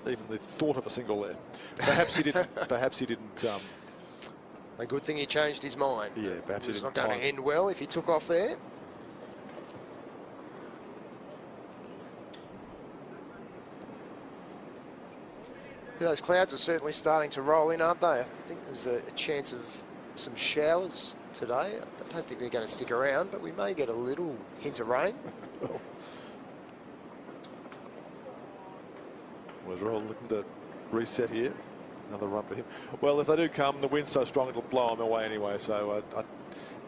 C: even the thought of a single there. Perhaps he didn't. Perhaps he didn't.
D: A good thing he changed his mind.
C: Yeah, perhaps
D: it's not going to end well if he took off there. Yeah, those clouds are certainly starting to roll in, aren't they? I think there's a chance of some showers today. I don't think they're going to stick around, but we may get a little hint of rain.
C: Weatherald looking to reset here. Another run for him. Well, if they do come, the wind's so strong it'll blow them away anyway. So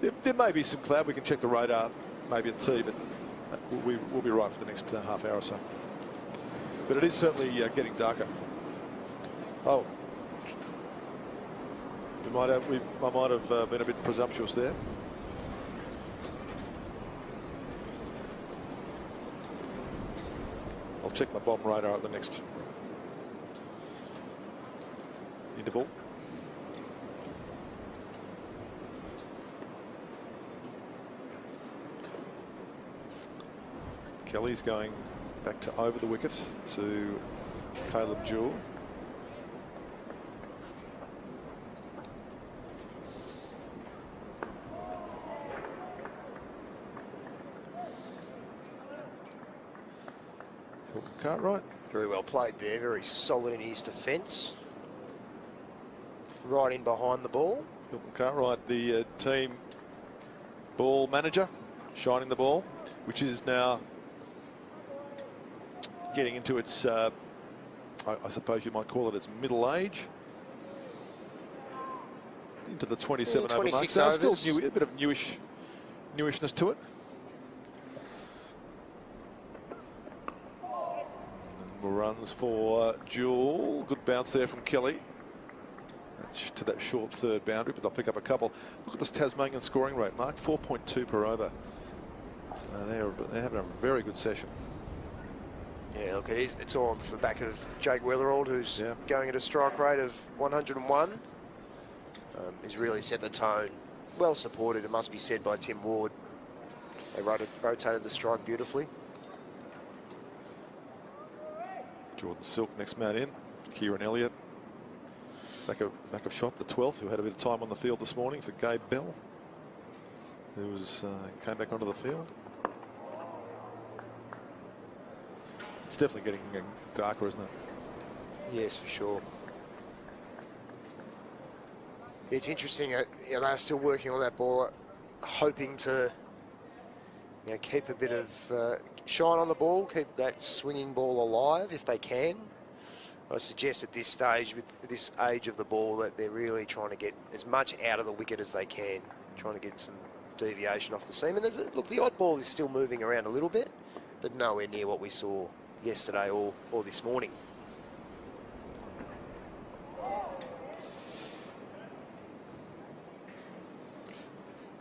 C: there may be some cloud. We can check the radar maybe at tea, but we'll be right for the next half hour or so. But it is certainly getting darker. Oh, I might have been a bit presumptuous there. I'll check my bomb radar at the next interval. Kelly's going back to over the wicket to Caleb Jewell. Cartwright.
D: Very well played there, very solid in his defence. Right in behind the ball.
C: Hilton Cartwright, the team ball manager, shining the ball, which is now getting into its, I suppose you might call it its middle age. Into the 27 over mark. So still new, a bit of newishness to it. Runs for Jewell. Good bounce there from Kelly. That's to that short third boundary, but they'll pick up a couple. Look at this Tasmanian scoring rate, Mark, 4.2 per over. They're having a very good session.
D: Yeah, look, it's all on the back of Jake Weatherald, who's going at a strike rate of 101. He's really set the tone. Well supported, it must be said, by Tim Ward. They rotated the strike beautifully.
C: Jordan Silk next man in. Kieran Elliott back of shot, the 12th, who had a bit of time on the field this morning for Gabe Bell, who was came back onto the field. It's definitely getting darker, isn't it?
D: Yes, for sure. It's interesting. They're still working on that ball, hoping to keep a bit of shine on the ball, keep that swinging ball alive if they can. I suggest at this stage, with this age of the ball, that they're really trying to get as much out of the wicket as they can, trying to get some deviation off the seam. And look, the odd ball is still moving around a little bit, but nowhere near what we saw yesterday or this morning.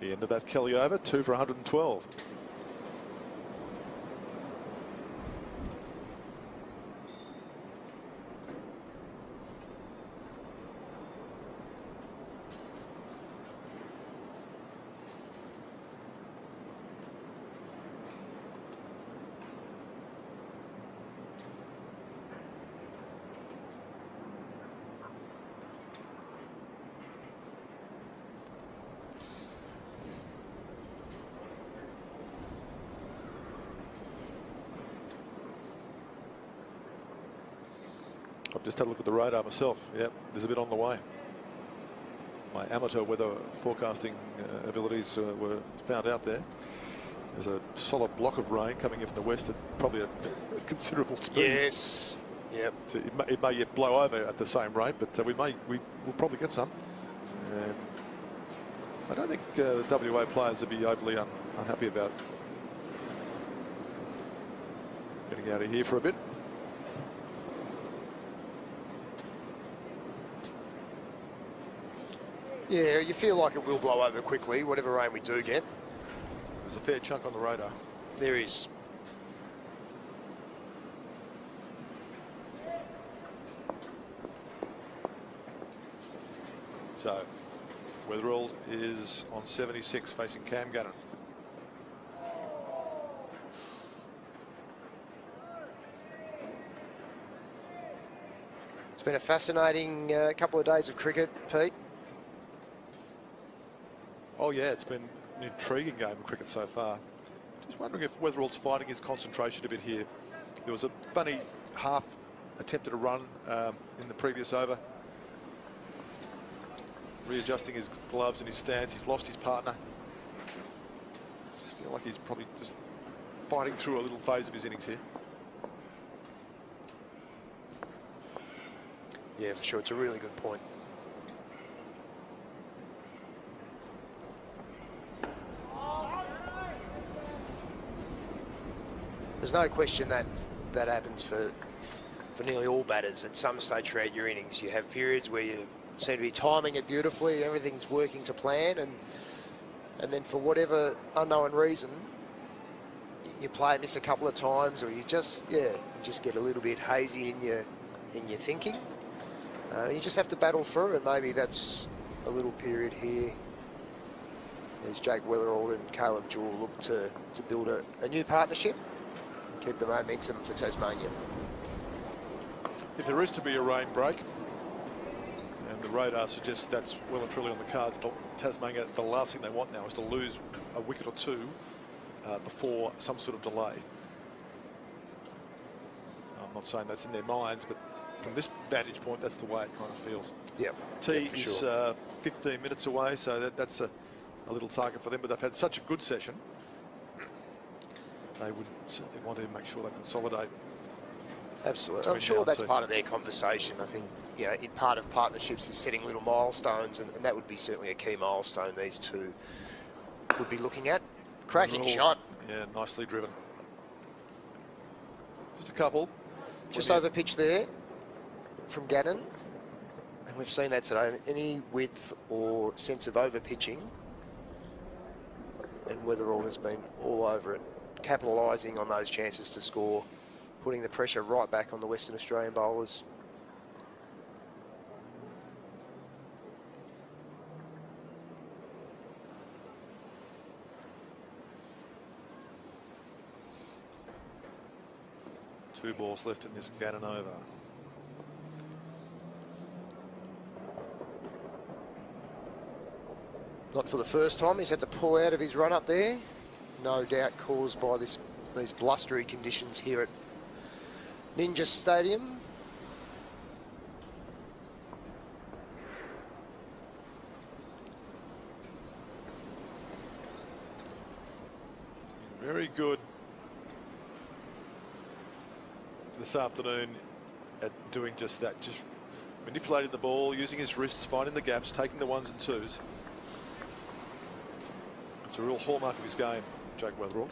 C: The end of that Kelly over, 2 for 112. I've just had a look at the radar myself. Yep, there's a bit on the way. My amateur weather forecasting abilities were found out there. There's a solid block of rain coming in from the west at probably a considerable speed.
D: Yes. Yep.
C: So it may yet blow over at the same rate, but we'll probably get some. And I don't think the WA players would be overly unhappy about getting out of here for a bit.
D: Yeah, you feel like it will blow over quickly, whatever rain we do get.
C: There's a fair chunk on the radar.
D: There is.
C: So, Weatherall is on 76 facing Cam Gannon.
D: It's been a fascinating couple of days of cricket, Pete.
C: Oh yeah, it's been an intriguing game of cricket so far. Just wondering if Weatherall's fighting his concentration a bit here. There was a funny half attempted a run in the previous over. Readjusting his gloves and his stance. He's lost his partner. I just feel like he's probably just fighting through a little phase of his innings here.
D: Yeah, for sure. It's a really good point. There's no question that that happens for nearly all batters at some stage throughout your innings. You have periods where you seem to be timing it beautifully, everything's working to plan, and then for whatever unknown reason, you play miss a couple of times, or you just get a little bit hazy in your thinking. You just have to battle through, and maybe that's a little period here as Jake Weatherall and Caleb Jewell look to build a new partnership and keep the momentum for Tasmania.
C: If there is to be a rain break, and the radar suggests that's well and truly on the cards, Tasmania, the last thing they want now is to lose a wicket or two before some sort of delay. I'm not saying that's in their minds, but from this vantage point, that's the way it kind of feels.
D: Yep.
C: T is 15 minutes away, so that's a little target for them, but they've had such a good session. They would certainly want to make sure they consolidate.
D: Absolutely. I'm sure that's part of their conversation. I think, in part of partnerships is setting little milestones, and that would be certainly a key milestone these two would be looking at. Cracking shot.
C: Yeah, nicely driven. Just a couple.
D: Just over pitch there from Gannon. And we've seen that today. Any width or sense of over pitching, and Weatherall has been all over it, capitalising on those chances to score, putting the pressure right back on the Western Australian bowlers.
C: Two balls left in this Gannon over.
D: Not for the first time. He's had to pull out of his run up there. No doubt caused by these blustery conditions here at Ninja Stadium.
C: very good this afternoon at doing just that, just manipulating the ball, using his wrists, finding the gaps, taking the ones and twos. It's a real hallmark of his game, Jake Weatherall.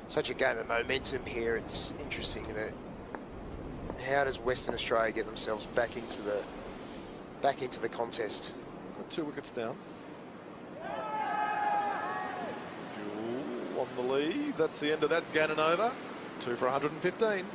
D: Such a game of momentum here. It's interesting that how does Western Australia get themselves back into the contest?
C: Got 2 wickets down. Jewel on the leave. That's the end of that. Gannon over. 2 for 115.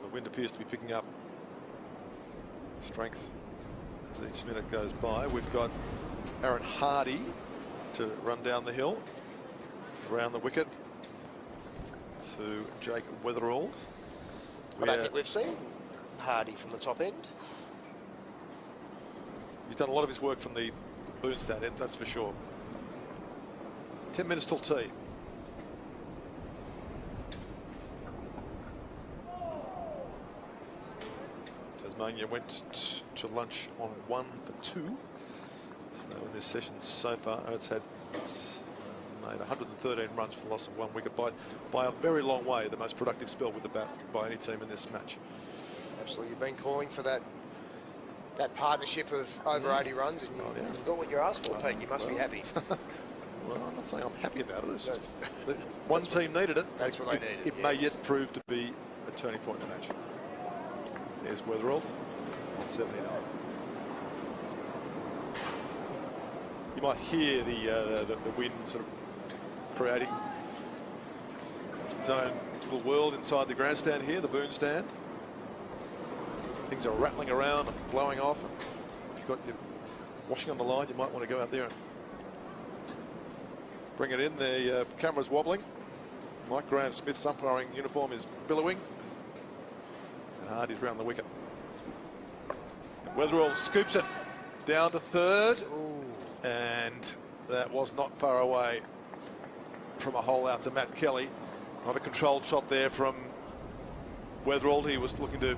C: The wind appears to be picking up strength as each minute goes by. We've got Aaron Hardy to run down the hill, around the wicket to Jake Weatherall.
D: I don't think we've seen Hardy from the top end.
C: He's done a lot of his work from the boon stand end, that's for sure. 10 minutes till tea. Tasmania went to lunch on 1 for 2. So in this session so far, it's made 113 runs for the loss of 1 wicket by a very long way. The most productive spell with the bat by any team in this match.
D: Absolutely, you've been calling for that partnership of over 80 runs, and you've got what you asked for, Pete. You must be happy.
C: Well, I'm not saying I'm happy about it. It's just one team needed it.
D: That's what they needed.
C: It may yet prove to be a turning point in the match. There's Weatherall on 79. You might hear the wind sort of creating its own little world inside the grandstand here, the boon stand. Things are rattling around and blowing off, and if you've got your washing on the line, you might want to go out there and bring it in. The camera's wobbling. Mike Graham-Smith's umpiring uniform is billowing. And Hardy's round the wicket. And Weatherall scoops it down to third. Ooh. And that was not far away from a hole out to Matt Kelly. Not a controlled shot there from Weatherall. He was looking to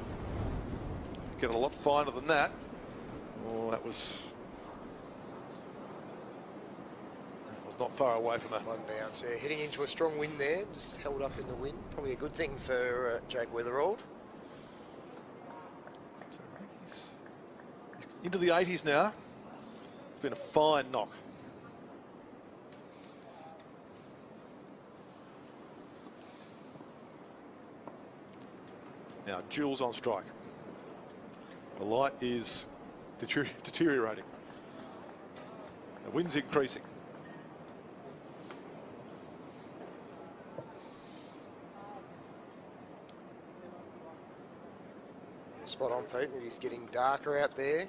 C: get a lot finer than that. Oh, that was not far away from that.
D: One bounce there, heading into a strong wind there, just held up in the wind. Probably a good thing for Jake Weatherall.
C: He's into the 80s now. It's been a fine knock. Now Jules on strike. The light is deteriorating. The wind's increasing.
D: Spot on, Pete. It is getting darker out there. And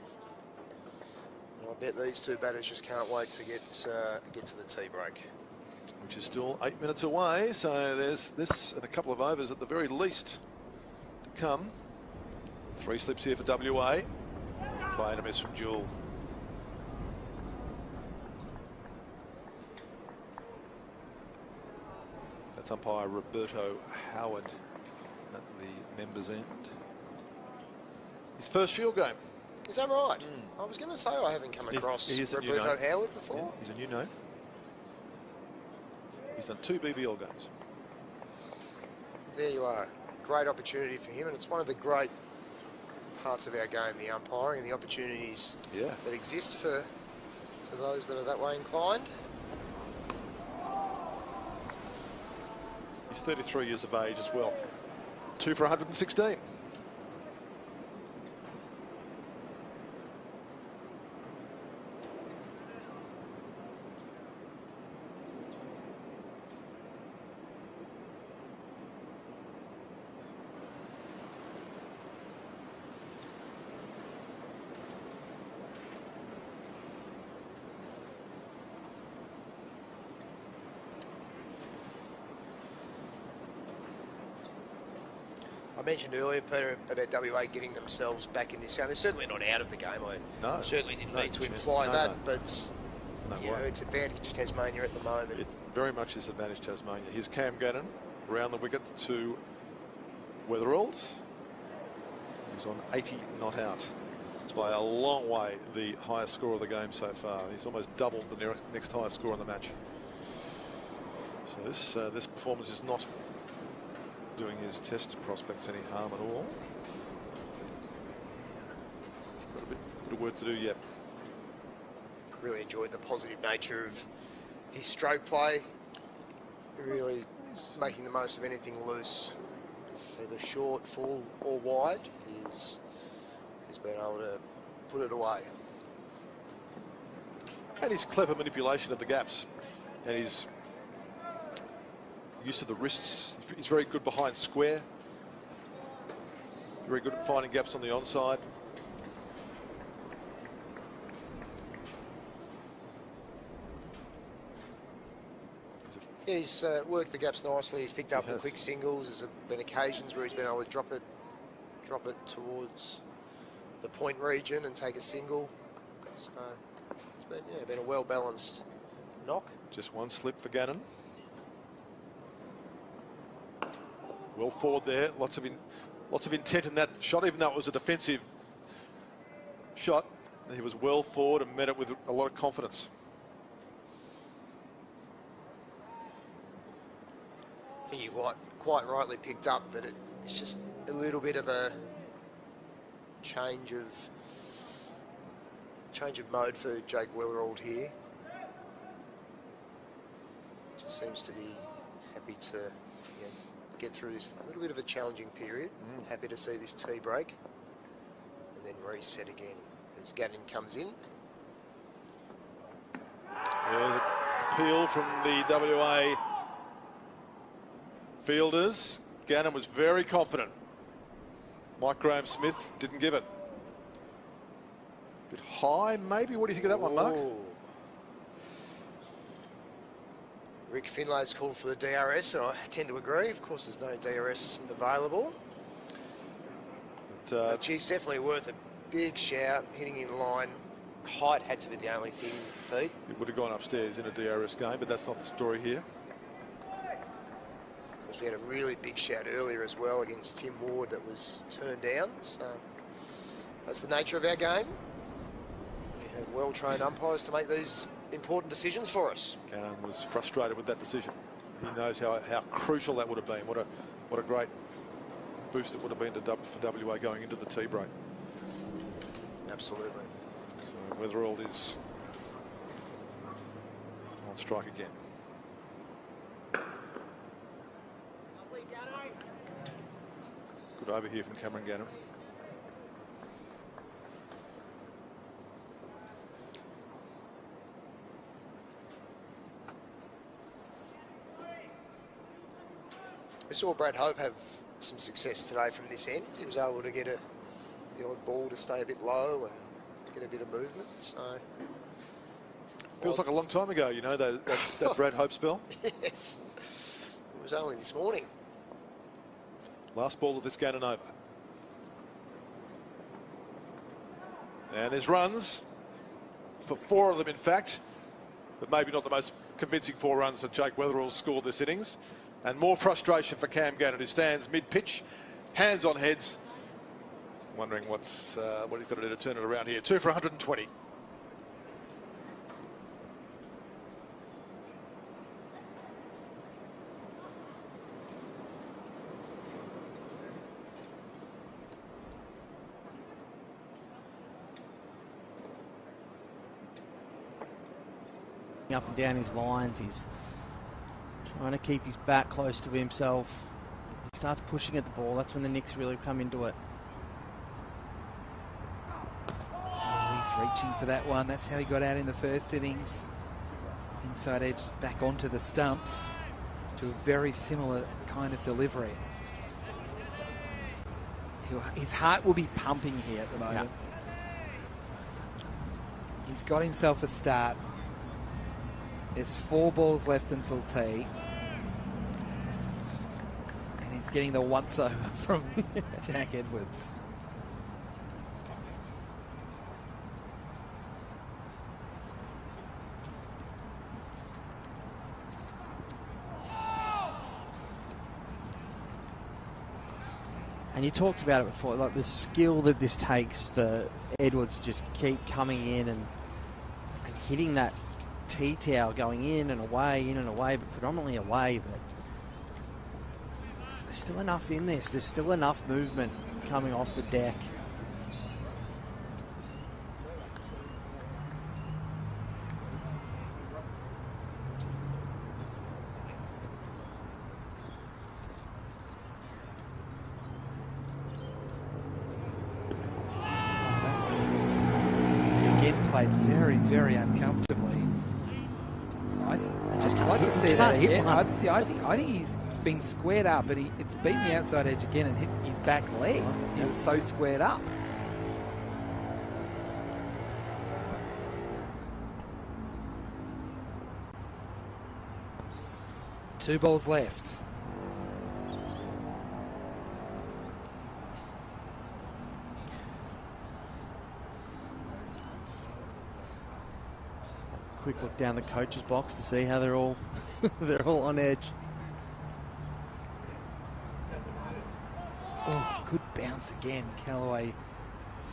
D: I bet these two batters just can't wait to get to the tea break.
C: Which is still 8 minutes away, so there's this and a couple of overs at the very least to come. 3 slips here for WA. Play and a miss from Jewell. That's umpire Roberto Howard at the members' end. His first Shield game.
D: Is that right? I was going to say I haven't come across Roberto Howard before.
C: Yeah, he's a new name. He's done 2 BBL games.
D: There you are. Great opportunity for him, and it's one of the great parts of our game, the umpiring and the opportunities that exist for those that are that way inclined.
C: He's 33 years of age as well. 2 for 116.
D: I mentioned earlier, Peter, about WA getting themselves back in this game. They're certainly not out of the game. I certainly didn't mean to imply that, but it's advantage Tasmania at the moment.
C: It very much is advantage Tasmania. Here's Cam Gannon around the wicket to Weatheralds. He's on 80 not out. It's by a long way the highest score of the game so far. He's almost doubled the next highest score in the match. So this performance is not doing his test prospects any harm at all. He's got a bit of work to do yet.
D: Really enjoyed the positive nature of his stroke play. Really making the most of anything loose, either short, full or wide. He's been able to put it away.
C: And his clever manipulation of the gaps and his use of the wrists. He's very good behind square. Very good at finding gaps on the onside.
D: Yeah, he's worked the gaps nicely. He's picked up the quick singles. There's been occasions where he's been able to drop it towards the point region and take a single. So it's been a well-balanced knock.
C: Just one slip for Gannon. Well forward there. Lots of intent in that shot, even though it was a defensive shot. He was well forward and met it with a lot of confidence.
D: I think you quite rightly picked up that it's just a little bit of a change of mode for Jake Wellerald here. Just seems to be happy to get through this a little bit of a challenging period. Happy to see this tea break and then reset again as Gannon comes in.
C: There's an appeal from the WA fielders. Gannon was very confident. Mike Graham-Smith didn't give it. Bit high, maybe. What do you think of that one, Mark?
D: Rick Finlay's called for the DRS, and I tend to agree. Of course, there's no DRS available. But she's definitely worth a big shout, hitting in line. Height had to be the only thing, Pete.
C: It would have gone upstairs in a DRS game, but that's not the story here.
D: Of course, we had a really big shout earlier as well against Tim Ward that was turned down. So that's the nature of our game. We have well-trained umpires to make these important decisions for us.
C: Gannon was frustrated with that decision. He knows how crucial that would have been. What a great boost it would have been for WA going into the tea break.
D: Absolutely.
C: So Weatherald is on strike again. It's good over here from Cameron Gannon.
D: We saw Brad Hope have some success today from this end. He was able to get the odd ball to stay a bit low and get a bit of movement. So
C: feels like a long time ago, you know, that Brad Hope spell.
D: Yes, it was only this morning.
C: Last ball of this Gannon over. And there's runs for 4 of them, in fact, but maybe not the most convincing 4 runs that Jake Weatherall scored this innings. And more frustration for Cam Gannon, who stands mid-pitch, hands on heads, wondering what he's got to do to turn it around here. 2 for 120.
F: Up and down his lines, he's trying to keep his back close to himself. He starts pushing at the ball. That's when the Knicks really come into it.
J: Oh, he's reaching for that one. That's how he got out in the first innings. Inside edge, back onto the stumps to a very similar kind of delivery. His heart will be pumping here at the moment. Yeah. He's got himself a start. There's 4 balls left until tea. And He's getting the once-over from Jack Edwards.
F: And you talked about it before, like the skill that this takes for Edwards to just keep coming in and hitting that tea towel, going in and away, but predominantly away. But there's still enough in this. There's still enough movement coming off the deck.
J: Very, very uncomfortably. I just can't like to see that again. I think he's been squared up, and it's beaten the outside edge again and hit his back leg. He was so squared up. Two balls left.
F: Quick look down the coach's box to see how they're all they're all on edge.
J: Oh, good bounce again. Callaway,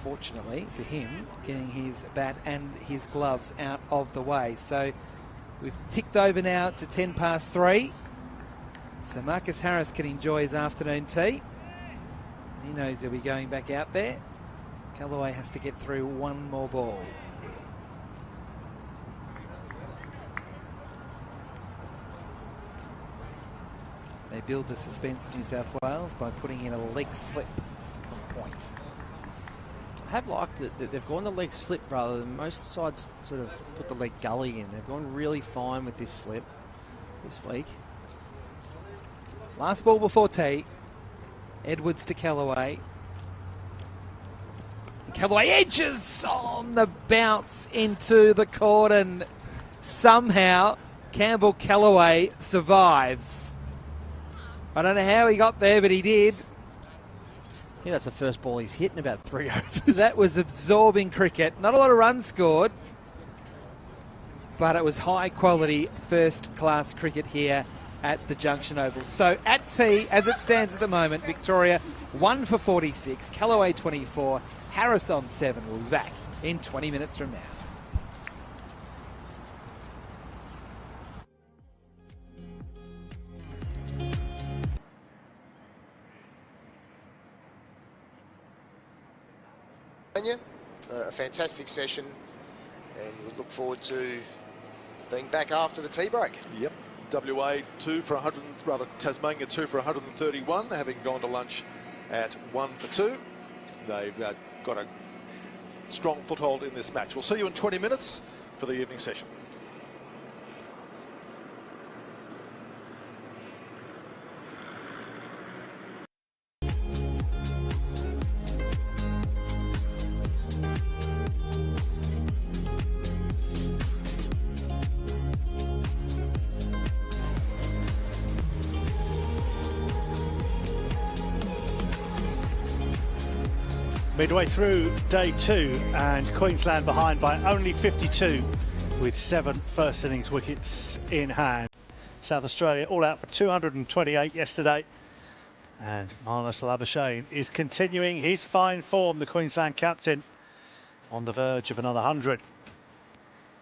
J: fortunately for him, getting his bat and his gloves out of the way. So we've ticked over now to 10 past 3. So Marcus Harris can enjoy his afternoon tea. He knows he'll be going back out there. Callaway has to get through one more ball. They build the suspense, New South Wales, by putting in a leg slip from point.
F: I have liked that they've gone the leg slip rather than most sides sort of put the leg gully in. They've gone really fine with this slip this week.
J: Last ball before tea. Edwards to Callaway. Callaway edges on the bounce into the cordon. Somehow Campbell Callaway survives. I don't know how he got there, but he did.
F: Yeah, that's the first ball he's hit in about 3 overs.
J: That was absorbing cricket. Not a lot of runs scored, but it was high quality first class cricket here at the Junction Oval. So at tea, as it stands at the moment, Victoria 1 for 46, Callaway 24, Harris on 7. We'll be back in 20 minutes from now.
D: A fantastic session, and we look forward to being back after the tea break.
C: Yep. WA 2 for 100, rather Tasmania 2 for 131, having gone to lunch at 1 for 2. They've got a strong foothold in this match. We'll see you in 20 minutes for the evening session.
G: Midway through day 2, and Queensland behind by only 52 with 7 first innings wickets in hand. South Australia all out for 228 yesterday, and Marnus Labashane is continuing his fine form, the Queensland captain, on the verge of another 100.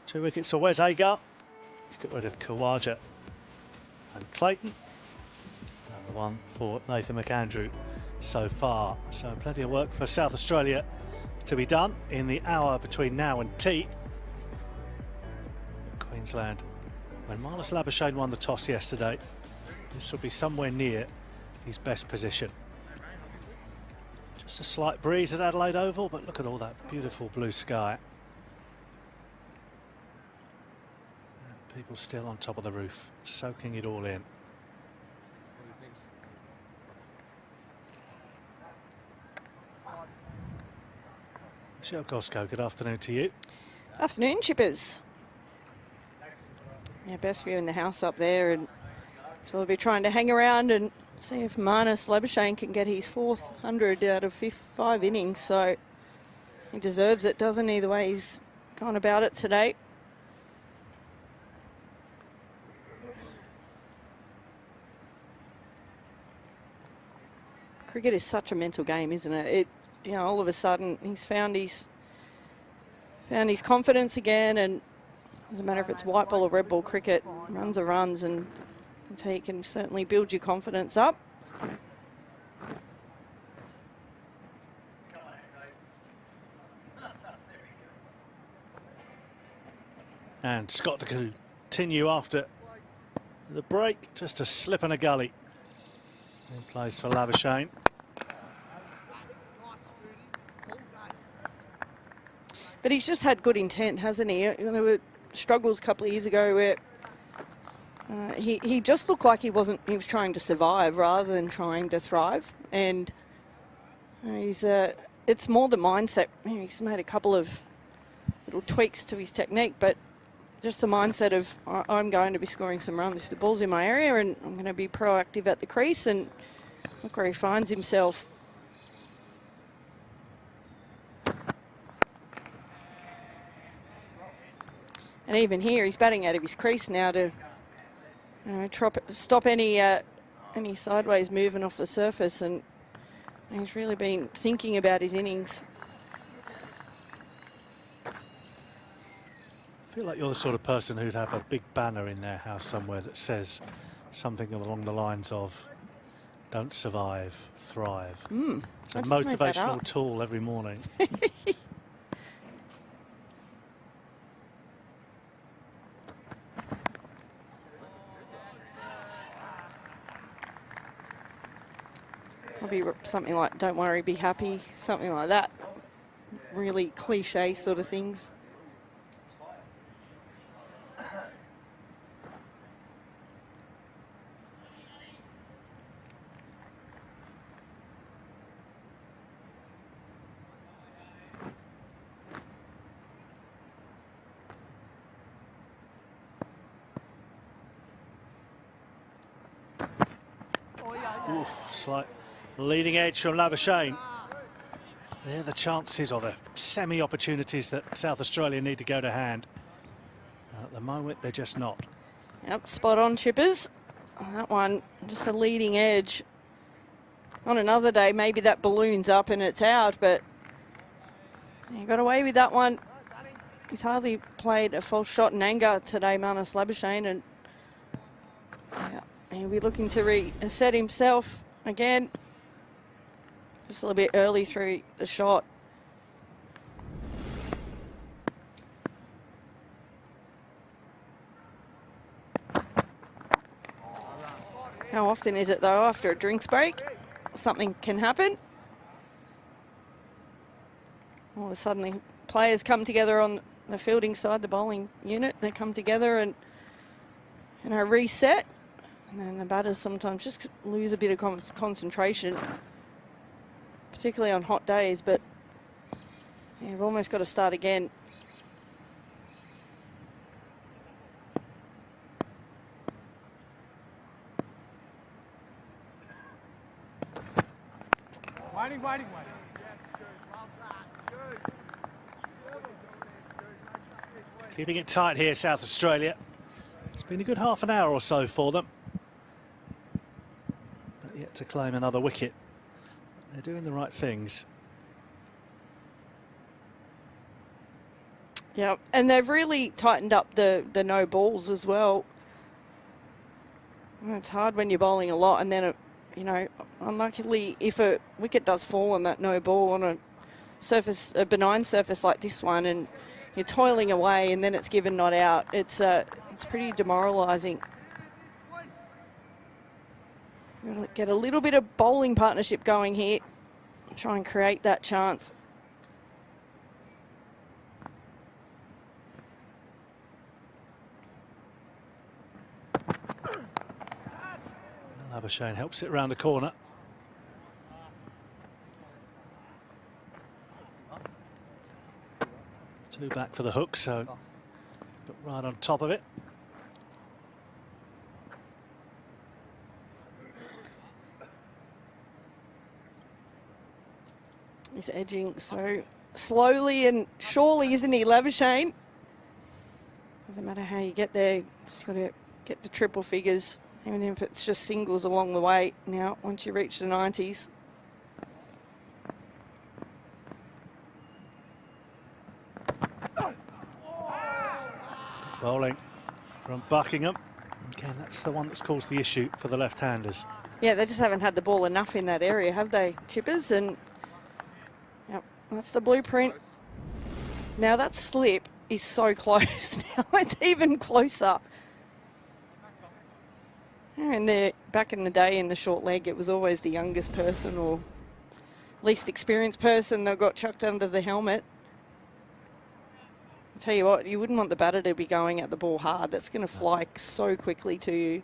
G: 2 wickets for Wes Agar. He's got rid of Khawaja and Clayton, and the one for Nathan McAndrew so far. So plenty of work for South Australia to be done in the hour between now and tea. Queensland, when Marnus Labashane won the toss yesterday, this will be somewhere near his best position. Just a slight breeze at Adelaide Oval, but look at all that beautiful blue sky. And people still on top of the roof, soaking it all in. Michelle Goscoe, good afternoon to you.
H: Afternoon, Chippers. Yeah, best view in the house up there, and so we'll be trying to hang around and See if Labashane can get his 400 out of 5 innings, so he deserves it, doesn't he, the way he's gone about it today. Cricket is such a mental game, isn't it? You know, all of a sudden he's found his confidence again, and it doesn't matter if it's white ball or red ball cricket, runs are runs, and so you can certainly build your confidence up.
G: And Scott to continue after the break, just a slip and a gully. In place for Labashane.
H: But he's just had good intent, hasn't he? There were struggles a couple of years ago where he just looked like he was trying to survive rather than trying to thrive. And it's more the mindset. He's made a couple of little tweaks to his technique, but just the mindset of, I'm going to be scoring some runs if the ball's in my area, and I'm going to be proactive at the crease, and look where he finds himself. And even here, he's batting out of his crease now to stop any sideways movement off the surface, and he's really been thinking about his innings.
G: I feel like you're the sort of person who'd have a big banner in their house somewhere that says something along the lines of, don't survive, thrive. It's a motivational tool every morning.
H: Probably something like, don't worry, be happy, something like that. Really cliche sort of things.
G: Oof, slight leading edge from Labashane. They're the chances or the semi-opportunities that South Australia need to go to hand. At the moment, they're just not.
H: Yep, spot on, Chippers. That one, just a leading edge. On another day, maybe that balloon's up and it's out, but he got away with that one. He's hardly played a false shot in anger today, Labashane, and he'll be looking to reset himself again. Just a little bit early through the shot. How often is it, though, after a drinks break, something can happen? All of a sudden, players come together on the fielding side, the bowling unit. They come together and reset. And then the batters sometimes just lose a bit of concentration, particularly on hot days. But yeah, you've almost got to start again.
M: Waiting.
G: Keeping it tight here, South Australia. It's been a good half an hour or so for them. But yet to claim another wicket. They're doing the right things.
H: Yeah, and they've really tightened up the no balls as well. It's hard when you're bowling a lot, and then, unluckily, if a wicket does fall on that no ball on a benign surface like this one, and you're toiling away, and then it's given not out, it's pretty demoralising. Get a little bit of bowling partnership going here. Try and create that chance.
G: Labashane helps it round the corner. Two back for the hook, so got right on top of it.
H: He's edging so slowly and surely, isn't he, Labashane? Doesn't matter how you get there, just got to get to triple figures, even if it's just singles along the way. Now, once you reach the 90s.
G: Bowling from Buckingham. Again, that's the one that's caused the issue for the left-handers.
H: Yeah, they just haven't had the ball enough in that area, have they, Chippers? And yep, that's the blueprint. Now that slip is so close. Now it's even closer. And back in the day in the short leg, it was always the youngest person or least experienced person that got chucked under the helmet. I'll tell you what, you wouldn't want the batter to be going at the ball hard. That's going to fly so quickly to you.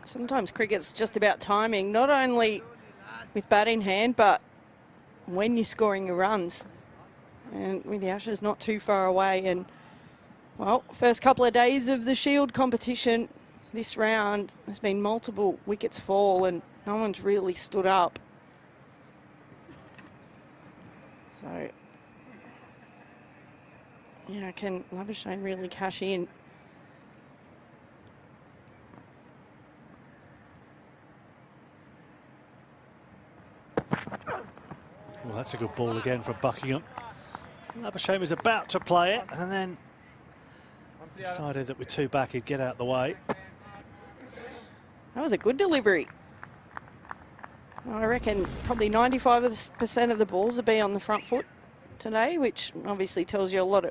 H: Sometimes cricket's just about timing, not only with bat in hand, but when you're scoring your runs. And with the Ashes not too far away, and well, first couple of days of the Shield competition this round, there's been multiple wickets fall and no one's really stood up. So, yeah, can Labashane really cash in?
G: Well, that's a good ball again from Buckingham. Labashane was about to play it and then decided that with two back he'd get out the way.
H: That was a good delivery. I reckon probably 95% of the balls will be on the front foot today, which obviously tells you a lot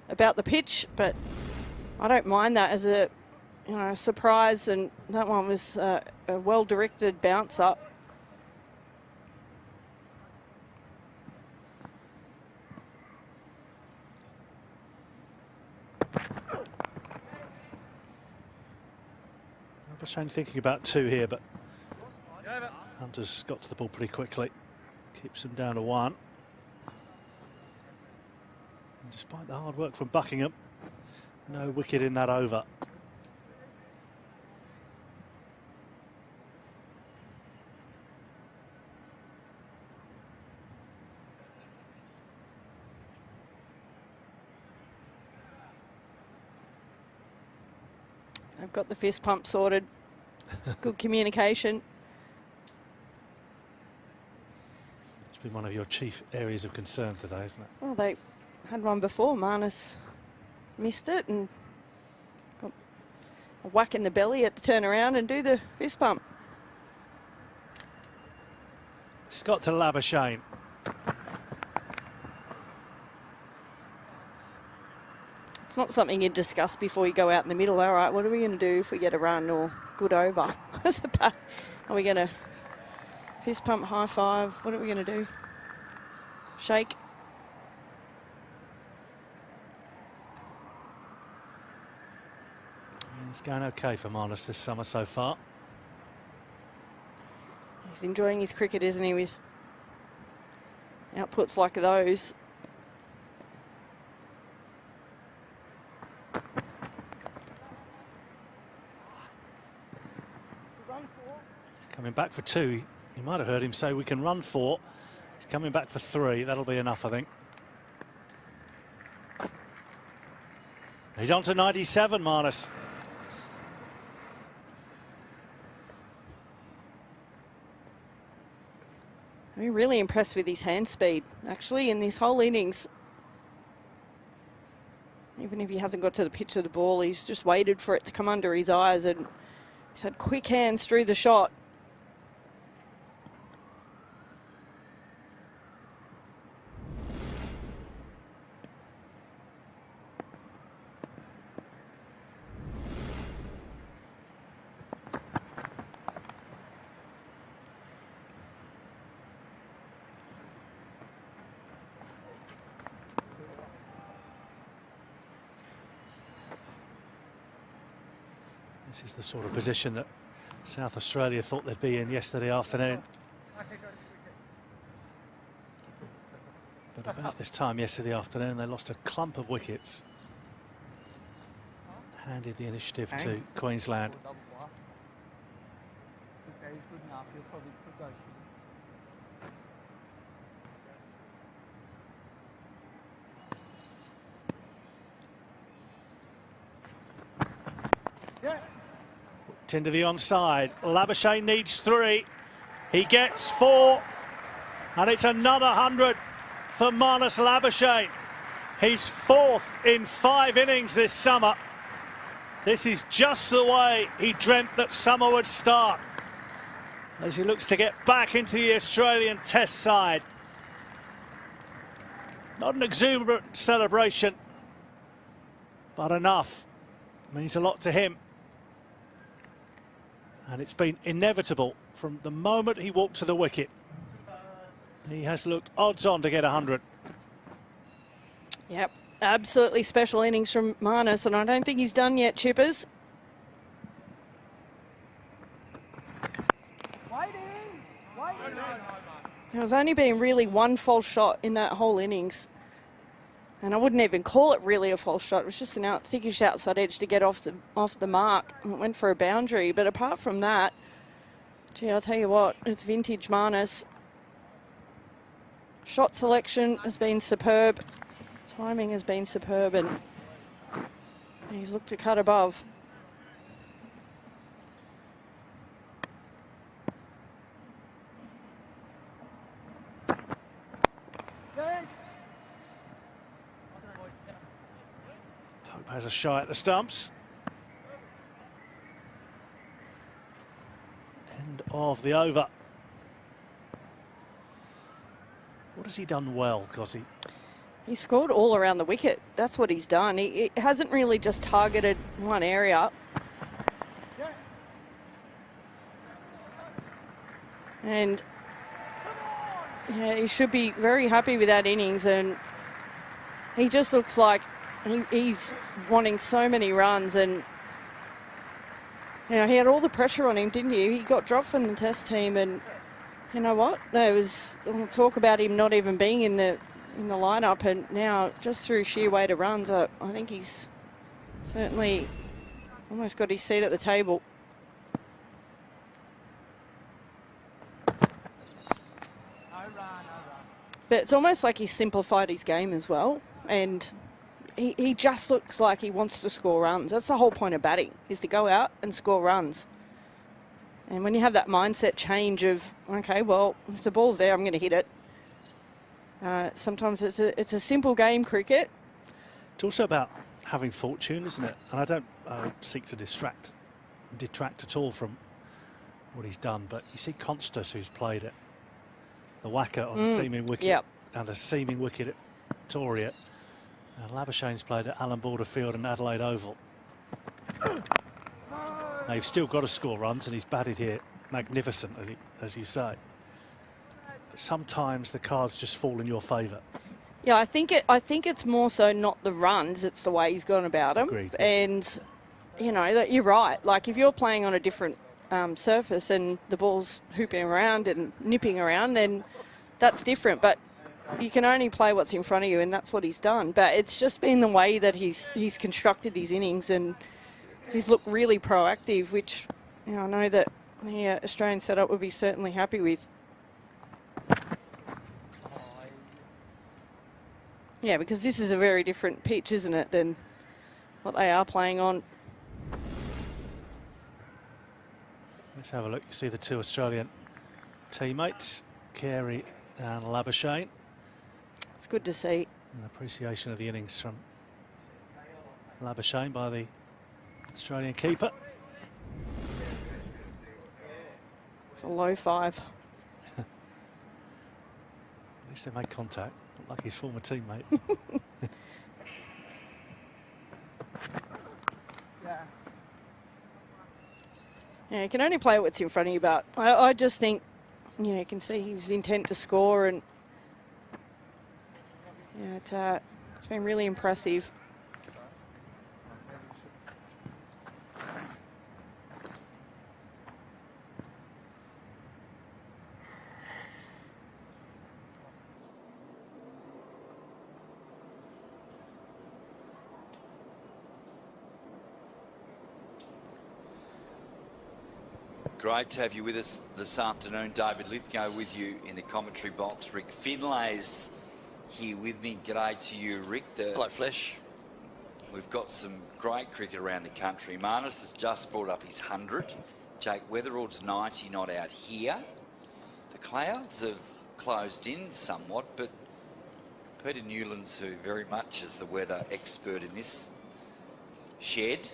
H: about the pitch, but I don't mind that as a surprise, and that one was a well-directed bounce up.
G: Labashane thinking about two here, but Hunter's got to the ball pretty quickly. Keeps them down to one. And despite the hard work from Buckingham, no wicket in that over.
H: They've got the fist pump sorted. Good communication.
G: It's been one of your chief areas of concern today, isn't it?
H: Well, they had one before. Manus missed it and got a whack in the belly. Had to turn around and do the fist pump.
G: Scott to Labashane.
H: It's not something you discuss before you go out in the middle. All right, what are we going to do if we get a run or good over? Are we going to fist pump, high five? What are we going to do? Shake?
G: It's going okay for Manus this summer so far.
H: He's enjoying his cricket, isn't he, with outputs like those.
G: Coming back for two. You might have heard him say we can run four. He's coming back for three. That'll be enough, I think. He's on to 97, Manus.
H: I'm really impressed with his hand speed, actually, in this whole innings. Even if he hasn't got to the pitch of the ball, he's just waited for it to come under his eyes, and he's had quick hands through the shot.
G: This is the sort of position that South Australia thought they'd be in yesterday afternoon. But about this time yesterday afternoon, they lost a clump of wickets. Handed the initiative to Queensland. Into the onside. Labashane needs 3. He gets 4. And it's another 100 for Marnus Labashane. He's 4th in 5 innings this summer. This is just the way he dreamt that summer would start, as he looks to get back into the Australian Test side. Not an exuberant celebration, but enough. Means a lot to him. And it's been inevitable from the moment he walked to the wicket. He has looked odds on to get 100.
H: Yep, absolutely special innings from Marnus, and I don't think he's done yet, Chippers. There's only been really one false shot in that whole innings. And I wouldn't even call it really a false shot. It was just an thickish outside edge to get off the mark. It went for a boundary. But apart from that, gee, I'll tell you what, it's vintage Marnus. Shot selection has been superb. Timing has been superb. And he's looked to cut above.
G: Has a shy at the stumps. End of the over. What has he done well, Gossie?
H: He scored all around the wicket. That's what he's done. He hasn't really just targeted one area. And yeah, he should be very happy with that innings. And he just looks like he's wanting so many runs, and you know, he had all the pressure on him, didn't he? He got dropped from the Test team, and you know what? There was talk about him not even being in the lineup, and now just through sheer weight of runs, I think he's certainly almost got his seat at the table. But it's almost like he's simplified his game as well, and he just looks like he wants to score runs. That's the whole point of batting, is to go out and score runs. And when you have that mindset change of, okay, well, if the ball's there, I'm going to hit it. Sometimes it's a simple game, cricket.
G: It's also about having fortune, isn't it? And I don't seek to detract at all from what he's done. But you see Constas, who's played it, the whacker on a seaming wicket, and a seaming wicket at Victoria. And Labashane's played at Allan Border Field and Adelaide Oval. Now, you've still got to score runs, and he's batted here magnificently, as you say. But sometimes the cards just fall in your favour.
H: Yeah, I think it's more so not the runs, it's the way he's gone about them.
G: Agreed.
H: And, you know, you're right. Like, if you're playing on a different surface and the ball's hooping around and nipping around, then that's different. But you can only play what's in front of you, and that's what he's done. But it's just been the way that he's constructed his innings, and he's looked really proactive, which, you know, I know that the Australian setup would be certainly happy with. Yeah, because this is a very different pitch, isn't it, than what they are playing on.
G: Let's have a look. You see the two Australian teammates, Carey and Labashane.
H: It's good to see.
G: An appreciation of the innings from Labashane by the Australian keeper.
H: It's a low 5.
G: At least they made contact, not like his former teammate.
H: Yeah, you can only play what's in front of you, but I just think, you know, you can see his intent to score, and yeah, it's been really impressive.
A: Great to have you with us this afternoon. David Lithgow with you in the commentary box. Rick Finlay's here with me. G'day to you, Rick.
B: Hello, Flesh.
A: We've got some great cricket around the country. Marnus has just brought up his 100. Jake Weatherall's 90 not out here. The clouds have closed in somewhat, but Peter Newlands, who very much is the weather expert in this shed,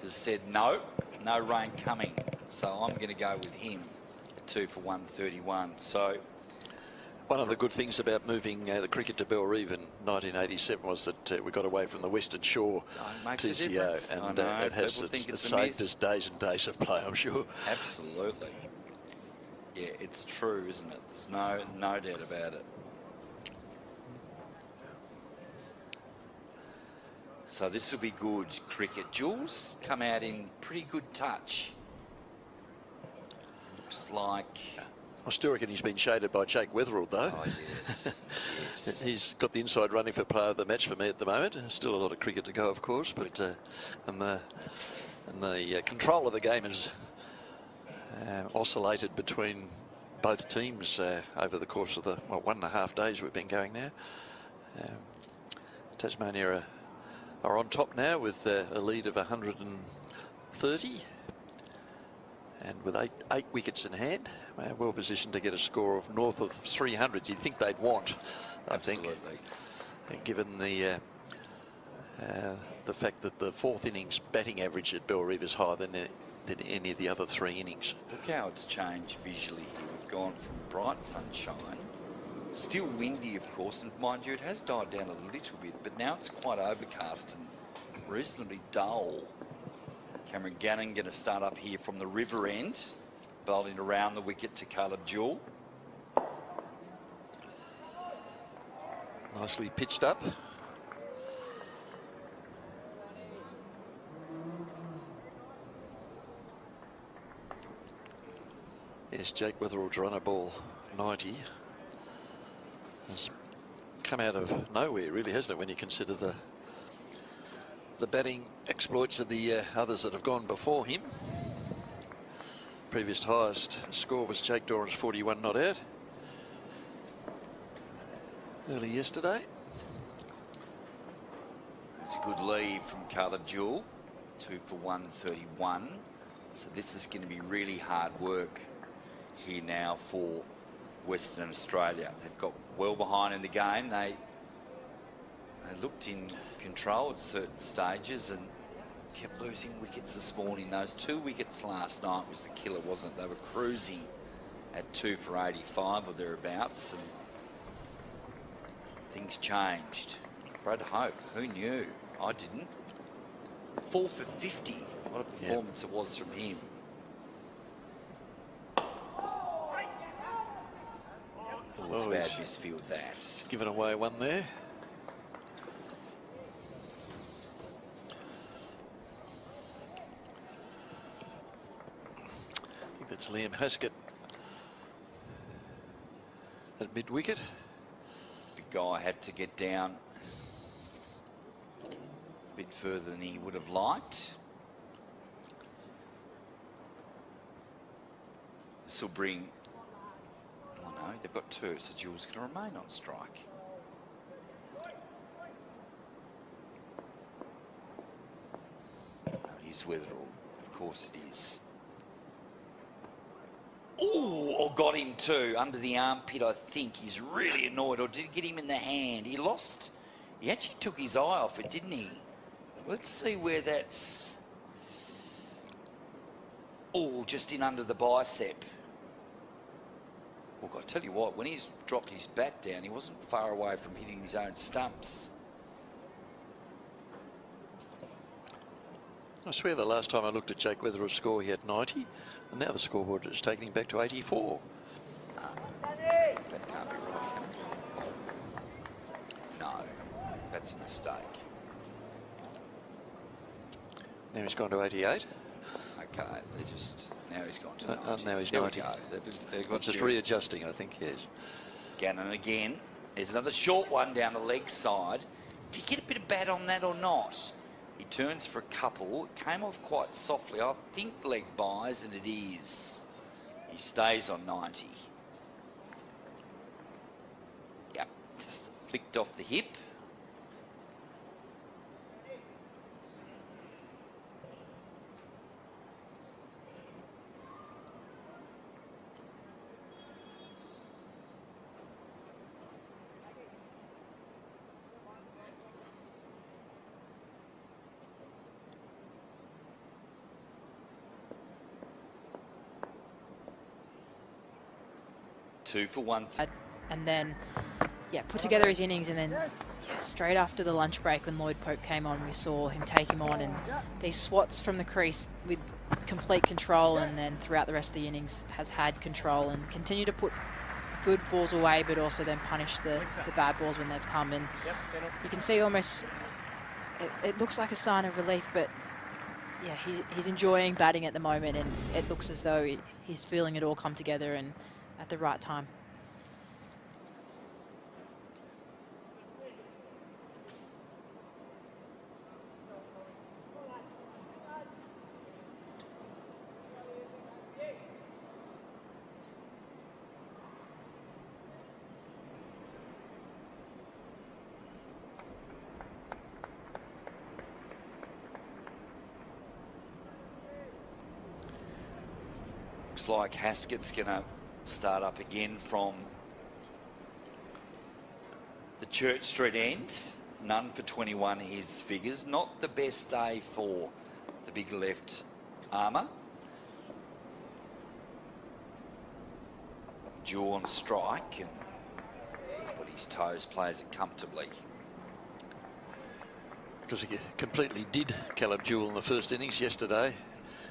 A: has said no rain coming. So I'm going to go with him at 2 for 131. So
B: one of the good things about moving the cricket to Bellerive in 1987 was that we got away from the Western Shore TCO, and it has saved us days and days of play, I'm sure.
A: Absolutely. Yeah, it's true, isn't it? There's no doubt about it. So this will be good cricket. Jules come out in pretty good touch. Looks like...
B: I still reckon he's been shaded by Jake Weatherall, though.
A: Oh, yes. Yes.
B: He's got the inside running for player of the match for me at the moment. Still a lot of cricket to go, of course, but and the control of the game has oscillated between both teams over the course of the 1.5 days we've been going now. Tasmania are on top now with a lead of 130, and with eight wickets in hand, well positioned to get a score of north of 300. You'd think they'd want, I think, given the fact that the fourth innings batting average at Bellerive is higher than any of the other 3 innings.
A: Look how it's changed visually here. We've gone from bright sunshine, still windy, of course, and mind you, it has died down a little bit, but now it's quite overcast and reasonably dull. Cameron Gannon going to start up here from the river end, bowling around the wicket to Caleb Jewell.
B: Nicely pitched up. Yes, Jake Weatherall's run a ball 90. Has come out of nowhere, really, hasn't it, when you consider the batting exploits of the others that have gone before him. Previous highest score was Jake Doran's 41 not out early yesterday.
A: That's a good lead from Caleb Jewell, 2 for 131. So this is going to be really hard work here now for Western Australia. They've got well behind in the game. They looked in control at certain stages and kept losing wickets this morning. Those 2 wickets last night was the killer, wasn't it? They were cruising at 2 for 85 or thereabouts, and things changed. Brad Hope, who knew? I didn't. 4 for 50. What a performance it was from him. Oh, it's bad misfield, that.
B: Given away one there. I think that's Liam Haskett at mid-wicket.
A: Big guy had to get down a bit further than he would have liked. This will bring... Oh no, they've got 2, so Jules going to remain on strike. No, it is Weatherall. Of course it is. Oh, got him too, under the armpit, I think. He's really annoyed, or did it get him in the hand? He actually took his eye off it, didn't he? Let's see where that's... Oh, just in under the bicep. Well, I tell you what, when he's dropped his bat down, he wasn't far away from hitting his own stumps.
B: I swear the last time I looked at Jake Weatherall's score, he had 90, and now the scoreboard is taking him back to 84.
A: That can't be right, can it? No, that's a mistake.
B: Now he's gone to 88.
A: Okay, now he's gone to 90.
B: Now he's
A: there
B: 90.
A: They've got
B: just readjusting, I think, yes.
A: Gannon again. There's another short one down the leg side. Did he get a bit of bat on that or not? He turns for a couple. It came off quite softly. I think leg buys, and it is. He stays on 90. Yep, just flicked off the hip. Two for one.
L: And then, put together his innings, and then straight after the lunch break when Lloyd Pope came on, we saw him take him on, and these swats from the crease with complete control, and then throughout the rest of the innings has had control and continue to put good balls away, but also then punish the bad balls when they've come. And you can see almost, it looks like a sign of relief, but yeah, he's enjoying batting at the moment, and it looks as though he's feeling it all come together and at the right time.
A: Looks like Haskett's going to start up again from the Church Street end. None for 21, his figures. Not the best day for the big left armour. Jewel on strike, and but his toes plays it comfortably.
B: Because he completely did Caleb Jewell in the first innings yesterday,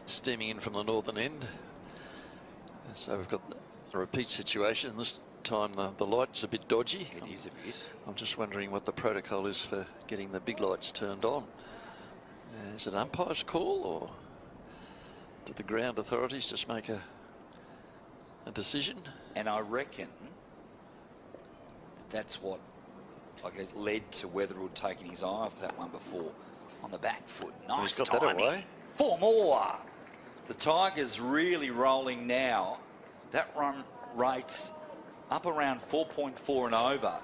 B: steaming in from the northern end. So we've got a repeat situation. This time the light's a bit dodgy.
A: It is a bit.
B: I'm just wondering what the protocol is for getting the big lights turned on. Is it umpire's call, or did the ground authorities just make a decision?
A: And I reckon that's what it led to Weatherwood taking his eye off that one before on the back foot. Nice
B: He's got
A: timing.
B: that away.
A: 4 more. The Tigers really rolling now. That run rate's up around 4.4 and over.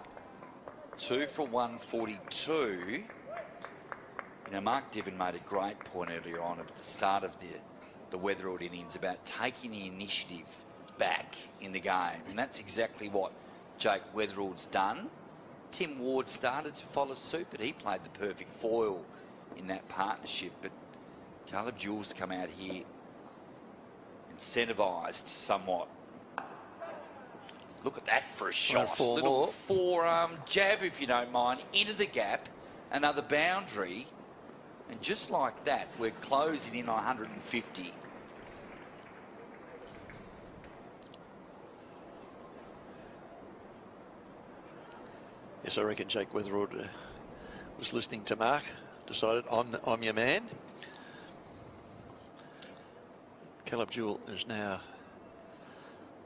A: 2 for 142. You know, Mark Diven made a great point earlier on at the start of the Weatherwood innings about taking the initiative back in the game. And that's exactly what Jake Weatherwood's done. Tim Ward started to follow suit, but he played the perfect foil in that partnership. But Caleb Jewell's come out here incentivised somewhat. Look at that for a shot. Little forearm jab, if you don't mind, into the gap, another boundary. And just like that, we're closing in on 150.
B: Yes, I reckon Jake Weatherwood was listening to Mark, decided I'm your man. Caleb Jewell is now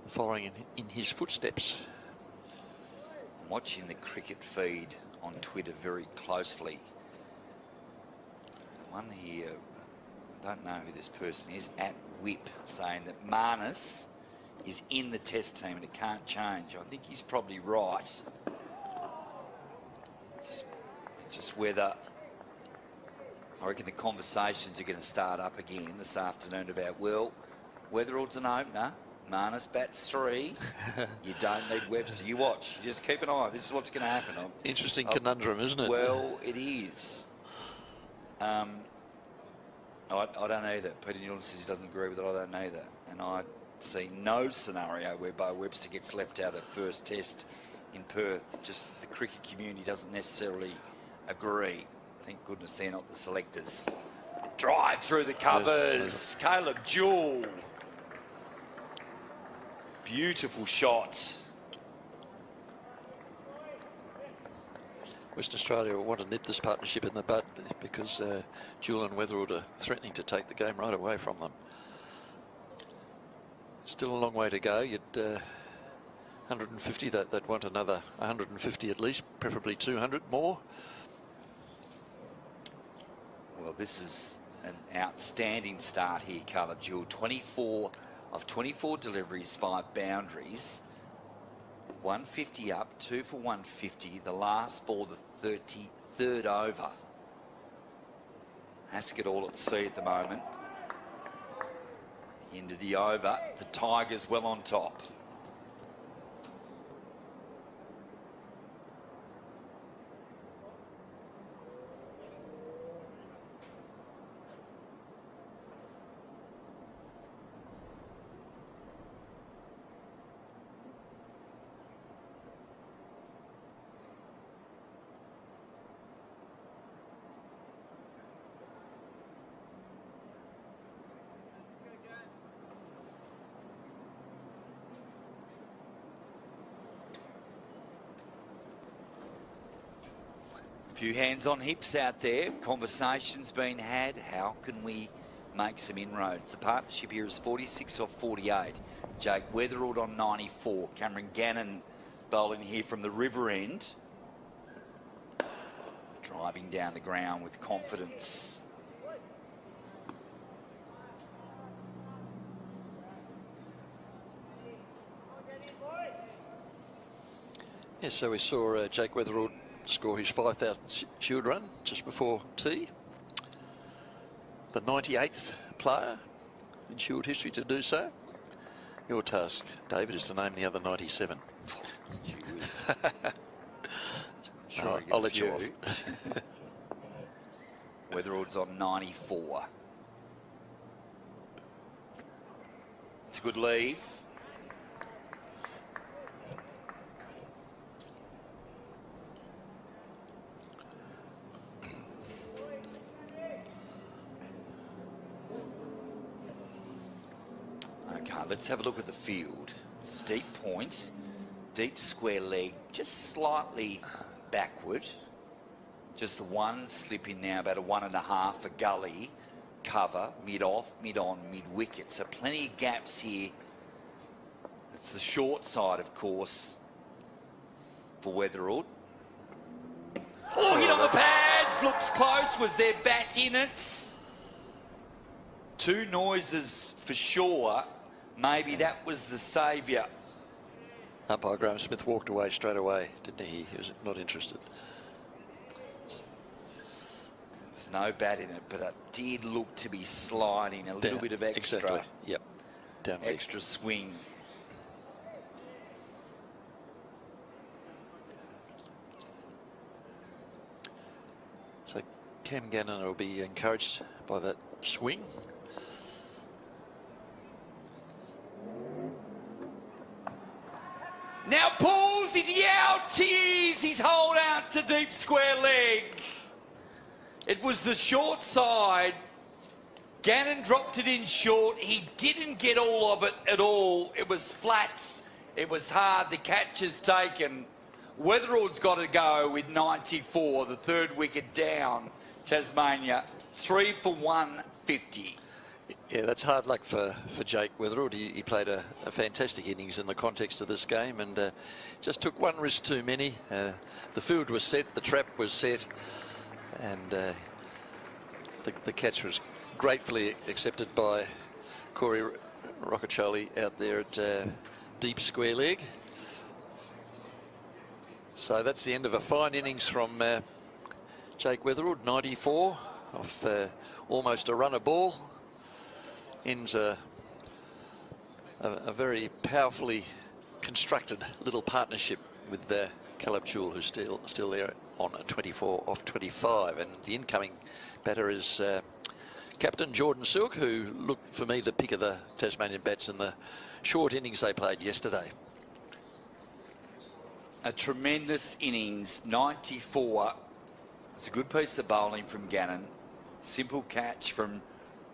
B: following in his footsteps.
A: I'm watching the cricket feed on Twitter very closely. One here, I don't know who this person is, at Whip, saying that Marnus is in the test team and it can't change. I think he's probably right. Just whether, I reckon the conversations are going to start up again this afternoon about, well, Weatherwood's an opener, Marnus bats 3, you don't need Webster. You watch, you just keep an eye. This is what's going to happen.
B: Interesting conundrum, isn't it?
A: Well, it is. I don't either. Peter Newton says he doesn't agree with it. I don't either. And I see no scenario where Bo Webster gets left out of first test in Perth. Just the cricket community doesn't necessarily agree. Thank goodness they're not the selectors. Drive through the covers. Caleb Jewell. Beautiful shot.
B: West Australia will want to nip this partnership in the bud because Jewell and Weatherwood are threatening to take the game right away from them. Still a long way to go. You'd 150, they'd want another 150 at least, preferably 200 more.
A: Well, this is an outstanding start here, Caleb Jewell. 24 of 24 deliveries, 5 boundaries. 150 up, 2 for 150. The last ball, the 33rd over. Haskett all at sea at the moment. Into the over. The Tigers well on top. Few hands on hips out there. Conversations being had. How can we make some inroads? The partnership here is 46 off 48. Jake Weatherald on 94. Cameron Gannon bowling here from the river end. Driving down the ground with confidence.
B: Yes, so we saw Jake Weatherald score his 5,000th Shield run just before tea. The 98th player in Shield history to do so. Your task, David, is to name the other 97.
A: Sure,
B: I'll let you off.
A: Weatherald's on 94. It's a good leave. Okay, let's have a look at the field. Deep point, deep square leg, just slightly backward. Just the one slip in now, about a 1.5 for gully. Cover, mid-off, mid-on, mid-wicket. So plenty of gaps here. It's the short side, of course, for Weatherald. Oh, hit on the pads, looks close. Was there bat in it? Two noises for sure. Maybe that was the saviour.
B: Umpire Graham Smith walked away straight away, didn't he? He was not interested.
A: There was no bat in it, but it did look to be sliding a little bit of extra.
B: Exactly, yep. Down
A: extra swing.
B: So Cam Gannon will be encouraged by that swing.
A: Now pulls, is he out? Tears, he's hold out to deep square leg. It was the short side. Gannon dropped it in short. He didn't get all of it at all. It was flats. It was hard. The catch is taken. Weatherald's got to go with 94. The third wicket down. Tasmania, 3 for 150.
B: Yeah, that's hard luck for Jake Weatherald. He played a fantastic innings in the context of this game and just took one risk too many. The field was set, the trap was set, and the catch was gratefully accepted by Corey Roccaccioli out there at deep square leg. So that's the end of a fine innings from Jake Weatherald, 94 off almost a runner ball. Ends a very powerfully constructed little partnership with Caleb Jewell, who's still there on a 24 off 25. And the incoming batter is Captain Jordan Silk, who looked for me the pick of the Tasmanian bats in the short innings they played yesterday.
A: A tremendous innings, 94. It's a good piece of bowling from Gannon. Simple catch from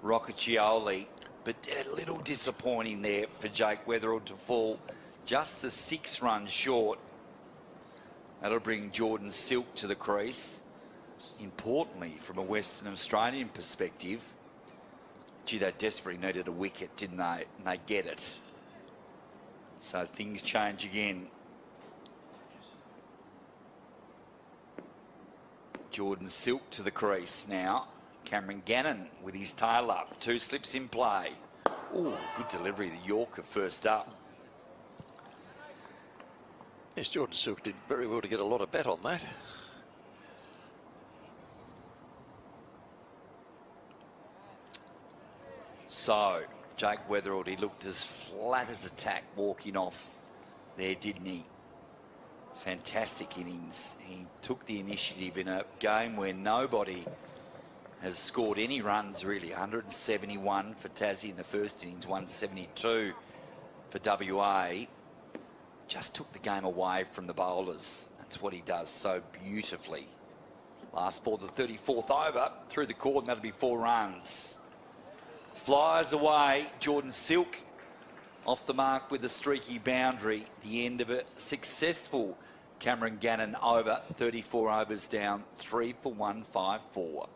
A: Roccaccioli, but a little disappointing there for Jake Weatherald to fall just the 6 runs short. That'll bring Jordan Silk to the crease. Importantly, from a Western Australian perspective, gee, they desperately needed a wicket, didn't they? And they get it. So things change again. Jordan Silk to the crease now. Cameron Gannon with his tail up. 2 slips in play. Ooh, good delivery. The Yorker first up.
B: Yes, Jordan Silk did very well to get a lot of bat on that.
A: So, Jake Weatherald, he looked as flat as a tack walking off there, didn't he? Fantastic innings. He took the initiative in a game where nobody has scored any runs, really. 171 for Tassie in the first innings, 172 for WA. Just took the game away from the bowlers. That's what he does so beautifully. Last ball, the 34th over, through the court, and that'll be 4 runs. Flies away, Jordan Silk off the mark with a streaky boundary. The end of a successful Cameron Gannon over, 34 overs down, 3 for 154.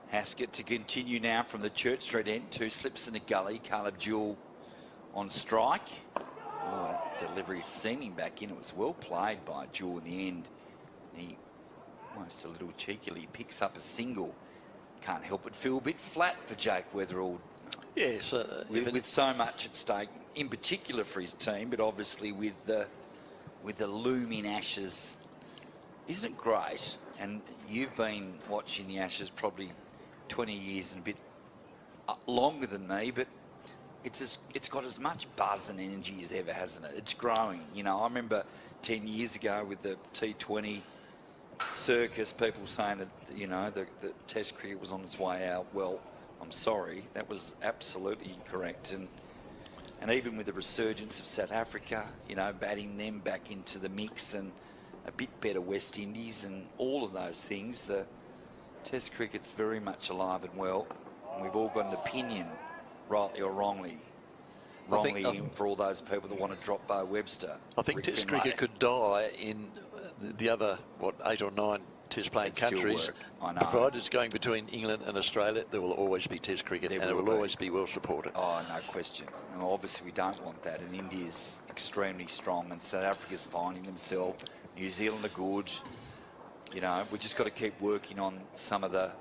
A: Haskett to continue now from the Church Street end. 2 slips in a gully. Caleb Jewell on strike. Oh, that delivery seen him back in. It was well played by Jewell in the end. He almost a little cheekily picks up a single. Can't help but feel a bit flat for Jake Weatherald.
B: Yes,
A: with so much at stake, in particular for his team, but obviously with the looming Ashes. Isn't it great? And you've been watching the Ashes probably 20 years and a bit longer than me, but it's got as much buzz and energy as ever, hasn't it? It's growing. You know, I remember 10 years ago with the T20 circus, people saying that, you know, the Test cricket was on its way out. Well, I'm sorry, that was absolutely incorrect. And even with the resurgence of South Africa, you know, batting them back into the mix and a bit better West Indies and all of those things, the Test cricket's very much alive and well, and we've all got an opinion, rightly or wrongly. For all those people that want to drop Bo Webster.
B: I think Test cricket could die in the other, 8 or 9 Test playing countries.
A: I know.
B: Provided it's going between England and Australia, there will always be Test cricket, and it will always be well supported.
A: Oh, no question. And obviously we don't want that, and India's extremely strong, and South Africa's finding themselves. New Zealand are good. You know, we just got to keep working on some of the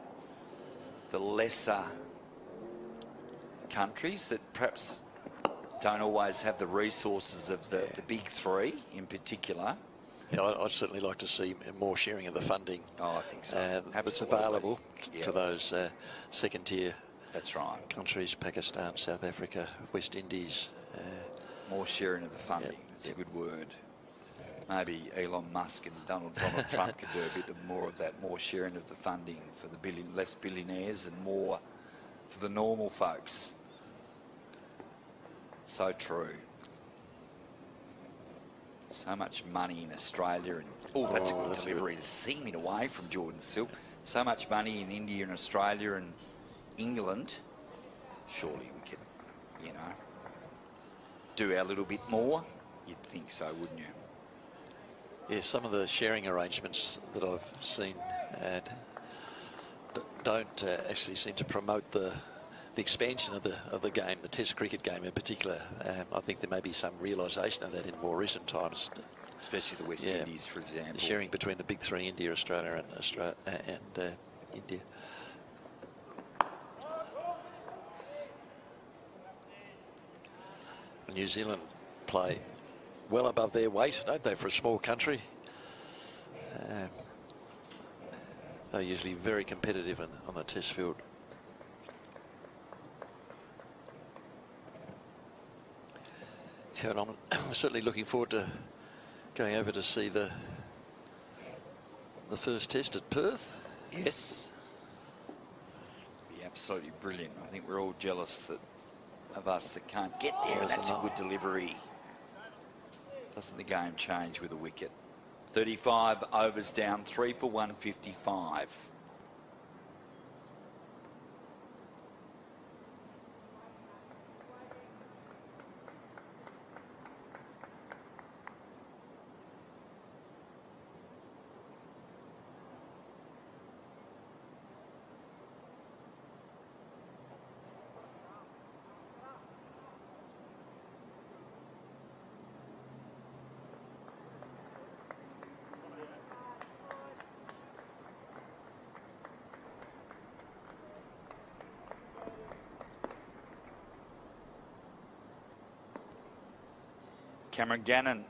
A: lesser countries that perhaps don't always have the resources of the big 3 in particular.
B: Yeah, I'd certainly like to see more sharing of the funding.
A: Oh, I think so.
B: That's available to those second-tier.
A: That's right.
B: Countries: Pakistan, South Africa, West Indies.
A: More sharing of the funding. That's a good word. Maybe Elon Musk and Donald Trump could do a bit more of that, more sharing of the funding for the less billionaires and more for the normal folks. So true. So much money in Australia, and that's a good delivery. To seam it away from Jordan Silk. So much money in India and Australia and England. Surely we could, you know, do our little bit more. You'd think so, wouldn't you?
B: Yeah, some of the sharing arrangements that I've seen don't actually seem to promote the expansion of the game, the Test cricket game in particular. I think there may be some realisation of that in more recent times.
A: Especially the West Indies, for example.
B: The sharing between the big 3, India, Australia and India. New Zealand play well above their weight, don't they, for a small country? They're usually very competitive on the Test field. Yeah, and I'm certainly looking forward to going over to see the first Test at Perth.
A: Yes. Be absolutely brilliant. I think we're all jealous of us that can't get there. That's a good delivery. Doesn't the game change with a wicket? 35 overs down, 3 for 155. Cameron Gannon.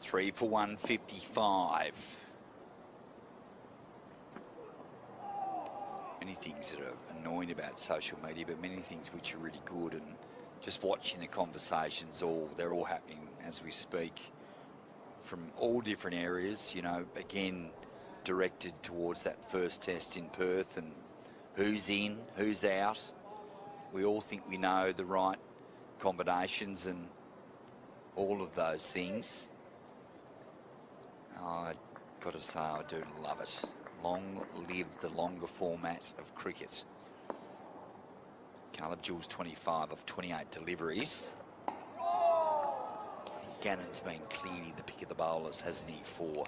A: Three for 155. Many things that are annoying about social media, but many things which are really good, and just watching the conversations, they're all happening as we speak from all different areas, you know, again, directed towards that first test in Perth and who's in, who's out. We all think we know the right combinations and all of those things. I've got to say, I do love it. Long live the longer format of cricket. Caleb Jules 25 of 28 deliveries. Gannon's been clearly the pick of the bowlers, hasn't he, for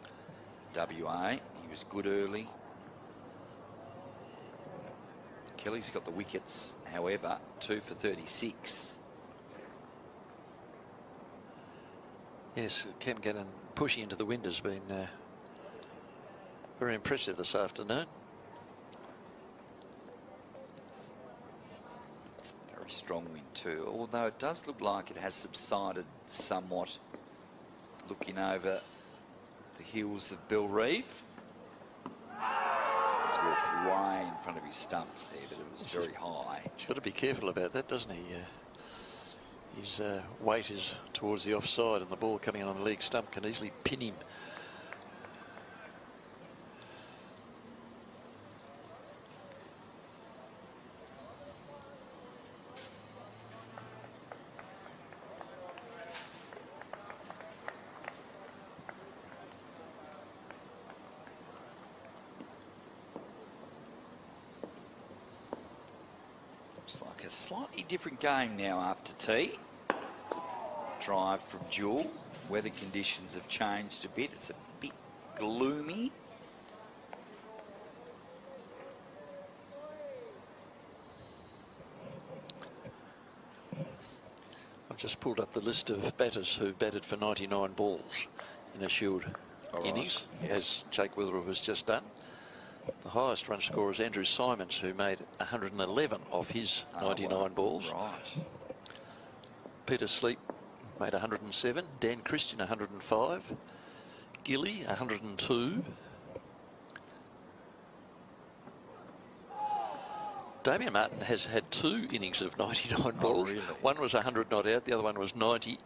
A: WA? He was good early. Kelly's got the wickets, however, 2 for 36.
B: Yes, Cam Gannon pushing into the wind has been very impressive this afternoon.
A: It's a very strong wind too, although it does look like it has subsided somewhat. Looking over the hills of Belrive. He's walked way in front of his stumps there, but it was very high.
B: He's got to be careful about that, doesn't he? His weight is towards the offside, and the ball coming in on the leg stump can easily pin him.
A: Looks like a slightly different game now after tea. Drive from Jewel. Weather conditions have changed a bit. It's a bit gloomy.
B: I've just pulled up the list of batters who batted for 99 balls in a Shield innings, as Jake Witherell has just done. The highest run scorer is Andrew Simons, who made 111 of his 99 balls.
A: Right.
B: Peter Sleep made 107. Dan Christian 105. Gilly 102. Damien Martin has had 2 innings of 99 balls.
A: Really?
B: One was 100 not out, the other one was 90.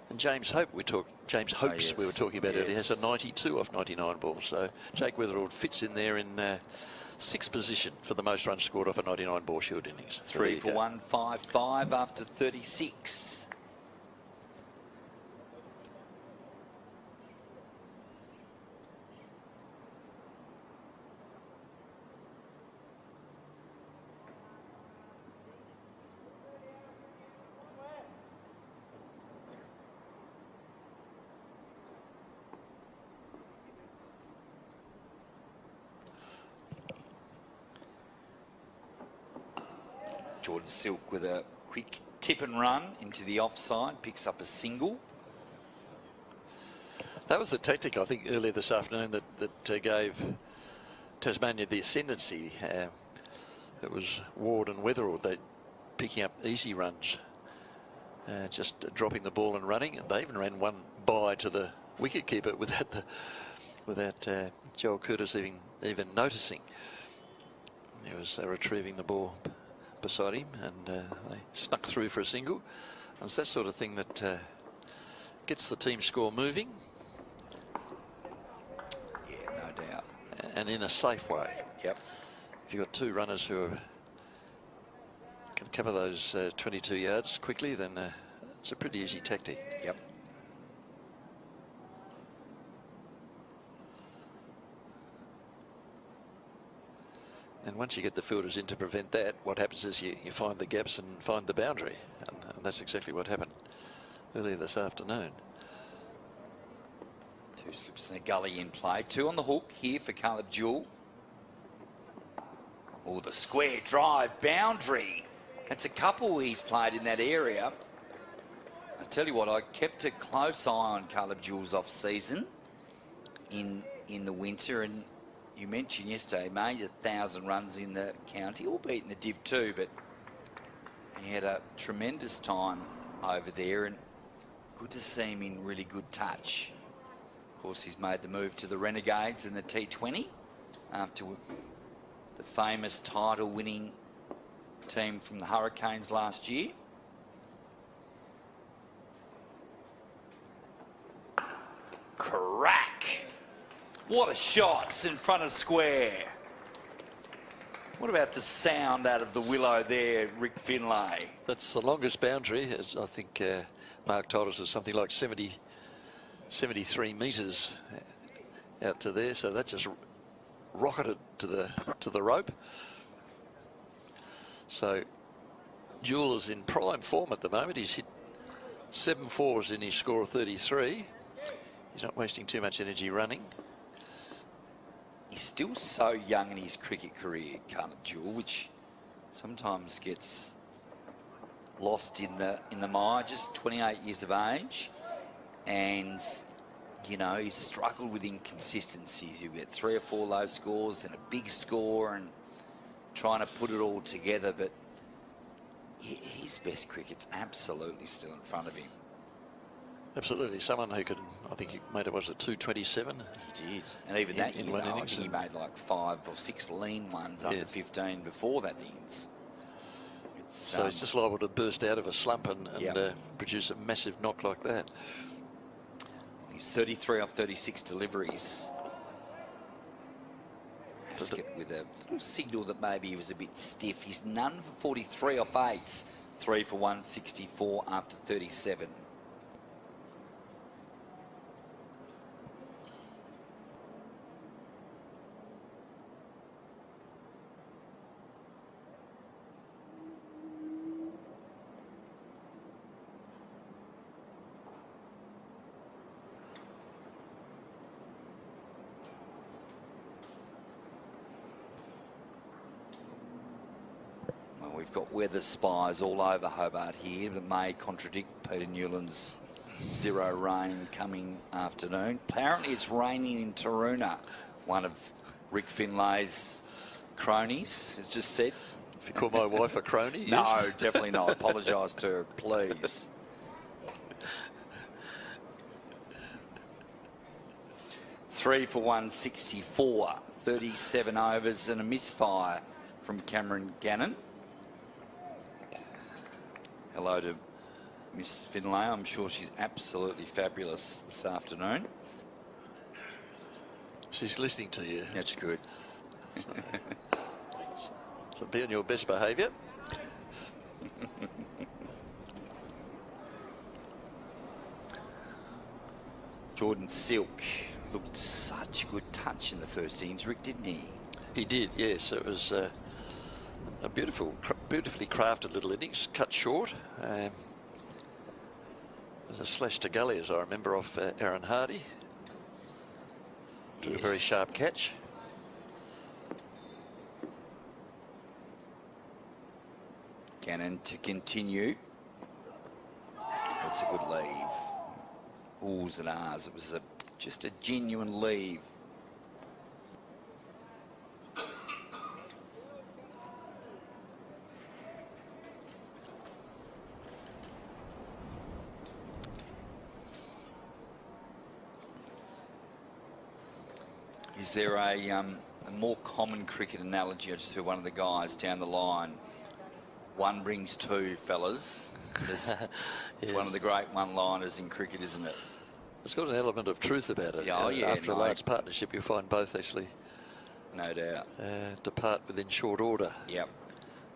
B: And James Hopes we were talking about earlier, has a 92 off 99 balls. So Jake Witherell fits in there in 6th position for the most runs scored off a 99 ball Shield innings.
A: 3 for 155 after 36. Jordan Silk with a quick tip and run into the offside, picks up a single.
B: That was the tactic, I think, earlier this afternoon that gave Tasmania the ascendancy. It was Ward and Wetherell picking up easy runs just dropping the ball and running. And they even ran one by to the wicketkeeper without Joel Curtis even noticing. He was retrieving the ball beside him, and they snuck through for a single. And it's that sort of thing that gets the team score moving.
A: Yeah, no doubt.
B: And in a safe way.
A: Yep.
B: If you've got two runners who can cover those 22 yards quickly, then it's a pretty easy tactic.
A: Yep.
B: And once you get the fielders in to prevent that, what happens is you find the gaps and find the boundary. And that's exactly what happened earlier this afternoon.
A: 2 slips and a gully in play. 2 on the hook here for Caleb Jewell. Oh, the square drive boundary. That's a couple he's played in that area. I tell you what, I kept a close eye on Caleb Jewell's off-season in the winter, and you mentioned yesterday, made 1,000 runs in the county, albeit in the Div 2, but he had a tremendous time over there, and good to see him in really good touch. Of course, he's made the move to the Renegades in the T20 after the famous title-winning team from the Hurricanes last year. Crack! What a shot. It's in front of square. What about the sound out of the willow there, Rick Finlay?
B: That's the longest boundary, as I think Mark told us, was something like 73 metres out to there. So that just rocketed to the rope. So Jewell is in prime form at the moment. He's hit 7 fours in his score of 33. He's not wasting too much energy running.
A: He's still so young in his cricket career, Caleb Jewell, which sometimes gets lost in the mire. Just 28 years of age, and you know he's struggled with inconsistencies. You get 3 or 4 low scores and a big score, and trying to put it all together. But his best cricket's absolutely still in front of him.
B: Absolutely, someone who could, I think he made it, was it 227?
A: He did, and even that
B: in
A: year,
B: one
A: though, I
B: innings,
A: think he made like 5 or 6 lean ones under 15 before that innings.
B: So he's just liable to burst out of a slump and produce a massive knock like that.
A: He's 33 off 36 deliveries. Haskett with a little signal that maybe he was a bit stiff. He's none for 43 off 8s, 3 for 164 after 37. We've got weather spies all over Hobart here that may contradict Peter Newland's 0 rain coming afternoon. Apparently it's raining in Taroona, one of Rick Finlay's cronies has just said.
B: If you call my wife a crony,
A: no,
B: yes.
A: definitely not. Apologise to her, please. Three for 164, 37 overs and a misfire from Cameron Gannon. Hello to Miss Finlay. I'm sure she's absolutely fabulous this afternoon.
B: She's listening to you.
A: That's good.
B: So be on your best behaviour.
A: Jordan Silk looked such good touch in the first innings, Rick, didn't he?
B: He did, yes. It was a beautifully crafted little innings, cut short. There's a slash to gully, as I remember, off Aaron Hardy. Took a very sharp catch.
A: Gannon to continue. That's a good leave. Oohs and ahs. It was just a genuine leave. Is there a more common cricket analogy? I just heard one of the guys down the line. One brings two, fellas. It's one of the great one-liners in cricket, isn't it?
B: It's got an element of truth about it.
A: Yeah,
B: After a large partnership, you find both actually,
A: no doubt,
B: depart within short order.
A: Yep.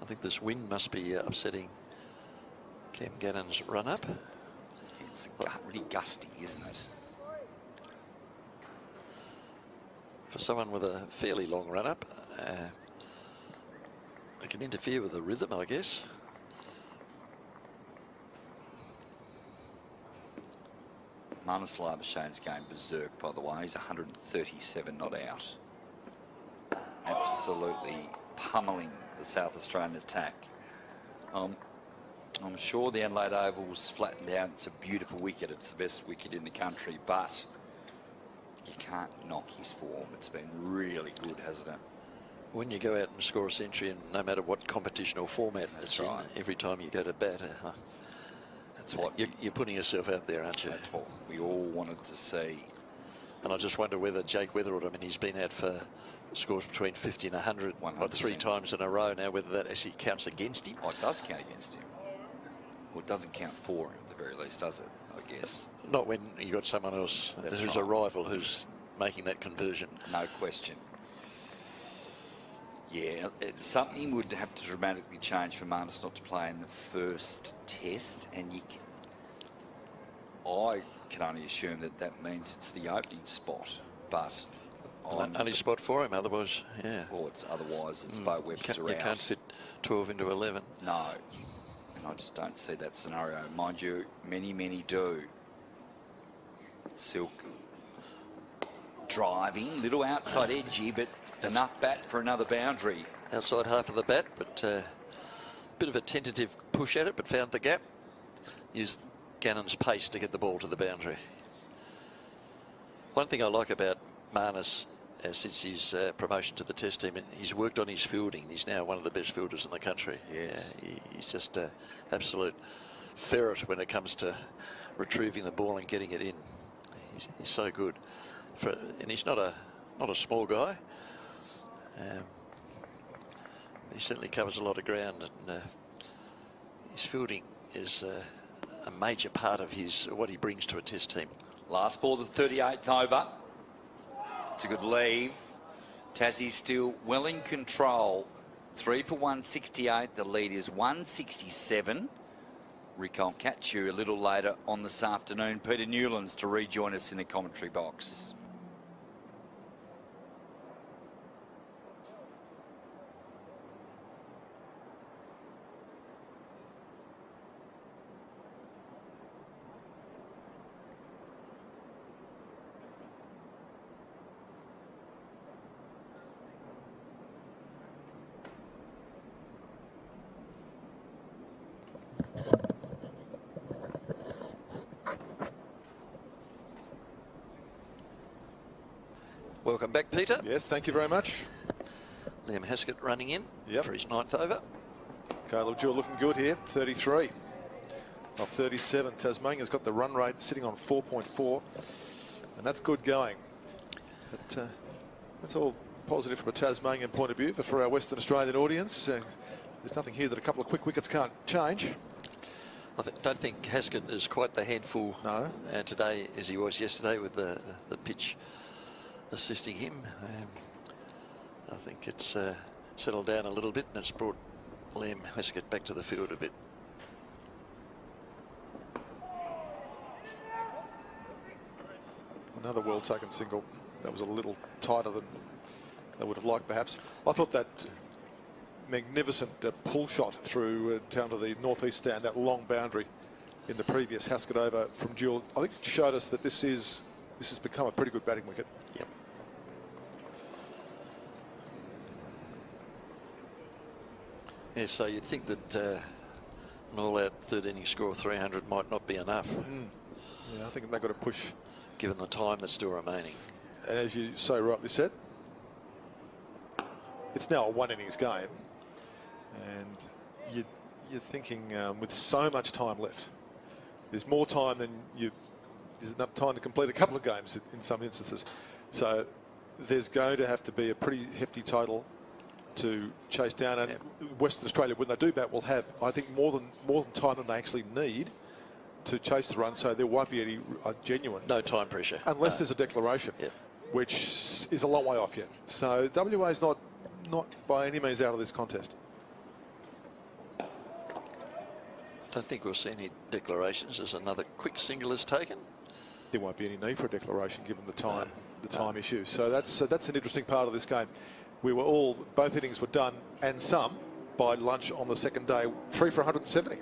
B: I think this wind must be upsetting Cam Gannon's run-up.
A: It's really gusty, isn't it?
B: For someone with a fairly long run-up, it can interfere with the rhythm, I guess.
A: Labashane's going berserk, by the way. He's 137 not out. Absolutely pummeling the South Australian attack. I'm sure the Adelaide Oval's flattened out. It's a beautiful wicket. It's the best wicket in the country, but you can't knock his form. It's been really good, hasn't it?
B: When you go out and score a century, and no matter what competition or format it's in, every time you go to bat, that's what you're putting yourself out there, aren't you?
A: That's what we all wanted to see.
B: And I just wonder whether Jake Weatherald, I mean, he's been out for scores between 50 and 100, 3 times in a row now, whether that actually counts against him.
A: Oh, it does count against him. Well, it doesn't count for him at the very least, does it? I guess.
B: Not when you got someone else who's a rival who's making that conversion.
A: No question. Yeah, something would have to dramatically change for Marnus not to play in the first test, and I can only assume that means it's the opening spot, but
B: only spot for him. Otherwise, yeah.
A: Well, otherwise it's Bo Webster
B: you can't fit 12 into 11.
A: No, and I just don't see that scenario. Mind you, many do. Silk driving, little outside edgy, but enough bat for another boundary.
B: Outside half of the bat, but bit of a tentative push at it, but found the gap. Used Gannon's pace to get the ball to the boundary. One thing I like about Marnus since his promotion to the Test team, he's worked on his fielding. He's now one of the best fielders in the country.
A: Yes.
B: He's just an absolute ferret when it comes to retrieving the ball and getting it in. He's so good. And he's not a small guy. He certainly covers a lot of ground, and his fielding is a major part of what he brings to a Test team.
A: Last ball, the 38th over. It's a good leave. Tassie's still well in control. 3 for 168. The lead is 167. Rick, I'll catch you a little later on this afternoon. Peter Newlands to rejoin us in the commentary box.
B: Welcome back, Peter.
C: Yes, thank you very much.
B: Liam Haskett running in for his 9th over.
C: Caleb Jewell looking good here, 33 of 37. Tasmania's got the run rate sitting on 4.4, and that's good going. But that's all positive from a Tasmanian point of view. But for our Western Australian audience, there's nothing here that a couple of quick wickets can't change.
B: I don't think Haskett is quite the handful today as he was yesterday with the pitch assisting him. I think it's settled down a little bit, and it's brought Liam Haskett back to the field a bit.
C: Another well-taken single. That was a little tighter than they would have liked, perhaps. I thought that magnificent pull shot through down to the northeast stand, that long boundary in the previous Haskett over from Jewell, I think showed us that this has become a pretty good batting wicket.
B: Yep. Yeah, so you'd think that an all-out third inning score of 300 might not be enough.
C: Yeah, I think they've got to push.
B: Given the time that's still remaining.
C: And as you so rightly said, it's now a one-innings game. And you're thinking with so much time left, there's more time than there's enough time to complete a couple of games in some instances. So there's going to have to be a pretty hefty total to chase down. And Western Australia, when they do bat, will have, I think, more than time than they actually need to chase the run. So there won't be any genuine.
B: No time pressure.
C: Unless there's a declaration, which is a long way off yet. So WA is not by any means out of this contest.
B: I don't think we'll see any declarations as another quick single is taken.
C: There won't be any need for a declaration given the time issue. So that's an interesting part of this game. Both innings were done and some by lunch on the second day. 3 for 170.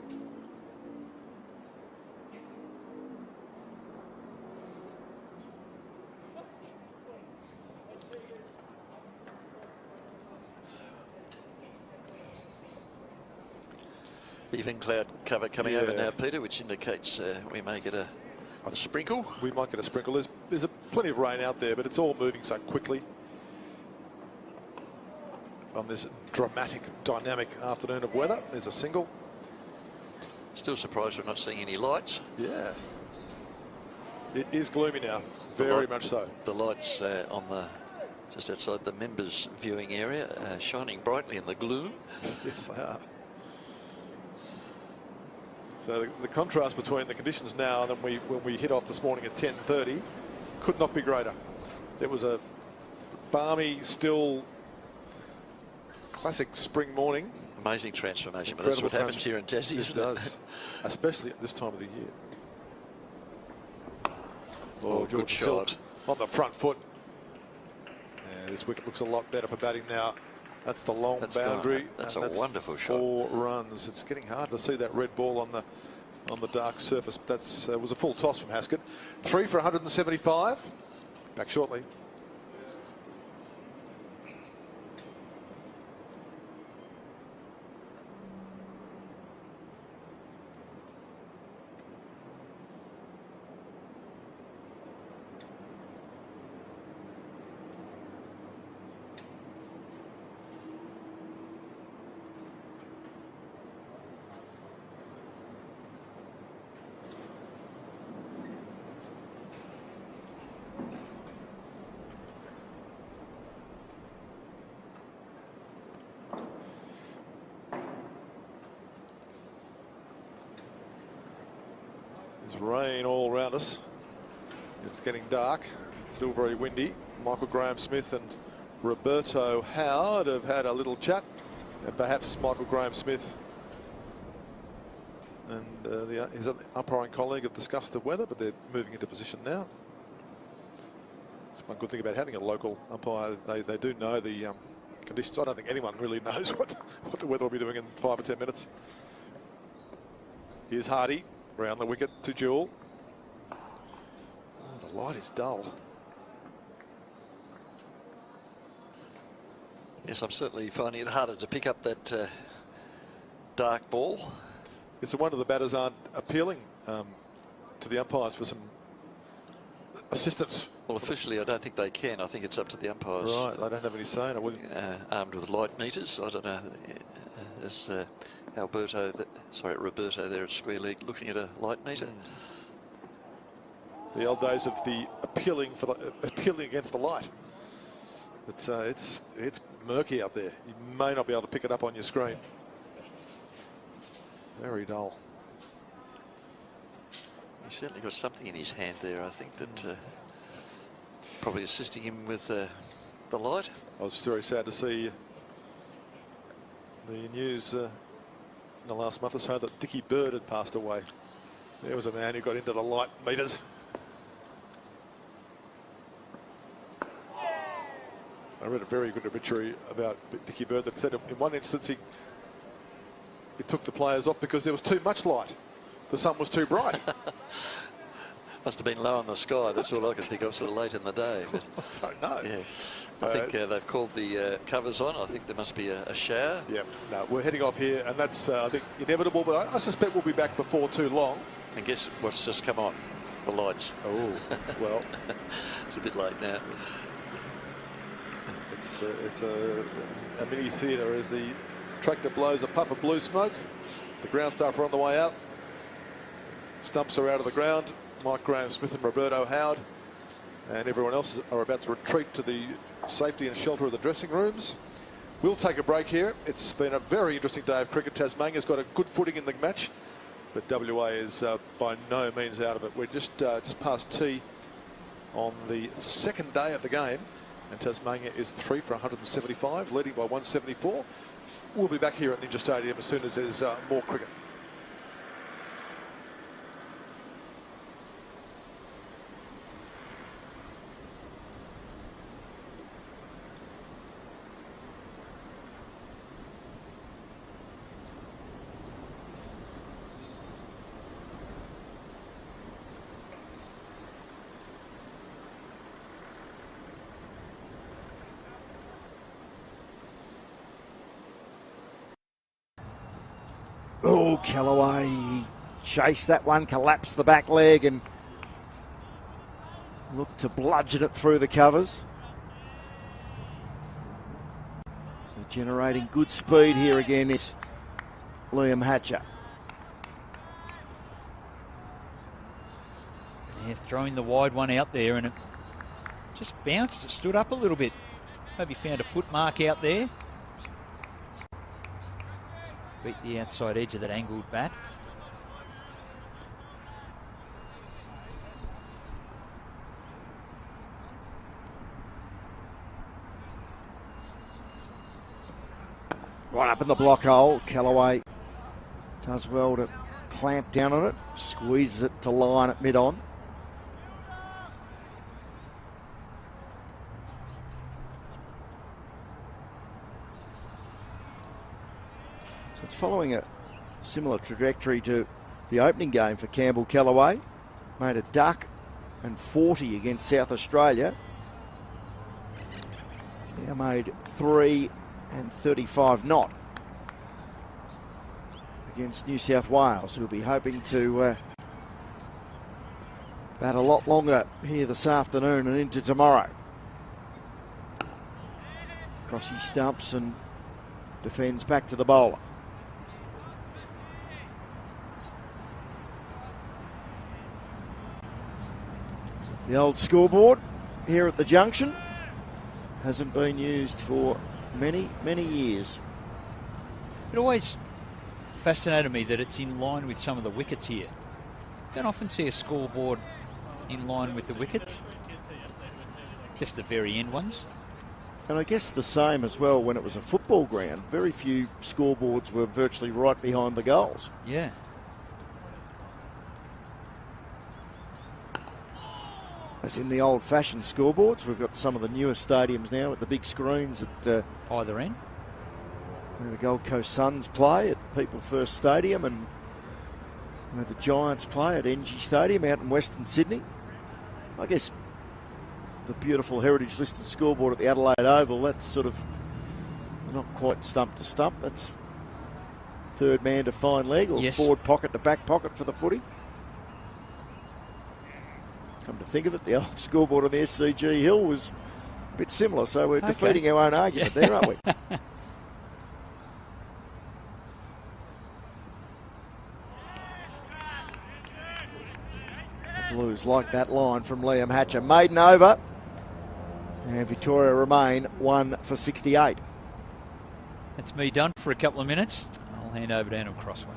B: Even cloud cover coming over now, Peter, which indicates we may get a sprinkle.
C: We might get a sprinkle. There's plenty of rain out there, but it's all moving so quickly on this dramatic, dynamic afternoon of weather. There's a single.
B: Still surprised we're not seeing any lights.
C: Yeah. It is gloomy now, very much so.
B: The lights on just outside the members' viewing area, shining brightly in the gloom.
C: Yes, they are. So the contrast between the conditions now and then when we hit off this morning at 10:30 could not be greater. It was a balmy, still, classic spring morning.
B: Amazing transformation, but
C: Incredible
B: that's what happens here in Tassie, isn't it?
C: Especially at this time of the year.
B: Oh, good shot.
C: On the front foot. Yeah, this wicket looks a lot better for batting now. That's the long boundary.
B: That's a wonderful shot.
C: 4 runs. It's getting hard to see that red ball on the dark surface. That was a full toss from Haskett. 3 for 175. Back shortly. There's rain all around us. It's getting dark. It's still very windy. Michael Graham-Smith and Roberto Howard have had a little chat. And perhaps Michael Graham-Smith and his umpiring colleague have discussed the weather, but they're moving into position now. It's one good thing about having a local umpire. They do know the conditions. I don't think anyone really knows what the weather will be doing in 5 or 10 minutes. Here's Hardy. Round the wicket to Jewell. Oh, the light is dull.
B: Yes, I'm certainly finding it harder to pick up that dark ball.
C: It's a wonder the batters aren't appealing to the umpires for some assistance.
B: Well, officially, I don't think they can. I think it's up to the umpires.
C: Right, they don't have any say in it.
B: Armed with light meters. I don't know. There's Roberto there at square leg looking at a light meter.
C: The old days of the appealing against the light. It's murky out there. You may not be able to pick it up on your screen. Very dull.
B: He's certainly got something in his hand there, I think, that probably assisting him with the light.
C: I was very sad to see the news in the last month or so that Dickie Bird had passed away. There was a man who got into the light meters. I read a very good obituary about Dickie Bird that said in one instance he took the players off because there was too much light. The sun was too bright.
B: Must have been low in the sky. That's all I can think of, sort of late in the day. But
C: I don't know.
B: Yeah. I think they've called the covers on. I think there must be a shower.
C: Yeah, no, we're heading off here, and that's, I think, inevitable, but I suspect we'll be back before too long.
B: And guess what's just come on? The lights.
C: Oh, well.
B: It's a bit late now.
C: It's a mini theatre as the tractor blows a puff of blue smoke. The ground staff are on the way out. Stumps are out of the ground. Mike Graham-Smith and Roberto Howard and everyone else are about to retreat to the safety and shelter of the dressing rooms. We'll take a break here. It's been a very interesting day of cricket. Tasmania's got a good footing in the match, but WA is by no means out of it. We're just past tea on the second day of the game, and Tasmania is 3 for 175, leading by 174. We'll be back here at Ninja Stadium as soon as there's more cricket.
E: Oh, Callaway, he chased that one, collapsed the back leg and looked to bludgeon it through the covers. So generating good speed here again is Liam Hatcher.
I: Yeah, throwing the wide one out there and it just bounced, it stood up a little bit. Maybe found a foot mark out there. Beat the outside edge of that angled bat.
E: Right up in the block hole. Callaway does well to clamp down on it, squeezes it to line at mid-on. So it's following a similar trajectory to the opening game for Campbell Callaway. Made a duck and 40 against South Australia. He's now made 3 and 35 not against New South Wales, who'll be hoping to bat a lot longer here this afternoon and into tomorrow. Crossy stumps and defends back to the bowler. The old scoreboard here at the junction hasn't been used for many, many years.
I: It always fascinated me that it's in line with some of the wickets here. Don't often see a scoreboard in line with the wickets, just the very end ones.
E: And I guess the same as well when it was a football ground. Very few scoreboards were virtually right behind the goals.
I: Yeah.
E: As in the old-fashioned scoreboards, we've got some of the newer stadiums now with the big screens at
I: either end,
E: where the Gold Coast Suns play at People First Stadium and where the Giants play at NG Stadium out in Western Sydney. I guess the beautiful heritage listed scoreboard at the Adelaide Oval, that's sort of not quite stump to stump. That's third man to fine leg, or forward pocket to back pocket for the footy. Come to think of it, the old scoreboard on the SCG Hill was a bit similar, so we're defeating our own argument there, aren't we? The Blues like that line from Liam Hatcher. Maiden over, and Victoria remain 1 for 68.
I: That's me done for a couple of minutes. I'll hand over to Adam Crossway.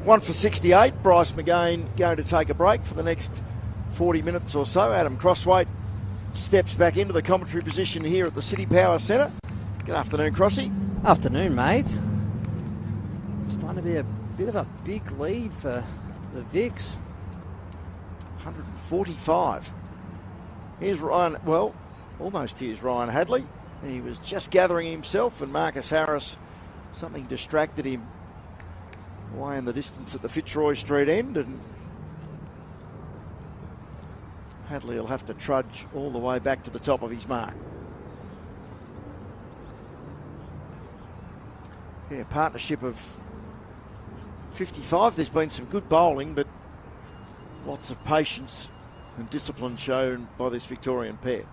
E: One for 68. Bryce McGain going to take a break for the next 40 minutes or so. Adam Crossway steps back into the commentary position here at the City Power Centre. Good afternoon, Crossy.
F: Afternoon, mate. Starting to be a bit of a big lead for the Vicks.
E: 145. Here's Ryan, well, almost here's Ryan Hadley. He was just gathering himself and Marcus Harris, something distracted him away in the distance at the Fitzroy Street end, and Hadley will have to trudge all the way back to the top of his mark. Yeah, partnership of 55. There's been some good bowling, but lots of patience and discipline shown by this Victorian pair.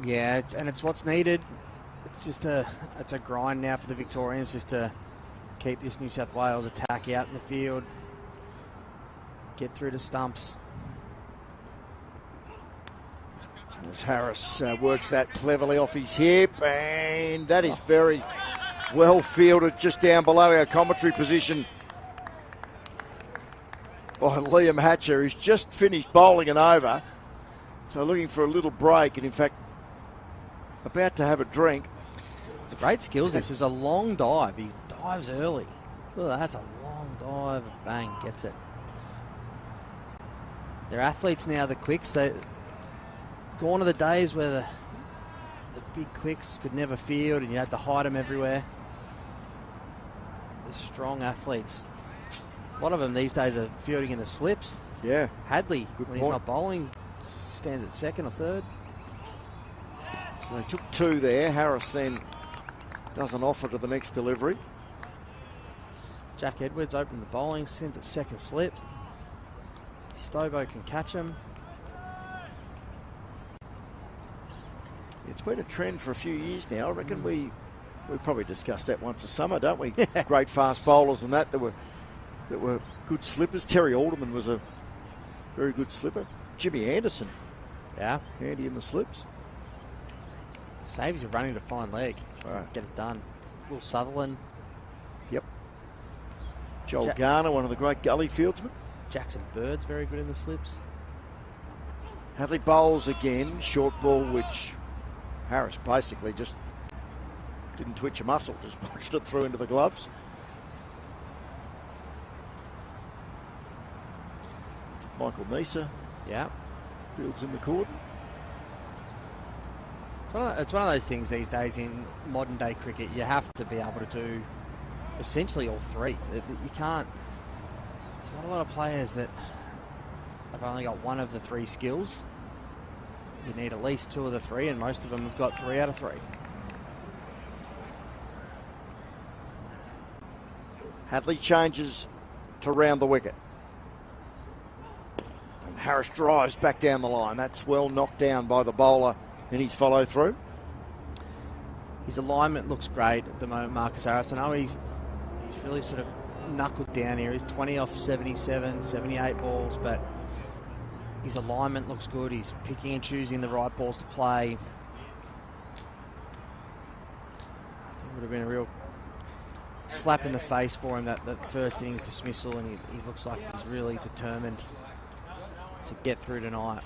F: Yeah, it's what's needed. It's a grind now for the Victorians, just to keep this New South Wales attack out in the field, get through to stumps.
E: As Harris works that cleverly off his hip, and that is very well fielded just down below our commentary position by Liam Hatcher, who's just finished bowling an over. So looking for a little break, and in fact, about to have a drink.
F: It's great skills. This is a long dive. He dives early. Oh, that's a long dive. Bang, gets it. They're athletes now, the Quicks. They've gone to the days where the big Quicks could never field and you had to hide them everywhere. They're strong athletes. A lot of them these days are fielding in the slips.
E: Yeah.
F: Hadley,
E: good
F: when
E: point.
F: he's not bowling, stands at second or third.
E: So they took two there. Harris then doesn't offer to the next delivery.
F: Jack Edwards opened the bowling, sends it second slip. Stobo can catch him.
E: It's been a trend for a few years now. I reckon we probably discussed that once a summer, don't we? Great fast bowlers and that were good slippers. Terry Alderman was a very good slipper. Jimmy Anderson,
F: yeah,
E: handy in the slips.
F: Saves you running to fine leg. Get it done. Will Sutherland.
E: Yep. Joel Garner, one of the great gully fieldsmen.
F: Jackson Bird's very good in the slips.
E: Hadley bowls again. Short ball, which Harris basically just didn't twitch a muscle, just punched it through into the gloves. Michael Neser.
F: Yeah.
E: Fields in the court.
F: It's one of those things these days in modern day cricket. You have to be able to do essentially all three. You can't. There's not a lot of players that have only got one of the three skills. You need at least two of the three, and most of them have got 3 out of 3.
E: Hadley changes to round the wicket. And Harris drives back down the line. That's well knocked down by the bowler in his follow through.
F: His alignment looks great at the moment, Marcus Harris. I know he's really sort of knuckled down here. He's 20 off 77, 78 balls, but his alignment looks good. He's picking and choosing the right balls to play. I think it would have been a real slap in the face for him, that first innings dismissal, and he looks like he's really determined to get through tonight.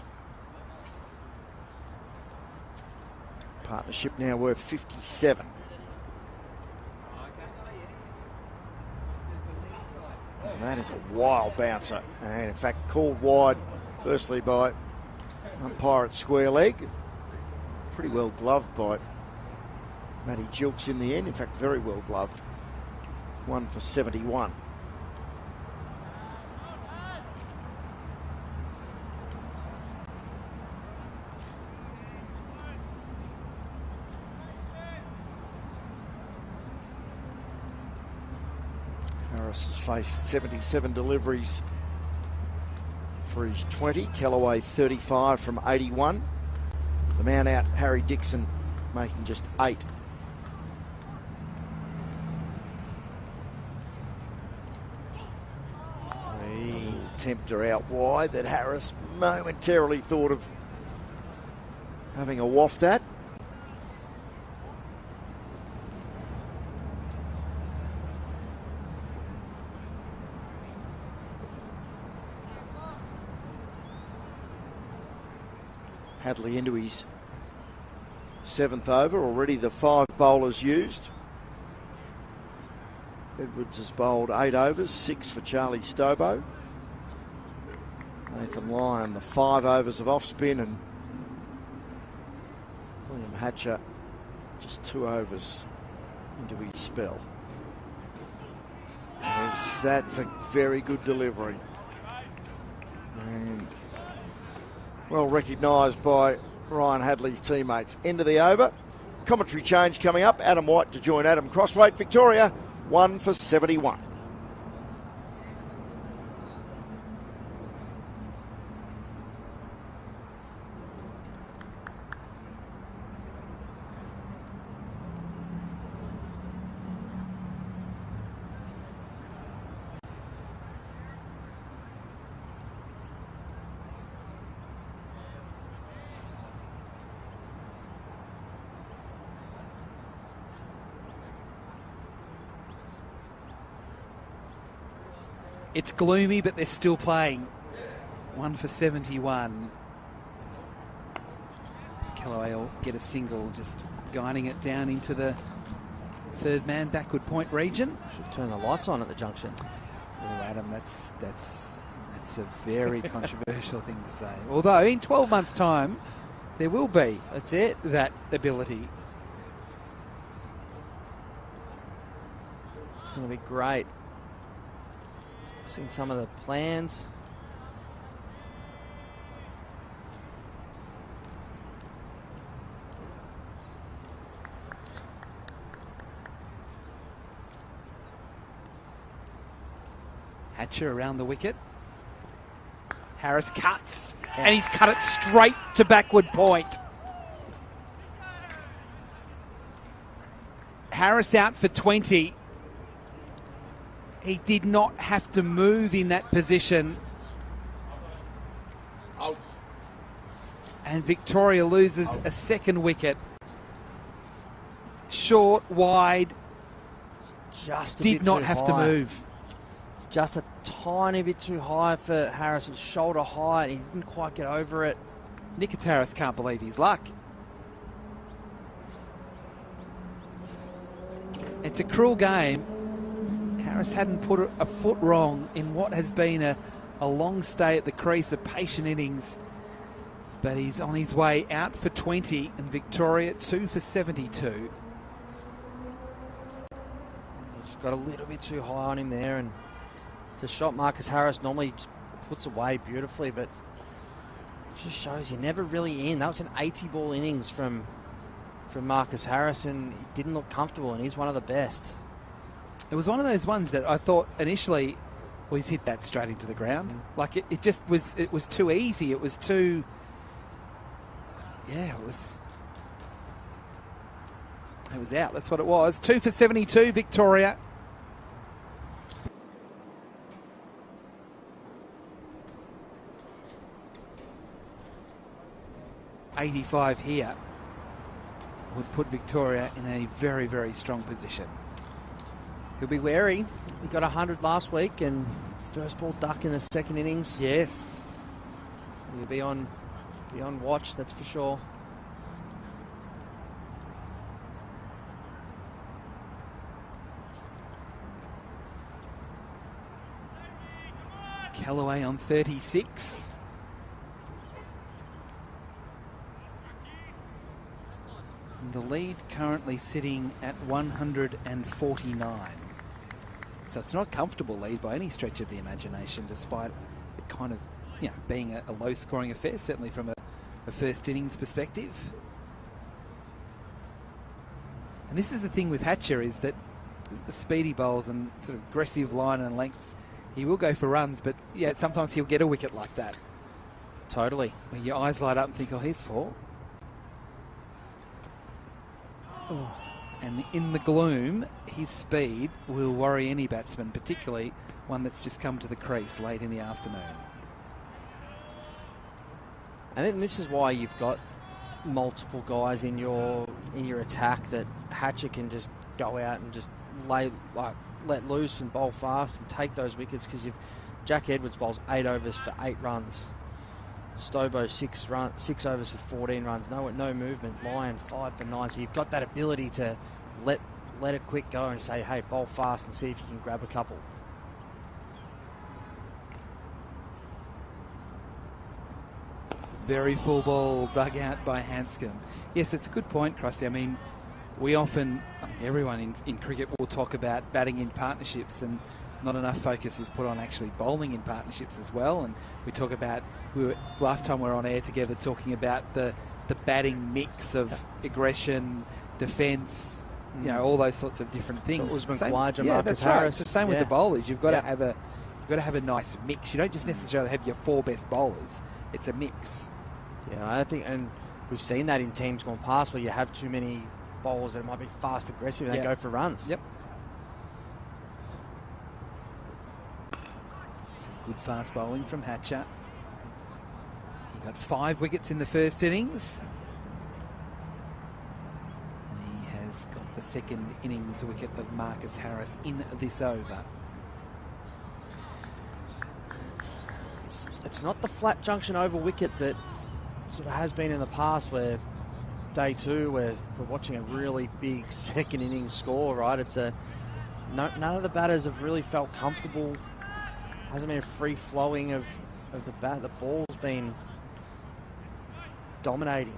E: Partnership now worth 57. And that is a wild bouncer, and in fact called wide firstly by umpire at square leg. Pretty well gloved by Matty Gilks in the end, in fact very well gloved. 1 for 71. Harris has faced 77 deliveries for his 20. Kellaway 35 from 81. The man out, Harry Dixon, making just 8. Tempter out wide that Harris momentarily thought of having a waft at. Hadley into his 7th over, already the 5 bowlers used. Edwards has bowled 8 overs, 6 for Charlie Stobo. Nathan Lyon, the 5 overs of off spin, and William Hatcher just 2 overs into his spell. Yes, that's a very good delivery. And well recognised by Ryan Hadley's teammates. End of the over. Commentary change coming up. Adam White to join Adam Crossweight. Victoria, 1 for 71.
J: It's gloomy, but they're still playing. 1 for 71. Callaway will get a single, just guiding it down into the third man backward point region.
F: Should turn the lights on at the junction.
J: Oh, Adam, that's a very controversial thing to say. Although in 12 months' time, there will be.
F: That's it.
J: That ability.
F: It's going to be great. Seeing some of the plans.
J: Hatcher around the wicket. Harris cuts, and he's cut it straight to backward point. Harris out for 20. He did not have to move in that position.
C: Out.
J: And Victoria loses a second wicket. Short, wide,
F: Just a
J: did
F: bit
J: not
F: too
J: have
F: high.
J: to move.
F: It's just a tiny bit too high for Harris. It was shoulder height. He didn't quite get over it.
J: Nicataris can't believe his luck. It's a cruel game. Harris hadn't put a foot wrong in what has been a long stay at the crease, a patient innings. But he's on his way out for 20, and Victoria 2 for 72.
F: He's got a little bit too high on him there, and it's a shot Marcus Harris normally just puts away beautifully, but it just shows you're never really in. That was an 80-ball innings from Marcus Harris, and he didn't look comfortable, and he's one of the best.
J: It was one of those ones that I thought initially, well, he's hit that straight into the ground. Like it just was, it was too easy. It was too, yeah, it was out. That's what it was. 2 for 72, Victoria. .85 here would put Victoria in a very, very strong position.
F: He'll be wary. He got 100 last week and first ball duck in the second innings.
J: Yes.
F: So he'll be on watch, that's for sure.
J: Callaway on 36. The lead currently sitting at 149. So it's not a comfortable lead by any stretch of the imagination, despite it kind of, you know, being a low-scoring affair, certainly from a first innings perspective. And this is the thing with Hatcher, is that the speedy bowls and sort of aggressive line and lengths, he will go for runs, but yeah, sometimes he'll get a wicket like that.
F: Totally.
J: Where your eyes light up and think, oh, he's 4. Oh. And in the gloom, his speed will worry any batsman, particularly one that's just come to the crease late in the afternoon.
F: And then this is why you've got multiple guys in your attack, that Hatcher can just go out and just let loose and bowl fast and take those wickets, because Jack Edwards bowls 8 overs for 8 runs. Stobo 6 overs for 14 runs. No movement. Lyon 5 for 9. So you've got that ability to let a quick go and say, hey, bowl fast and see if you can grab a couple.
J: Very full ball dug out by Hanscom. Yes, it's a good point, Krusty. I mean, we often, I think everyone in cricket will talk about batting in partnerships, and not enough focus is put on actually bowling in partnerships as well. And we talk about, last time we were on air together talking about the batting mix of aggression, defence, you know, all those sorts of different things.
F: Usman
J: Same,
F: Khawaja,
J: yeah,
F: Marcus
J: that's right.
F: Harris.
J: It's the same with the bowlers. You've got
F: Yeah.
J: to have a nice mix. You don't just necessarily have your 4 best bowlers. It's a mix.
F: Yeah, I think, and we've seen that in teams gone past where you have too many bowlers that might be fast, aggressive, and they go for runs.
J: Yep. This is good fast bowling from Hatcher. He got 5 wickets in the first innings. And he has got the second innings wicket of Marcus Harris in this over.
F: It's not the flat junction over wicket that sort of has been in the past, where day 2 where we're watching a really big second innings score, right? It's none of the batters have really felt comfortable. Hasn't been a free flowing of the bat. The ball's been dominating.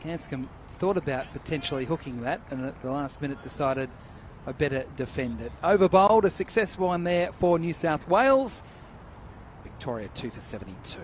J: Ganscombe thought about potentially hooking that, and at the last minute decided I better defend it. Over bowled, a successful one there for New South Wales. Victoria 2 for 72.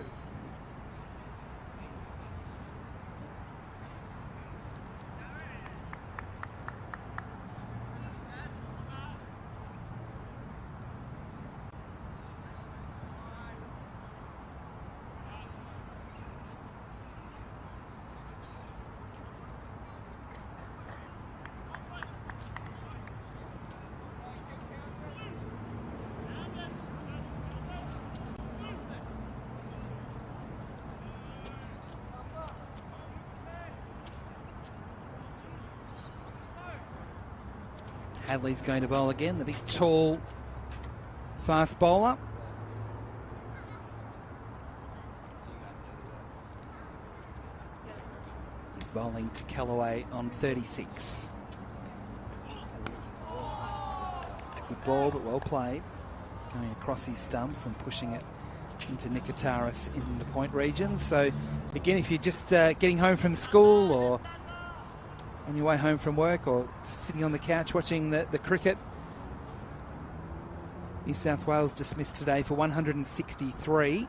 J: Hadley's going to bowl again, the big, tall, fast bowler. He's bowling to Callaway on 36. It's a good ball, but well played. Going across his stumps and pushing it into Nikitaris in the point region. So, again, if you're just getting home from school or on your way home from work or just sitting on the couch watching the cricket, New South Wales dismissed today for 163.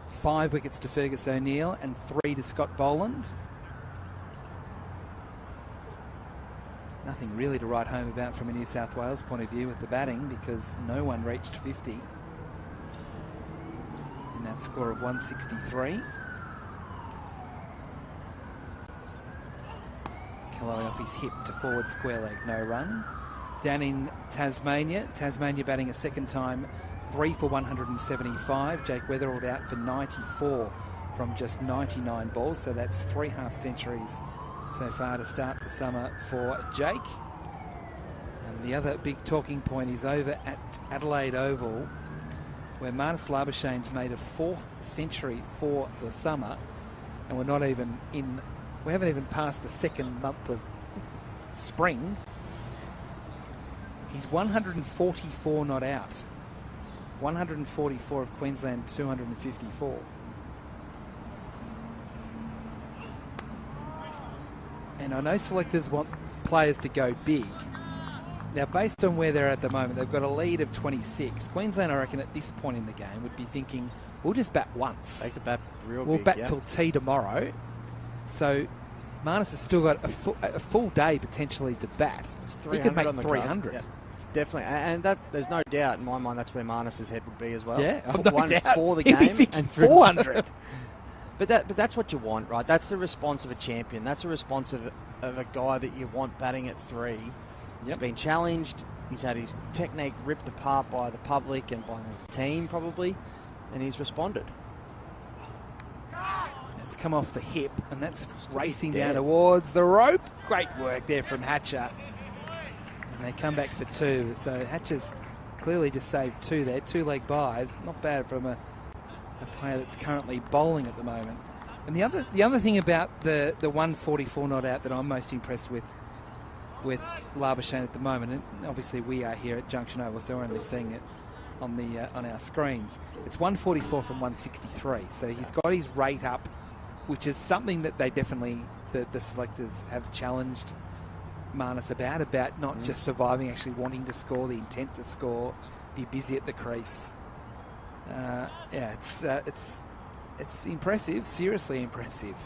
J: 5 wickets to Fergus O'Neill and 3 to Scott Boland. Nothing really to write home about from a New South Wales point of view with the batting, because no one reached 50 in that score of 163. Callaway off his hip to forward square leg, no run. Down in Tasmania batting a second time, 3 for 175. Jake Weatherald out for 94 from just 99 balls, so that's 3 half centuries so far to start the summer for Jake. And the other big talking point is over at Adelaide Oval, where Marnus Labashane's made a 4th century for the summer, and we haven't even passed the second month of spring. He's 144 not out. 144 of Queensland 254. And I know selectors want players to go big. Now, based on where they're at the moment, they've got a lead of 26. Queensland, I reckon, at this point in the game would be thinking, we'll just bat once.
F: They could bat real
J: We'll
F: big,
J: bat till tea tomorrow. So Marnus has still got a full day potentially to bat. He could make 300.
F: Yeah, definitely, and that there's no doubt in my mind that's where Marnus's head would be as well.
J: Yeah,
F: for,
J: no
F: one
J: doubt.
F: for the
J: He'd
F: game
J: be thinking
F: and
J: 400.
F: But that's what you want, right? That's the response of a champion. That's a response of a guy that you want batting at 3. He's been challenged. He's had his technique ripped apart by the public and by the team probably, and he's responded.
J: It's come off the hip, and that's racing down towards the rope. Great work there from Hatcher. And they come back for 2. So Hatcher's clearly just saved 2 there. 2-leg buys. Not bad from a player that's currently bowling at the moment. And the other thing about the 144 not out that I'm most impressed with Labashane at the moment, and obviously we are here at Junction Oval, so we're only seeing it on our screens. It's 144 from 163, so he's got his rate up which is something that they definitely, the selectors have challenged Marnus about not just surviving, actually wanting to score, the intent to score, be busy at the crease. It's impressive, seriously impressive.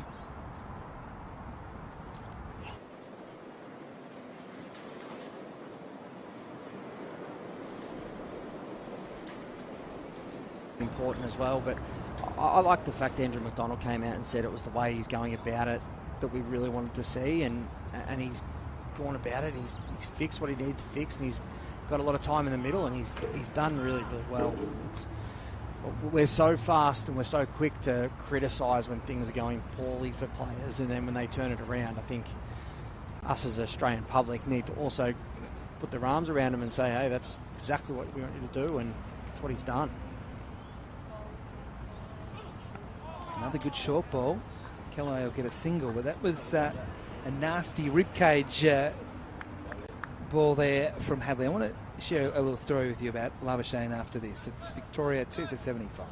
F: Important as well, but I like the fact Andrew McDonald came out and said it was the way he's going about it that we really wanted to see, and he's gone about it. He's fixed what he needed to fix, and he's got a lot of time in the middle, and he's done really, really well. We're so fast and we're so quick to criticise when things are going poorly for players, and then when they turn it around, I think us as the Australian public need to also put their arms around him and say, hey, that's exactly what we want you to do, and that's what he's done.
J: Another good short ball. Kellaway will get a single, but that was a nasty ribcage ball there from Hadley. I want to share a little story with you about Labashane after this. It's Victoria 2 for 75.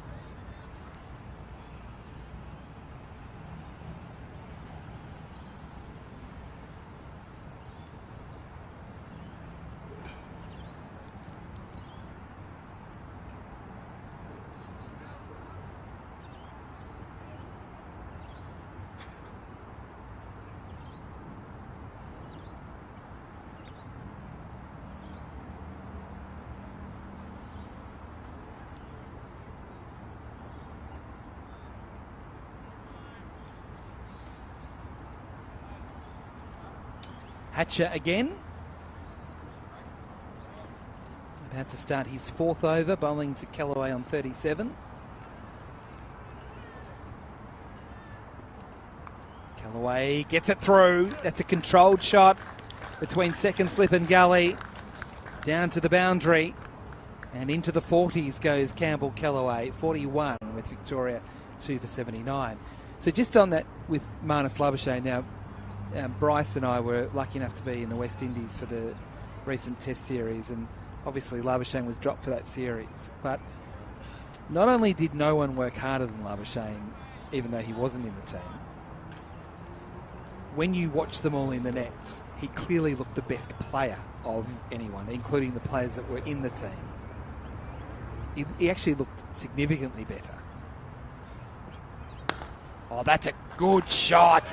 J: Hatcher again. About to start his fourth over, bowling to Kellaway on 37. Kellaway gets it through. That's a controlled shot between second slip and gully. Down to the boundary. And into the 40s goes Campbell Kellaway, 41 with Victoria 2 for 79. So just on that with Marnus Labashane now, Bryce and I were lucky enough to be in the West Indies for the recent Test series, and obviously Labashane was dropped for that series. But not only did no one work harder than Labashane, even though he wasn't in the team, when you watch them all in the nets, he clearly looked the best player of anyone, including the players that were in the team. He actually looked significantly better. Oh, that's a good shot.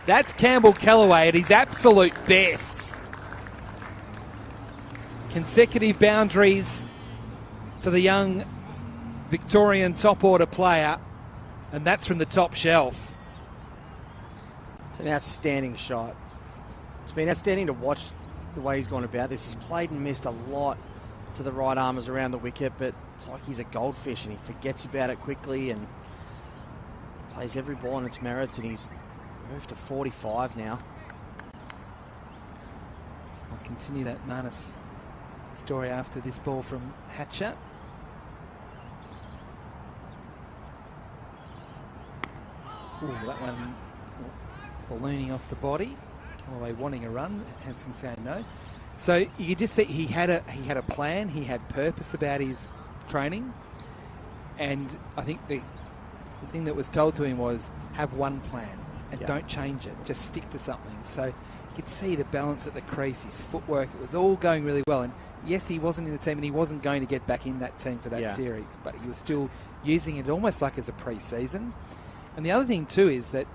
J: That's Campbell Kellaway at his absolute best. Consecutive boundaries for the young Victorian top order player, and that's from the top shelf.
F: It's an outstanding shot. It's been outstanding to watch the way he's gone about this. He's played and missed a lot to the right armers around the wicket, but it's like he's a goldfish and he forgets about it quickly and plays every ball on its merits, and he's moved to 45 now.
J: I'll continue that Marnus story after this ball from Hatcher. Ooh, that one ballooning off the body. Kellaway wanting a run, Hanson saying no. So you could just see he had a plan, he had purpose about his training, and I think the thing that was told to him was have one plan and don't change it, just stick to something. So you could see the balance at the crease, his footwork, it was all going really well. And yes, he wasn't in the team and he wasn't going to get back in that team for that series, but he was still using it almost like as a pre-season. And the other thing too is that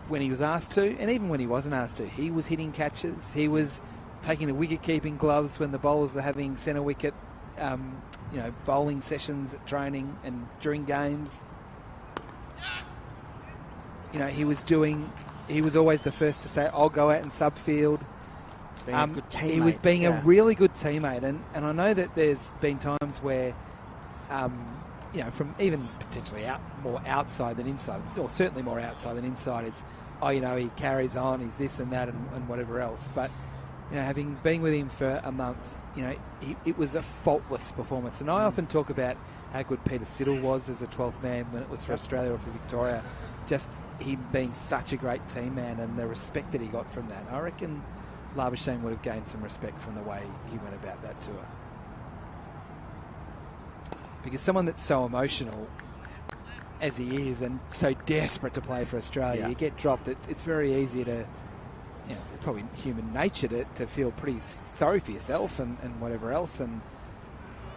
J: when he was asked to, and even when he wasn't asked to, he was hitting catches, he was taking the wicket-keeping gloves when the bowlers are having centre wicket bowling sessions at training and during games. He was always the first to say, I'll go out and subfield.
F: Being a good teammate.
J: He was being a really good teammate. And I know that there's been times where, from even potentially more outside than inside, or certainly more outside than inside, it's, he carries on, he's this and that and whatever else. But, having been with him for a month, it was a faultless performance. And I often talk about how good Peter Siddle was as a 12th man when it was for Australia or for Victoria. Just him being such a great team man and the respect that he got from that. I reckon Labashane would have gained some respect from the way he went about that tour. Because someone that's so emotional, as he is and so desperate to play for Australia, you get dropped. It's very easy to, it's probably human nature to feel pretty sorry for yourself and whatever else.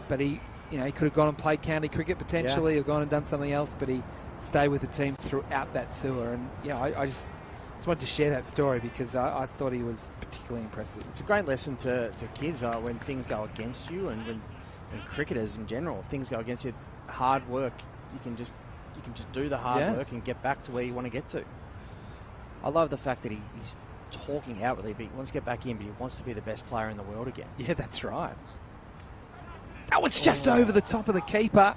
J: But he could have gone and played county cricket potentially, or gone and done something else. But he stayed with the team throughout that tour. And I just wanted to share that story because I thought he was particularly impressive. It's
F: a great lesson to kids when things go against you, and when cricketers in general, if things go against you, hard work. You can just do the hard work and get back to where you want to get to. I love the fact that he's talking outwardly, but he wants to get back in, but he wants to be the best player in the world again.
J: Yeah, that's right. Oh, it's just over the top of the keeper.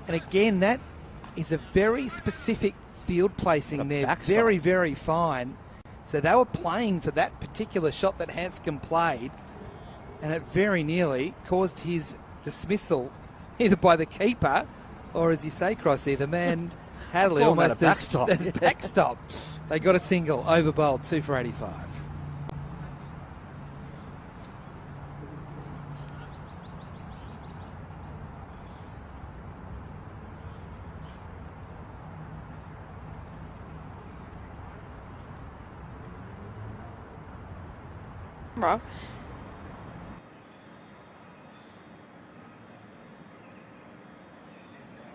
J: And again, that is a very specific field placing there.
F: Backstop.
J: Very, very fine. So they were playing for that particular shot that Hanscom played, and it very nearly caused his dismissal, either by the keeper or, as you say, Crossy, the man Hadley almost as backstop. They got a single, over bowled, 2 for 85.
H: Right.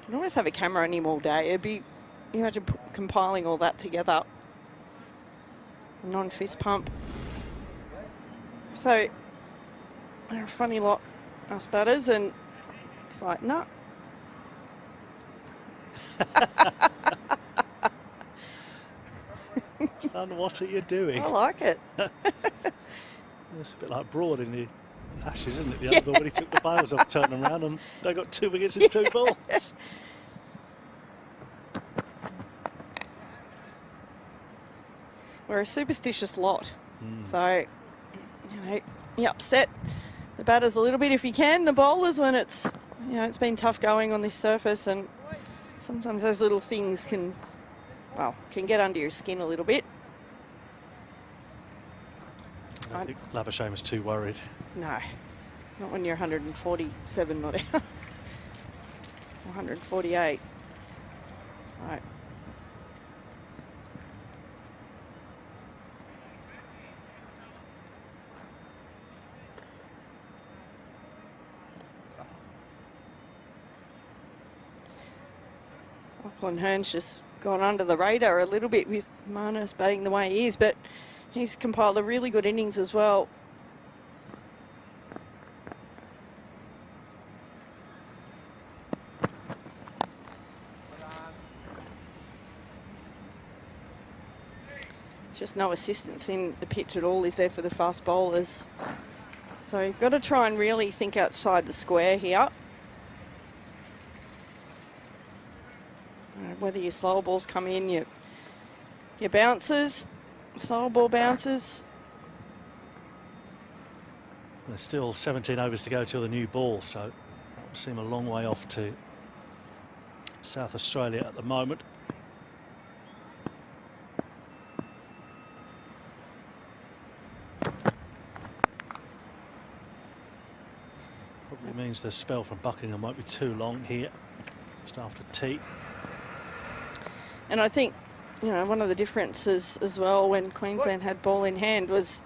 H: You can almost have a camera on him all day. It'd be, you imagine compiling all that together. A non-fist pump. So, they're a funny lot, us batters, and it's like, no.
G: Son, what are you doing?
H: I like it.
G: It's a bit like Broad in the Ashes, isn't it? The other when he took the bails off, turning around, and they got 2 wickets and 2 balls.
H: We're a superstitious lot. So, you upset the batters a little bit if you can, the bowlers, when it's, it's been tough going on this surface, and sometimes those little things can get under your skin a little bit.
G: I don't think Labashane was too worried.
H: No, not when you're 147 not out. 148. So. Lachlan Hearn's just gone under the radar a little bit with Marnus batting the way he is, but he's compiled a really good innings as well. Just no assistance in the pitch at all, is there, for the fast bowlers? So you've got to try and really think outside the square here. Whether your slow balls come in, your bounces, slow ball bounces.
G: There's still 17 overs to go till the new ball, so that will seem a long way off to South Australia at the moment. Probably means the spell from Buckingham won't be too long here, just after tea.
H: And I think, one of the differences as well when Queensland had ball in hand was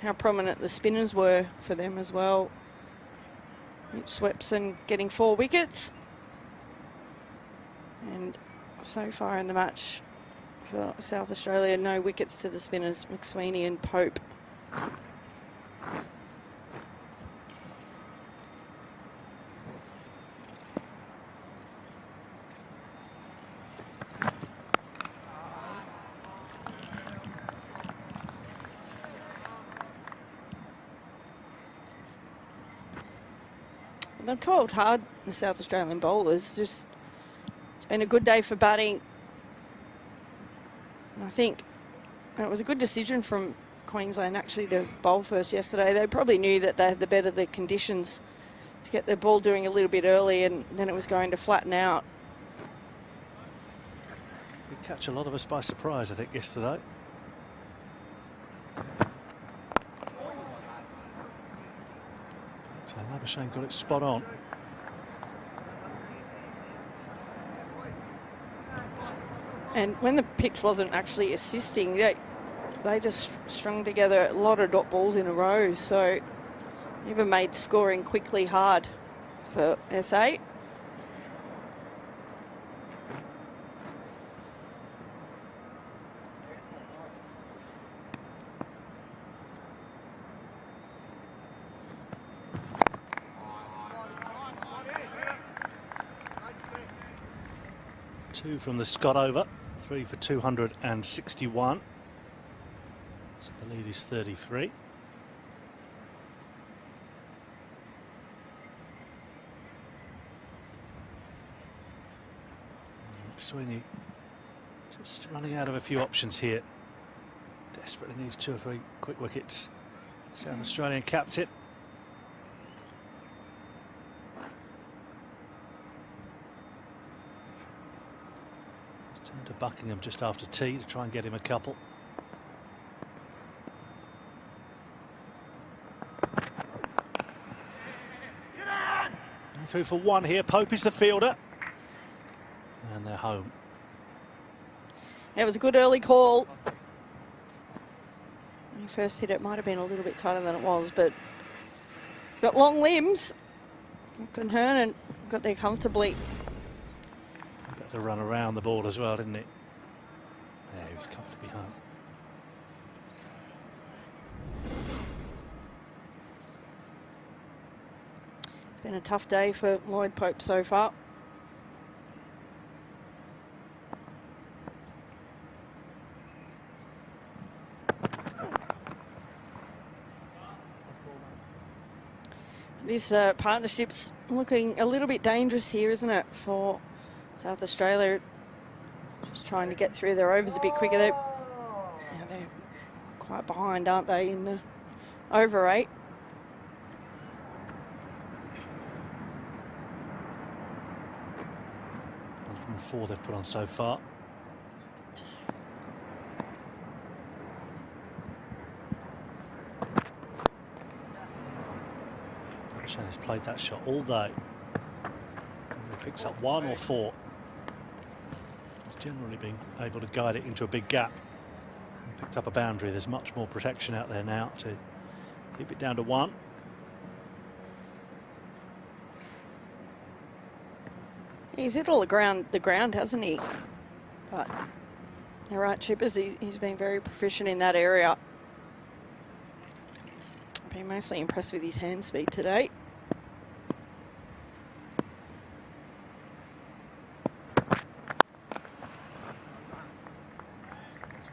H: how prominent the spinners were for them as well. Mitch Swepson getting 4 wickets. And so far in the match for South Australia, no wickets to the spinners, McSweeney and Pope. They've toiled hard, the South Australian bowlers. It's been a good day for batting. And I think it was a good decision from Queensland actually to bowl first yesterday. They probably knew that they had the better the conditions to get their ball doing a little bit early, and then it was going to flatten out.
G: We catch a lot of us by surprise, I think, yesterday. So Labashane got it spot on.
H: And when the pitch wasn't actually assisting, they just strung together a lot of dot balls in a row. So even made scoring quickly hard for SA.
G: Two from the Scott over, 3 for 261. So the lead is 33. Sweeney just running out of a few options here. Desperately needs 2 or 3 quick wickets. South Australian captain. Turned to Buckingham just after tea to try and get him a couple. Through for 1 here. Pope is the fielder. And they're home.
H: It was a good early call. When he first hit it, might have been a little bit tighter than it was, but he's got long limbs. Conhernan got there comfortably.
G: Got to run around the ball as well, didn't it? Yeah, he was comfortably home.
H: It's been a tough day for Lloyd Pope so far. This partnership's looking a little bit dangerous here, isn't it, for South Australia? Just trying to get through their overs a bit quicker. They're quite behind, aren't they, in the over 8?
G: From 4 they've put on so far. Labashane has played that shot all day. He picks up 1 or 4. He's generally been able to guide it into a big gap. And picked up a boundary. There's much more protection out there now to keep it down to 1.
H: He's hit all the ground, hasn't he? But you're right, Chippers, he's been very proficient in that area. I've been mostly impressed with his hand speed today.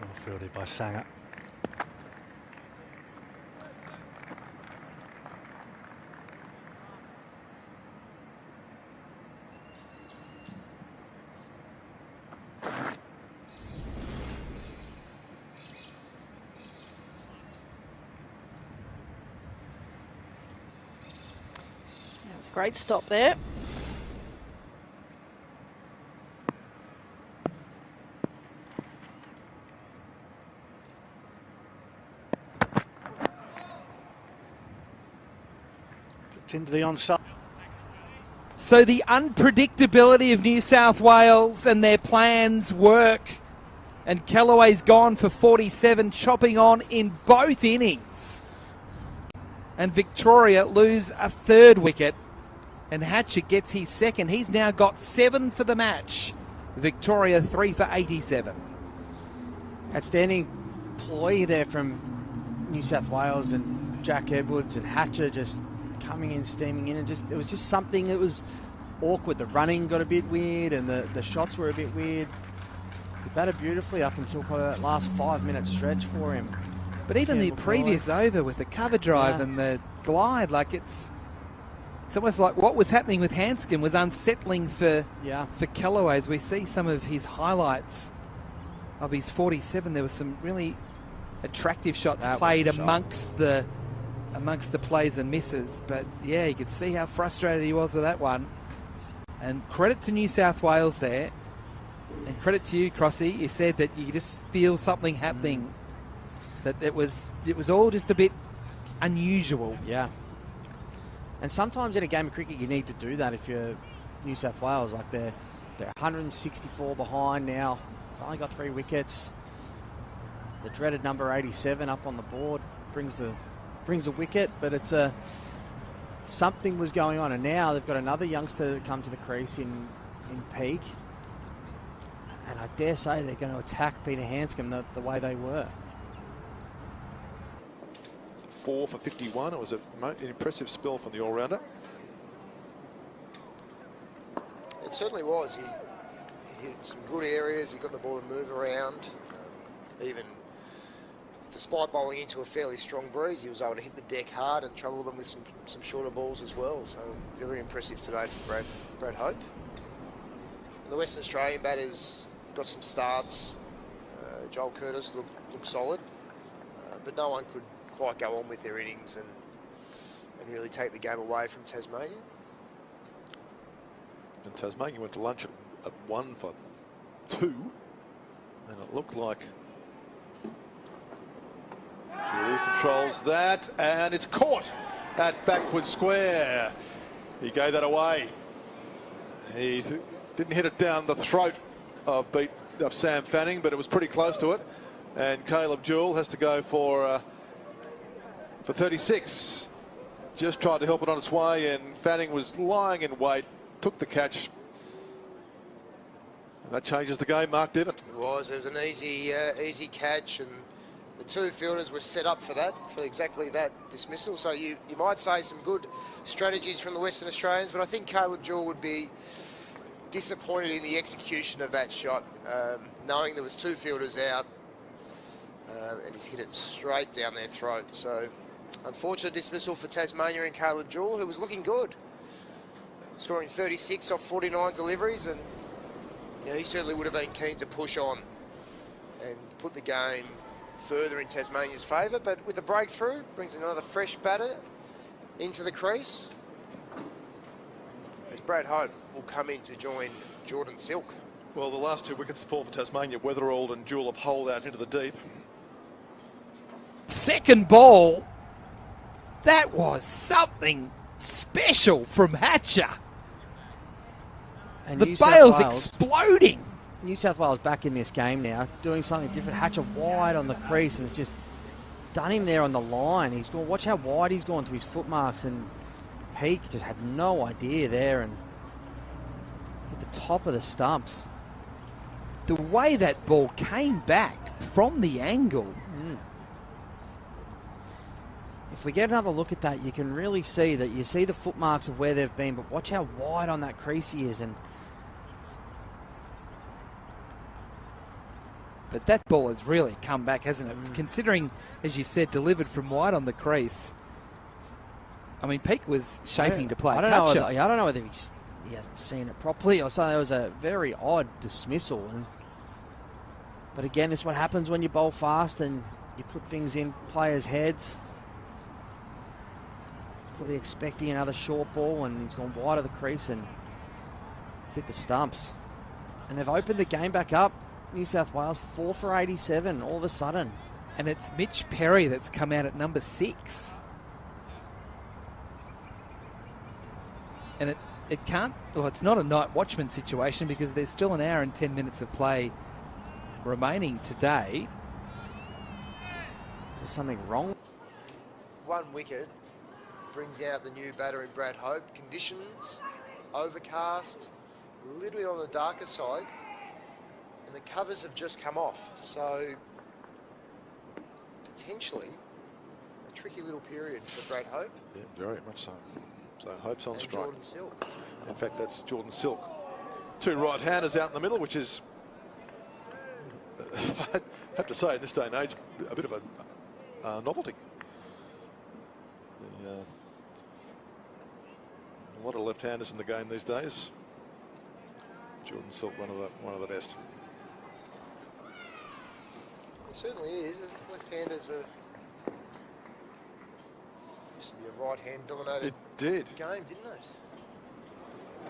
G: Well fielded by Sanger.
H: Great stop there.
G: Flicked into the onside.
J: So the unpredictability of New South Wales and their plans work. And Callaway's gone for 47, chopping on in both innings. And Victoria lose a 3rd wicket. And Hatcher gets his 2nd. He's now got 7 for the match. Victoria 3 for 87.
F: Outstanding ploy there from New South Wales and Jack Edwards and Hatcher just coming in, steaming in, and it was just something that was awkward. The running got a bit weird and the shots were a bit weird. He batted beautifully up until probably that last 5-minute stretch for him.
J: But even the previous over with the cover drive and the glide, like it's almost like what was happening with Hanscom was unsettling for Callaway. As we see some of his highlights of his 47, there were some really attractive shots played amongst the plays and misses. But yeah, you could see how frustrated he was with that one. And credit to New South Wales there, and credit to you, Crossy. You said that you just feel something happening. That it was all just a bit unusual.
F: Yeah. And sometimes in a game of cricket you need to do that if you're New South Wales. Like they're 164 behind now Finally got 3 wickets. The dreaded number 87 up on the board brings a wicket, but it's something was going on, and now they've got another youngster that come to the crease in Peak, and I dare say they're going to attack Peter Hanscom the way they were.
C: 4 for 51. It was an impressive spell from the all-rounder.
D: It certainly was. He hit some good areas. He got the ball to move around. Even despite bowling into a fairly strong breeze, he was able to hit the deck hard and trouble them with some shorter balls as well. So very impressive today from Brad Hope. And the Western Australian batters got some starts. Joel Curtis looked solid, but no one could quite go on with their innings and really take the game away from Tasmania.
C: And Tasmania went to lunch at 1 for 2, and it looked like Julie controls that, and it's caught at backward square. He gave that away. He didn't hit it down the throat of Sam Fanning, but it was pretty close to it. And Caleb Jewell has to go for 36. Just tried to help it on its way, and Fanning was lying in wait, took the catch. And that changes the game, Mark Devon.
D: It was an easy catch, and the 2 fielders were set up for that, for exactly that dismissal. So you might say some good strategies from the Western Australians, but I think Caleb Jewell would be disappointed in the execution of that shot, knowing there was 2 fielders out, and he's hit it straight down their throat. So unfortunate dismissal for Tasmania and Caleb Jewell, who was looking good, scoring 36 off 49 deliveries, and he certainly would have been keen to push on and put the game further in Tasmania's favour. But with the breakthrough, brings another fresh batter into the crease, as Brad Hope will come in to join Jordan Silk.
C: Well, the last 2 wickets fall for Tasmania. Weatherald and Jewell have holed out into the deep.
J: Second ball, that was something special from Hatcher.
F: And
J: the bail's exploding.
F: New South Wales back in this game now, doing something different. Hatcher wide on the crease, and it's just done him there on the line. He's gone. Watch how wide he's gone to his footmarks, and Peak just had no idea there, and hit the top of the stumps.
J: The way that ball came back from the angle.
F: If we get another look at that, you can really see that. You see the footmarks of where they've been, but watch how wide on that crease he is.
J: But that ball has really come back, hasn't it? Considering, as you said, delivered from wide on the crease. I mean, Peak was shaping to play.
F: I don't know whether he hasn't seen it properly or something. It was a very odd dismissal. But again, this is what happens when you bowl fast and you put things in players' heads. Probably expecting another short ball, and he's gone wide of the crease and hit the stumps. And they've opened the game back up. New South Wales 4 for 87 all of a sudden.
J: And it's Mitch Perry that's come out at number 6. And it can't, well, it's not a night watchman situation because there's still an hour and 10 minutes of play remaining today.
F: Is there something wrong?
D: 1 wicket brings out the new batter in Brad Hope. Conditions, overcast, a little bit on the darker side, and the covers have just come off. So potentially a tricky little period for Brad Hope.
C: Yeah, very much so. So Hope's on strike.
D: Jordan Silk.
C: In fact, that's Jordan Silk. 2 right-handers out in the middle, which is, I have to say, in this day and age, a bit of a novelty. A lot of left-handers in the game these days. Jordan Silk, one of the best.
D: It certainly is. Left-handers used to be a right-hand dominated game, didn't it?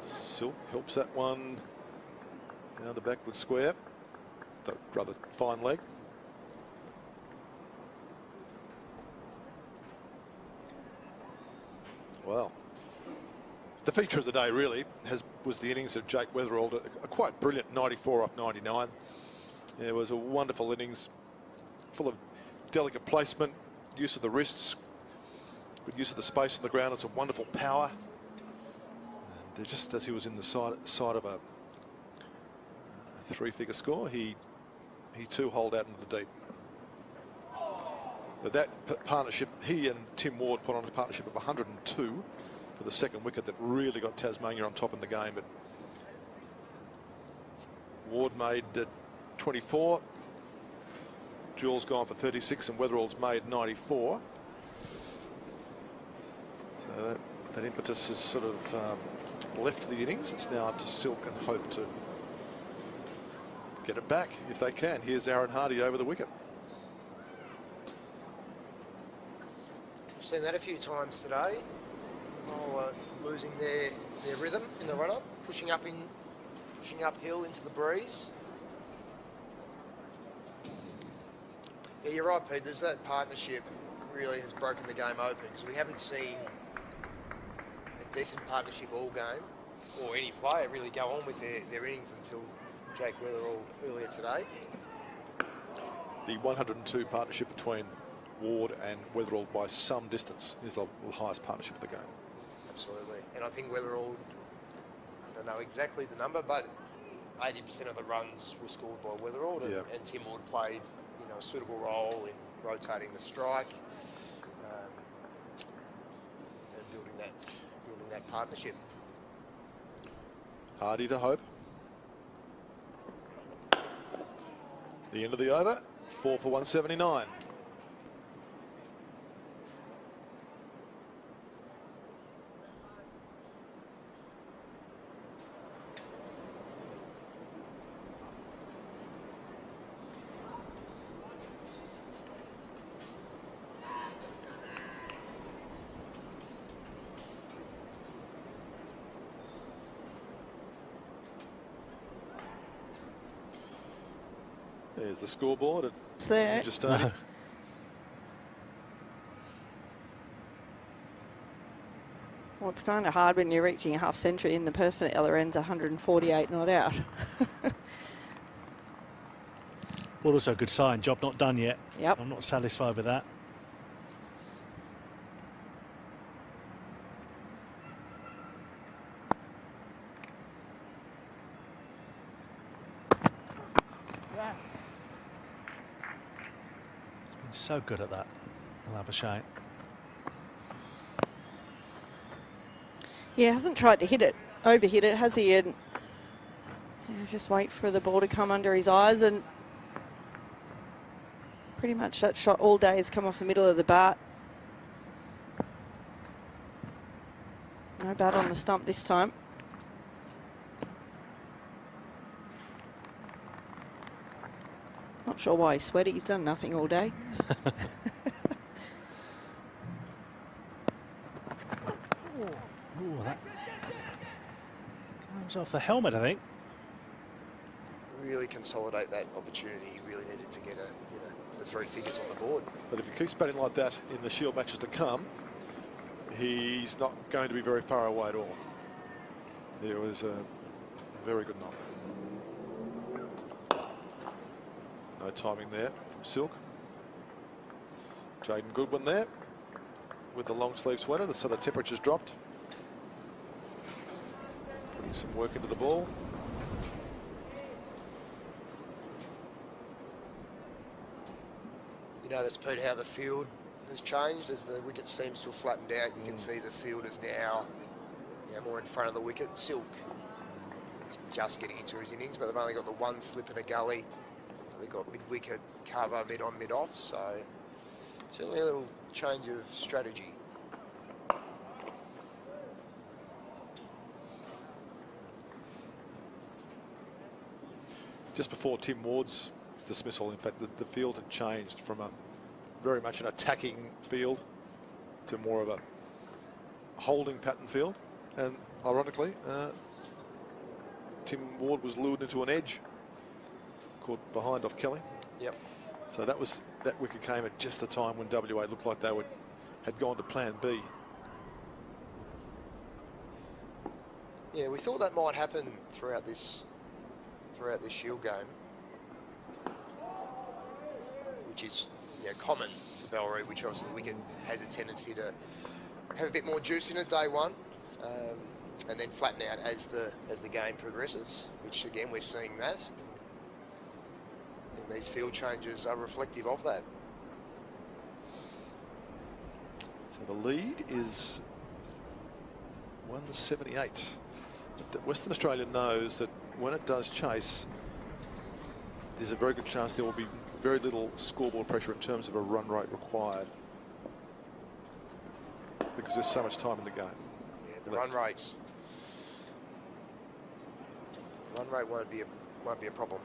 C: Silk helps that one down the backward square. Rather fine leg. Well, the feature of the day really was the innings of Jake Weatherald, a quite brilliant 94 off 99. It was a wonderful innings, full of delicate placement, use of the wrists, good use of the space on the ground. It's a wonderful power. And just as he was in the side of a three-figure score, he too holed out into the deep. But that partnership, he and Tim Ward put on a partnership of 102 for the second wicket that really got Tasmania on top in the game. But Ward made 24. Jewell's gone for 36 and Weatherall's made 94. So that impetus has sort of left the innings. It's now up to Silk and Hope to get it back if they can. Here's Aaron Hardy over the wicket.
D: We've seen that a few times today. Losing their rhythm in the run-up, pushing uphill into the breeze. Yeah, you're right, Pete. There's that partnership really has broken the game open because we haven't seen a decent partnership all game or any player really go on with their innings until Jake Weatherall earlier today.
C: The 102 partnership between Ward and Weatherall by some distance is the highest partnership of the game.
D: Absolutely. And I think Weatherall, I don't know exactly the number, but 80% of the runs were scored by Weatherall, and Tim Ward played a suitable role in rotating the strike and building that partnership.
C: Hardy to Hope. The end of the over, 4 for 179. There's the scoreboard at just
H: no. Well, it's kind of hard when you're reaching a half century and the person at the other end's 148 not out.
G: Well, also a good sign. Job not done yet.
H: Yep.
G: I'm not satisfied with that. So good at that, Labashane.
H: He hasn't tried to overhit it, has he? And just wait for the ball to come under his eyes, and pretty much that shot all day has come off the middle of the bat. No bat on the stump this time. Not sure why he's sweaty. He's done nothing all day.
G: Ooh, that comes off the helmet, I think.
D: Really consolidate that opportunity. He really needed to get the three figures on the board.
C: But if he keeps batting like that in the Shield matches to come, he's not going to be very far away at all. There was a very good knock. No timing there from Silk. Jaden Goodwin there with the long sleeve sweater, so the temperature's dropped. Putting some work into the ball.
D: You notice, Pete, how the field has changed as the wicket seems to have flattened out. You can see the field is now more in front of the wicket. Silk is just getting into his innings, but they've only got the one slip in a gully. They've got mid-wicket cover, mid-on, mid-off, so certainly a little change of strategy.
C: Just before Tim Ward's dismissal, in fact, the field had changed from a very much an attacking field to more of a holding pattern field. And ironically, Tim Ward was lured into an edge, caught behind off Kelly.
D: Yep.
C: So that wicket came at just the time when WA looked like they had gone to plan B.
D: Yeah, we thought that might happen throughout this Shield game. which is common for Bellary, which obviously the wicket has a tendency to have a bit more juice in it day one, and then flatten out as the game progresses, which again we're seeing that. And these field changes are reflective of that.
C: So the lead is 178. But Western Australia knows that when it does chase, there's a very good chance there will be very little scoreboard pressure in terms of a run rate required, because there's so much time in the game.
D: Yeah, the run rate won't be a problem.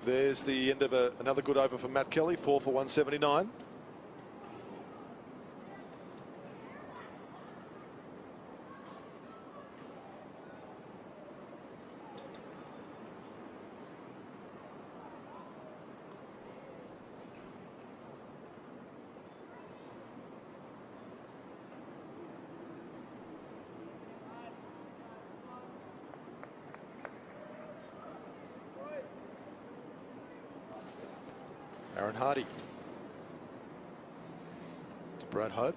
C: There's the end of another good over for Matt Kelly, 4 for 179. Aaron Hardy to Brad Hope.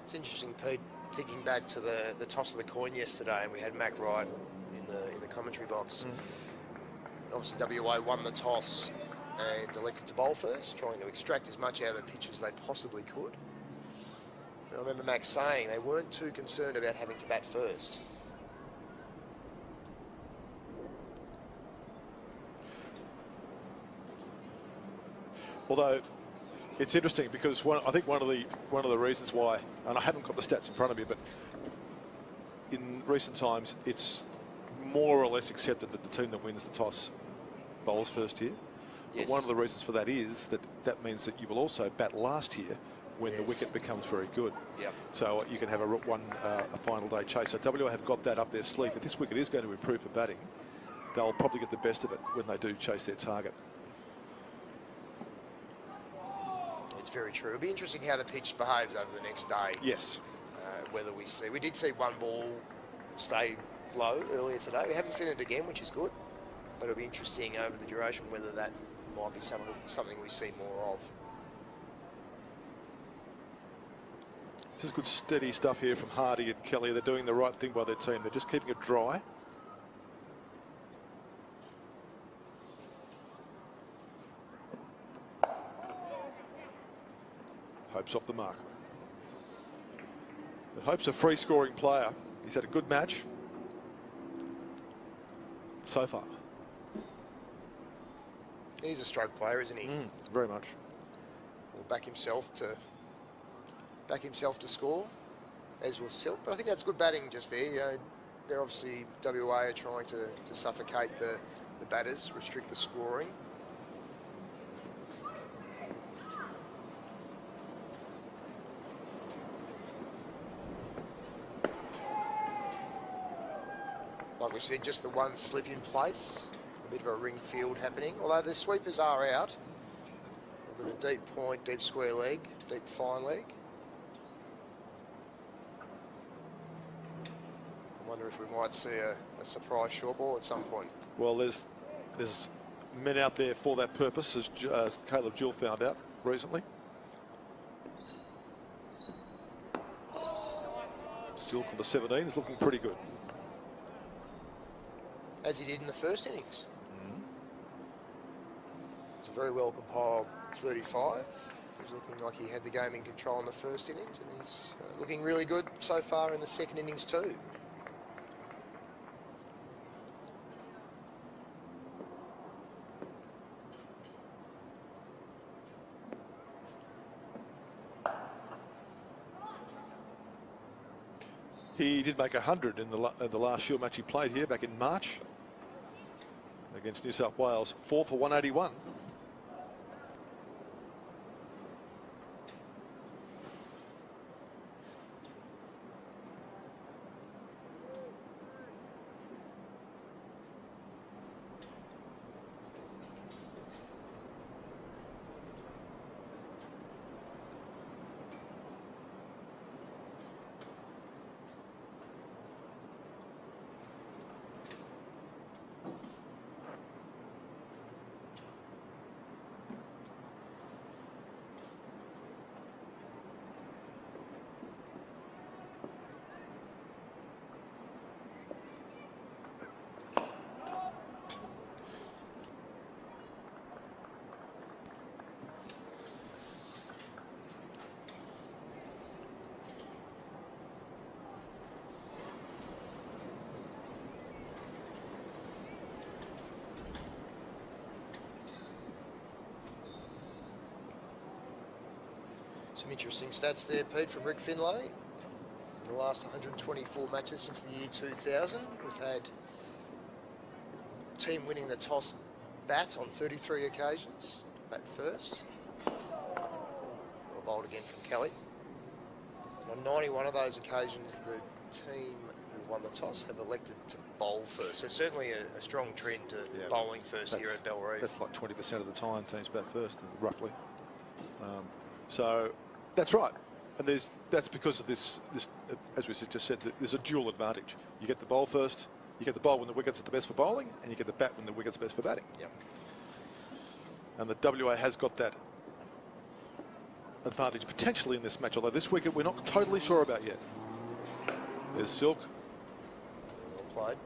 D: It's interesting, Pete, thinking back to the toss of the coin yesterday, and we had Mac Wright in the commentary box. Obviously WA won the toss and elected to bowl first, trying to extract as much out of the pitch as they possibly could. I remember Max saying they weren't too concerned about having to bat first.
C: Although it's interesting because I think one of the reasons why, and I haven't got the stats in front of me, but in recent times it's more or less accepted that the team that wins the toss bowls first here.
D: Yes.
C: But one of the reasons for that is that means that you will also bat last here when the wicket becomes very good.
D: Yep.
C: So you can have a final day chase. So WA have got that up their sleeve. If this wicket is going to improve for batting, they'll probably get the best of it when they do chase their target.
D: It's very true. It'll be interesting how the pitch behaves over the next day.
C: Yes.
D: Whether we did see one ball stay low earlier today. We haven't seen it again, which is good. But it'll be interesting over the duration whether that might be something we see more of.
C: This is good steady stuff here from Hardy and Kelly. They're doing the right thing by their team. They're just keeping it dry. Hope's off the mark. But Hope's a free scoring player. He's had a good match so far.
D: He's a stroke player, isn't he?
C: Very much.
D: Will back himself to score, as will Silk. But I think that's good batting just there. They're obviously WA are trying to suffocate the batters, restrict the scoring. Like we said, just the one slip in place. A bit of a ring field happening, although the sweepers are out. We've got a deep point, deep square leg, deep fine leg. I wonder if we might see a surprise short ball at some point.
C: Well, there's men out there for that purpose, as Caleb Jewell found out recently. Silk on the 17 is looking pretty good.
D: As he did in the first innings. It's a very well compiled 35. He's looking like he had the game in control in the first innings, and he's looking really good so far in the second innings too.
C: He did make 100 in the last Shield match he played here back in March against New South Wales. 4 for 181.
D: Some interesting stats there, Pete, from Rick Finlay. In the last 124 matches since the year 2000, we've had team winning the toss bat on 33 occasions, bat first. Well bowled again from Kelly. And on 91 of those occasions, the team who won the toss have elected to bowl first. There's certainly a strong trend to bowling first here at Bellerive.
C: That's like 20% of the time teams bat first, roughly. So that's right. And that's because of this, as we just said, there's a dual advantage. You get the bowl first, you get the bowl when the wickets are the best for bowling, and you get the bat when the wickets are best for batting.
D: Yep.
C: And the WA has got that advantage potentially in this match, although this wicket we're not totally sure about yet. There's Silk.
D: Well played.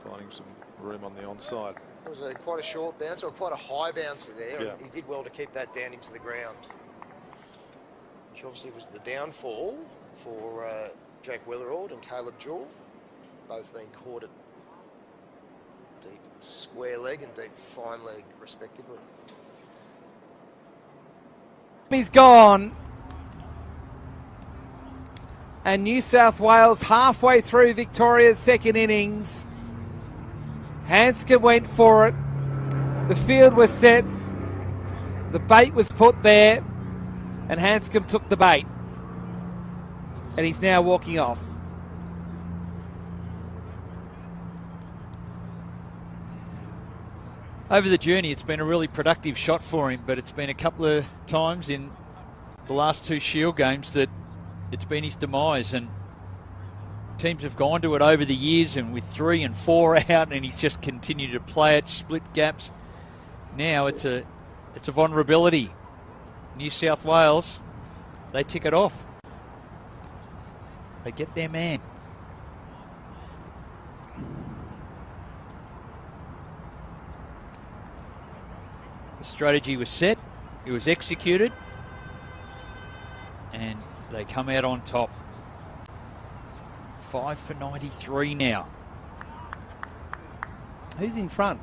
C: Finding some room on the onside.
D: It was quite a short bouncer, or quite a high bouncer there.
C: Yeah.
D: And he did well to keep that down into the ground. Which obviously was the downfall for Jake Wellerord and Caleb Jewell, both being caught at deep square leg and deep fine leg, respectively.
J: He's gone. And New South Wales halfway through Victoria's second innings. Hanscom went for it. The field was set. The bait was put there. And Hanscom took the bait. And he's now walking off.
I: Over the journey, it's been a really productive shot for him, but it's been a couple of times in the last two Shield games that it's been his demise, and teams have gone to it over the years, and with 3 and 4 out, and he's just continued to play it, split gaps. Now it's a vulnerability. New South Wales, they tick it off. They get their man. The strategy was set, it was executed, and they come out on top. 5 for 93 now.
J: Who's in front?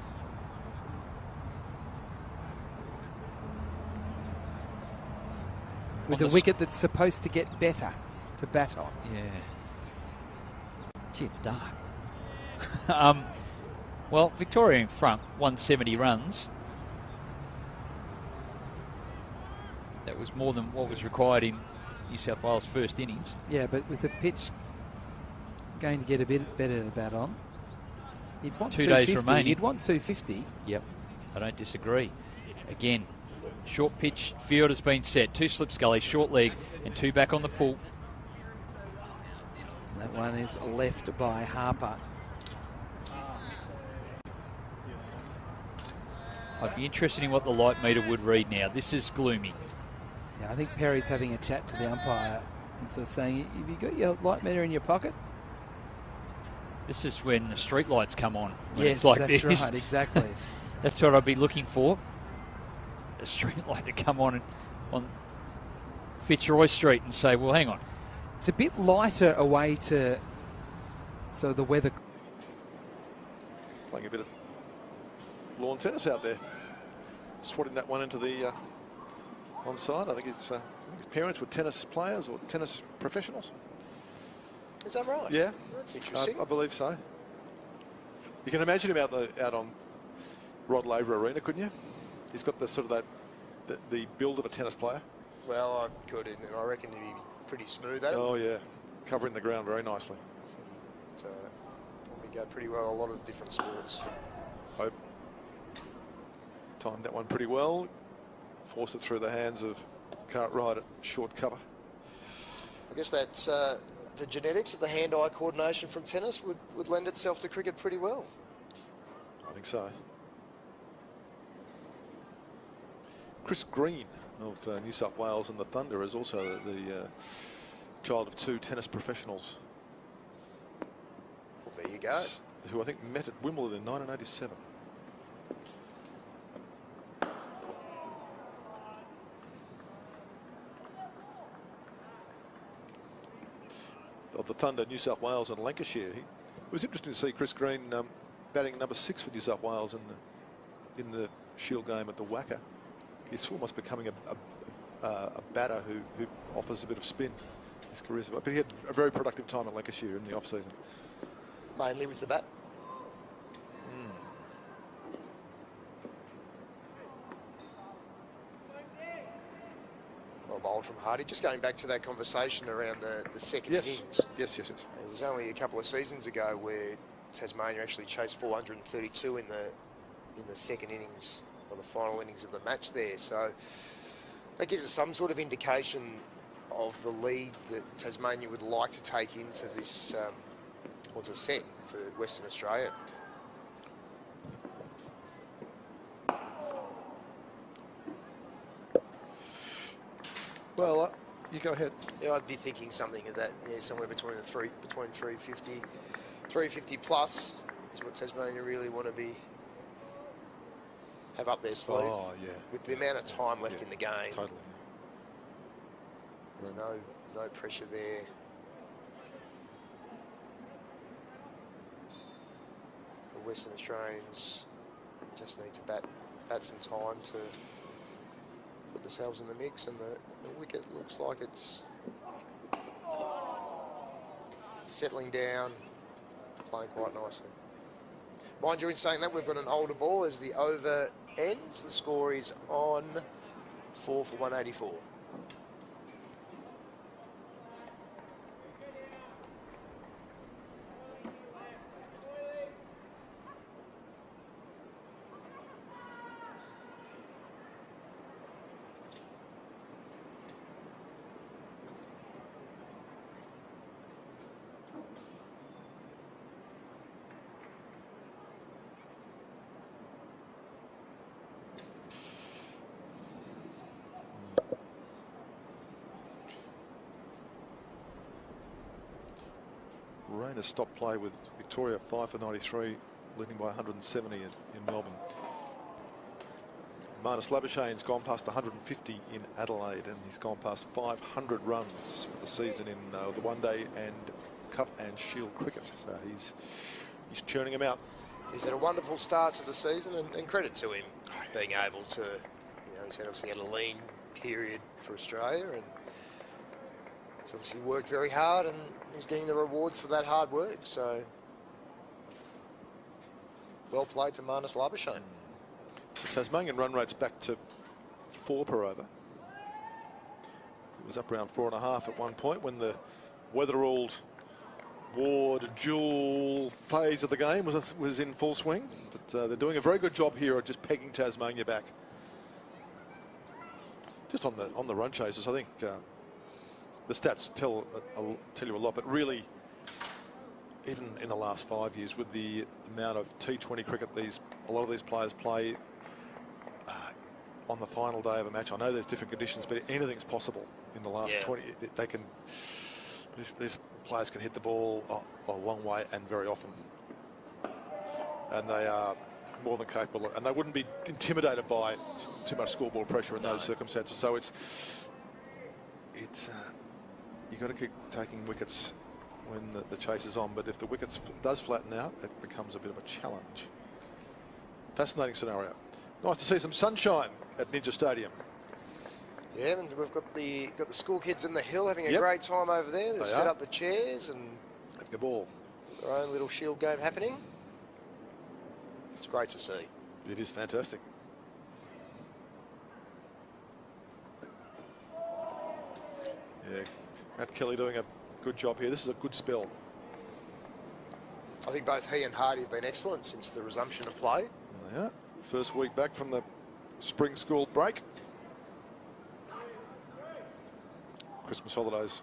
J: With a wicket that's supposed to get better to bat on.
I: Yeah. Gee, it's dark. Well, Victoria in front, 170 runs. That was more than what was required in New South Wales' first innings.
J: Yeah, but with the pitch going to get a bit better to bat on, you'd want
I: 2 days remaining.
J: You'd want 250.
I: Yep, I don't disagree. Again, short pitch field has been set. 2 slips gully, short leg, and 2 back on the pull.
J: That one is left by Harper.
I: I'd be interested in what the light meter would read now. This is gloomy.
J: Yeah, I think Perry's having a chat to the umpire and sort of saying, have you got your light meter in your pocket?
I: This is when the street lights come on.
J: Yes,
I: it's like
J: that's
I: this.
J: right, exactly.
I: That's what I'd be looking for. A street light to come on Fitzroy Street and say, well, hang on.
J: It's a bit lighter away to, so the weather.
C: Playing a bit of lawn tennis out there. Swatting that one into the onside. I think his parents were tennis players or tennis professionals.
D: Is that right?
C: Yeah.
D: That's interesting.
C: I believe so. You can imagine him out on Rod Laver Arena, couldn't you? He's got the sort of the build of a tennis player.
D: Well, I could, and I reckon he'd be pretty smooth at it.
C: Oh yeah, covering the ground very nicely.
D: Probably go pretty well a lot of different sports.
C: Hope timed that one pretty well. Forced it through the hands of Cartwright at short cover.
D: I guess that's the genetics of the hand-eye coordination from tennis would lend itself to cricket pretty well.
C: I think so. Chris Green of New South Wales and the Thunder is also the child of 2 tennis professionals.
D: Well, there you go.
C: Who I think met at Wimbledon in 1987. Of the Thunder, New South Wales and Lancashire. It was interesting to see Chris Green batting number 6 for New South Wales in the Shield game at the Wacker. He's almost becoming a a batter who offers a bit of spin. His career, but he had a very productive time at Lancashire in the off-season.
D: Mainly with the bat. Well bowled from Hardy. Just going back to that conversation around the second innings.
C: Yes.
D: It was only a couple of seasons ago where Tasmania actually chased 432 in the second innings, or the final innings of the match there. So that gives us some sort of indication of the lead that Tasmania would like to take into this, or to set for Western Australia.
C: Well, you go ahead.
D: Yeah, I'd be thinking something of that. Yeah, somewhere between 350 plus is what Tasmania really want to have up their sleeve.
C: Oh, yeah.
D: With the amount of time left in the game.
C: Totally.
D: There's no pressure there. The Western Australians just need to bat some time to put themselves in the mix, and the wicket looks like it's settling down, playing quite nicely. Mind you, in saying that, we've got an older ball as the over ends. The score is on 4 for 184.
C: Rain has stopped play with Victoria 5 for 93, leading by 170 in Melbourne. Marnus Labashane's gone past 150 in Adelaide, and he's gone past 500 runs for the season in the One Day and Cup and Shield cricket. So he's churning them out.
D: He's had a wonderful start to the season, and credit to him being able to, he's obviously had a lean period for Australia, and he's obviously worked very hard, and he's getting the rewards for that hard work. So, well played to Marnus Labashane.
C: The Tasmanian run rate's back to 4 per over. It was up around 4.5 at one point when the weather-ruled Ward dual phase of the game was in full swing. But they're doing a very good job here of just pegging Tasmania back. Just on the run chases, I think the stats tell you a lot, but really, even in the last 5 years, with the amount of T20 cricket a lot of these players play on the final day of a match. I know there's different conditions, but anything's possible in the last 20. They can. These players can hit the ball a long way and very often, and they are more than capable, and they wouldn't be intimidated by too much scoreboard pressure in those circumstances. So it's you've got to keep taking wickets when the chase is on, but if the wickets does flatten out, it becomes a bit of a challenge. Fascinating scenario. Nice to see some sunshine at Ninja Stadium.
D: Yeah, and we've got the school kids in the hill having a great time over there. They've set up the chairs and
C: having a ball.
D: Their own little Shield game happening. It's great to see.
C: It is fantastic. Yeah, Matt Kelly doing a good job here. This is a good spell.
D: I think both he and Hardy have been excellent since the resumption of play.
C: Yeah, first week back from the spring school break. Christmas holidays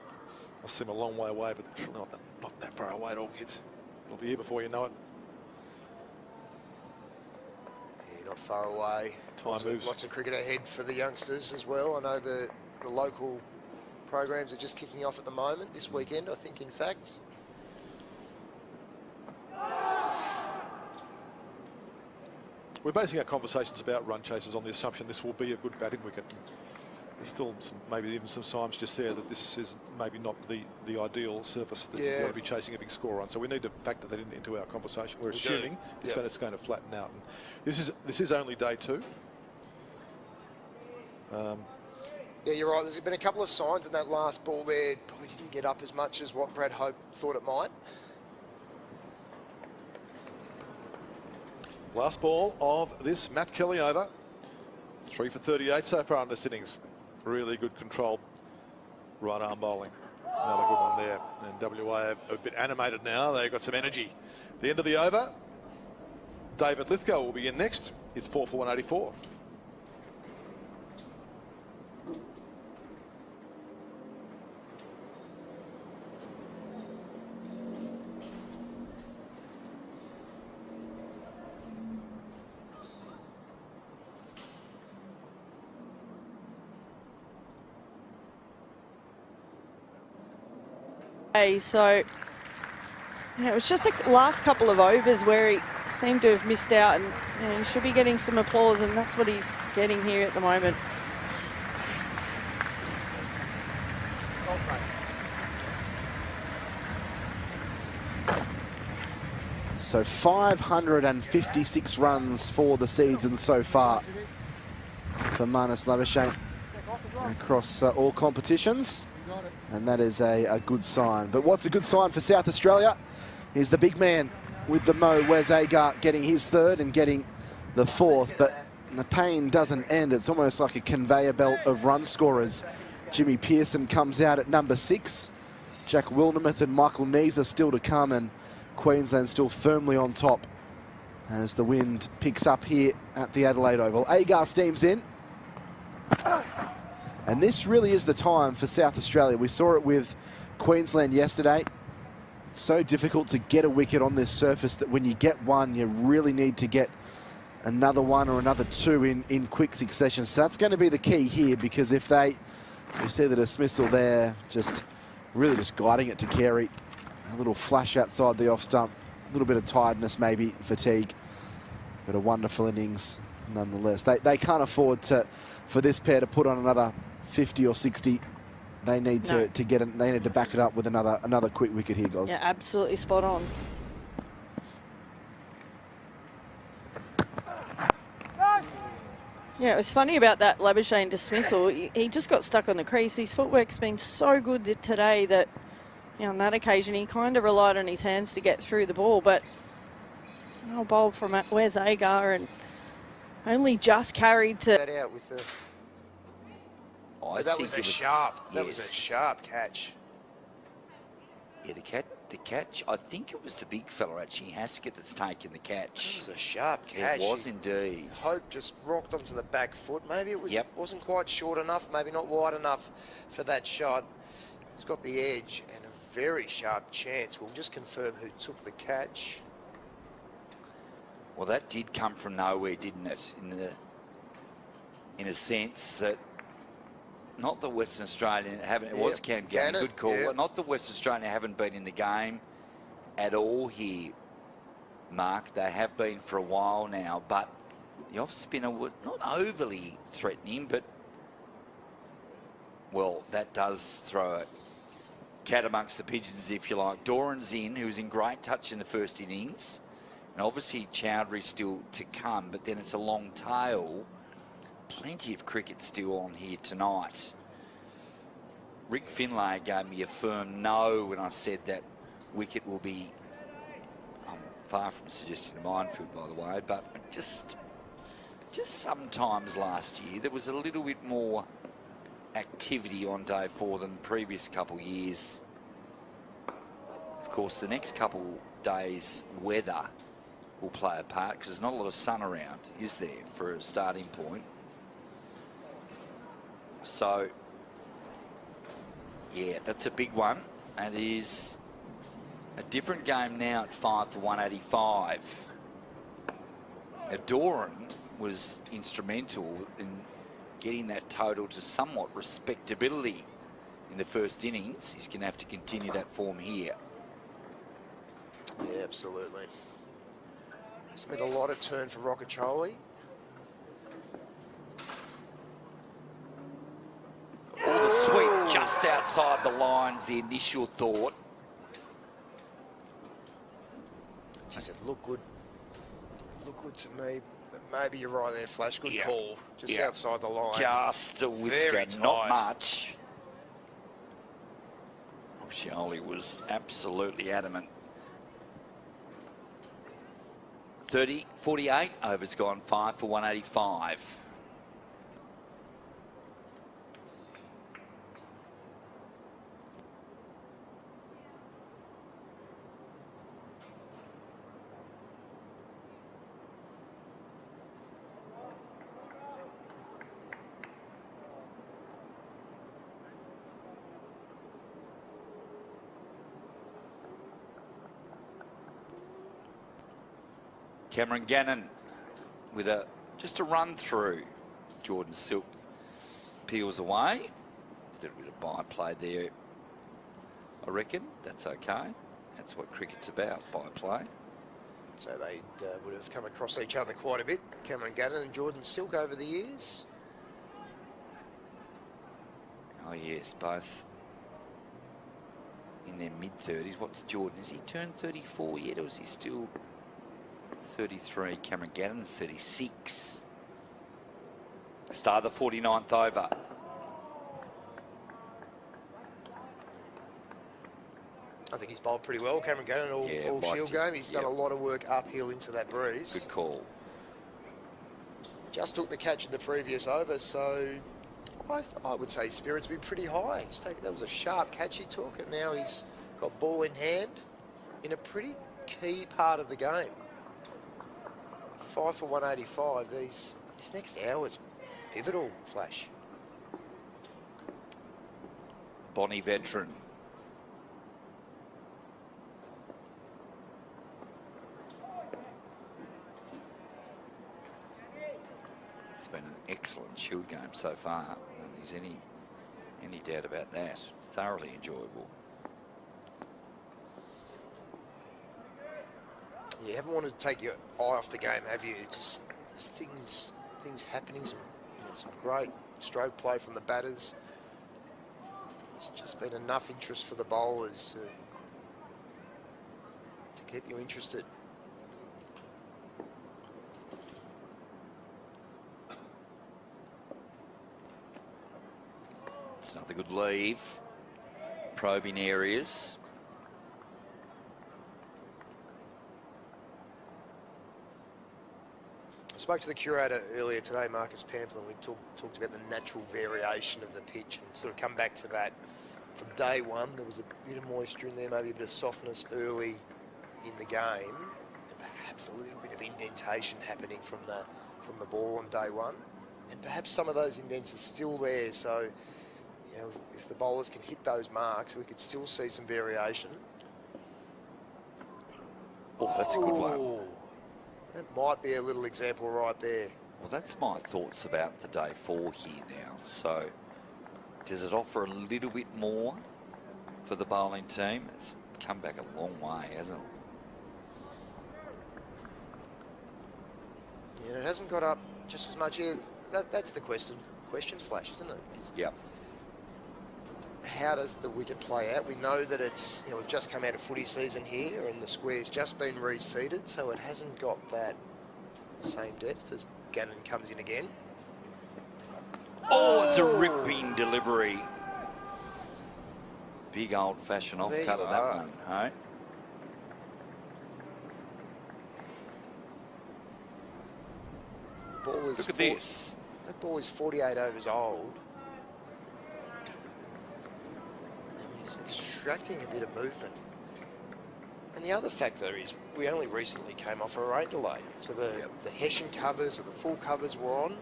C: will seem a long way away, but they're not that far away at all, kids. It'll be here before you know it.
D: Yeah, not far away. Lots of cricket ahead for the youngsters as well. I know the local programs are just kicking off at the moment this weekend, I think, in fact.
C: We're basing our conversations about run chases on the assumption this will be a good batting wicket. There's still maybe even some signs just there that this is maybe not the ideal surface that you want to be chasing a big score on. So we need to factor that into our conversation. We're assuming it's going to flatten out. And this is only day 2.
D: Yeah, you're right. There's been a couple of signs in that last ball there. Probably didn't get up as much as what Brad Hope thought it might.
C: Last ball of this Matt Kelly over. 3 for 38 so far in this innings. Really good control. Right arm bowling. Another good one there. And WA a bit animated now. They've got some energy. The end of the over. David Lithgow will be in next. It's 4 for 184.
H: So yeah, it was just the last couple of overs where he seemed to have missed out, and he should be getting some applause, and that's what he's getting here at the moment.
K: So 556 runs for the season so far for Marnus Labashane across all competitions. And that is a good sign. But what's a good sign for South Australia is the big man with the mo, Wes Agar, getting his third and getting the fourth. But the pain doesn't end. It's almost like a conveyor belt of run scorers. Jimmy Pearson comes out at number 6. Jack Wildermuth and Michael Nees are still to come, and Queensland still firmly on top as the wind picks up here at the Adelaide Oval. Agar steams in. And this really is the time for South Australia. We saw it with Queensland yesterday. It's so difficult to get a wicket on this surface that when you get one, you really need to get another one or another two in quick succession. So that's going to be the key here, because if they, so you see the dismissal there, just really just guiding it to Carey. A little flash outside the off stump, a little bit of tiredness, maybe fatigue, but a wonderful innings nonetheless. They can't afford for this pair to put on another 50 or 60. They need to get it. They need to back it up with another quick wicket here, guys.
H: Yeah, absolutely spot on. Yeah, it was funny about that Labashane dismissal. He just got stuck on the crease. His footwork's been so good today that, you know, on that occasion he kind of relied on his hands to get through the ball. But well bowled from Wes Agar, and only just carried to.
D: That out with the. Oh, that was a sharp. That was a sharp catch.
A: Yeah, the catch. I think it was the big fella actually, Haskett, that's taken the catch.
D: That was a sharp catch.
A: It was indeed.
D: Hope just rocked onto the back foot. Maybe it was wasn't quite short enough. Maybe not wide enough for that shot. He's got the edge and a very sharp chance. We'll just confirm who took the catch.
A: Well, that did come from nowhere, didn't it? In a sense that. Not the Western Australian haven't. It was Cam Gannon, good call. Yeah. Not the Western Australian haven't been in the game at all here, Mark. They have been for a while now, but the off spinner was not overly threatening, but well, that does throw a cat amongst the pigeons, if you like. Doran's in, who was in great touch in the first innings, and obviously Chowdhury's still to come, but then it's a long tail. Plenty of cricket still on here tonight. Rick Finlay gave me a firm no when I said that wicket will be, I'm far from suggesting a minefield, by the way, but just sometimes last year there was a little bit more activity on day 4 than the previous couple of years. Of course, the next couple days weather will play a part, because there's not a lot of sun around, is there, for a starting point? So, yeah, that's a big one. And it is a different game now at 5 for 185. Now, Doran was instrumental in getting that total to somewhat respectability in the first innings. He's going to have to continue that form here.
D: Yeah, absolutely. It's been a lot of turn for Rockacholi.
A: All the sweep just outside the lines, the initial thought.
D: Geez, it looked good. Looked good to me. Maybe you're right there, Flash. Good call. Just outside the line.
A: Just a whisker,
D: Very
A: not
D: tight.
A: much. Shioli was absolutely adamant. 48 overs gone, 5 for 185. Cameron Gannon with just a run through. Jordan Silk peels away. A little bit of byplay there, I reckon. That's okay. That's what cricket's about, byplay.
D: So they would have come across each other quite a bit, Cameron Gannon and Jordan Silk over the years.
A: Oh yes, both in their mid-30s. What's Jordan? Has he turned 34 yet, or is he still 33? Cameron Gannon's 36. Start the 49th over.
D: I think he's bowled pretty well, Cameron Gannon, all Shield game. He's done a lot of work uphill into that breeze.
A: Good call.
D: Just took the catch in the previous over, so I would say his spirits would be pretty high. That was a sharp catch he took, and now he's got ball in hand in a pretty key part of the game. 5 for 185. This next hour's pivotal, Flash.
A: Bonnie veteran. It's been an excellent Shield game so far. I don't think there's any doubt about that. Thoroughly enjoyable.
D: You haven't wanted to take your eye off the game, have you? Just there's things happening, some great stroke play from the batters. There's just been enough interest for the bowlers to keep you interested.
A: It's another good leave. Probing areas.
D: I spoke to the curator earlier today, Marcus Pamplin. We talked about the natural variation of the pitch and sort of come back to that. From day one, there was a bit of moisture in there, maybe a bit of softness early in the game, and perhaps a little bit of indentation happening from the ball on day one. And perhaps some of those indents are still there, so if the bowlers can hit those marks, we could still see some variation.
A: Oh, that's a good one.
D: That might be a little example right there.
A: Well, that's my thoughts about the day 4 here now. So, does it offer a little bit more for the bowling team? It's come back a long way, hasn't it?
D: Yeah, it hasn't got up just as much here. That's the question, Flash, isn't it?
A: Yep.
D: How does the wicket play out? We know that it's, we've just come out of footy season here and the square's just been reseeded, so it hasn't got that same depth as Gannon comes in again.
A: Oh, it's a ripping delivery. Big old-fashioned off-cut of that one, hey? Look at this.
D: That ball is 48 overs old. He's extracting a bit of movement. And the other factor is we only recently came off a rain delay. So the Hessian covers or the full covers were on.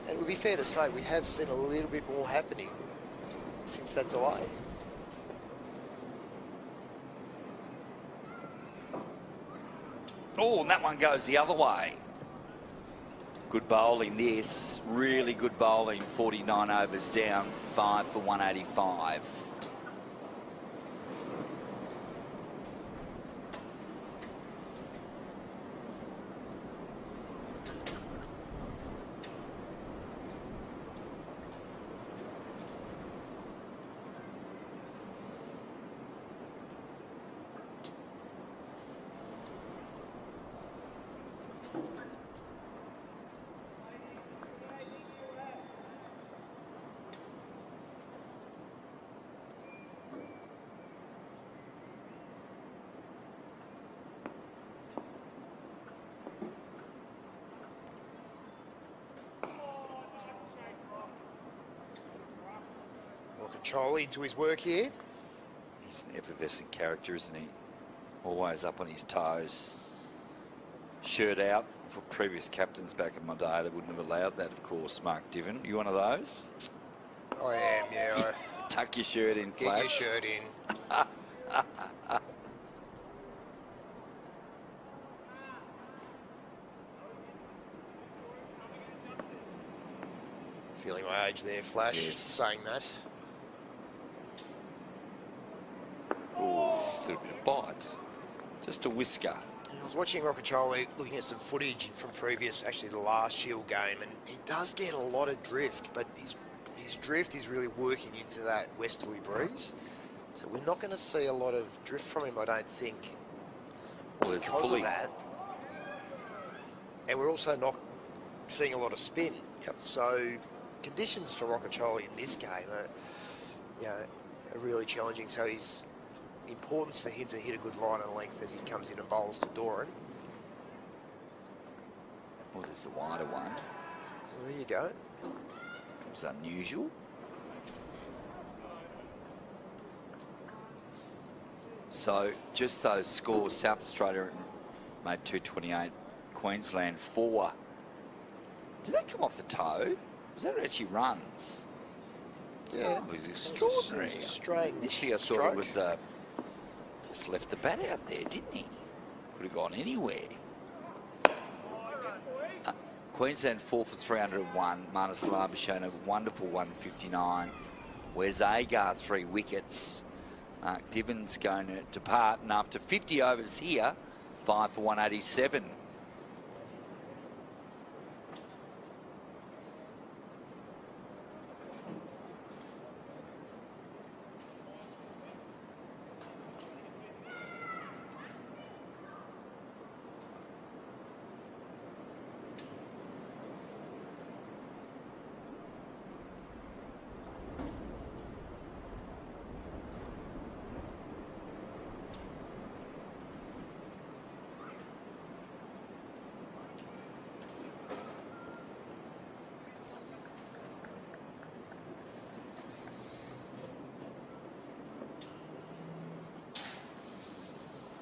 D: And it would be fair to say we have seen a little bit more happening since that delay.
A: Oh, and that one goes the other way. Good bowling this. Really good bowling. 49 overs down. 5 for 185.
D: Rocacholi into his work here.
A: He's an effervescent character, isn't he? Always up on his toes. Shirt out. For previous captains back in my day, they wouldn't have allowed that, of course. Mark Diven, you one of those?
D: I am, yeah.
A: Tuck your shirt in,
D: Get
A: Flash.
D: your shirt in. Feeling my age there, Flash,
A: Yes.
D: saying that.
A: Oh, just a little bit of bite. Just a whisker.
D: I was watching Rocacholi, looking at some footage from previous, actually the last Shield game, and he does get a lot of drift, but his drift is really working into that westerly breeze. So we're not going to see a lot of drift from him, I don't think,
A: Well, there's
D: because
A: fully.
D: of that. And we're also not seeing a lot of spin.
A: Yep.
D: So conditions for Rocacholi in this game are, are really challenging. So his importance for him to hit a good line and length as he comes in and bowls to Doran.
A: Well, there's the wider one.
D: Well, there you go.
A: It was unusual. So just those scores: South Australia made 228, Queensland 4. Did that come off the toe? Was that actually runs?
D: Yeah.
A: Oh, it was extraordinary.
D: It was a strange
A: Initially I thought
D: stroke.
A: it was just left the bat out there, didn't he? Could have gone anywhere. Queensland 4 for 301. Marnus Labashane a wonderful 159. Where's Agar 3 wickets? Mark Diven's going to depart, and after 50 overs here, 5 for 187.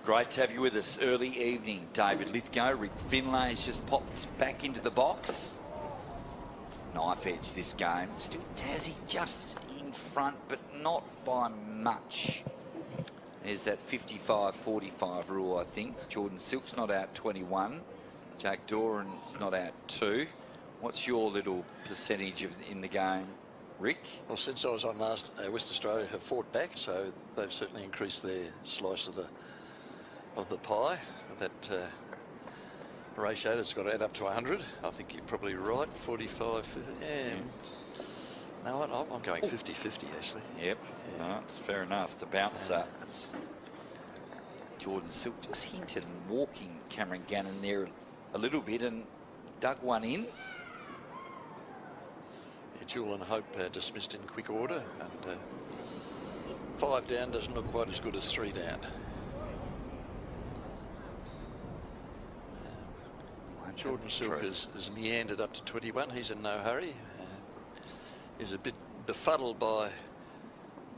A: Great to have you with us early evening, David Lithgow. Rick Finlay's just popped back into the box. Knife edge this game. Still Tassie just in front, but not by much. There's that 55-45 rule, I think. Jordan Silk's not out 21. Jack Doran's not out 2. What's your little percentage in the game, Rick?
B: Well, since I was on last, West Australia have fought back, so they've certainly increased their slice of the pie. That ratio that's got to add up to 100. I think you're probably right. 45. Yeah. No, I'm going 50-50 actually.
A: Yep. Yeah. No, it's fair enough. The bouncer. Jordan Silk just hinted and walking Cameron Gannon there a little bit and dug one in.
B: Yeah, Jewel and Hope dismissed in quick order, and 5 down doesn't look quite as good as 3 down. Jordan Silk has meandered up to 21. He's in no hurry. He's a bit befuddled by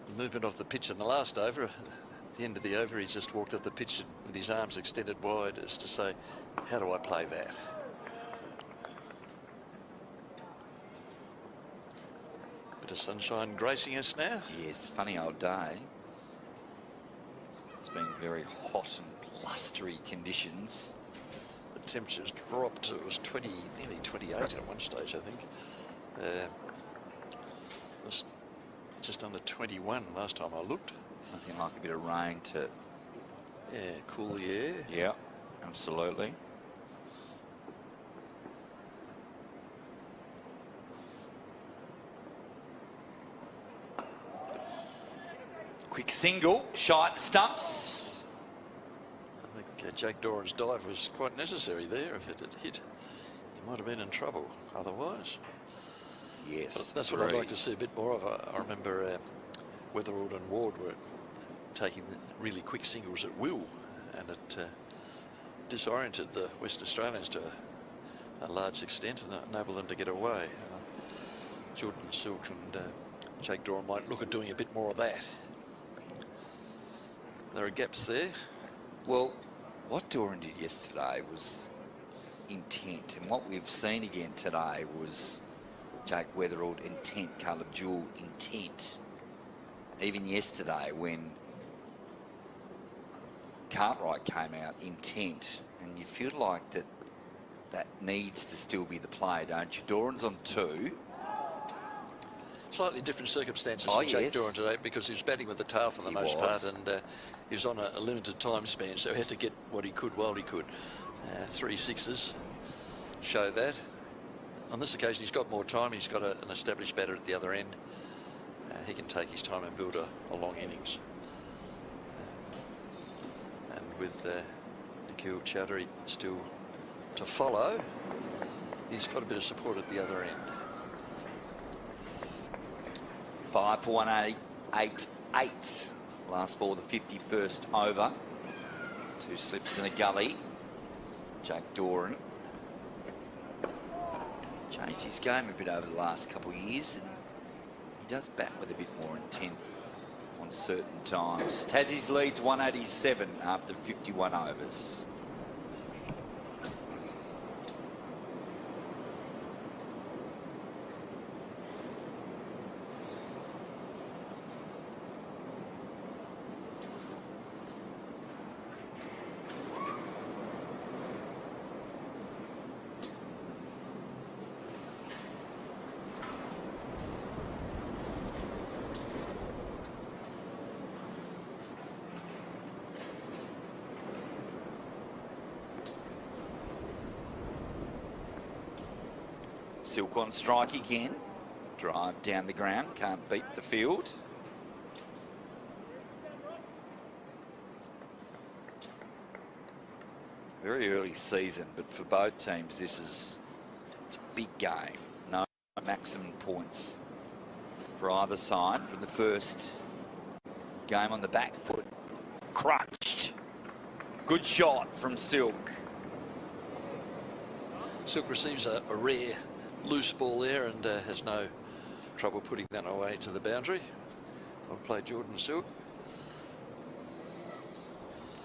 B: the movement of the pitch in the last over. At the end of the over, he just walked up the pitch with his arms extended wide as to say, how do I play that? Bit of sunshine gracing us now.
A: Yes, funny old day. It's been very hot and blustery conditions.
B: The temperatures dropped. It was nearly 28 at one stage, I think. It was just under 21 last time I looked.
A: Nothing like a bit of rain to...
B: Yeah, cool the air.
A: Yeah, absolutely. Quick single, shot, stumps.
B: I think Jake Doran's dive was quite necessary there. If it had hit, he might have been in trouble otherwise.
A: Yes,
B: but that's what I'd like to see a bit more of. I remember Weatherald and Ward were taking really quick singles at will, and it disoriented the West Australians to a large extent and enabled them to get away. Jordan Silk and Jake Doran might look at doing a bit more of that. There are gaps there.
A: Well, what Doran did yesterday was intent, and what we've seen again today was Jake Weatherald intent, Caleb Jewell intent. Even yesterday when Cartwright came out, intent, and you feel like that needs to still be the play, don't you? Doran's on 2.
B: Slightly different circumstances for Jake Doran today because he was batting with the tail for the most part, and he was on a limited time span, so he had to get what he could while he could. 3 sixes show that. On this occasion, he's got more time. He's got an established batter at the other end. He can take his time and build a long innings. And with Nikhil Chowdhury still to follow, he's got a bit of support at the other end.
A: 5 for 188. Last ball, the 51st over. 2 slips and a gully. Jake Doran changed his game a bit over the last couple of years, and he does bat with a bit more intent on certain times. Tassie's leads 187 after 51 overs. Silk on strike again. Drive down the ground. Can't beat the field. Very early season, but for both teams, it's a big game. No maximum points for either side from the first game on the back foot. Crunched. Good shot from Silk.
B: Silk receives a rare loose ball there and has no trouble putting that away to the boundary. I'll play Jordan Silk.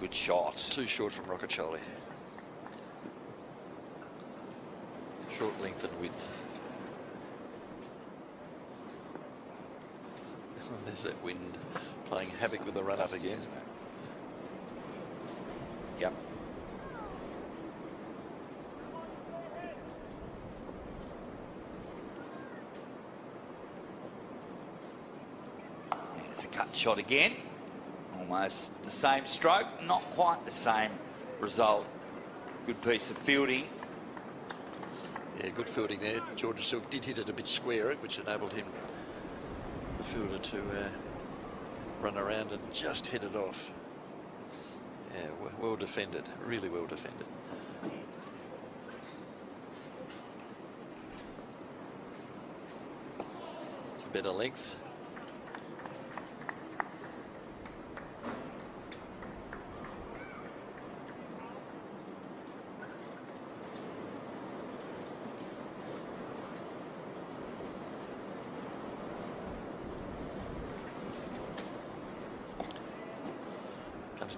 A: Good shot.
B: Too short from Rockacholi. Short length and width. There's that wind playing havoc with the run up again.
A: Yep. There's the cut shot again. Almost the same stroke, not quite the same result. Good piece of fielding.
B: Yeah, good fielding there. Jordan Silk did hit it a bit square, which enabled him, the fielder, to run around and just hit it off. Yeah, well defended, really well defended. It's a better length.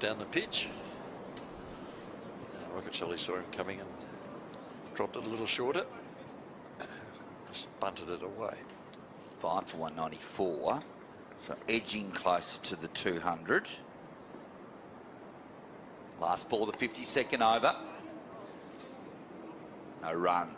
B: Down the pitch. Rockacholi saw him coming and dropped it a little shorter. Just bunted it away.
A: 5 for 194. So edging closer to the 200. Last ball, the 52nd over. No run.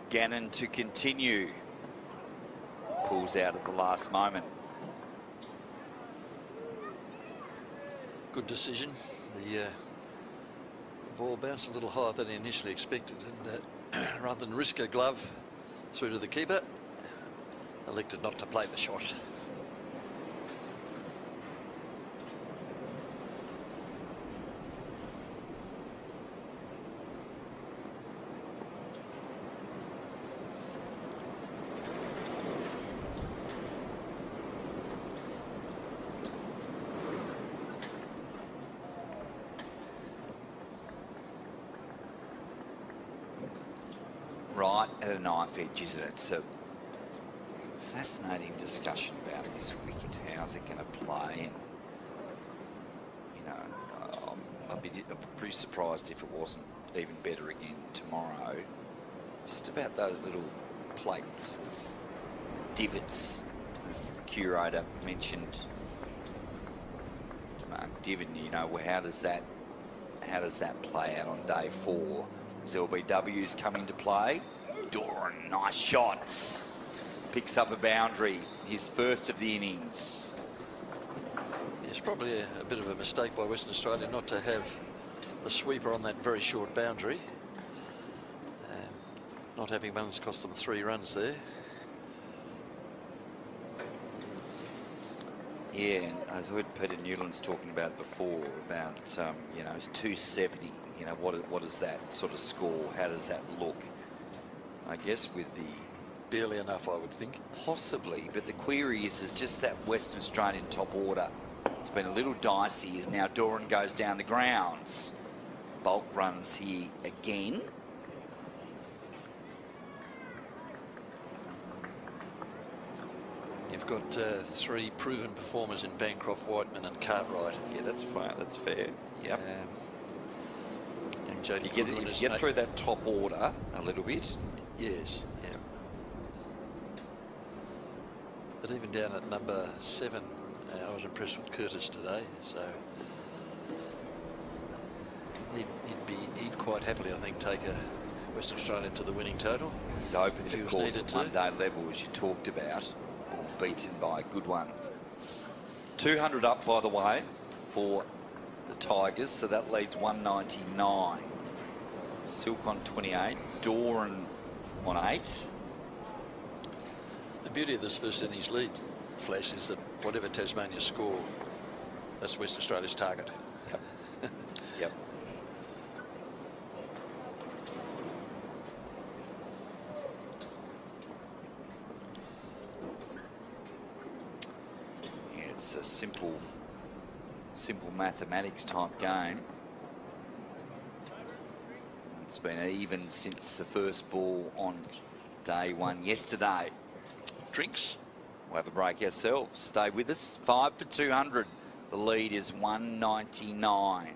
A: Gannon to continue. Pulls out at the last moment.
B: Good decision. The ball bounced a little higher than he initially expected, and rather than risk a glove through to the keeper, elected not to play the shot.
A: Right at a knife edge, isn't it? It's a fascinating discussion about this wicket. How's it going to play? And, you know, I'd be pretty surprised if it wasn't even better again tomorrow. Just about those little plates, as divots, as the curator mentioned. Divot, you know, how does that play out on day 4? As LBW's coming to play. Doran, nice shots. Picks up a boundary, his first of the innings.
B: It's probably a bit of a mistake by Western Australia not to have a sweeper on that very short boundary. Not having one's cost them 3 runs there.
A: Yeah, and I heard Peter Newlands talking about it before, about, you know, it's 270. You know, what is that sort of score? How does that look? I guess with the...
B: Barely enough, I would think.
A: Possibly, but the query is just that Western Australian top order. It's been a little dicey as now Doran goes down the grounds. Bulk runs here again.
B: You've got 3 proven performers in Bancroft, Whiteman and Cartwright.
A: Yeah, that's fine. That's fair. Yep.
B: You
A: get through that top order a little bit.
B: Yes. Yeah. But even down at number 7, I was impressed with Curtis today. So he'd quite happily, I think, take a Western Australia to the winning total.
A: He's open, of course, at one-day level, as you talked about. Beaten by a good one. 200 up, by the way, for the Tigers, so that leaves 199. Silk on 28, Doran on 8.
B: The beauty of this first innings lead, Flash, is that whatever Tasmania score, that's West Australia's target.
A: Yep. Yep. It's a simple mathematics type game. It's been even since the first ball on day 1 yesterday.
B: Drinks?
A: We'll have a break ourselves. Stay with us. 5 for 200. The lead is 199.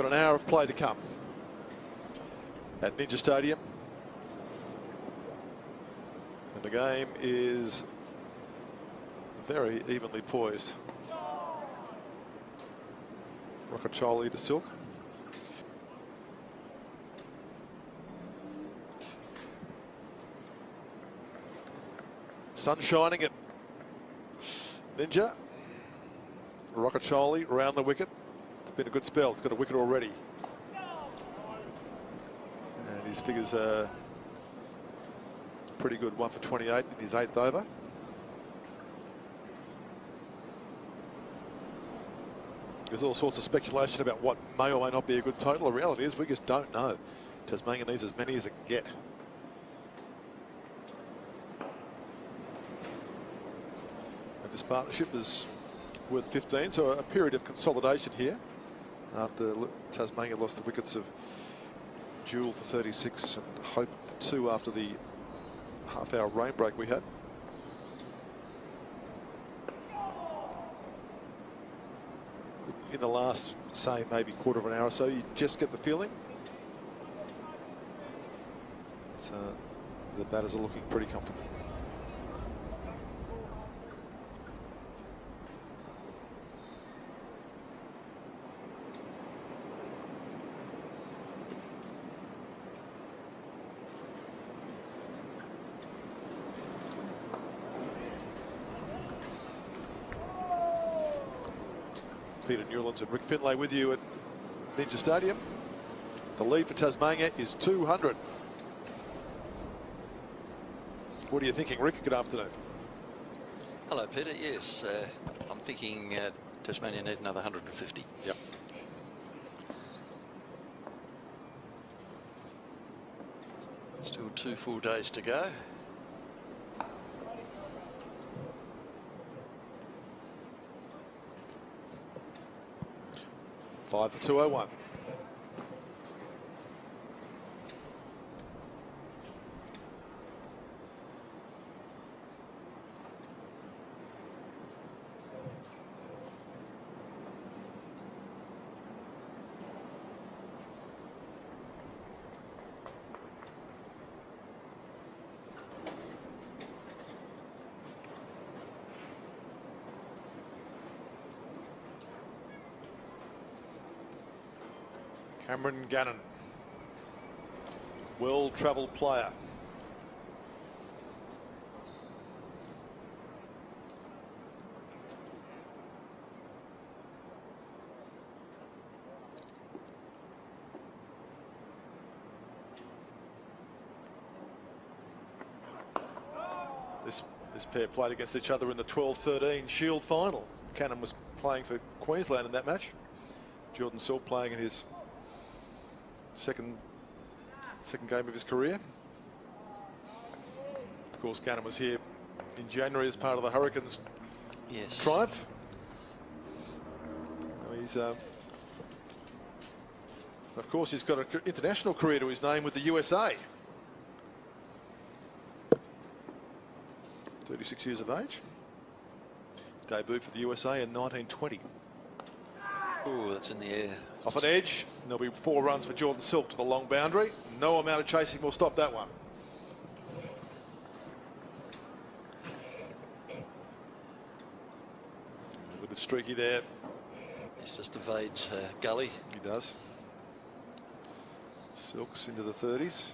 C: an hour of play to come at Ninja Stadium. And the game is very evenly poised. Rockacholi to Silk. Sun shining at Ninja. Rockacholi round the wicket. It's been a good spell. It's got a wicket already. And his figures are pretty good. 1 for 28 in his 8th over. There's all sorts of speculation about what may or may not be a good total. The reality is we just don't know. Tasmania needs as many as it can get. And this partnership is worth 15, so a period of consolidation here after Tasmania lost the wickets of Jewel for 36 and Hope for 2 after the half-hour rain break we had. In the last, say, maybe quarter of an hour or so, you just get the feeling the batters are looking pretty comfortable. Peter Newlands and Rick Finlay with you at Ninja Stadium. The lead for Tasmania is 200. What are you thinking, Rick? Good afternoon.
B: Hello, Peter. Yes, I'm thinking Tasmania need another 150.
C: Yep.
B: Still 2 full days to go.
C: Five for 201. Cameron Gannon, well-travelled player. This pair played against each other in the 12-13 Shield final. Cannon was playing for Queensland in that match. Jordan Silk playing in his second game of his career. Of course, Gannon was here in January as part of the Hurricanes' triumph. He's, of course, he's got an international career to his name with the USA. 36 years of age. Debuted for the USA in 1920.
B: Oh, that's in the air.
C: Off an edge, and there'll be 4 runs for Jordan Silk to the long boundary. No amount of chasing will stop that one. A little bit streaky there.
B: He's just evades Gully.
C: He does. Silk's into the 30s.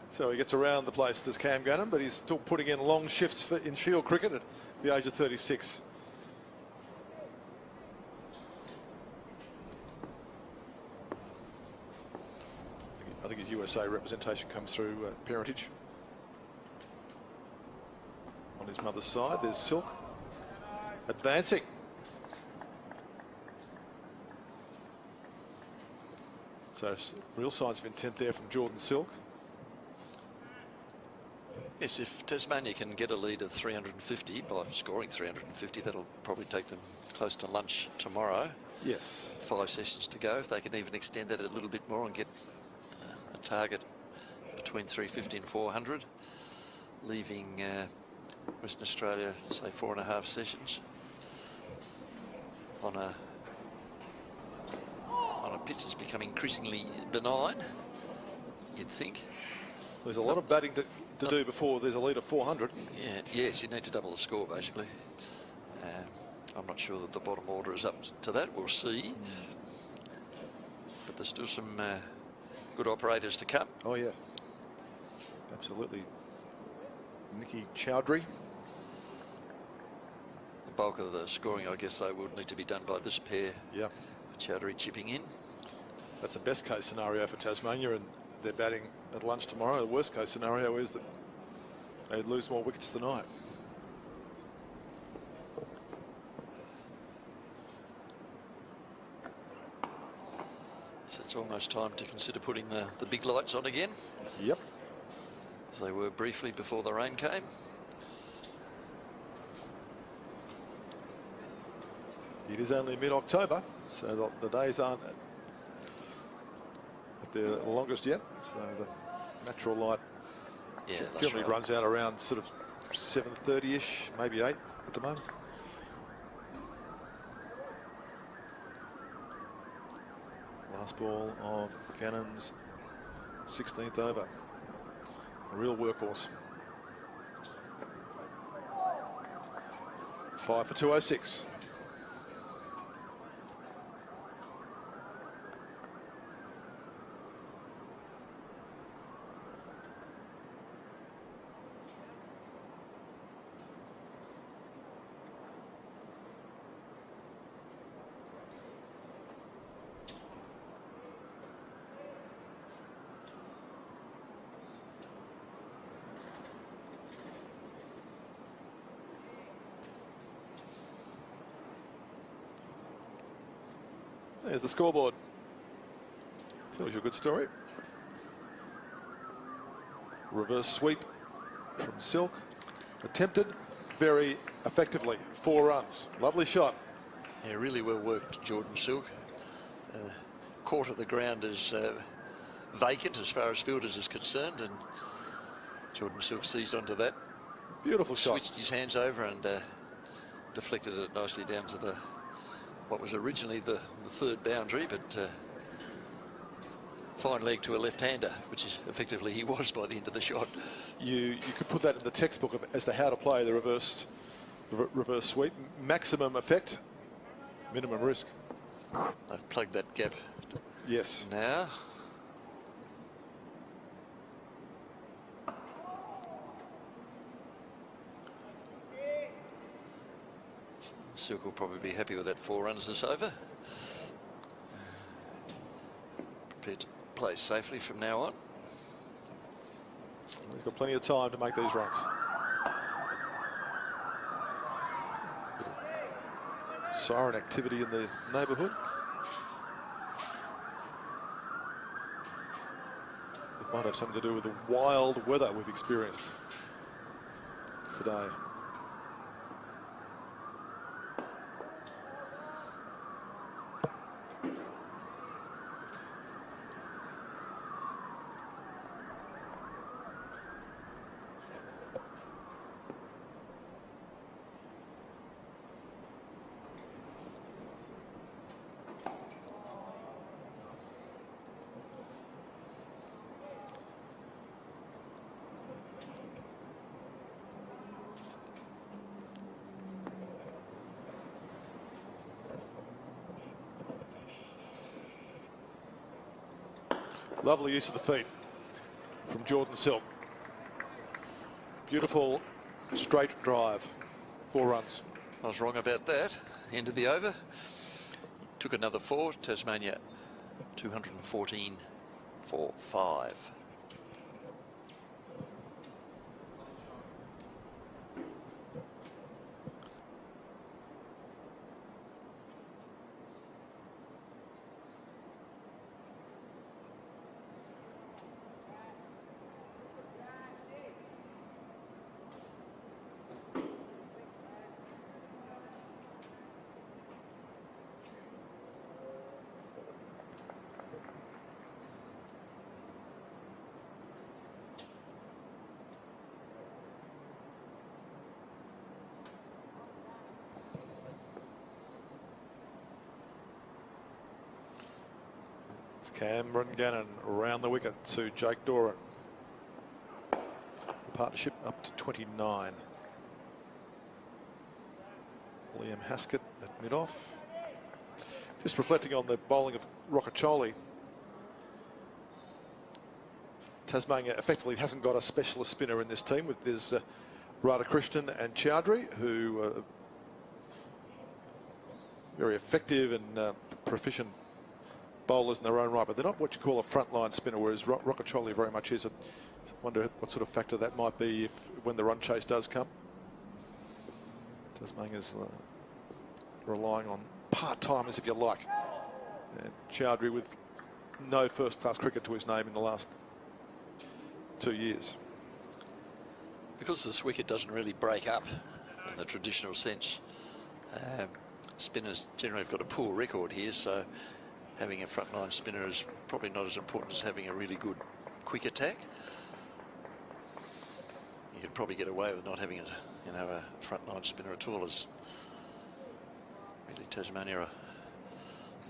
C: So he gets around the place, does Cam Gannon, but he's still putting in long shifts in Shield cricket at the age of 36. I think his USA representation comes through parentage. On his mother's side, there's Silk advancing. So real signs of intent there from Jordan Silk.
B: Yes, if Tasmania can get a lead of 350 by scoring 350, that'll probably take them close to lunch tomorrow.
C: Yes.
B: 5 sessions to go. If they can even extend that a little bit more and get a target between 350 and 400, leaving Western Australia, say 4.5 sessions on a pitch that's becoming increasingly benign, you'd think.
C: There's a lot of batting to do before there's a lead of 400.
B: Yeah, yes, you need to double the score, basically. I'm not sure that the bottom order is up to that. We'll see. But there's still some good operators to come.
C: Oh, yeah. Absolutely. Nikki Chowdhury.
B: The bulk of the scoring, I guess, though, would need to be done by this pair.
C: Yeah.
B: Chowdhury chipping in.
C: That's a best case scenario for Tasmania, and they're batting at lunch tomorrow. The worst case scenario is that they'd lose more wickets tonight.
B: So it's almost time to consider putting the big lights on again.
C: Yep.
B: As they were briefly before the rain came.
C: It is only mid-October, so the days aren't at their longest yet. So the natural light generally runs out around sort of 7:30ish, maybe 8 at the moment. Last ball of Cannon's 16th over. A real workhorse. 5 for 206. There's the scoreboard. Tells you a good story. Reverse sweep from Silk. Attempted very effectively. 4 runs. Lovely shot.
B: Yeah, really well worked, Jordan Silk. Court of the ground is vacant as far as fielders is concerned, and Jordan Silk seized onto that.
C: Beautiful shot.
B: Switched his hands over and deflected it nicely down to what was originally the third boundary, but fine leg to a left-hander, which is effectively he was by the end of the shot.
C: You could put that in the textbook as to how to play the reverse sweep. Maximum effect, minimum risk.
B: They've plugged that gap.
C: Yes.
B: Now. Silk will probably be happy with that 4 runs this over. Prepared to play safely from now on.
C: He's got plenty of time to make these runs. Siren activity in the neighbourhood. It might have something to do with the wild weather we've experienced today. Lovely use of the feet from Jordan Silk. Beautiful straight drive. 4 runs.
B: I was wrong about that. End of the over. Took another 4. Tasmania 214 for 5.
C: It's Cameron Gannon around the wicket to Jake Doran. The partnership up to 29. Liam Haskett at mid-off. Just reflecting on the bowling of Rockacholi. Tasmania effectively hasn't got a specialist spinner in this team, with there's Radhakrishnan and Chowdhury, who are very effective and proficient bowlers in their own right, but they're not what you call a frontline spinner, whereas Rockacholi very much is. I wonder what sort of factor that might be when the run chase does come. Tasmania's relying on part-timers, if you like. And Chowdhury with no first-class cricket to his name in the last 2 years.
B: Because this wicket doesn't really break up in the traditional sense, spinners generally have got a poor record here, so having a frontline spinner is probably not as important as having a really good quick attack. You could probably get away with not having a frontline spinner at all, as really Tasmania are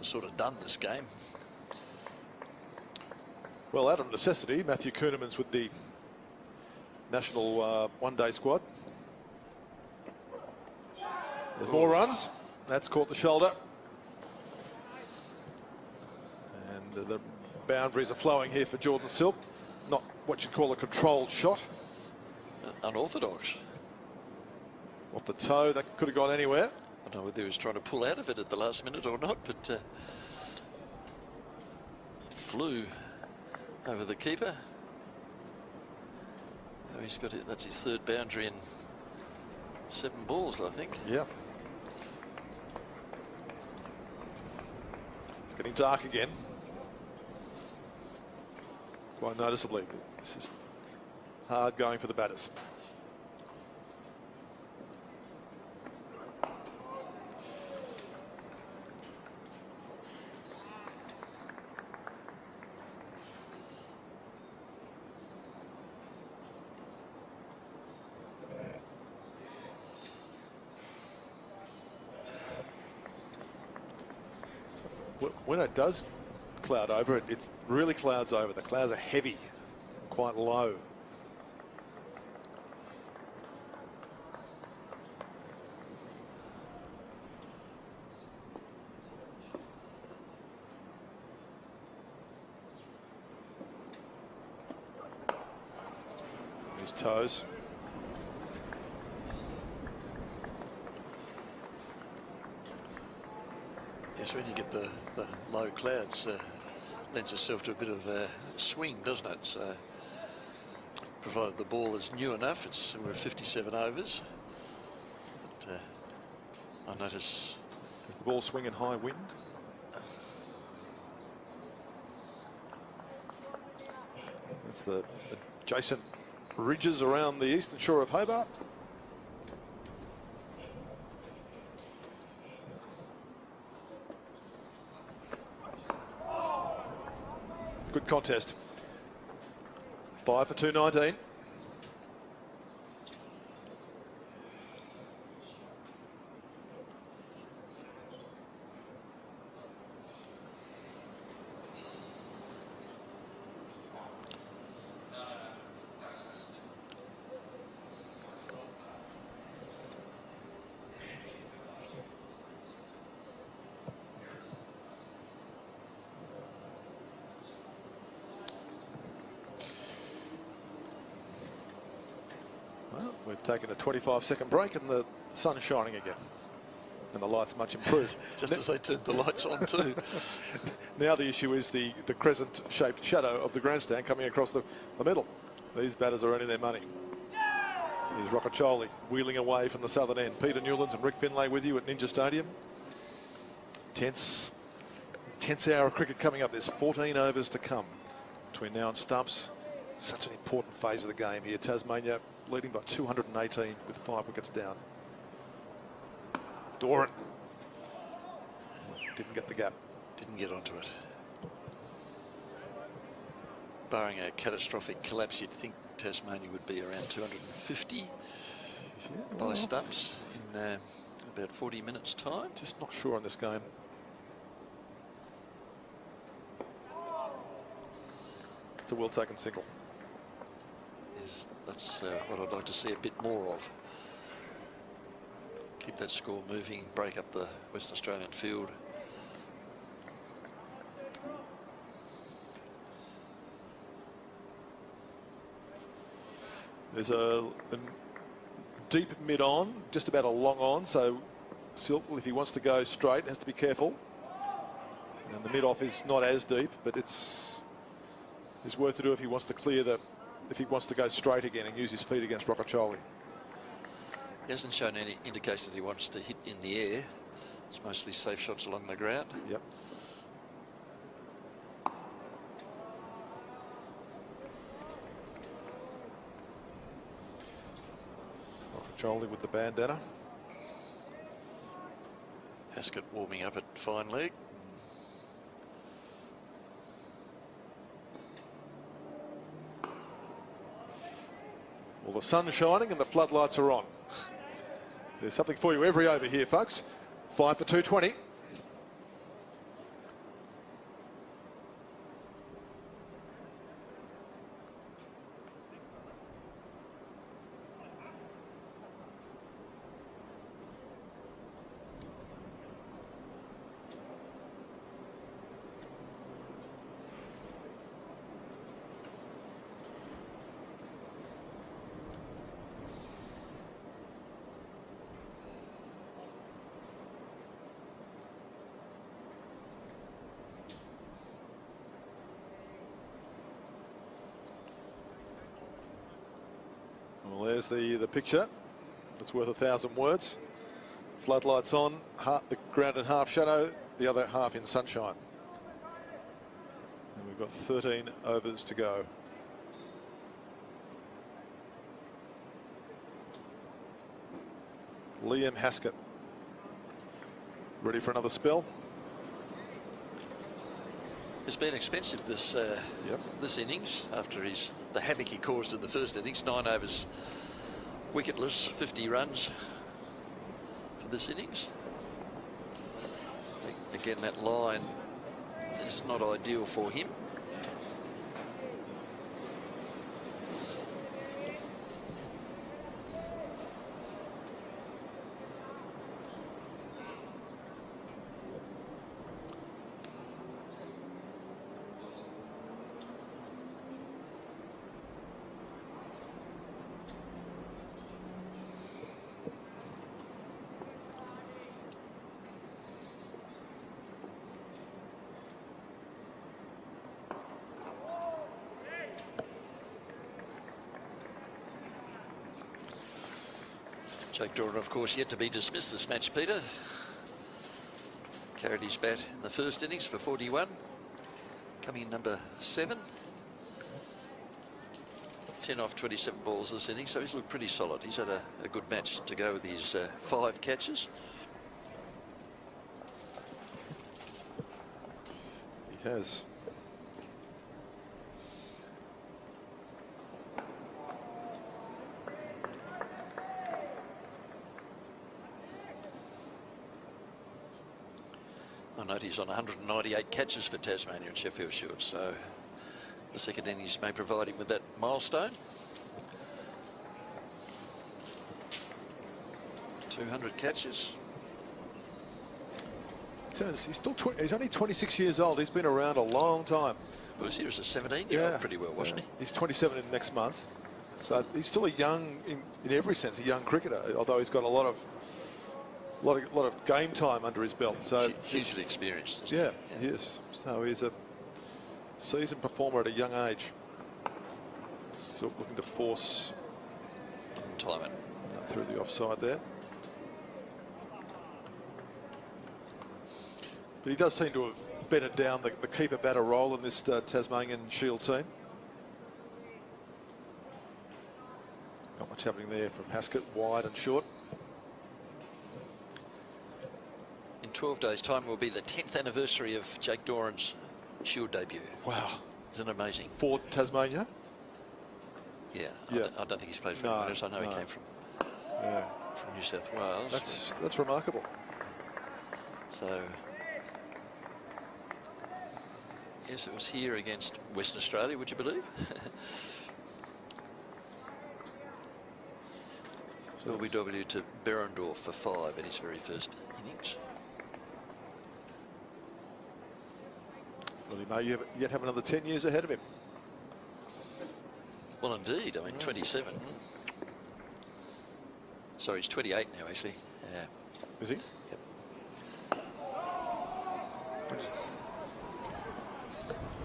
B: sort of done this game.
C: Well, out of necessity, Matthew Kuhneman's with the national one-day squad. There's more runs. That's caught the shoulder. And the boundaries are flowing here for Jordan Silk. Not what you'd call a controlled shot.
B: Unorthodox.
C: Off the toe, that could have gone anywhere.
B: I don't know whether he was trying to pull out of it at the last minute or not, but it flew over the keeper. Oh, he's got it. That's his third boundary in 7 balls, I think.
C: Yeah. It's getting dark again. Quite noticeably. This is hard going for the batters. When it does cloud over, it really clouds over. The clouds are heavy, quite low. His toes.
B: Yes, when you get the low clouds, lends itself to a bit of a swing, doesn't it? So, provided the ball is new enough, we're 57 overs. But I notice...
C: Is the ball swinging high wind? That's the adjacent ridges around the eastern shore of Hobart. Good contest. 5 for 219. We've taken a 25-second break and the sun's shining again. And the light's much improved.
B: Just as they turned the lights on too.
C: Now the issue is the crescent-shaped shadow of the grandstand coming across the middle. These batters are earning their money. Here's Rockacholi wheeling away from the southern end. Peter Newlands and Rick Finlay with you at Ninja Stadium. Tense hour of cricket coming up. There's 14 overs to come between now and stumps. Such an important phase of the game here. Tasmania leading by 218 with 5 wickets down. Doran didn't get the gap.
B: Didn't get onto it. Barring a catastrophic collapse, you'd think Tasmania would be around 250 by stumps in about 40 minutes' time.
C: Just not sure on this game. It's a well-taken single.
B: That's what I'd like to see a bit more of. Keep that score moving, break up the Western Australian field.
C: There's a deep mid-on, just about a long on, so Silk, if he wants to go straight, has to be careful. And the mid-off is not as deep, but it's worth to do if he wants to clear if he wants to go straight again and use his feet against Rocacholi.
B: He hasn't shown any indication that he wants to hit in the air. It's mostly safe shots along the ground.
C: Yep. Rocacholi with the bandana.
B: Haskett warming up at fine leg.
C: Well, the sun's shining and the floodlights are on. There's something for you every over here, folks. 5 for 220. Well, there's the picture. It's worth 1,000 words. Floodlights on, the ground in half shadow, the other half in sunshine. And we've got 13 overs to go. Liam Haskett. Ready for another spell?
B: It's been expensive this this innings after the havoc he caused in the first innings. 9 overs, wicketless, 50 runs for this innings. Again, that line is not ideal for him. Jake Doran, of course, yet to be dismissed this match, Peter. Carried his bat in the first innings for 41. Coming in number 7. 10 off 27 balls this inning, so he's looked pretty solid. He's had a good match to go with his 5 catches.
C: He has.
B: I note he's on 198 catches for Tasmania and Sheffield Shield, so the second innings may provide him with that milestone. 200 catches.
C: He's only 26 years old. He's been around a long time.
B: Well, he was here as a 17-year-old pretty well, wasn't he?
C: He's 27 in next month. So he's still a young, in every sense, a young cricketer, although he's got a lot of game time under his belt. So
B: hugely experienced.
C: Yeah, he is. So he's a seasoned performer at a young age. So looking to force
B: time it
C: through the offside there. But he does seem to have bedded down the keeper batter role in this Tasmanian Shield team. Not much happening there from Haskett, wide and short.
B: In 12 days' time will be the 10th anniversary of Jake Doran's Shield debut.
C: Wow.
B: Isn't it amazing?
C: For Tasmania?
B: Yeah. I don't think he's played for anyone else. I know he came from New South Wales.
C: That's remarkable.
B: So Yes, it was here against Western Australia, would you believe? LBW to Berendorf for 5 in his very first innings.
C: Well, he may yet have another 10 years ahead of him.
B: Well, indeed. I mean, 27. Sorry, he's 28 now, actually.
C: Is he?
B: Yep.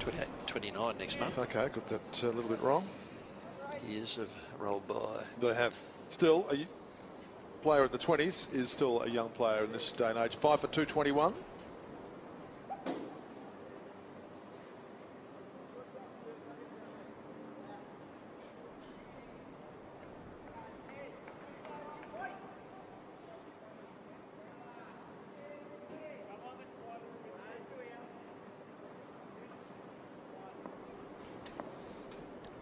B: 28, 29 next month.
C: Okay, got that a little bit wrong.
B: Years have rolled by.
C: They have. Still, a player in the 20s is still a young player in this day and age. 5 for 221.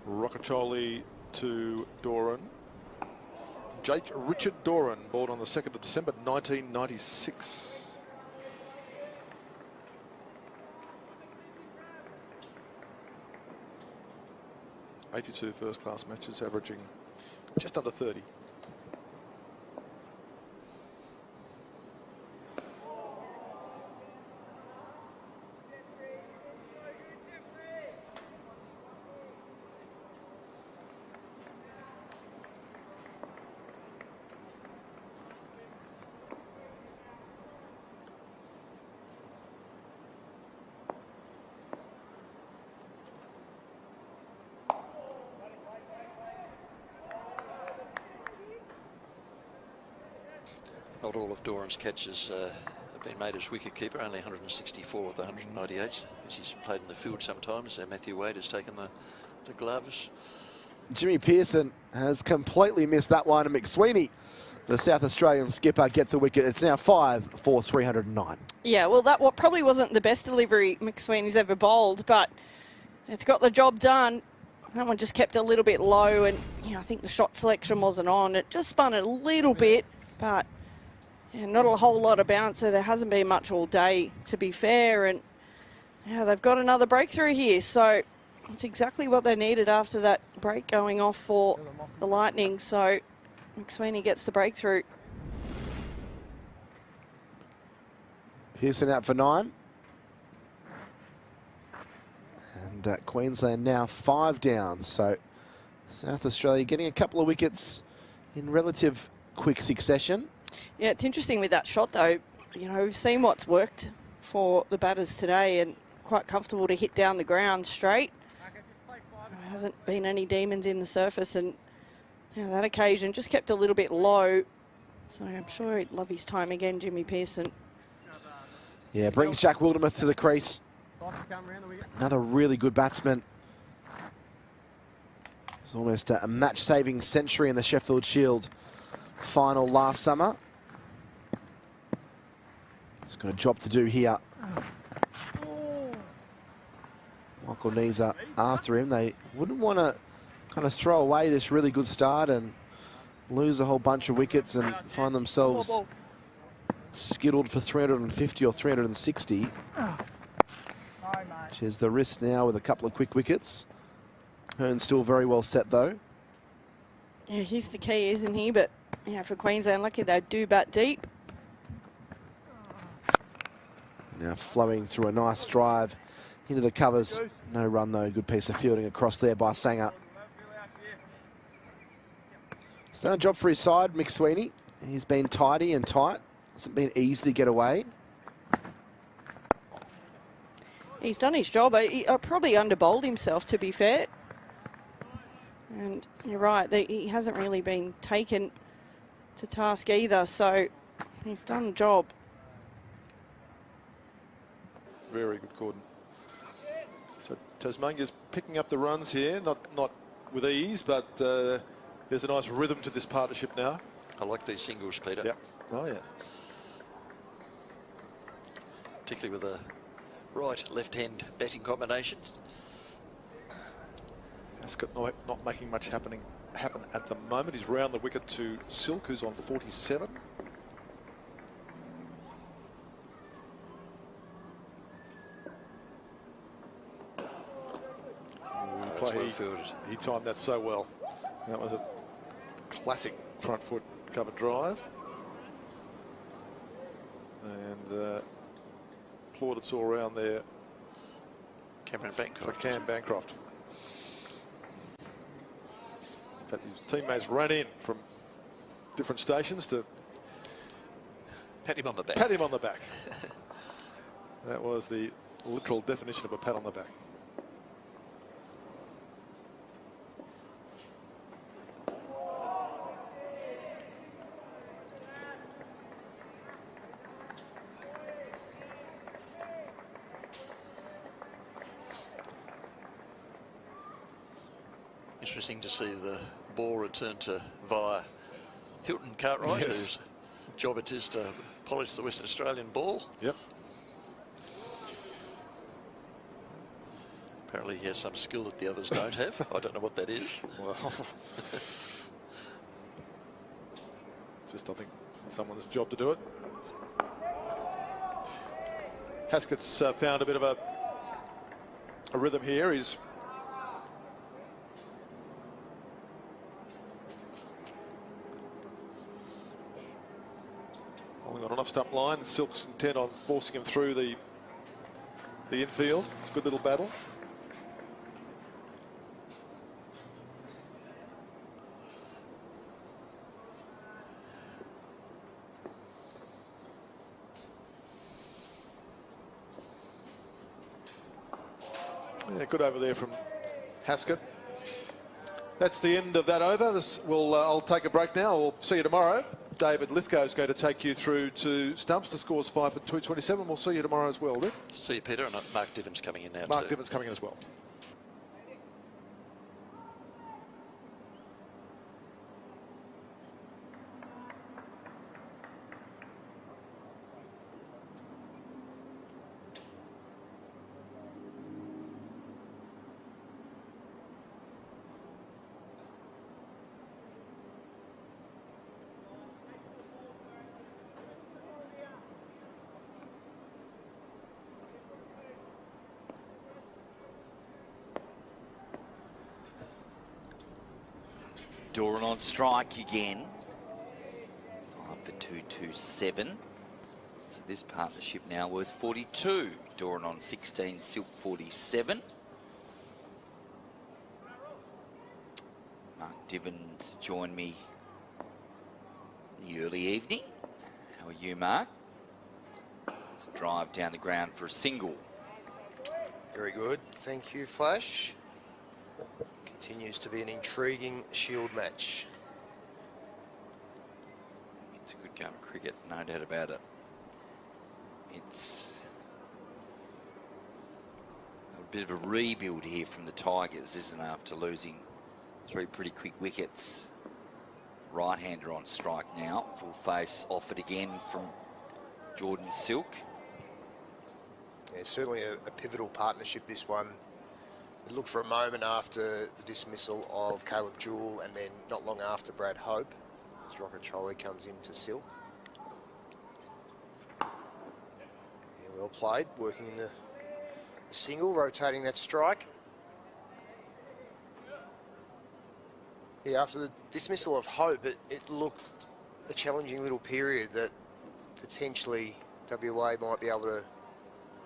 C: Rockacholi to Doran. Jake Richard Doran, born on the 2nd of December 1996. '82 first-class matches, averaging just under 30.
B: Not all of Doran's catches have been made as wicketkeeper, only 164 of the 198. As he's played in the field sometimes. Matthew Wade has taken the gloves.
K: Jimmy Pearson has completely missed that one, and McSweeney, the South Australian skipper, gets a wicket. It's now 5 for 309.
H: Yeah, well, that probably wasn't the best delivery McSweeney's ever bowled, but it's got the job done. That one just kept a little bit low, and I think the shot selection wasn't on. It just spun it a little bit, but not a whole lot of bounce. So there hasn't been much all day, to be fair, and they've got another breakthrough here. So it's exactly what they needed after that break going off for the Lightning. So McSweeney gets the breakthrough.
K: Pearson out for 9. And Queensland now 5 down. So South Australia getting a couple of wickets in relative quick succession.
H: Yeah, it's interesting with that shot, though. We've seen what's worked for the batters today, and quite comfortable to hit down the ground straight. There hasn't been any demons in the surface, and that occasion just kept a little bit low. So I'm sure he'd love his time again, Jimmy Pearson.
K: Yeah, brings Jack Wildermuth to the crease. Another really good batsman. It's almost a match-saving century in the Sheffield Shield final last summer. He's got a job to do here. Michael Neeser after him. They wouldn't want to kind of throw away this really good start and lose a whole bunch of wickets and find themselves skittled for 350 or 360. Which is the risk now with a couple of quick wickets. Hearn's still very well set, though.
H: Yeah, he's the key, isn't he? But for Queensland, lucky they do bat deep.
K: Now flowing through a nice drive into the covers. No run, though. Good piece of fielding across there by Sanger. He's done a job for his side, McSweeney. He's been tidy and tight. Hasn't been easy to get away.
H: He's done his job. He probably underbowled himself, to be fair. And you're right, he hasn't really been taken to task either, so he's done the job.
C: Very good, Gordon. So Tasmania's picking up the runs here, not with ease, but there's a nice rhythm to this partnership now.
B: I like these singles, Peter.
C: Yeah. Oh, yeah.
B: Particularly with a right-left-hand batting combination.
C: Ascot not making much happen at the moment. He's round the wicket to Silk, who's on 47.
B: That's well fielded.
C: He timed that so well. That was a classic front foot cover drive. And plaudits all around there for Cam Bancroft. In fact, his teammates ran in from different stations to
B: pat him on the back.
C: Pat him on the back. That was the literal definition of a pat on the back.
B: Interesting to see the ball return to via Hilton Cartwright, whose job it is to polish the Western Australian ball.
C: Yep.
B: Apparently he has some skill that the others don't have. I don't know what that is.
C: Well, just I think someone's job to do it. Haskett's found a bit of a rhythm here. He's holding on an off-stump line. Silk's intent on forcing him through the infield. It's a good little battle. Yeah, good over there from Haskett. That's the end of that over. I'll take a break now. We'll see you tomorrow. David Lithgow is going to take you through to stumps. The score's 5 for 227. We'll see you tomorrow as well, Dick.
B: See you, Peter. And Mark Divins coming in now.
C: Mark Divins coming in as well.
A: Doran on strike again. 5 for 227. So this partnership now worth 42. Doran on 16, Silk 47. Mark Divins joined me in the early evening. How are you, Mark? It's a drive down the ground for a single.
D: Very good. Thank you, Flash. Continues to be an intriguing Shield match.
A: It's a good game of cricket, no doubt about it. It's a bit of a rebuild here from the Tigers, isn't it, after losing 3 pretty quick wickets. Right-hander on strike now. Full face offered again from Jordan Silk.
D: Yeah, certainly a pivotal partnership, this one. It looked for a moment after the dismissal of Caleb Jewell, and then not long after Brad Hope, as Rocket Trolley comes into Silk. Yeah, well played, working in the single, rotating that strike. Yeah, after the dismissal of Hope, it looked a challenging little period that potentially WA might be able to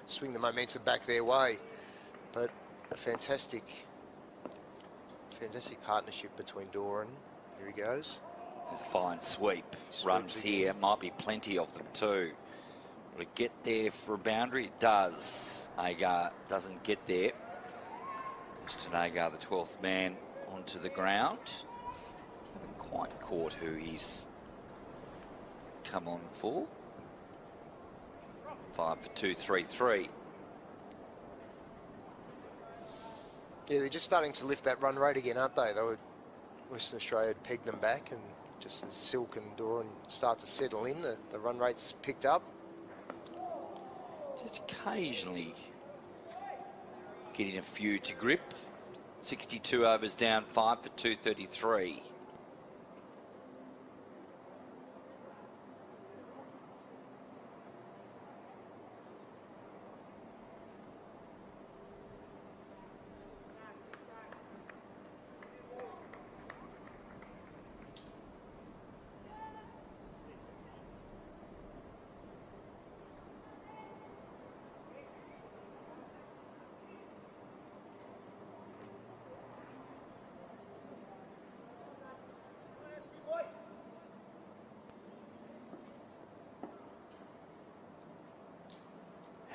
D: swing the momentum back their way. But a fantastic partnership between Doran. Here he goes.
A: There's a fine sweep. Runs here. Might be plenty of them too. Will it get there for a boundary? It does. Agar doesn't get there. Justin Agar, the 12th man, onto the ground. Haven't quite caught who he's come on for. 5 for 233.
D: Yeah, they're just starting to lift that run rate again, aren't they? Western Australia had pegged them back, and just as Silk and Doran start to settle in, the run rate's picked up.
A: Just occasionally getting a few to grip. 62 overs down, 5 for 233.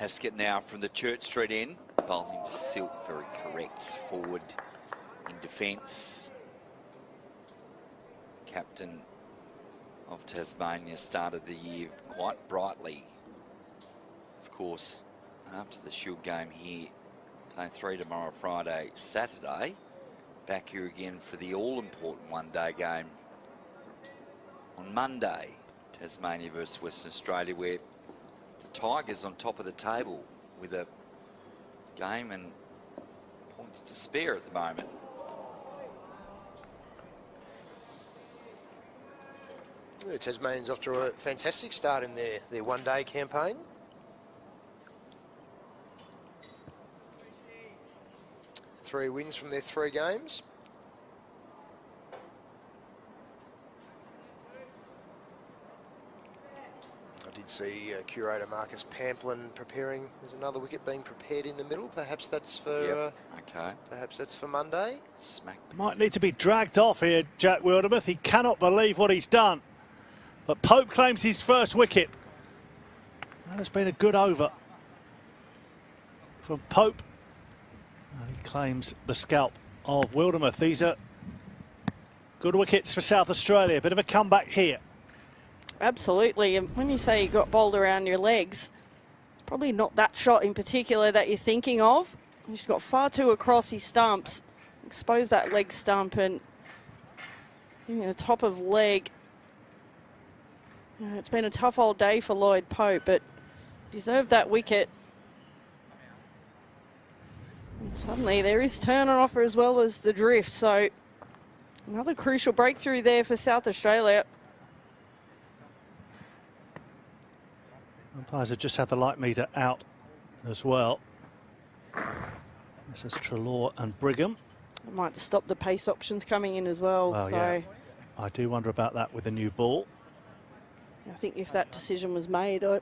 A: Haskett now from the Church Street end. Bowling to Silk, very correct. Forward in defence. Captain of Tasmania started the year quite brightly. Of course, after the Shield game here, day 3 tomorrow, Friday, Saturday, back here again for the all-important one-day game on Monday, Tasmania versus Western Australia, where the Tigers on top of the table with a game and points to spare at the moment.
D: The Tasmanians off to a fantastic start in their one-day campaign. Three wins from their 3 games. I did see curator Marcus Pamplin preparing. There's another wicket being prepared in the middle. Perhaps that's for perhaps that's for Monday.
G: Might need to be dragged off here, Jack Wildermuth. He cannot believe what he's done. But Pope claims his first wicket. That has been a good over from Pope. And he claims the scalp of Wildermuth. These are good wickets for South Australia. A bit of a comeback here.
H: Absolutely. And when you say you got bowled around your legs, it's probably not that shot in particular that you're thinking of. He's got far too across his stumps. Expose that leg stump and the top of leg. It's been a tough old day for Lloyd Pope, but deserved that wicket. And suddenly there is turn on offer as well as the drift, so another crucial breakthrough there for South Australia.
G: Umpires have just had the light meter out as well. This is Treloar and Brigham.
H: I might stop the pace options coming in as well.
G: Well,
H: so
G: yeah. I do wonder about that with the new ball.
H: I think if that decision was made, I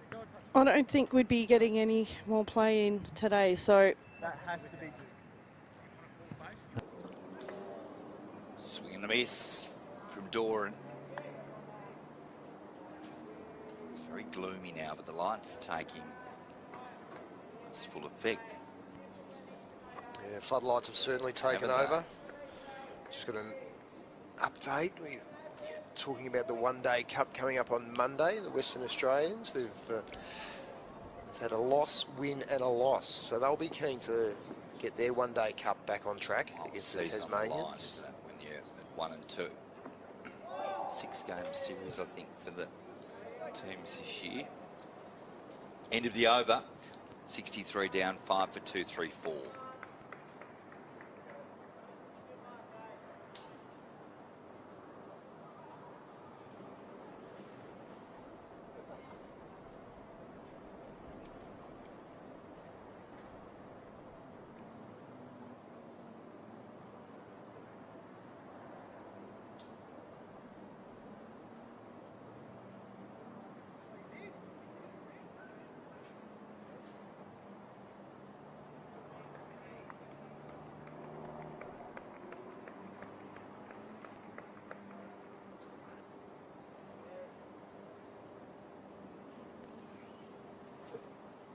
H: don't think we'd be getting any more play in today. So
M: that has to be.
A: Swing and a miss from Doran. It's very gloomy now, but the lights are taking its full effect.
D: Yeah, floodlights have certainly taken over. Just got an update. We're talking about the one-day cup coming up on Monday. The Western Australians, they've had a loss, win and a loss. So they'll be keen to get their one-day cup back on track against the Tasmanians.
A: When you're at 1 and 2. 6-game series, I think, for the teams this year. End of the over. 63 down, 5 for 2, 3, 4.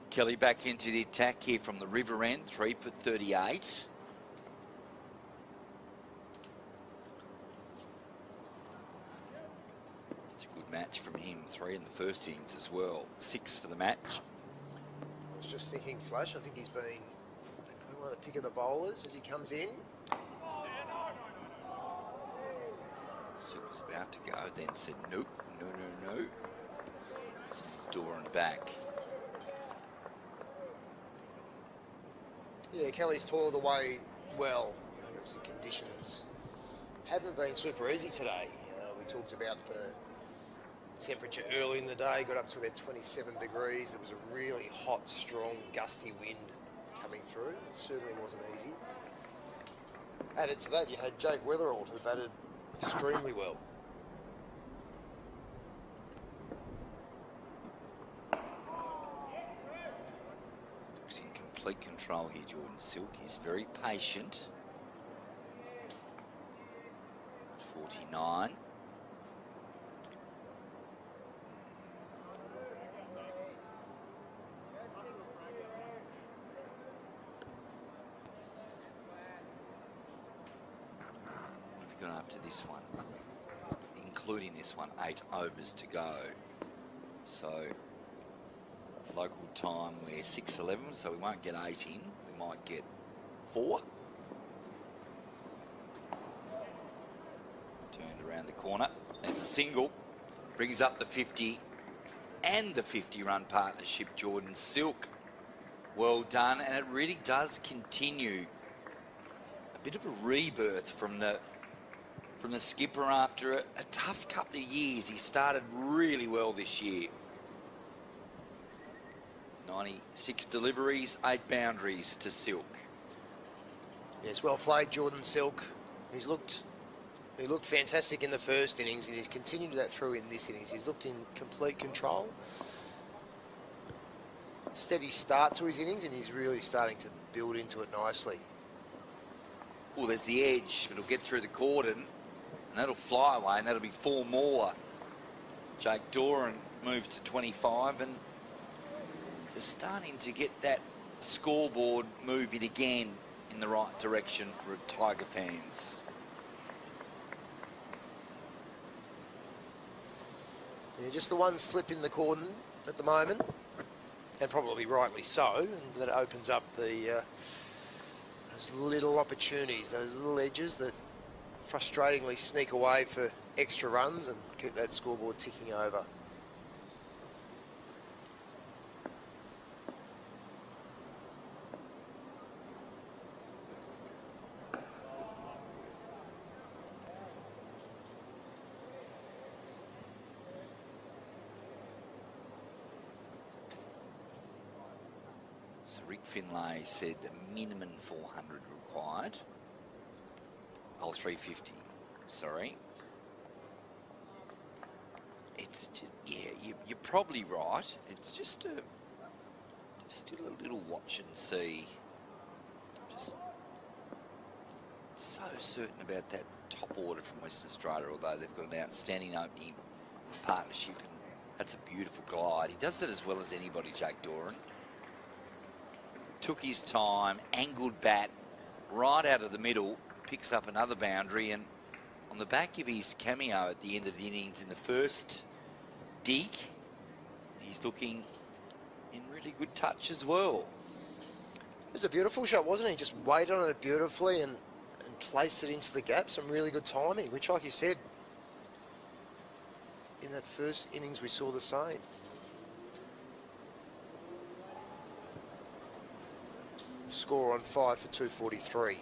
A: Kelly back into the attack here from the river end, 3 for 38. It's a good match from him, 3 in the first innings as well, 6 for the match.
D: I was just thinking, Flash, I think he's been one of the pick of the bowlers as he comes in.
A: Silk was about to go, then said nope, no. Sends Doran back.
D: Yeah, Kelly's toiled away well. Obviously conditions haven't been super easy today. We talked about the temperature early in the day, got up to about 27 degrees. There was a really hot, strong, gusty wind coming through. It certainly wasn't easy. Added to that, you had Jake Weatherall, who batted extremely well.
A: Looks in complete control here, Jordan Silk. He's very patient. 49. after this one, including this one, 8 overs to go. So local time, we're 6:11, so we won't get 8 in. We might get 4. Turned around the corner. There's a single. Brings up the 50 and the 50-run partnership, Jordan Silk. Well done, and it really does continue a bit of a rebirth from the skipper after a tough couple of years. He started really well this year. 96 deliveries, 8 boundaries to Silk.
D: Yes, well played, Jordan Silk. He looked fantastic in the first innings, and he's continued that through in this innings. He's looked in complete control. Steady start to his innings, and he's really starting to build into it nicely.
A: Oh, there's the edge. It'll get through the cordon, and that'll fly away, and that'll be 4 more. Jake Doran moves to 25, and just starting to get that scoreboard moving again in the right direction for Tiger fans.
D: Yeah, just the one slip in the cordon at the moment, and probably rightly so, and that opens up the those little opportunities, those little edges that frustratingly sneak away for extra runs and keep that scoreboard ticking over.
A: So Rick Finlay said a minimum 400 required. Oh, 350, sorry. It's just, yeah, you're probably right. It's just still a little watch and see. Just so certain about that top order from Western Australia, although they've got an outstanding opening partnership, and that's a beautiful glide. He does that as well as anybody, Jake Doran. Took his time, angled bat right out of the middle, picks up another boundary, and on the back of his cameo at the end of the innings in the first dig, he's looking in really good touch as well.
D: It was a beautiful shot, wasn't he? Just waited on it beautifully and placed it into the gap. Some really good timing, which, like you said, in that first innings we saw the same. Score on 5 for 243.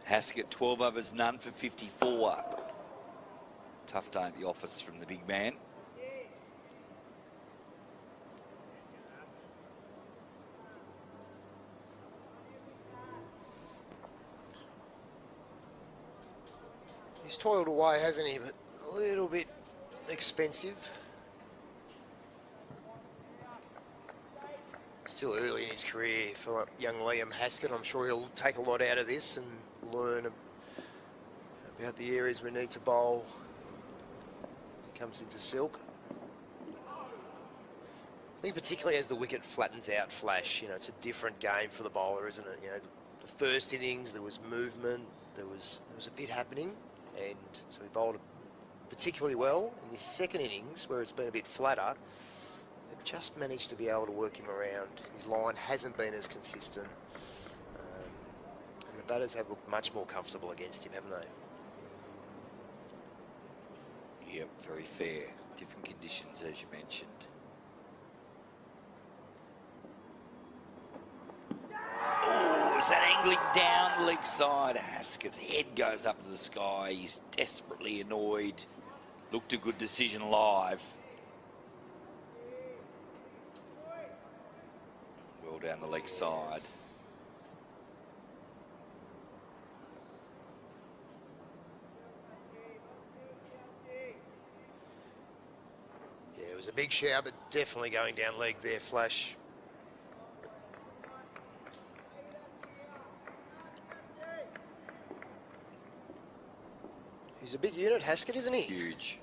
A: Haskett, 12 overs, none for 54. Tough day at the office from the big man.
D: He's toiled away, hasn't he? But a little bit expensive. Still early in his career for young Liam Haskett. I'm sure he'll take a lot out of this and learn about the areas we need to bowl as he comes into silk. I think particularly as the wicket flattens out Flash, you know, it's a different game for the bowler, isn't it? You know, the first innings there was movement, there was a bit happening, and so he bowled particularly well. In this second innings, where it's been a bit flatter, they've just managed to be able to work him around. His line hasn't been as consistent, and the batters have looked much more comfortable against him, haven't they?
A: Yep, very fair. Different conditions, as you mentioned. Oh, is that angling down the leg side? Haskett's head goes up to the sky. He's desperately annoyed. Looked a good decision live. Well down the leg side.
D: Yeah, it was a big shout, but definitely going down leg there, Flash. He's a big unit, Haskett, isn't he?
A: Huge.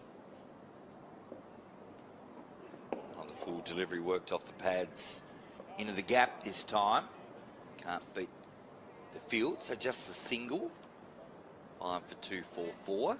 A: On the full delivery, worked off the pads into the gap this time. Can't beat the field, so just the single. 5 for 244.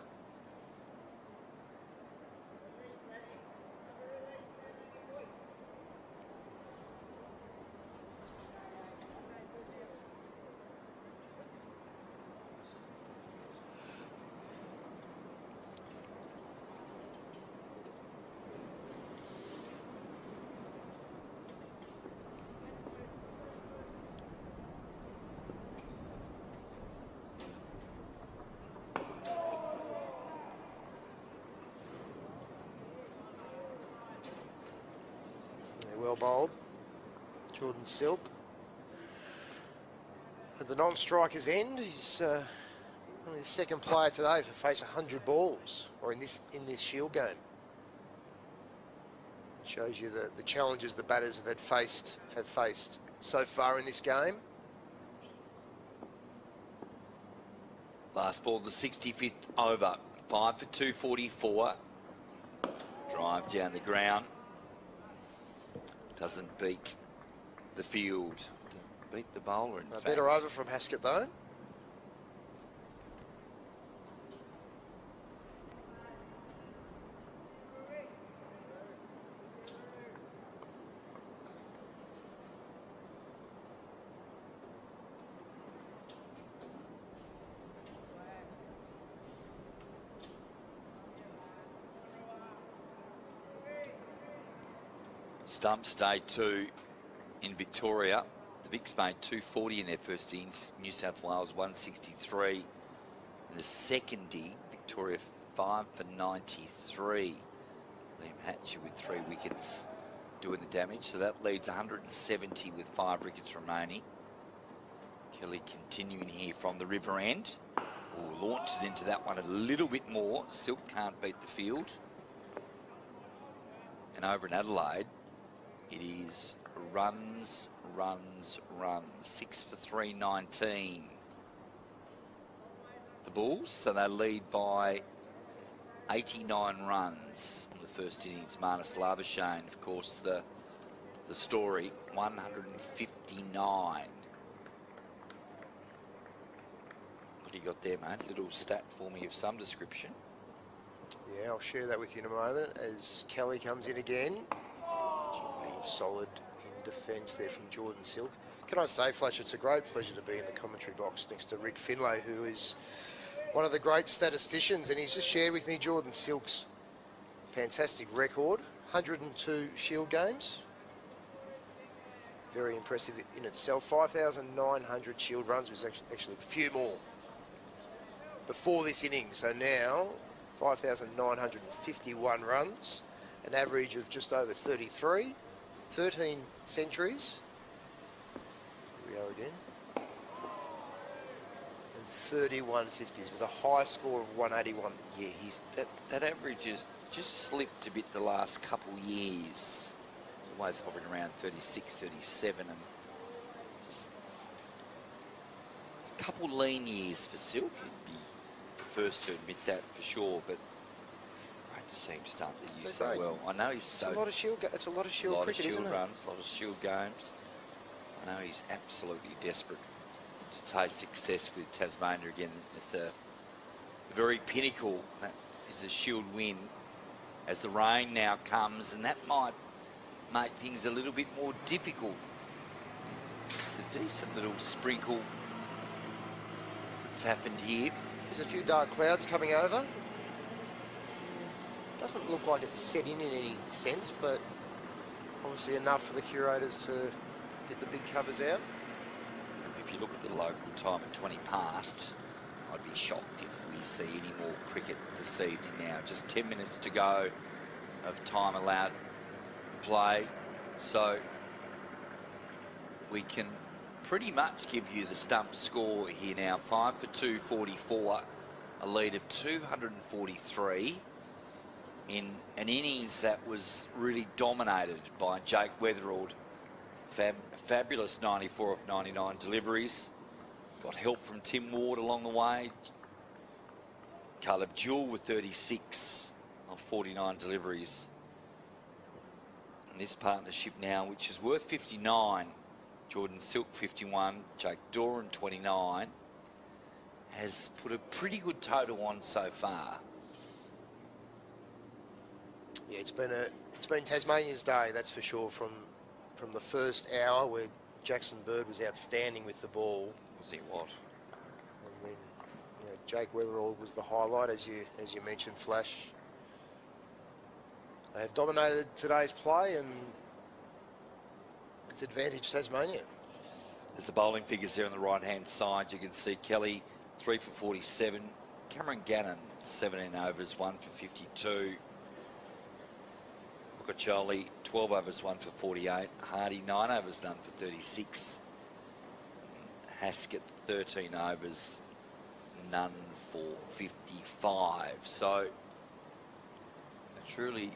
D: Well bowled. Jordan Silk. At the non-striker's end, he's only the second player today to face 100 balls, or in this Shield game. Shows you the challenges the batters have faced so far in this game.
A: Last ball, the 65th over. 5 for 244. Drive down the ground. Doesn't beat the field. Beat the bowler, in fact.
D: Better over from Haskett, though.
A: Stumps day 2 in Victoria. The Vicks made 240 in their first innings. New South Wales 163. In the second D, Victoria 5 for 93. Liam Hatcher with 3 wickets doing the damage. So that leads 170 with 5 wickets remaining. Kelly continuing here from the river end. Ooh, launches into that one a little bit more. Silk can't beat the field. And over in Adelaide, it is runs. 6 for 319. The Bulls, so they lead by 89 runs in the first innings. Marnus Labashane, of course, the story, 159. What do you got there, mate? Little stat for me of some description.
D: Yeah, I'll share that with you in a moment as Kelly comes in again. Solid in defence there from Jordan Silk. Can I say, Fletcher, it's a great pleasure to be in the commentary box next to Rick Finlay, who is one of the great statisticians, and he's just shared with me Jordan Silk's fantastic record, 102 Shield games. Very impressive in itself. 5,900 Shield runs, was actually a few more before this inning. So now, 5,951 runs, an average of just over 33. 13 centuries. Here we are again. And 31 50s with a high score of 181.
A: Yeah, that average has just slipped a bit the last couple years. Always hovering around 36, 37, and just a couple lean years for Silk. He'd be the first to admit that for sure, but to see him start the year so well. I know he's so...
D: It's a lot of Shield cricket, isn't it?
A: A lot of Shield runs, a lot of Shield games. I know he's absolutely desperate to taste success with Tasmania again at the very pinnacle. That is a Shield win as the rain now comes, and that might make things a little bit more difficult. It's a decent little sprinkle that's happened here.
D: There's a few dark clouds coming over. Doesn't look like it's set in any sense, but obviously enough for the curators to get the big covers out.
A: If you look at the local time at 20 past, I'd be shocked if we see any more cricket this evening now. Just 10 minutes to go of time allowed play. So we can pretty much give you the stump score here now. 5 for 244, a lead of 243. In an innings that was really dominated by Jake Weatherald. Fabulous 94 of 99 deliveries. Got help from Tim Ward along the way. Caleb Jewell with 36 on 49 deliveries. And this partnership now, which is worth 59, Jordan Silk 51, Jake Doran 29, has put a pretty good total on so far.
D: Yeah, it's been Tasmania's day, that's for sure. From the first hour where Jackson Bird was outstanding with the ball.
A: Was he what?
D: And then Jake Weatherall was the highlight, as you mentioned, Flash. They have dominated today's play, and it's advantage Tasmania.
A: There's the bowling figures here on the right-hand side. You can see Kelly, 3 for 47. Cameron Gannon, 17 overs, 1 for 52. Charlie, 12 overs, 1 for 48. Hardy, 9 overs, none for 36. Haskett, 13 overs, none for 55. So, a truly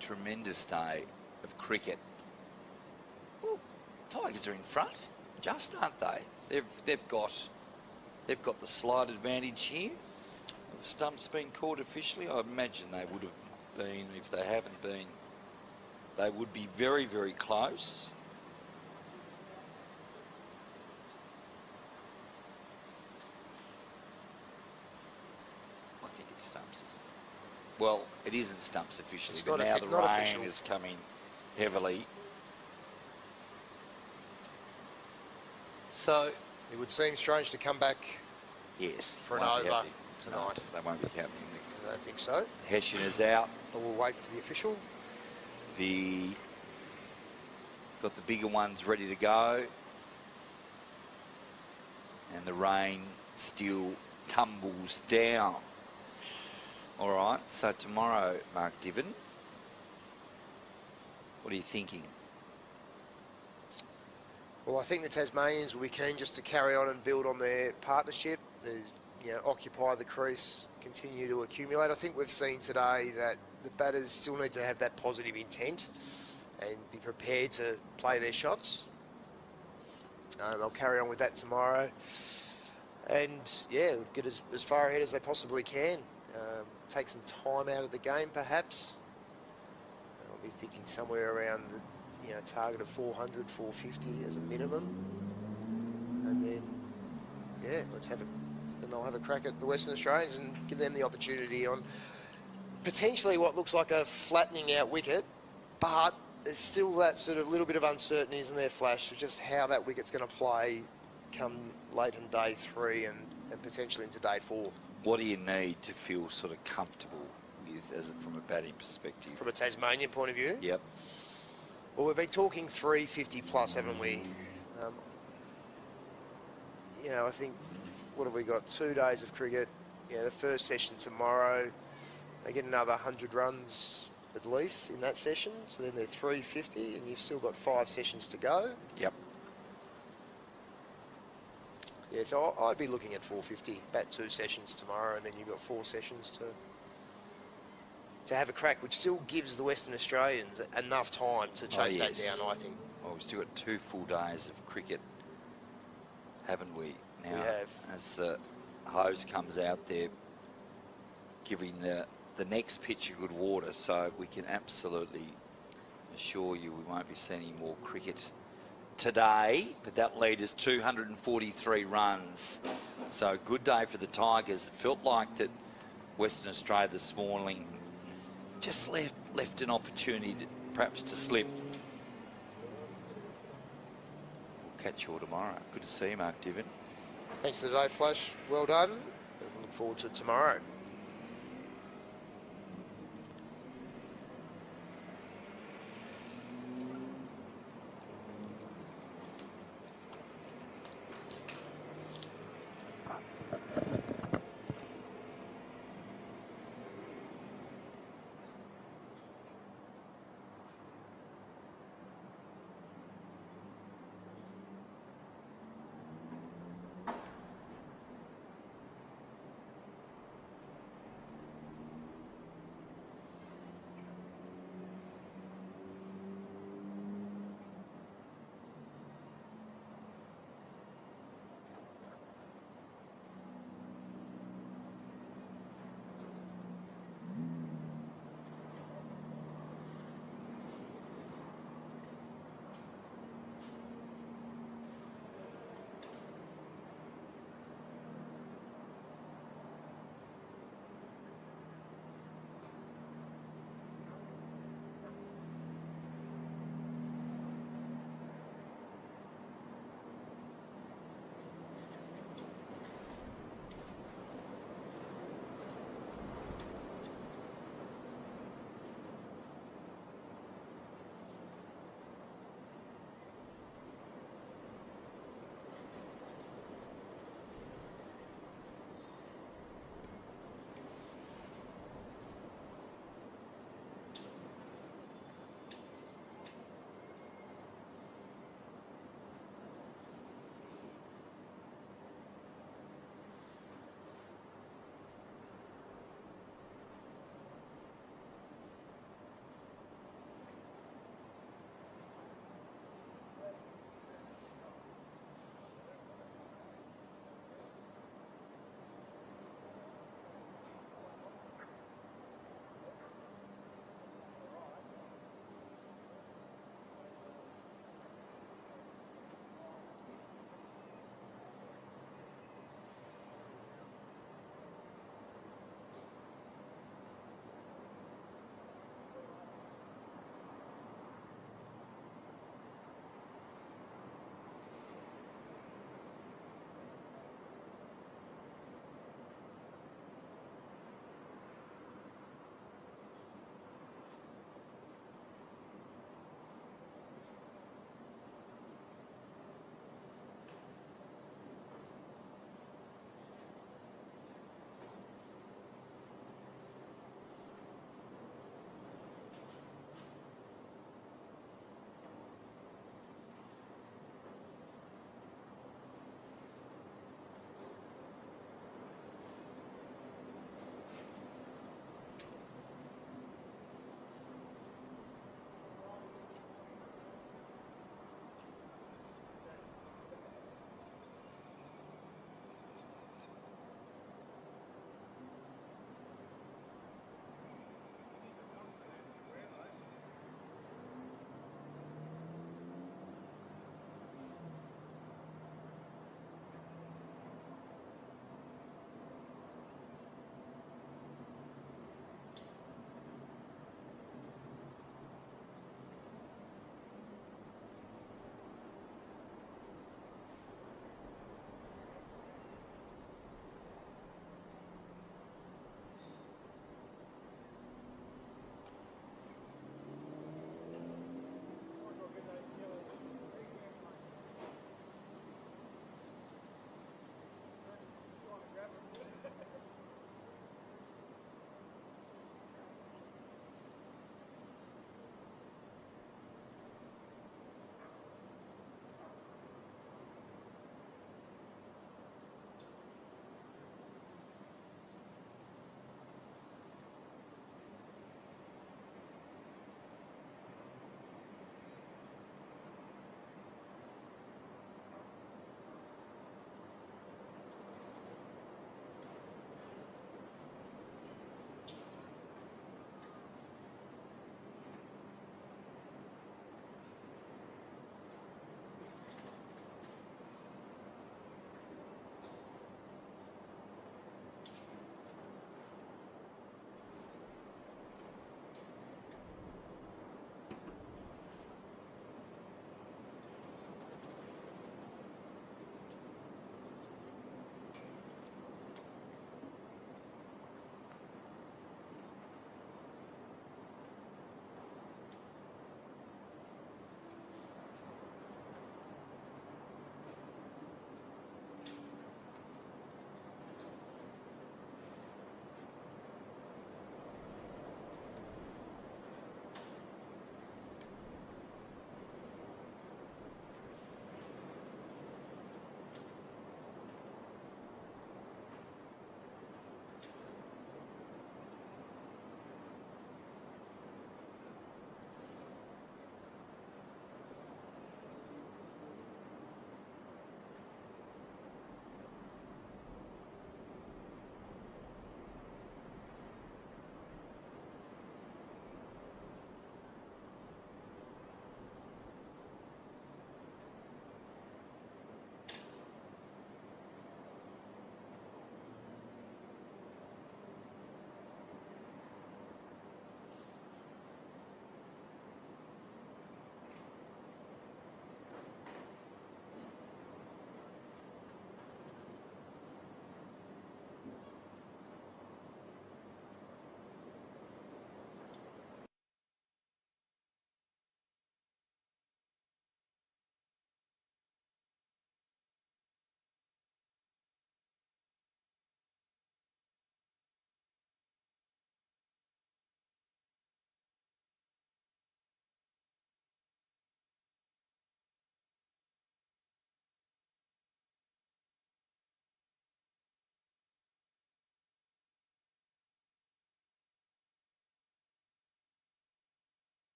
A: tremendous day of cricket. Well, Tigers are in front, just aren't they? They've got the slight advantage here. Have stumps been called officially? I imagine they would have been. If they haven't been, they would be very, very close. I think it's stumps, isn't it? Well, it isn't stumps officially, but now the rain is coming heavily. So
D: it would seem strange to come back.
A: Yes,
D: for an over tonight.
A: No, they won't be happening.
D: I don't think so.
A: Hessian is out.
D: But we'll wait for the official.
A: Got the bigger ones ready to go. And the rain still tumbles down. All right, so tomorrow, Mark Diven, what are you thinking?
D: Well, I think the Tasmanians will be keen just to carry on and build on their partnership. Occupy the crease, continue to accumulate. I think we've seen today that the batters still need to have that positive intent and be prepared to play their shots. They'll carry on with that tomorrow. And, yeah, get as far ahead as they possibly can. Take some time out of the game, perhaps. I'll be thinking somewhere around the target of 400, 450 as a minimum. And then, yeah, then they'll have a crack at the Western Australians and give them the opportunity on potentially what looks like a flattening out wicket, but there's still that sort of little bit of uncertainty, isn't there, Flash, of just how that wicket's going to play come late in day 3 and potentially into day 4.
A: What do you need to feel sort of comfortable with from a batting perspective?
D: From a Tasmanian point of view?
A: Yep.
D: Well, we've been talking 350 plus, haven't we? I think, what have we got? 2 days of cricket. The first session tomorrow, they get another 100 runs at least in that session. So then they're 350 and you've still got 5 sessions to go.
A: Yep.
D: Yeah, so I'd be looking at 450, bat 2 sessions tomorrow, and then you've got 4 sessions to have a crack, which still gives the Western Australians enough time to chase that down, I think.
A: Well, we've still got 2 full days of cricket, haven't we? Now,
D: we have.
A: As the hose comes out there, giving the next pitch a good water, so we can absolutely assure you we won't be seeing any more cricket today, but that lead is 243 runs. So good day for the Tigers. It felt like that Western Australia this morning just left an opportunity perhaps to slip. We'll catch you all tomorrow. Good to see you, Mark Diven.
D: Thanks for the day, Flash. Well done. And we look forward to tomorrow.